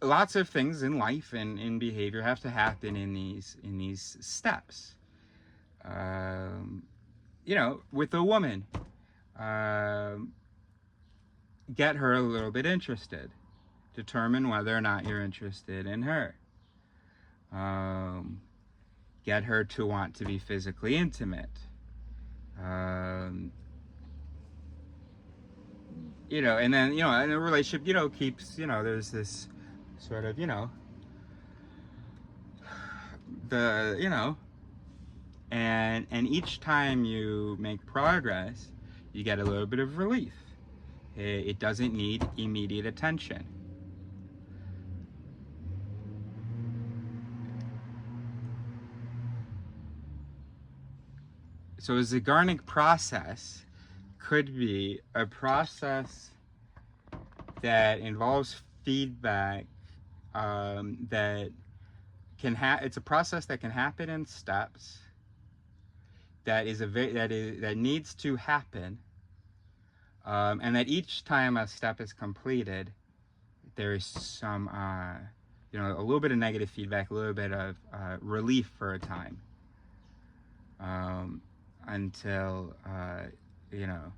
lots of things in life and in behavior have to happen in these steps. You know, with a woman, get her a little bit interested. Determine whether or not you're interested in her. Get her to want to be physically intimate. You know, and then, you know, in a relationship, you know, keeps, you know, there's this sort of, you know, you know, and each time you make progress, you get a little bit of relief. It doesn't need immediate attention. So a Zeigarnik process could be a process that involves feedback, that can it's a process that can happen in steps, that needs to happen, and that each time a step is completed, there is some you know, a little bit of negative feedback, a little bit of relief for a time, until you know,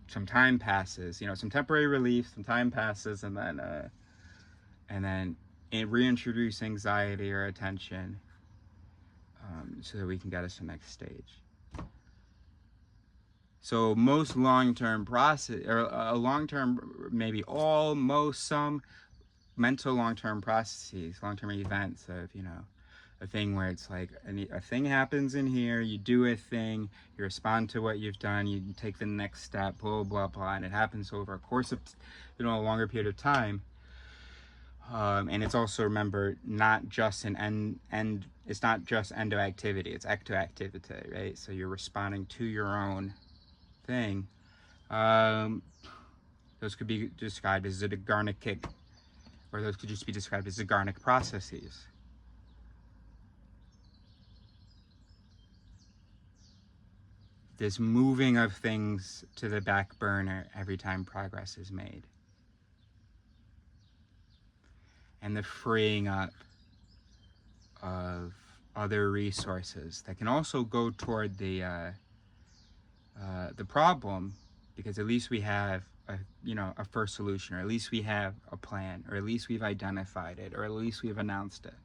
some time passes, you know, some temporary relief, some time passes, and then it reintroduce anxiety or attention, so that we can get us to the next stage. So most long-term process, or long-term, maybe all, most, some mental long-term processes, long-term events of, you know, a thing where it's like a thing happens in here, you do a thing, you respond to what you've done, you take the next step, blah, blah, blah, and it happens over a course of, you know, a longer period of time. And it's also, remember, not just an end, it's not just endo activity, it's ecto activity, right? So you're responding to your own thing. Those could be described as Zeigarnik kick, or those could just be described as Zeigarnik processes. This moving of things to the back burner every time progress is made. And the freeing up of other resources that can also go toward the problem, because at least we have a first solution, or at least we have a plan, or at least we've identified it, or at least we've announced it.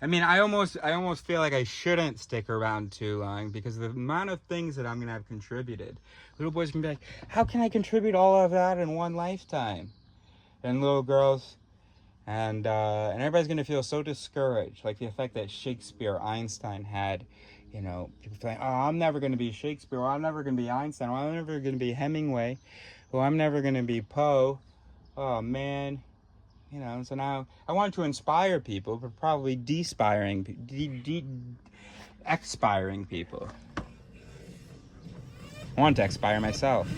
I mean, I almost feel like I shouldn't stick around too long, because the amount of things that I'm gonna have contributed. Little boys can be like, how can I contribute all of that in one lifetime? And little girls, and everybody's gonna feel so discouraged, like the effect that Shakespeare, Einstein had. You know, people saying, oh, I'm never gonna be Shakespeare, or I'm never gonna be Einstein, or I'm never gonna be Hemingway, or I'm never gonna be Poe. Oh man. You know, so now I want to inspire people, but probably expiring people. I want to expire myself.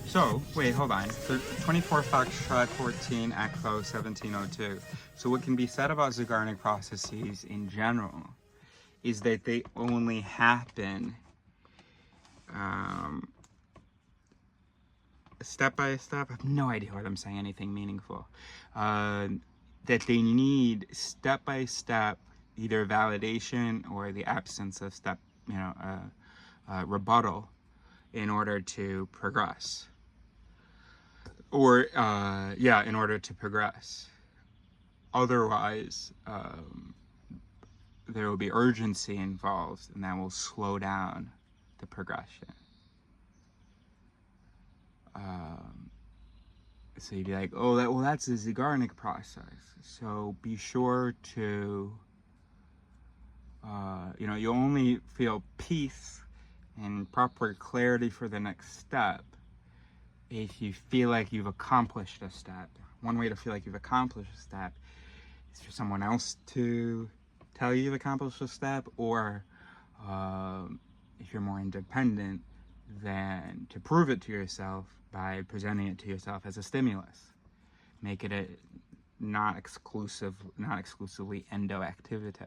So, wait, hold on. So 24 Foxtrot 14 Echo 1702. So what can be said about Zeigarnik processes in general is that they only happen step by step. I have no idea what I'm saying, anything meaningful. That they need step by step either validation or the absence of step, rebuttal in order to progress. Or, in order to progress. Otherwise, there will be urgency involved, and that will slow down the progression. So you'd be like, oh, that's a Zeigarnik process. So be sure to, you only feel peace and proper clarity for the next step if you feel like you've accomplished a step. One way to feel like you've accomplished a step is for someone else to tell you you've accomplished a step, or if you're more independent, then to prove it to yourself by presenting it to yourself as a stimulus. Make it a not exclusively endo activity.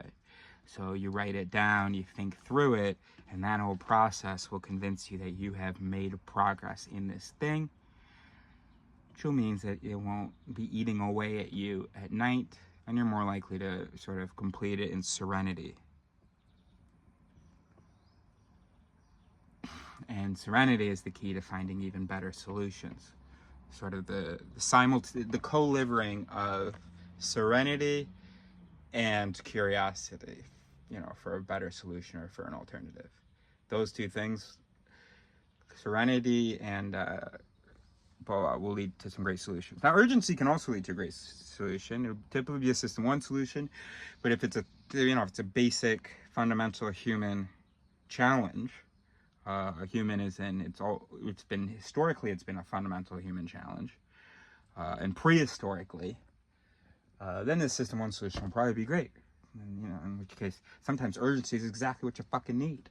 So you write it down, you think through it, and that whole process will convince you that you have made progress in this thing, which means that it won't be eating away at you at night, and you're more likely to sort of complete it in serenity. And serenity is the key to finding even better solutions. Sort of the co-living of serenity and curiosity, for a better solution or for an alternative. Those two things, serenity and will lead to some great solutions. Now, urgency can also lead to a great solution. It would typically be a system 1 solution, but if it's a basic, fundamental human challenge, historically it's been a fundamental human challenge, and prehistorically, then the system 1 solution will probably be great. And, in which case, sometimes urgency is exactly what you fucking need.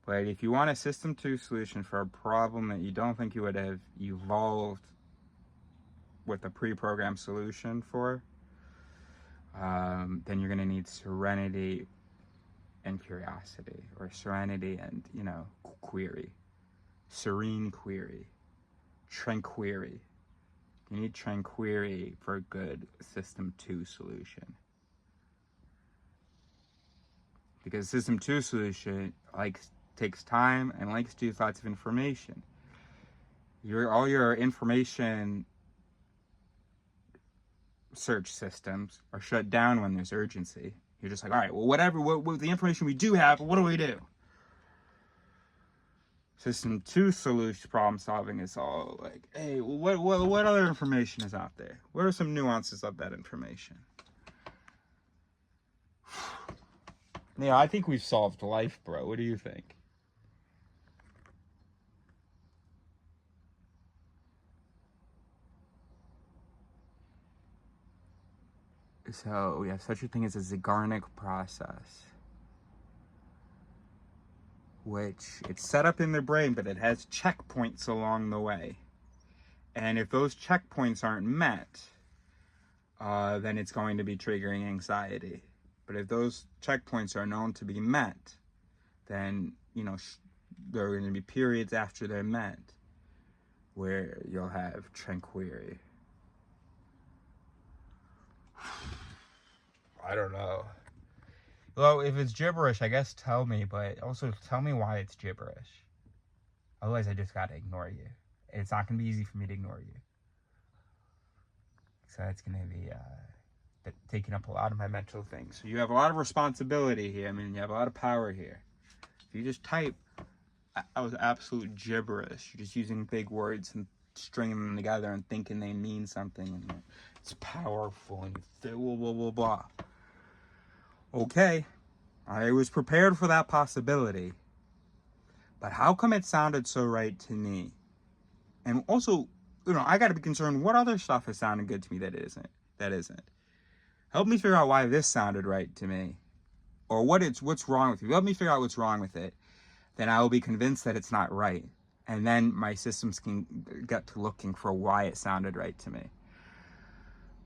But if you want a system 2 solution for a problem that you don't think you would have evolved with a pre-programmed solution for, then you're going to need serenity and curiosity, or serenity and, query. Serene query. Tranquility. You need tranquility for a good system 2 solution. Because system 2 solution takes time and likes to use lots of information. All your information search systems are shut down when there's urgency. You're just like, all right, well, whatever, what the information we do have, what do we do? System 2 solution problem solving is all like, hey, well, what other information is out there? What are some nuances of that information? Yeah, I think we've solved life, bro. What do you think? So we have such a thing as a Zeigarnik process, which it's set up in the brain, but it has checkpoints along the way. And if those checkpoints aren't met, then it's going to be triggering anxiety. But if those checkpoints are known to be met, then, there are going to be periods after they're met where you'll have tranquility. I don't know. Well, if it's gibberish, I guess tell me, but also tell me why it's gibberish. Otherwise, I just gotta ignore you. It's not gonna be easy for me to ignore you. So it's gonna be taking up a lot of my mental things. So you have a lot of responsibility here. You have a lot of power here. If you just type, I was absolute gibberish. You're just using big words and stringing them together and thinking they mean something, and it's powerful and blah, blah, blah, blah. Okay, I was prepared for that possibility, but how come it sounded so right to me? And also, I gotta be concerned what other stuff is sounding good to me that isn't. Help me figure out why this sounded right to me, or what's wrong with you. Help me figure out what's wrong with it. Then I will be convinced that it's not right, and then my systems can get to looking for why it sounded right to me.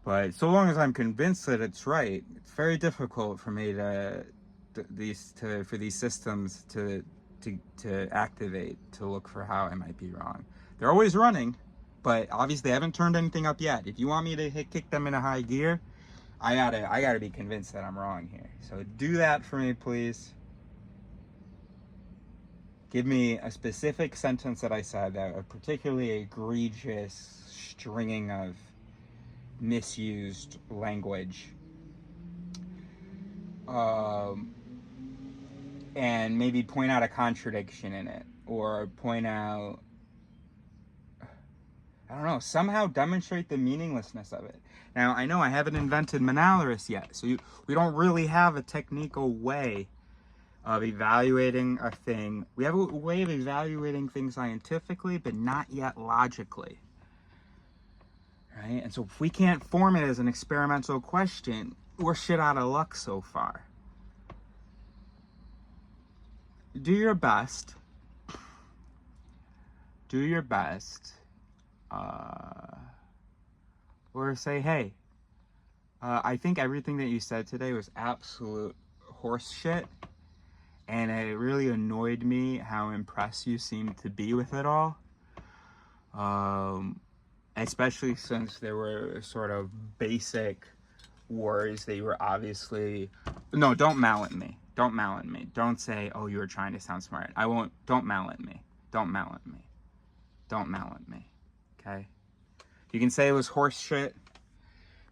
But so long as I'm convinced that it's right, it's very difficult for me for these systems to activate, to look for how I might be wrong. They're always running, but obviously they haven't turned anything up yet. If you want me to kick them into high gear, I gotta be convinced that I'm wrong here. So do that for me, please. Give me a specific sentence that I said, that a particularly egregious stringing of misused language. And maybe point out a contradiction in it, or point out, I don't know, somehow demonstrate the meaninglessness of it. Now, I know I haven't invented Manalaris yet, so we don't really have a technical way of evaluating a thing. We have a way of evaluating things scientifically, but not yet logically. Right? And so if we can't form it as an experimental question, we're shit out of luck so far. Do your best. Do your best. Or say, hey, I think everything that you said today was absolute horse shit. And it really annoyed me how impressed you seemed to be with it all. Especially since there were sort of basic words that you were obviously... No, don't mal at me. Don't mal at me. Don't say, oh, you were trying to sound smart. I won't. Don't mal at me. Don't mal at me. Don't mal at me. Okay? You can say it was horse shit.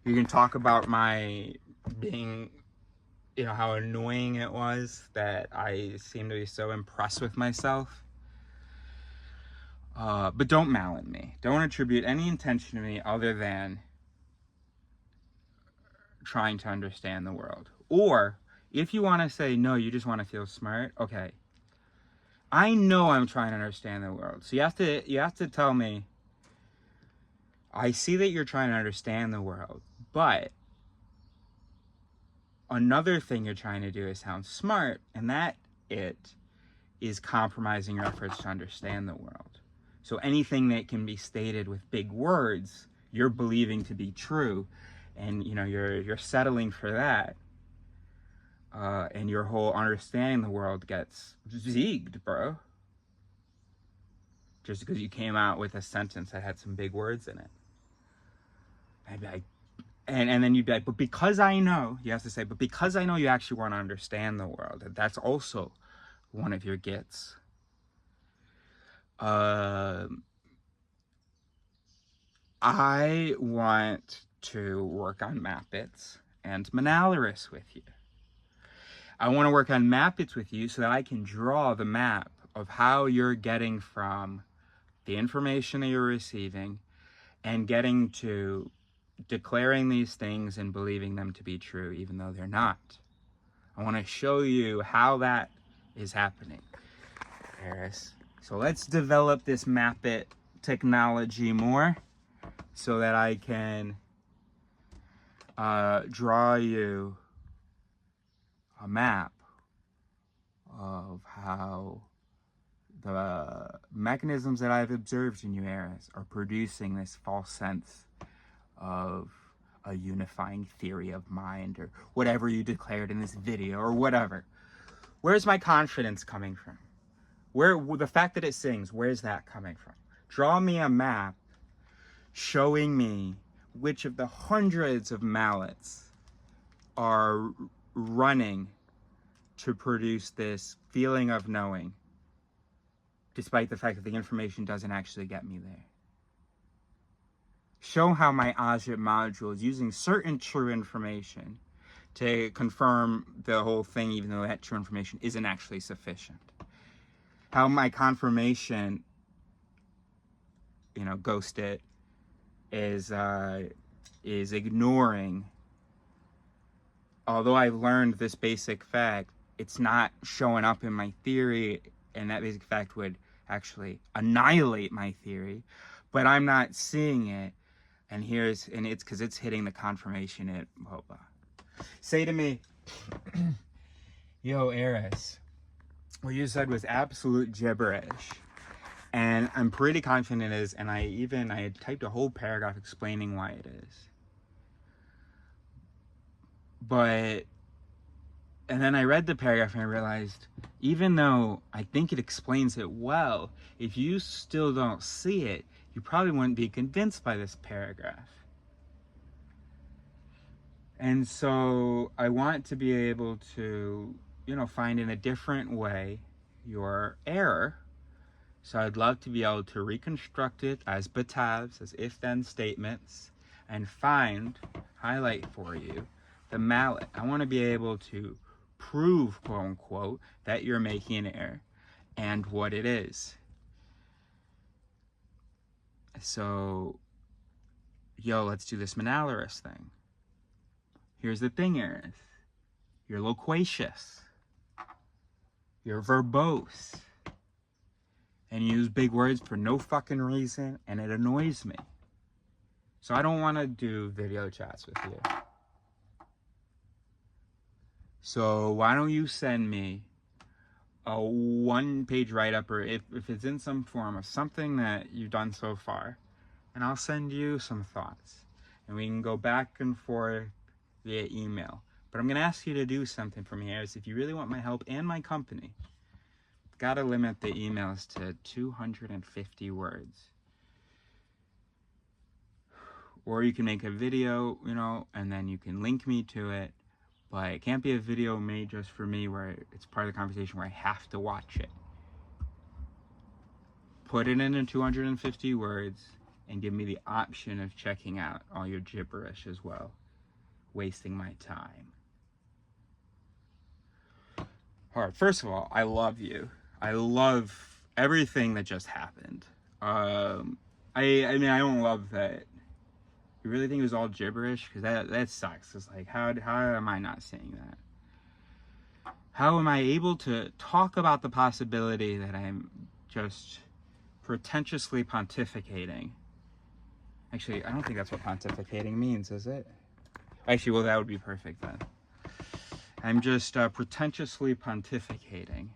You can talk about my being, you know, how annoying it was that I seem to be so impressed with myself. But don't mal at me. Don't attribute any intention to me other than trying to understand the world. Or if you want to say, no, you just want to feel smart, okay. I know I'm trying to understand the world. So you have to tell me, I see that you're trying to understand the world, but another thing you're trying to do is sound smart, and that it is compromising your efforts to understand the world. So anything that can be stated with big words, you're believing to be true, and you know you're settling for that. And your whole understanding the world gets zigged, bro. Just because you came out with a sentence that had some big words in it. I'd be like, and then you'd be like, but because I know, you have to say, but because I know you actually want to understand the world, that's also one of your gets. I want to work on Mappets and Manalaris with you. I want to work on Mappets with you so that I can draw the map of how you're getting from the information that you're receiving and getting to declaring these things and believing them to be true, even though they're not. I want to show you how that is happening, Eris. So let's develop this Mappet technology more so that I can draw you a map of how the mechanisms that I've observed in you, Eris, are producing this false sense of a unifying theory of mind, or whatever you declared in this video, or whatever. Where's my confidence coming from? Where the fact that it sings, where's that coming from? Draw me a map showing me which of the hundreds of mallets are running to produce this feeling of knowing, despite the fact that the information doesn't actually get me there. Show how my Ajit module is using certain true information to confirm the whole thing, even though that true information isn't actually sufficient. How my confirmation, you know, ghost it, is ignoring, although I've learned this basic fact, it's not showing up in my theory, and that basic fact would actually annihilate my theory, but I'm not seeing it, and it's because it's hitting the confirmation it, blah, blah. Say to me, yo, Eris, what you said was absolute gibberish, and I'm pretty confident it is, and I had typed a whole paragraph explaining why it is. But And then I read the paragraph and I realized, even though I think it explains it well, if you still don't see it, you probably wouldn't be convinced by this paragraph. And so I want to be able to, you know, find in a different way your error. So I'd love to be able to reconstruct it as batavs, as if-then statements, and highlight for you the mallet. I want to be able to prove, quote unquote, that you're making an error and what it is. So, let's do this Manalaris thing. Here's the thing, Aris. You're loquacious. You're verbose. And you use big words for no fucking reason, and it annoys me. So I don't want to do video chats with you. So why don't you send me a one-page write-up, or if it's in some form of something that you've done so far, and I'll send you some thoughts. And we can go back and forth via email. But I'm going to ask you to do something for me, Aris. If you really want my help and my company, got to limit the emails to 250 words. Or you can make a video, you know, and then you can link me to it. But it can't be a video made just for me where it's part of the conversation where I have to watch it. Put it into 250 words and give me the option of checking out all your gibberish as well. Wasting my time. Alright, first of all, I love you. I love everything that just happened. I mean, I don't love that. You really think it was all gibberish? Because that sucks. It's like, how am I not seeing that? How am I able to talk about the possibility that I'm just pretentiously pontificating? Actually, I don't think that's what pontificating means, is it? Actually, well, that would be perfect then. I'm just pretentiously pontificating.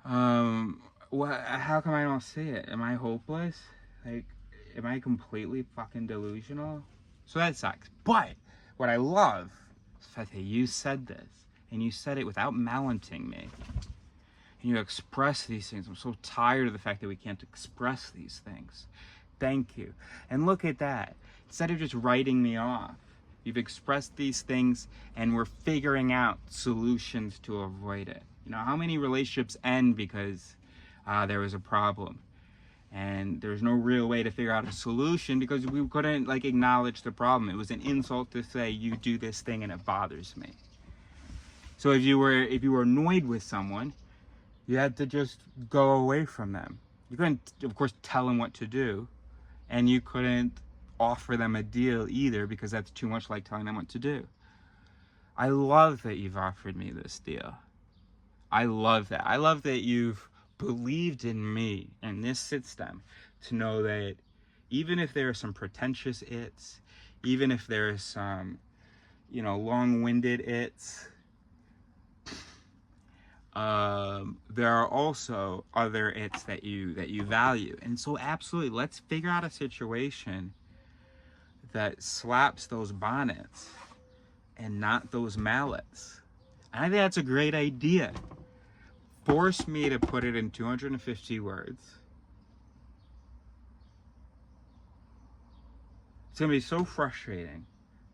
How come I don't see it? Am I hopeless? Like, am I completely fucking delusional? So that sucks. But what I love is the fact that you said this, and you said it without malenting me. And you express these things. I'm so tired of the fact that we can't express these things. Thank you. And look at that. Instead of just writing me off, you've expressed these things, and we're figuring out solutions to avoid it. You know, how many relationships end because there was a problem? And there's no real way to figure out a solution because we couldn't, like, acknowledge the problem. It was an insult to say, you do this thing and it bothers me. So if you were annoyed with someone, you had to just go away from them. You couldn't, of course, tell them what to do, and you couldn't offer them a deal either because that's too much like telling them what to do. I love that you've offered me this deal. I love that. I love that you've believed in me and this system to know that even if there are some pretentious its, even if there are some, you know, long-winded its, there are also other its that you value. And so absolutely, let's figure out a situation that slaps those bonnets and not those mallets. And I think that's a great idea. Force me to put it in 250 words. It's gonna be so frustrating,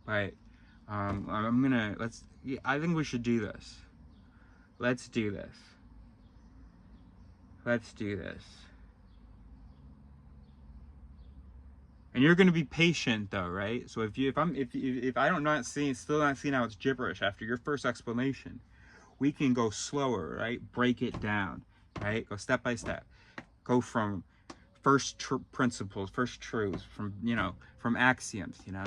but I think we should do this. Let's do this. Let's do this. And you're gonna be patient though, right? So if I don't still not see how it's gibberish after your first explanation, we can go slower, right? Break it down, right? Go step by step. Go from first principles, first truths, from axioms, you know?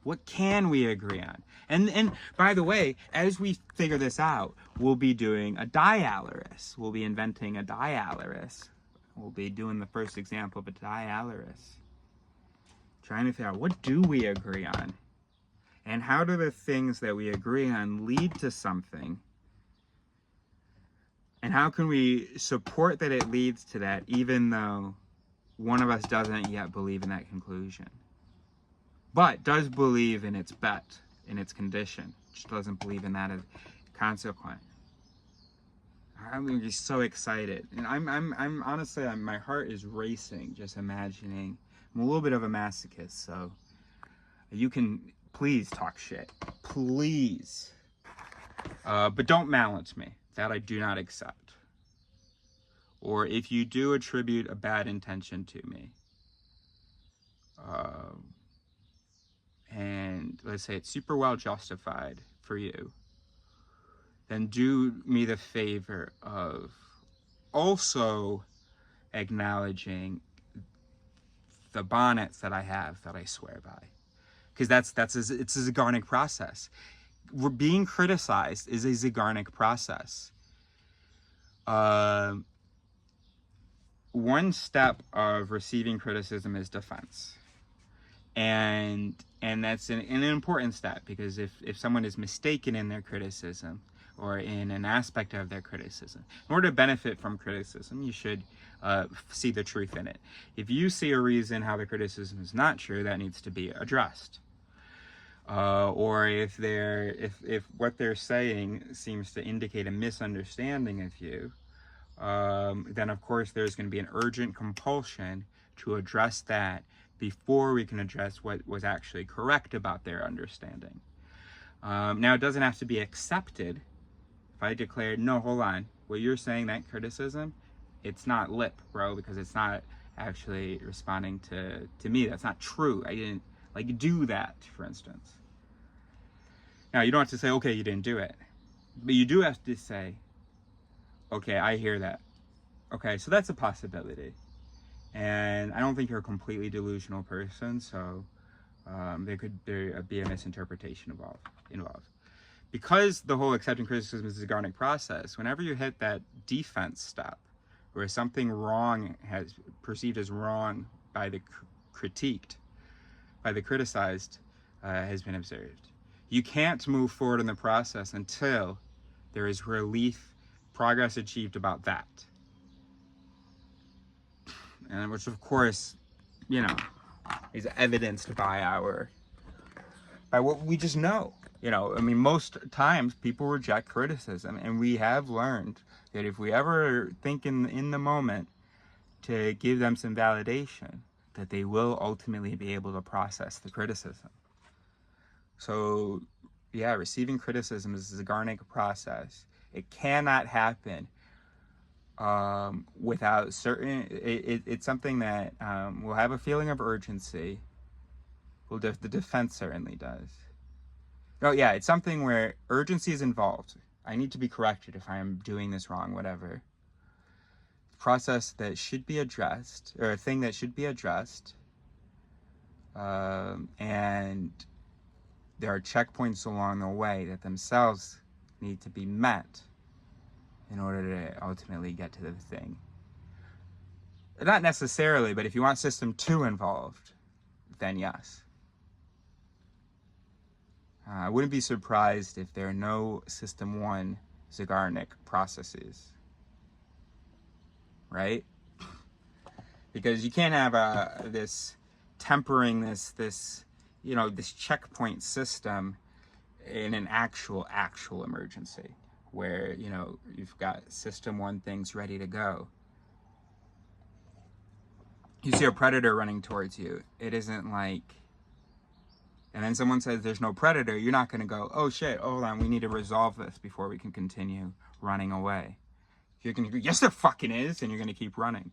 What can we agree on? And by the way, as we figure this out, we'll be doing a dialaris. We'll be inventing a dialaris. We'll be doing the first example of a dialaris. Trying to figure out, what do we agree on? And how do the things that we agree on lead to something? And how can we support that it leads to that, even though one of us doesn't yet believe in that conclusion, but does believe in its bet, in its condition? just doesn't believe in that as consequent. I'm just so excited, and I'm honestly, my heart is racing just imagining. I'm a little bit of a masochist, so you can please talk shit, please, but don't balance me. That I do not accept. Or if you do attribute a bad intention to me, and let's say it's super well justified for you, then do me the favor of also acknowledging the bonnets that I have that I swear by, because it's a Zeigarnik process. Being criticized is a Zeigarnik process. One step of receiving criticism is defense, and that's an important step, because if someone is mistaken in their criticism or in an aspect of their criticism, in order to benefit from criticism, you should see the truth in it. If you see a reason how the criticism is not true, that needs to be addressed. Or if what they're saying seems to indicate a misunderstanding of you, then of course there's going to be an urgent compulsion to address that before we can address what was actually correct about their understanding. Now, it doesn't have to be accepted. If I declared, no, hold on, what you're saying, that criticism, it's not lip, bro, because it's not actually responding to me. That's not true. I didn't do that, for instance. Now, you don't have to say, okay, you didn't do it, but you do have to say, okay, I hear that. Okay, so that's a possibility. And I don't think you're a completely delusional person, so there could be a misinterpretation involved. Because the whole accepting criticism is a Zeigarnik process, whenever you hit that defense step, where something wrong has perceived as wrong by the critiqued, by the criticized, has been observed, you can't move forward in the process until there is relief, progress achieved about that. And which, of course, is evidenced by what we just know. I mean, most times people reject criticism, and we have learned that if we ever think in the moment to give them some validation, that they will ultimately be able to process the criticism. So, yeah, receiving criticism is a Zeigarnik process. It cannot happen without certain. It's something that will have a feeling of urgency. Well, the defense certainly does. Oh yeah, it's something where urgency is involved. I need to be corrected if I'm doing this wrong, whatever. Process that should be addressed, or a thing that should be addressed, and there are checkpoints along the way that themselves need to be met in order to ultimately get to the thing. Not necessarily, but if you want System 2 involved, then yes. I wouldn't be surprised if there are no System 1 Zeigarnik processes. Right? Because you can't have this tempering this checkpoint system in an actual emergency where you've got System 1 things ready to go. You see a predator running towards you, it isn't like, and then someone says there's no predator, you're not going to go, oh shit, hold on, we need to resolve this before we can continue running away. You're going to go, yes there fucking is, and you're going to keep running.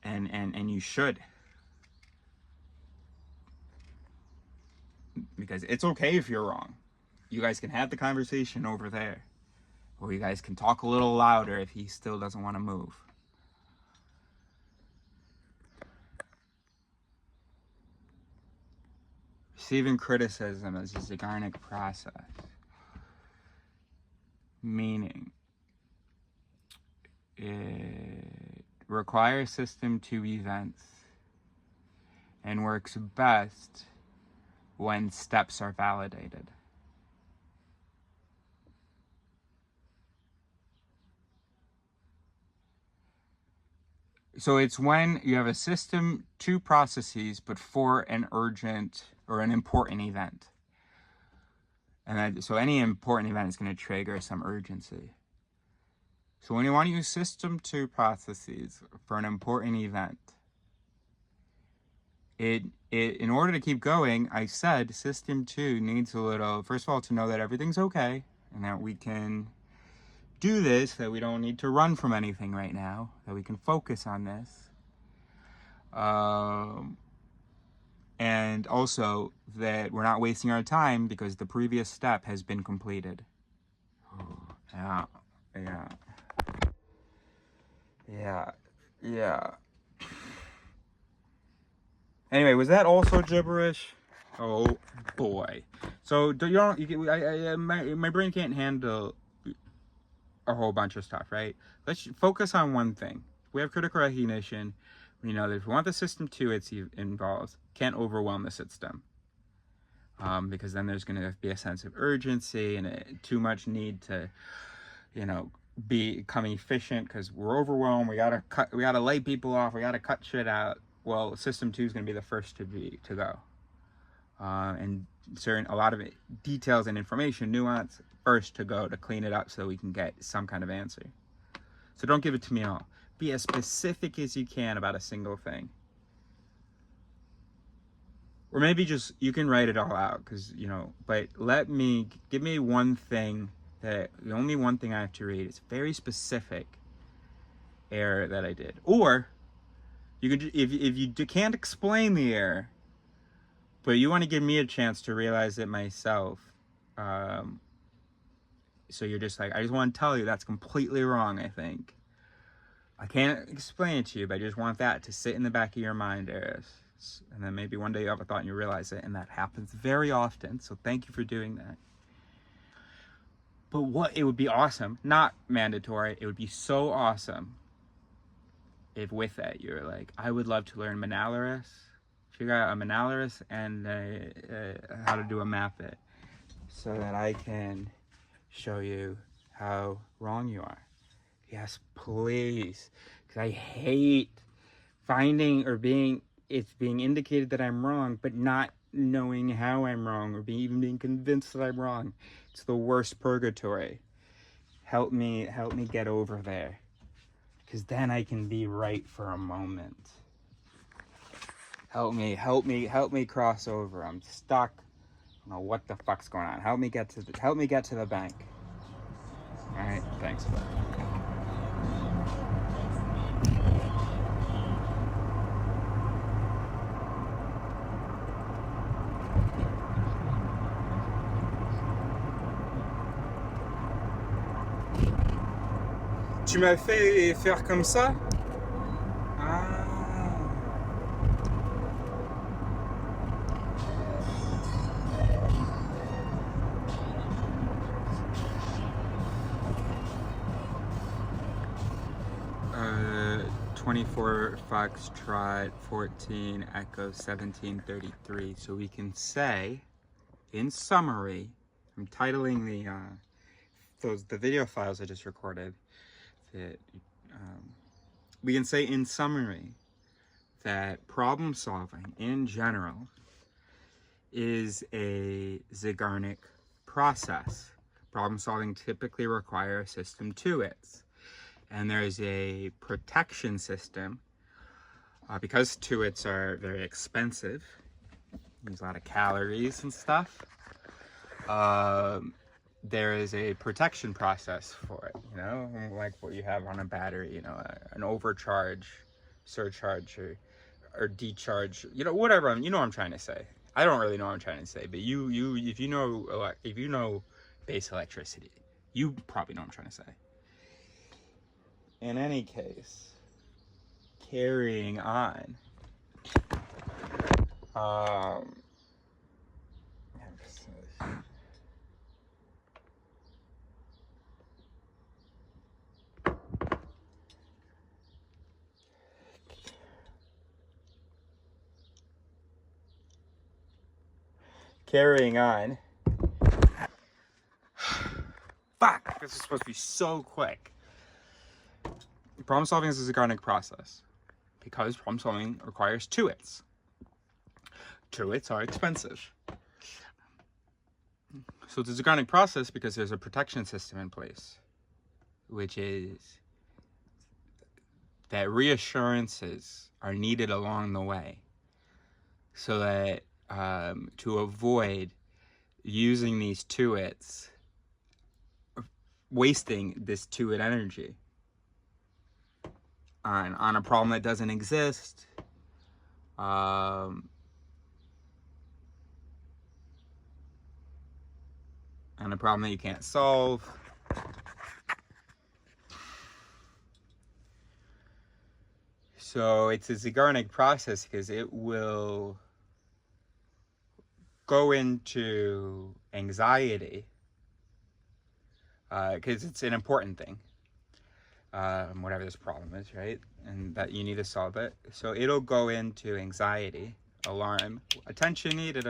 And you should. Because it's okay if you're wrong. You guys can have the conversation over there. Or you guys can talk a little louder if he still doesn't want to move. Receiving criticism is a Zeigarnik process. Meaning, it requires System 2 events and works best when steps are validated. So it's when you have a System 2 processes, but for an urgent or an important event. So any important event is going to trigger some urgency. So when you want to use System 2 processes for an important event, in order to keep going, I said System 2 needs a little, first of all, to know that everything's okay and that we can do this, that we don't need to run from anything right now, that we can focus on this. And also that we're not wasting our time because the previous step has been completed. Yeah. Anyway, was that also gibberish? Oh boy. So my brain can't handle a whole bunch of stuff, right? Let's focus on one thing. We have critical recognition. We know that if we want the System 2 it's involved, can't overwhelm the system. Because then there's going to be a sense of urgency and too much need to, become efficient because we're overwhelmed. We gotta lay people off. We gotta cut shit out. Well, System 2 is going to be the first to go. And a lot of details and information, nuance, first to go to clean it up so we can get some kind of answer. So don't give it to me all. Be as specific as you can about a single thing. Or maybe just, you can write it all out, but give me one thing, the only one thing I have to read. It's very specific error that I did. Or, you can, if you can't explain the error, but you want to give me a chance to realize it myself, so you're just like, I just want to tell you that's completely wrong, I think. I can't explain it to you, but I just want that to sit in the back of your mind, Eris. And then maybe one day you have a thought and you realize it, and that happens very often, so thank you for doing that. But it would be awesome, not mandatory, it would be so awesome if with that you're like, I would love to learn Manalaris, figure out a Manalaris and how to do a map-it, so that I can show you how wrong you are. Yes, please, because I hate finding or being indicated that I'm wrong, but not knowing how I'm wrong, or even being convinced that I'm wrong. It's the worst purgatory. Help me get over there, because then I can be right for a moment. Help me cross over. I'm stuck. I don't know what the fuck's going on. Help me get to the bank. All right, thanks. Tu m'as fait faire comme ça? Ah. 24 Foxtrot 14 Echo 1733. So we can say, in summary, I'm titling the video files I just recorded. We can say in summary that problem solving in general is a Zeigarnik process. Problem solving typically requires System 2-its. And there's a protection system, because 2-its are very expensive, use a lot of calories and stuff. There is a protection process for it, like what you have on a battery, an overcharge, surcharge, or decharge, whatever. What I'm trying to say. I don't really know what I'm trying to say, but if you know base electricity, you probably know what I'm trying to say. In any case, carrying on. Carrying on. Fuck! This is supposed to be so quick. Problem solving is a Zeigarnik process because problem solving requires 2-its. 2-its are expensive. So it's a Zeigarnik process because there's a protection system in place, which is that reassurances are needed along the way, so that to avoid using these tuits, wasting this tuit energy on a problem that doesn't exist, on a problem that you can't solve. So it's a Zeigarnik process because it will go into anxiety, because it's an important thing, whatever this problem is, right? And that you need to solve it. So it'll go into anxiety, alarm, attention needed,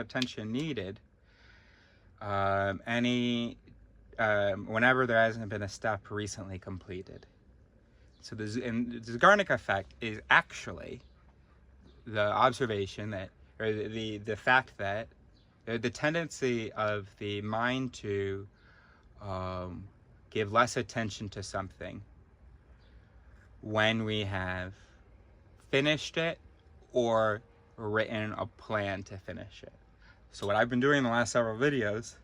whenever there hasn't been a step recently completed. So the Zeigarnik effect is actually the observation that, or the fact that, the tendency of the mind to give less attention to something when we have finished it or written a plan to finish it. So what I've been doing in the last several videos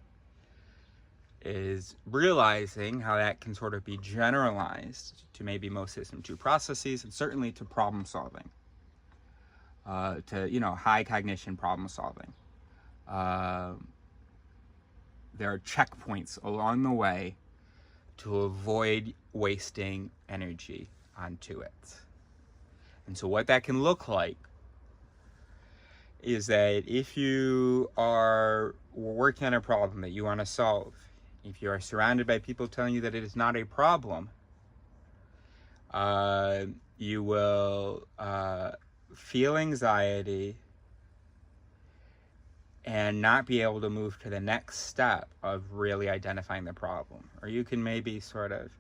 is realizing how that can sort of be generalized to maybe most System 2 processes, and certainly to problem solving, to high cognition problem solving. There are checkpoints along the way to avoid wasting energy onto it. And so what that can look like is that if you are working on a problem that you want to solve, if you are surrounded by people telling you that it is not a problem, you will feel anxiety and not be able to move to the next step of really identifying the problem. Or you can maybe sort of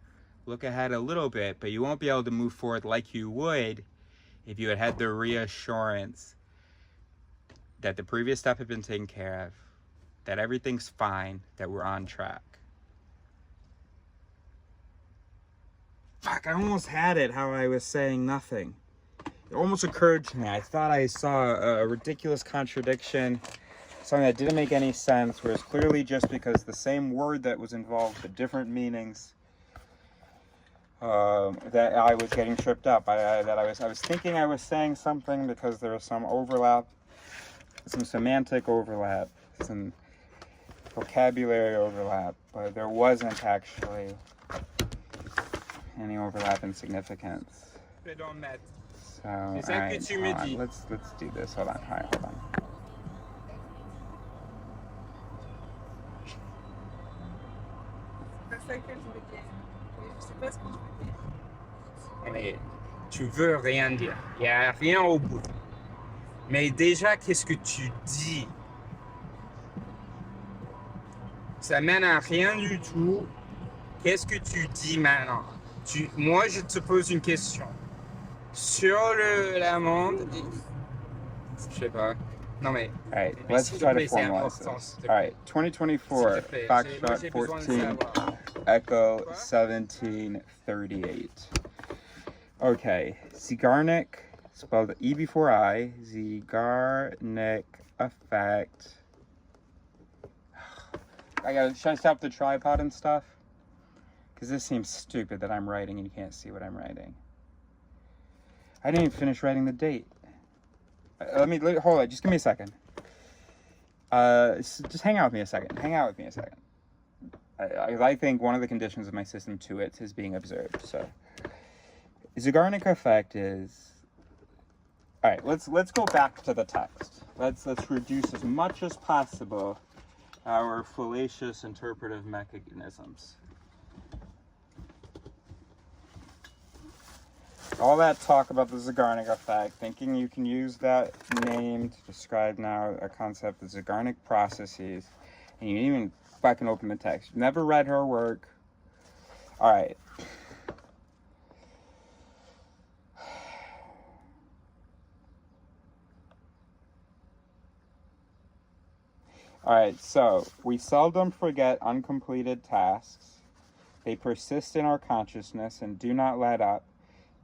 look ahead a little bit, but you won't be able to move forward like you would if you had had the reassurance that the previous step had been taken care of, that everything's fine, that we're on track. Fuck, I almost had it how I was saying nothing. It almost occurred to me. I thought I saw a ridiculous contradiction, something that didn't make any sense, whereas clearly just because the same word that was involved but different meanings, that I was getting tripped up. I was thinking I was saying something because there was some overlap, some semantic overlap, some vocabulary overlap, but there wasn't actually any overlap in significance. So, alright, let's do this. Hold on. Mais tu veux rien dire. Il n'y a rien au bout. Mais déjà, qu'est-ce que tu dis? Ça mène à rien du tout. Qu'est-ce que tu dis maintenant? Moi, je te pose une question. Sur l'amende, je sais pas. Non mais. Alright, let's try to formalize this. Alright, 2024, Foxtrot 14, Echo 1738. Okay, Zeigarnik, spelled E before I, Zeigarnik effect. Should I stop the tripod and stuff? Because this seems stupid that I'm writing and you can't see what I'm writing. I didn't even finish writing the date. Hold on, just give me a second. Just hang out with me a second. I think one of the conditions of my System 2 is being observed. So, Zeigarnik effect is. All right, let's go back to the text. Let's reduce as much as possible our fallacious interpretive mechanisms. All that talk about the Zeigarnik effect, thinking you can use that name to describe now a concept of Zeigarnik processes, and you didn't even fucking open the text. You've never read her work. All right. All right, so we seldom forget uncompleted tasks. They persist in our consciousness and do not let up,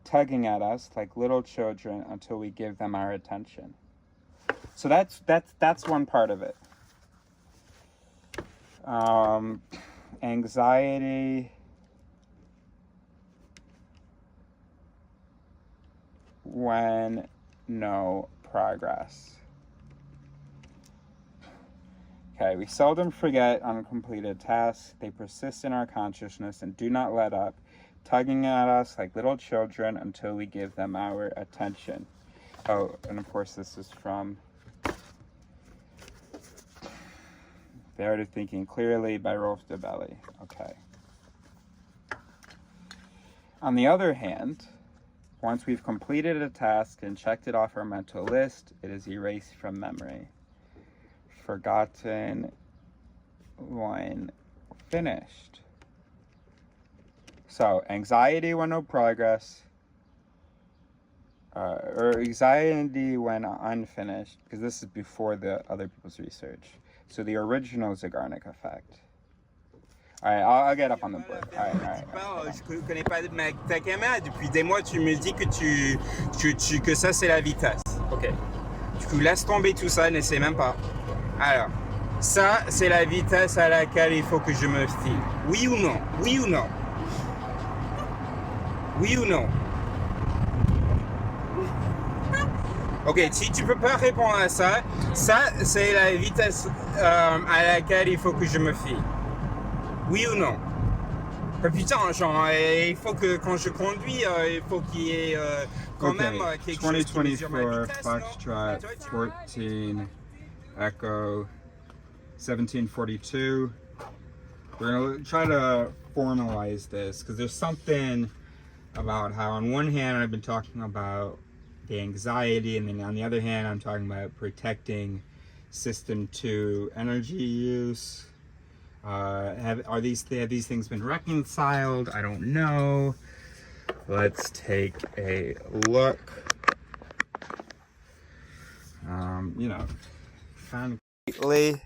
tugging at us like little children until we give them our attention. So that's one part of it. Anxiety when no progress. Okay, we seldom forget uncompleted tasks. They persist in our consciousness and do not let up, tugging at us like little children until we give them our attention. Oh, and of course this is from The Art of Thinking Clearly by Rove R3. Okay. On the other hand, once we've completed a task and checked it off our mental list, it is erased from memory, forgotten when finished. So, anxiety when no progress, or anxiety when unfinished, because this is before the other people's research. So the original Zeigarnik effect. All right, I'll get up on the board. All right. Je connais pas ta caméra depuis des mois. Tu me dis que ça c'est la vitesse. Ok. Du coup, laisse tomber tout ça, n'essaie même pas. Alors, ça c'est la vitesse à laquelle il faut que je me fie. Oui ou non? Oui ou non? Oui ou non? Ok, si tu peux pas répondre à ça, ça c'est la vitesse à laquelle il faut que je me fie. Oui ou non? Putain, genre, il faut que quand je conduis, il faut qu'il y ait quand même quelque chose qui mesure ma vitesse, Foxtrot 14 Echo 1742. We're gonna try to formalize this because there's something about how on one hand I've been talking about the anxiety, and then on the other hand I'm talking about protecting system 2 energy use. Have these things been reconciled? I don't know. Let's take a look. Concretely.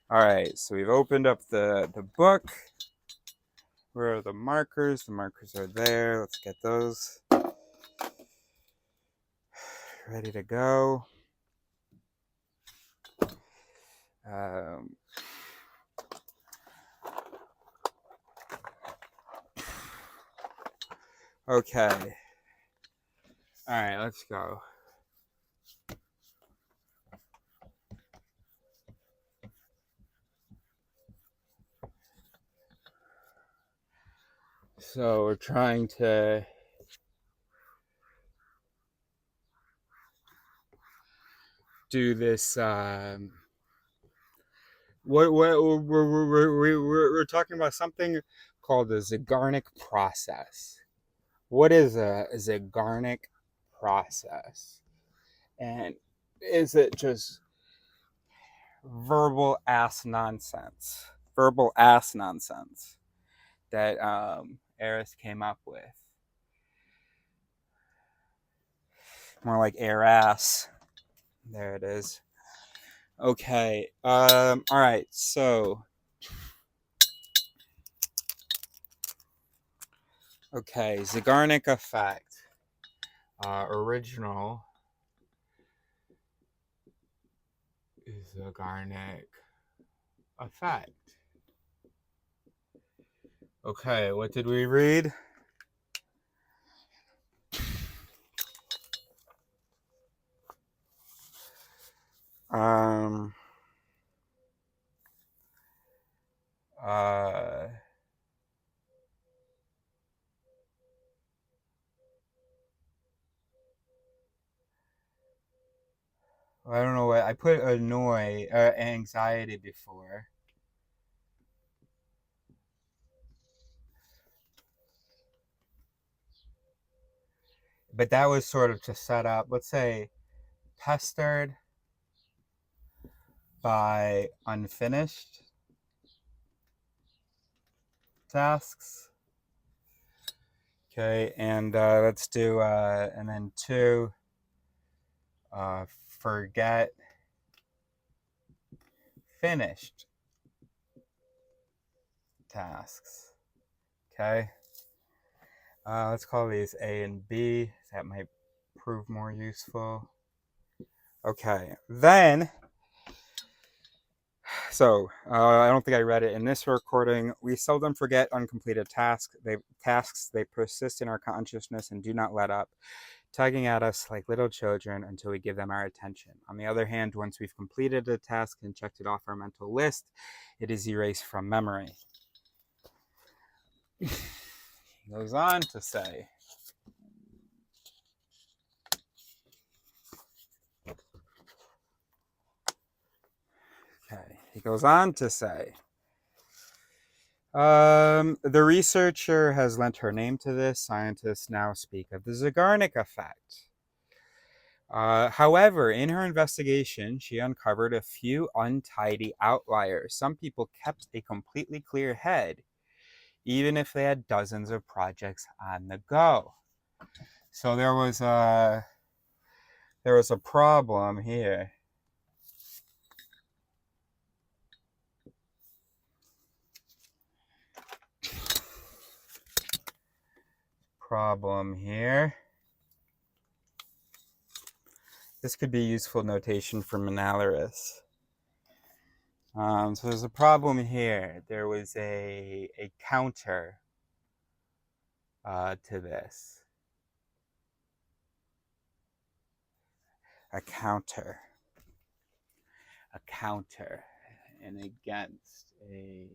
All right, so we've opened up the book. Where are the markers? The markers are there. Let's get those ready to go. Okay. All right, let's go. So we're trying to do this. We're talking about something called the Zeigarnik process. What is a Zeigarnik process? And is it just verbal ass nonsense? Verbal ass nonsense that Eris came up with. More like air ass. There it is. Okay. All right. So. Okay. Zeigarnik effect. Original. Zeigarnik effect. Okay. What did we read? I don't know what I put anxiety before. But that was sort of to set up, let's say, pestered by unfinished tasks. Okay, and let's do, and then 2, forget unfinished tasks. Okay. Let's call these A and B. That might prove more useful. Okay. Then, so I don't think I read it in this recording. We seldom forget uncompleted tasks. They persist in our consciousness and do not let up, tugging at us like little children until we give them our attention. On the other hand, once we've completed a task and checked it off our mental list, it is erased from memory. He goes on to say, the researcher has lent her name to this. Scientists now speak of the Zeigarnik effect. However, in her investigation, she uncovered a few untidy outliers. Some people kept a completely clear head, even if they had dozens of projects on the go. So there was a problem here. This could be useful notation for Manalaris. So there's a problem here. There was a counter to this. A counter. And against a...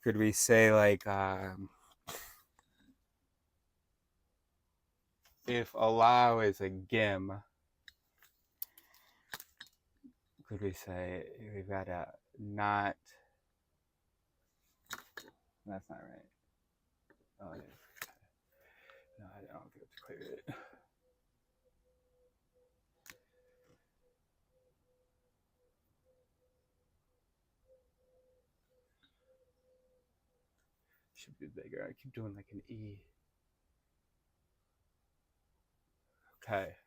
Could we say like, if allow is a gim, could we say we've got a not, that's not right. Oh, it is. No, I don't think it's clear it. Should be bigger. I keep doing like an E. Okay.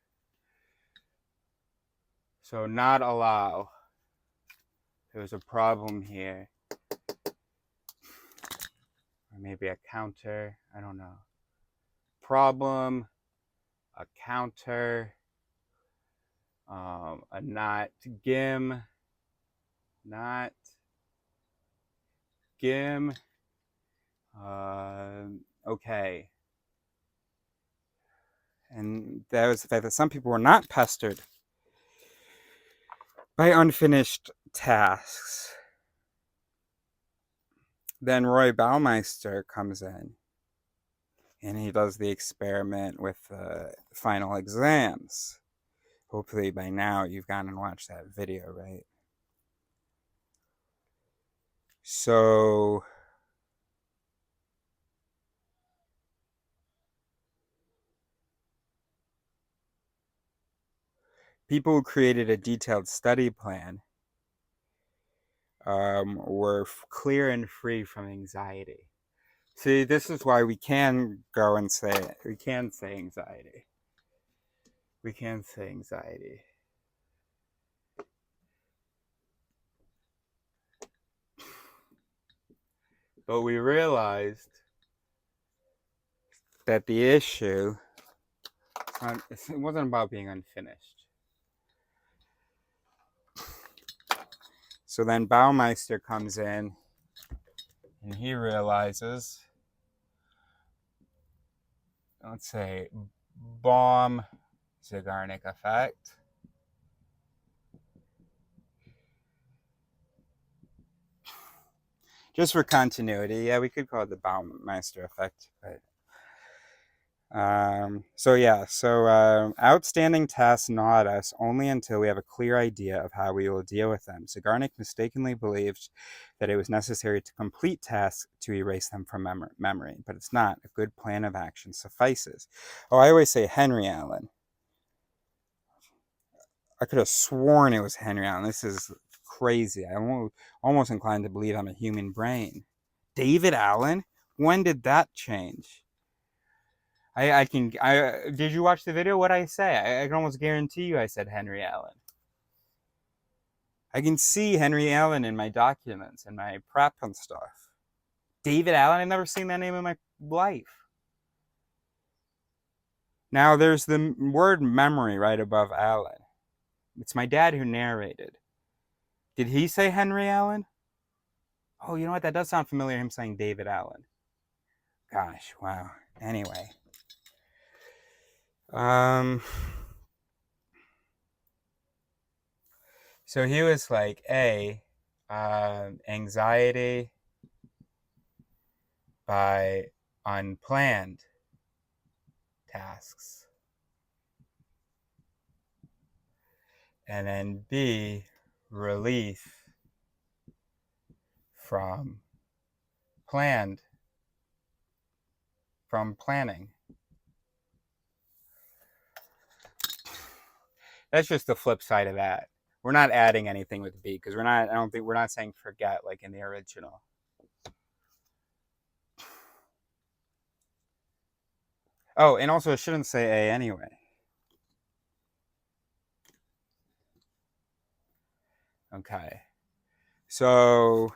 So not allow. There's a problem here. Or maybe a counter. I don't know. Problem. A counter. A not gim. Not gim. Okay. And that was the fact that some people were not pestered by unfinished tasks. Then Roy Baumeister comes in and he does the experiment with the final exams. Hopefully by now you've gone and watched that video, right? So people who created a detailed study plan were clear and free from anxiety. See, this is why we can go and say it. We can say anxiety. But we realized that the issue, it wasn't about being unfinished. So then Baumeister comes in and he realizes, let's say, Zeigarnik effect. Just for continuity, yeah, we could call it the Baumeister effect, but outstanding tasks gnaw at us only until we have a clear idea of how we will deal with them. Zeigarnik mistakenly believed that it was necessary to complete tasks to erase them from memory, but it's not. A good plan of action suffices. Oh, I always say Henry Allen. I could have sworn it was Henry Allen. This is crazy. I'm almost inclined to believe I'm a human brain. David Allen? When did that change? Did you watch the video? What'd I say? I can almost guarantee you I said Henry Allen. I can see Henry Allen in my documents and my prep and stuff. David Allen? I've never seen that name in my life. Now, there's the word memory right above Allen. It's my dad who narrated. Did he say Henry Allen? Oh, you know what? That does sound familiar, him saying David Allen. Gosh, wow. Anyway. So he was like, anxiety by unplanned tasks. And then B, relief from planning. That's just the flip side of that. We're not adding anything with B because we're not saying forget like in the original. Oh, and also it shouldn't say A anyway. Okay. So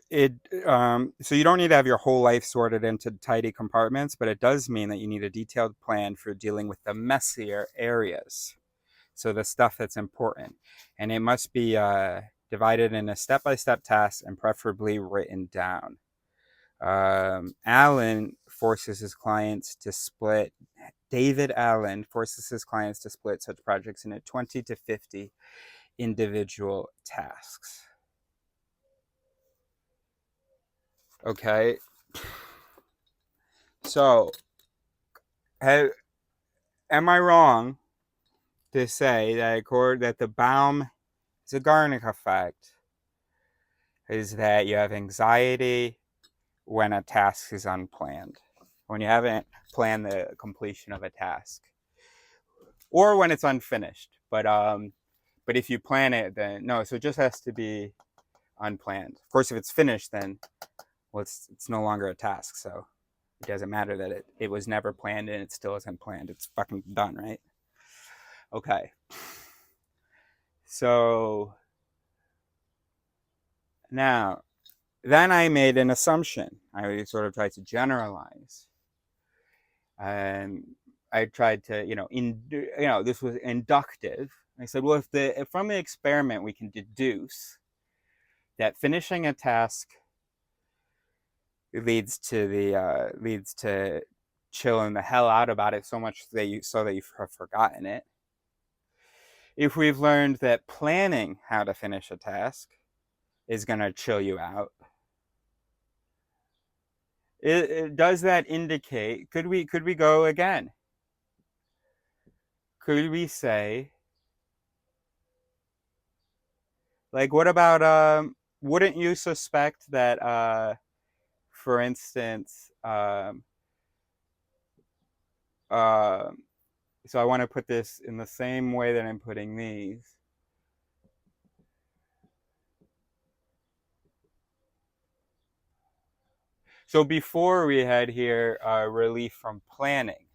you don't need to have your whole life sorted into tidy compartments, but it does mean that you need a detailed plan for dealing with the messier areas. So the stuff that's important, and it must be divided into step-by-step tasks and preferably written down. David Allen forces his clients to split such projects into 20 to 50 individual tasks. Okay. So, am I wrong to say that the Baum-Zeigarnik effect is that you have anxiety when a task is unplanned, when you haven't planned the completion of a task, or when it's unfinished. But if you plan it, then no. So it just has to be unplanned. Of course, if it's finished, then well, it's no longer a task. So it doesn't matter that it was never planned and it still isn't planned. It's fucking done, right? Okay. So now, then I made an assumption. I sort of tried to generalize. And I tried to, this was inductive. I said, well, if from the experiment we can deduce that finishing a task leads to chilling the hell out about it so much that you have forgotten it. If we've learned that planning how to finish a task is going to chill you out, does that indicate, could we go again? Could we say, like, what about, wouldn't you suspect that, for instance, so I want to put this in the same way that I'm putting these. So before we had here relief from planning.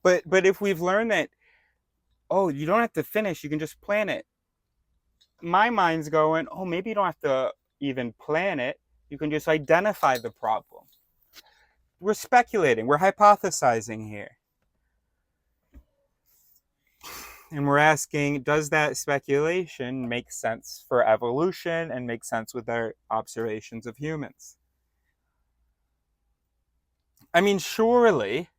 But if we've learned that, oh, you don't have to finish, you can just plan it. My mind's going, oh, maybe you don't have to even plan it. You can just identify the problem. We're speculating. We're hypothesizing here. And we're asking, does that speculation make sense for evolution and make sense with our observations of humans? I mean, surely,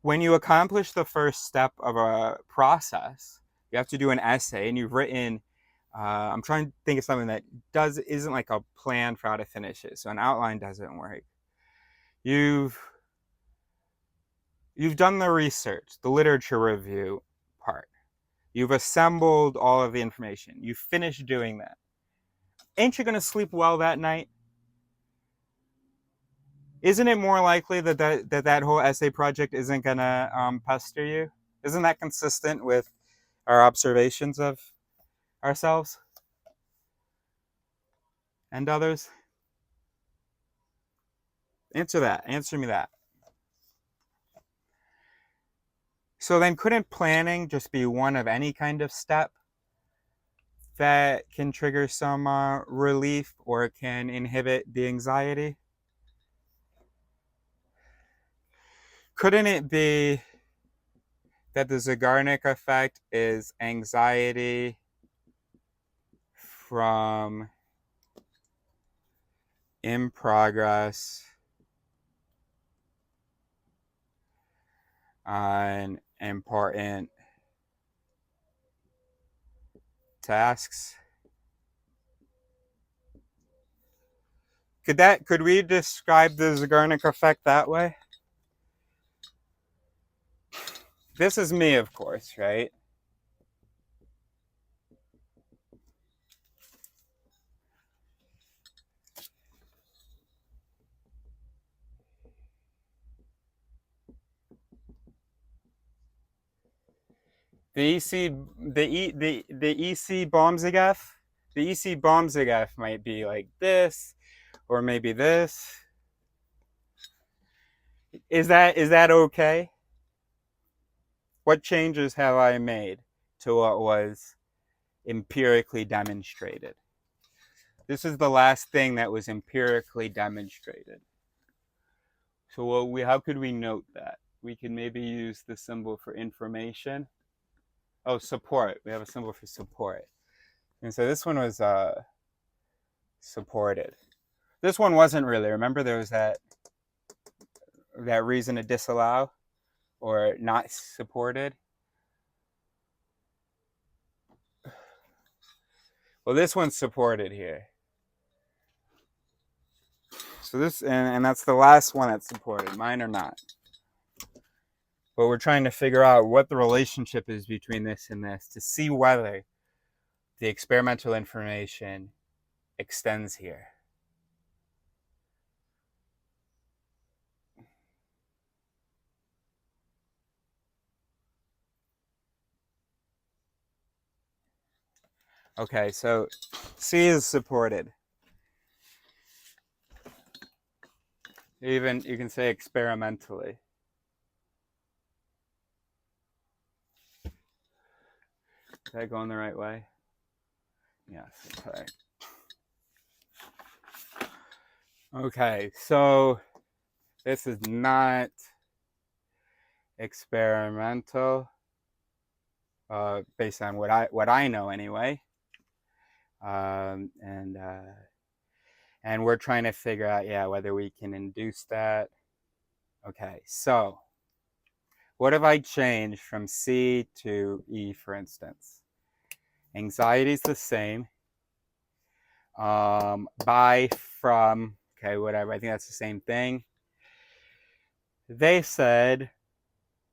when you accomplish the first step of a process, you have to do an essay, and you've written, I'm trying to think of something that isn't like a plan for how to finish it. So an outline doesn't work. You've done the research, the literature review part. You've assembled all of the information. You've finished doing that. Ain't you going to sleep well that night? Isn't it more likely that whole essay project isn't gonna pester you? Isn't that consistent with our observations of ourselves and others? Answer me that. So then couldn't planning just be one of any kind of step that can trigger some relief or can inhibit the anxiety? Couldn't it be that the Zeigarnik effect is anxiety from in progress on important tasks? Could we describe the Zeigarnik effect that way? This is me, of course, right? The EC Baumzigef might be like this, or maybe this. Is that okay? What changes have I made to what was empirically demonstrated? This is the last thing that was empirically demonstrated. So how could we note that? We could maybe use the symbol for information. Oh, support. We have a symbol for support. And so this one was supported. This one wasn't really. Remember there was that reason to disallow or not supported? Well, this one's supported here. So this, and that's the last one that's supported, mine or not. But we're trying to figure out what the relationship is between this and this to see whether the experimental information extends here. Okay, so C is supported. Even you can say experimentally. Is that going the right way? Yes, okay. Okay, so this is not experimental, based on what I know anyway. And we're trying to figure out, whether we can induce that. Okay, so what if I change from C to E, for instance? Anxiety is the same. By, from, okay, whatever. I think that's the same thing. They said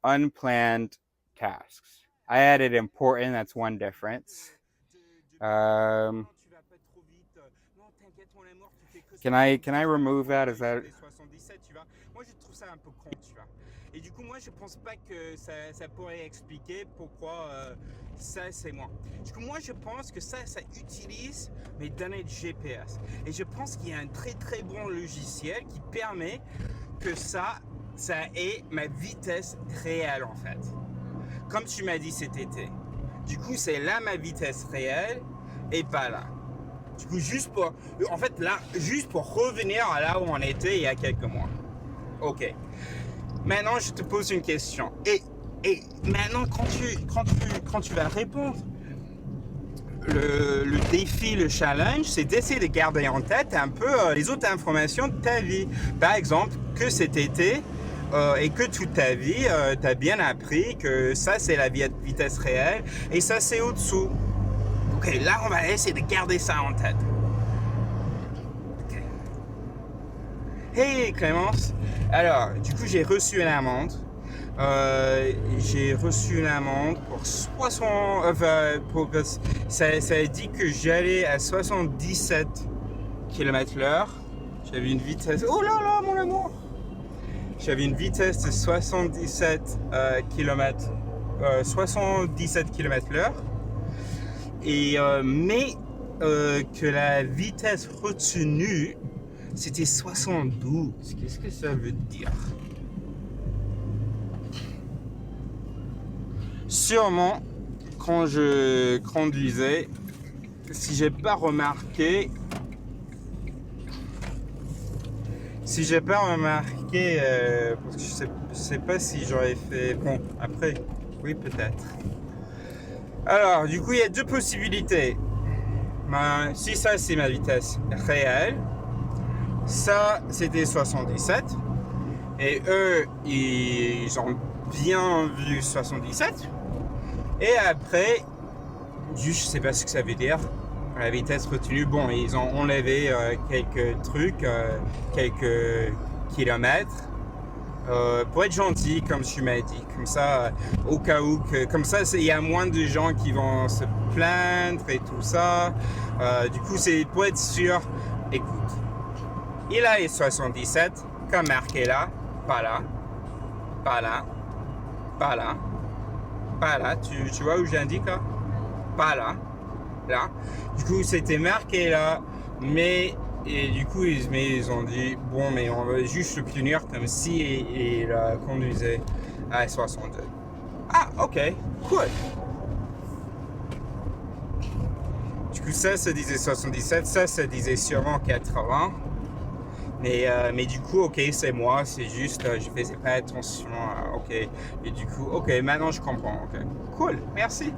unplanned tasks. I added important. That's one difference. Can I remove that? Is that? Moi, je trouve ça un peu con, tu vois. Et du coup, moi, je pense pas que ça pourrait expliquer pourquoi ça, c'est moi. Du coup, moi, je pense que ça utilise mes données de GPS. Et je pense qu'il y a un très très bon logiciel qui permet que ça ait ma vitesse réelle, en fait. Comme tu m'as dit cet été. Du coup, c'est là ma vitesse réelle et pas là. Du coup, juste pour revenir à là où on était il y a quelques mois. Ok. Maintenant, je te pose une question. Et maintenant, quand tu vas répondre, le défi, le challenge, c'est d'essayer de garder en tête un peu les autres informations de ta vie. Par exemple, que cet été et que toute ta vie, tu as bien appris que ça, c'est la vitesse réelle et ça, c'est au-dessous. Ok, là, on va essayer de garder ça en tête. Okay. Hey Clémence, alors, du coup, j'ai reçu une amende. Pour 60... ça a dit que j'allais à 77 km/h J'avais une vitesse... Oh là là, mon amour! J'avais une vitesse de 77 km, 77 km/h. Et, mais que la vitesse retenue, c'était 72. Qu'est-ce que ça veut dire? Sûrement, quand je conduisais, si j'ai pas remarqué, parce que je sais pas si j'aurais fait, bon, après, oui peut-être. Alors, du coup, il y a deux possibilités. Si ça, c'est ma vitesse réelle, ça, c'était 77, et eux, ils ont bien vu 77, et après, juste, je sais pas ce que ça veut dire, la vitesse retenue, bon, ils ont enlevé quelques trucs, quelques kilomètres, pour être gentil, comme tu m'as dit, comme ça, au cas où, comme ça, il y a moins de gens qui vont se plaindre et tout ça. Du coup, c'est pour être sûr. Écoute, il a les 77, comme marqué là, pas là, pas là, pas là, pas là. Tu vois où j'indique là? Pas là, là. Du coup, c'était marqué là, mais et du coup, ils ont dit bon, mais on va juste se punir comme si il conduisait à 62. Ah, ok, cool. Du coup, ça disait 77, ça disait sûrement 80. Mais du coup, ok, c'est moi, c'est juste, je faisais pas attention, ok. Et du coup, ok, maintenant je comprends, ok. Cool, merci.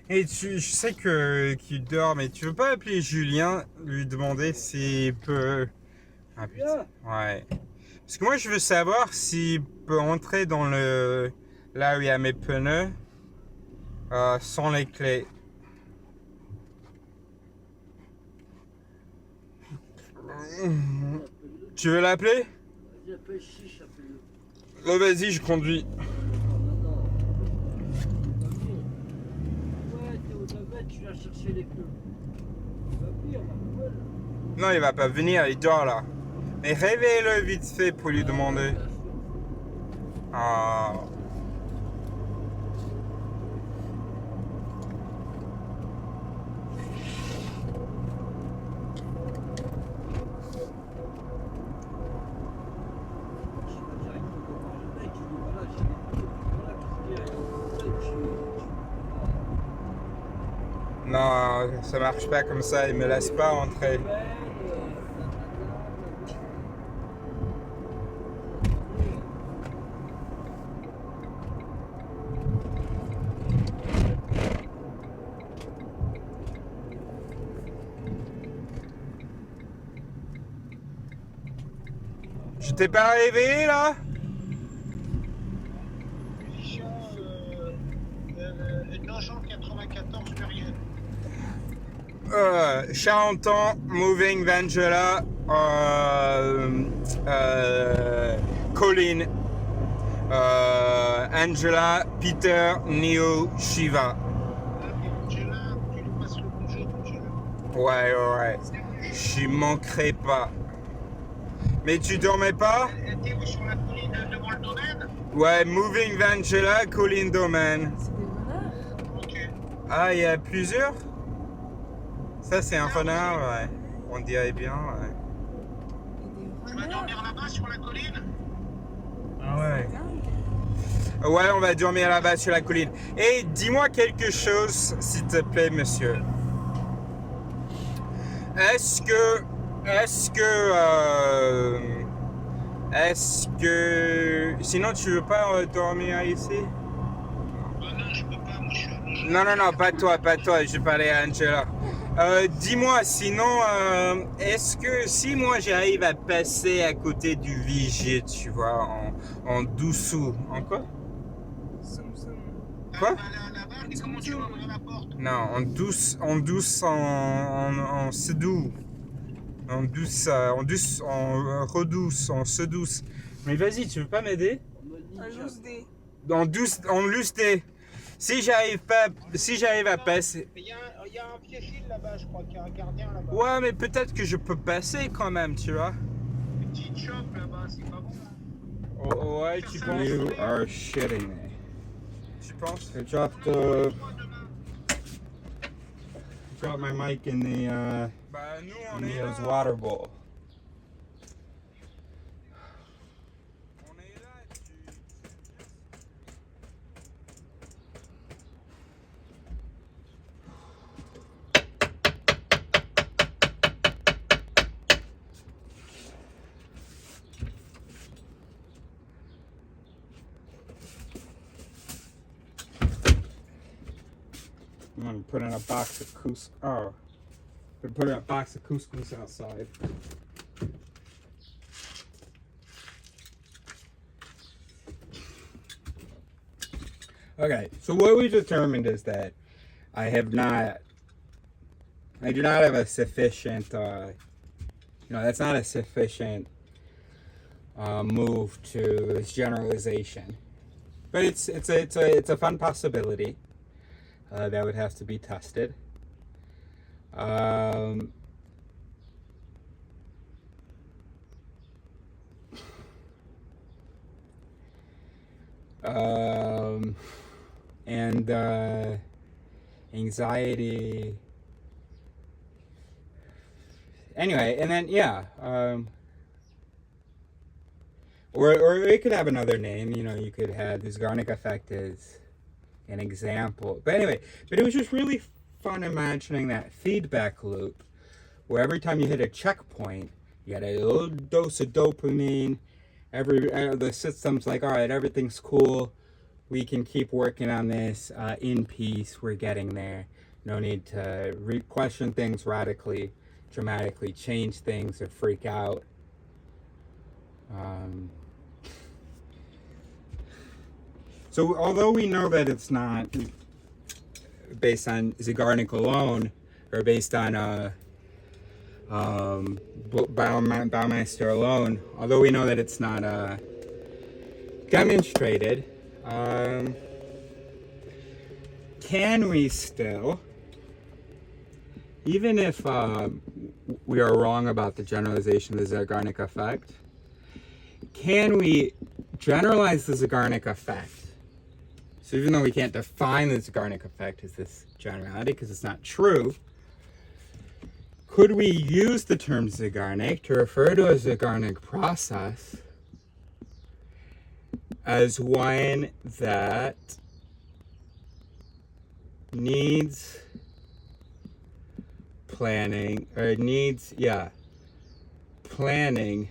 Et je sais qu'il dort, mais tu veux pas appeler Julien, lui demander s'il peut... Ah putain, ouais. Parce que moi je veux savoir s'il peut entrer dans le... là où il y a mes pneus, sans les clés. Tu veux l'appeler? Oh, vas-y, je conduis. Non, il va pas venir, il dort là. Mais réveille-le vite fait pour lui demander. Ah. Non, ça marche pas comme ça, il me laisse pas entrer. Je t'ai pas réveillé là? Nogent 94 pluriel. Charenton, Moving Vangela, Colin, Angela, Peter, Neil, Shiva. Angela, tu lui passes le bonjour, Angela. Ouais. J'y manquerai pas. Mais tu dormais pas? T'es où sur la colline devant le domaine? Ouais, Moving Vangela, Colin Domaine. C'est des renards. Ok. Ah, il y a plusieurs? Ça, c'est un renard, ouais. On dirait bien, ouais. Et Tu des vas dormir renards. là-bas sur la colline? Ah ouais. Dingue. Ouais, on va dormir là-bas sur la colline. Et dis-moi quelque chose, s'il te plaît, monsieur. Est-ce que... Sinon, tu veux pas dormir ici? Non, je peux pas, moi je suis à Nogent. Non, pas toi, je parlais à Angela. Dis-moi, sinon, est-ce que si moi j'arrive à passer à côté du vigier, tu vois, en doucou, en quoi? Zoom, zoom. Quoi? Là-bas, et comment tu vas ouvrir la porte? Non, en douce, en sedou. En douce, en redouce, en sedouce. Mais vas-y, tu veux pas m'aider? Un loose dé. En loose day. Si j'arrive à passer. Il y a un pied-fil là-bas, je crois qu'il y a un gardien là-bas. Ouais, mais peut-être que je peux passer quand même, tu vois. Une petite chope là-bas, c'est pas bon. Oh, ouais, tu penses? You are shitting me. Tu penses? I dropped my mic in the Bah, nous, on est là. water bowl. On est là, I'm gonna put in a box of couscous. Oh, gonna put in a box of couscous outside. Okay, so what we determined is that I do not have a sufficient, that's not a sufficient move to this generalization, but it's a fun possibility that would have to be tested. And anxiety. Anyway, and then or it could have another name. You could have this Garnick effect as an example. But anyway, it was just really fun imagining that feedback loop where every time you hit a checkpoint, you get a little dose of dopamine. The system's like, all right, everything's cool. We can keep working on this in peace. We're getting there. No need to question things radically, dramatically change things or freak out. So although we know that it's not based on Zygarnik alone, or based on Baumeister alone, although we know that it's not demonstrated, can we still, even if we are wrong about the generalization of the Zygarnik effect, can we generalize the Zygarnik effect? So even though we can't define the Zygarnik effect as this generality because it's not true, could we use the term Zygarnik to refer to a Zygarnik process as one that needs planning, or planning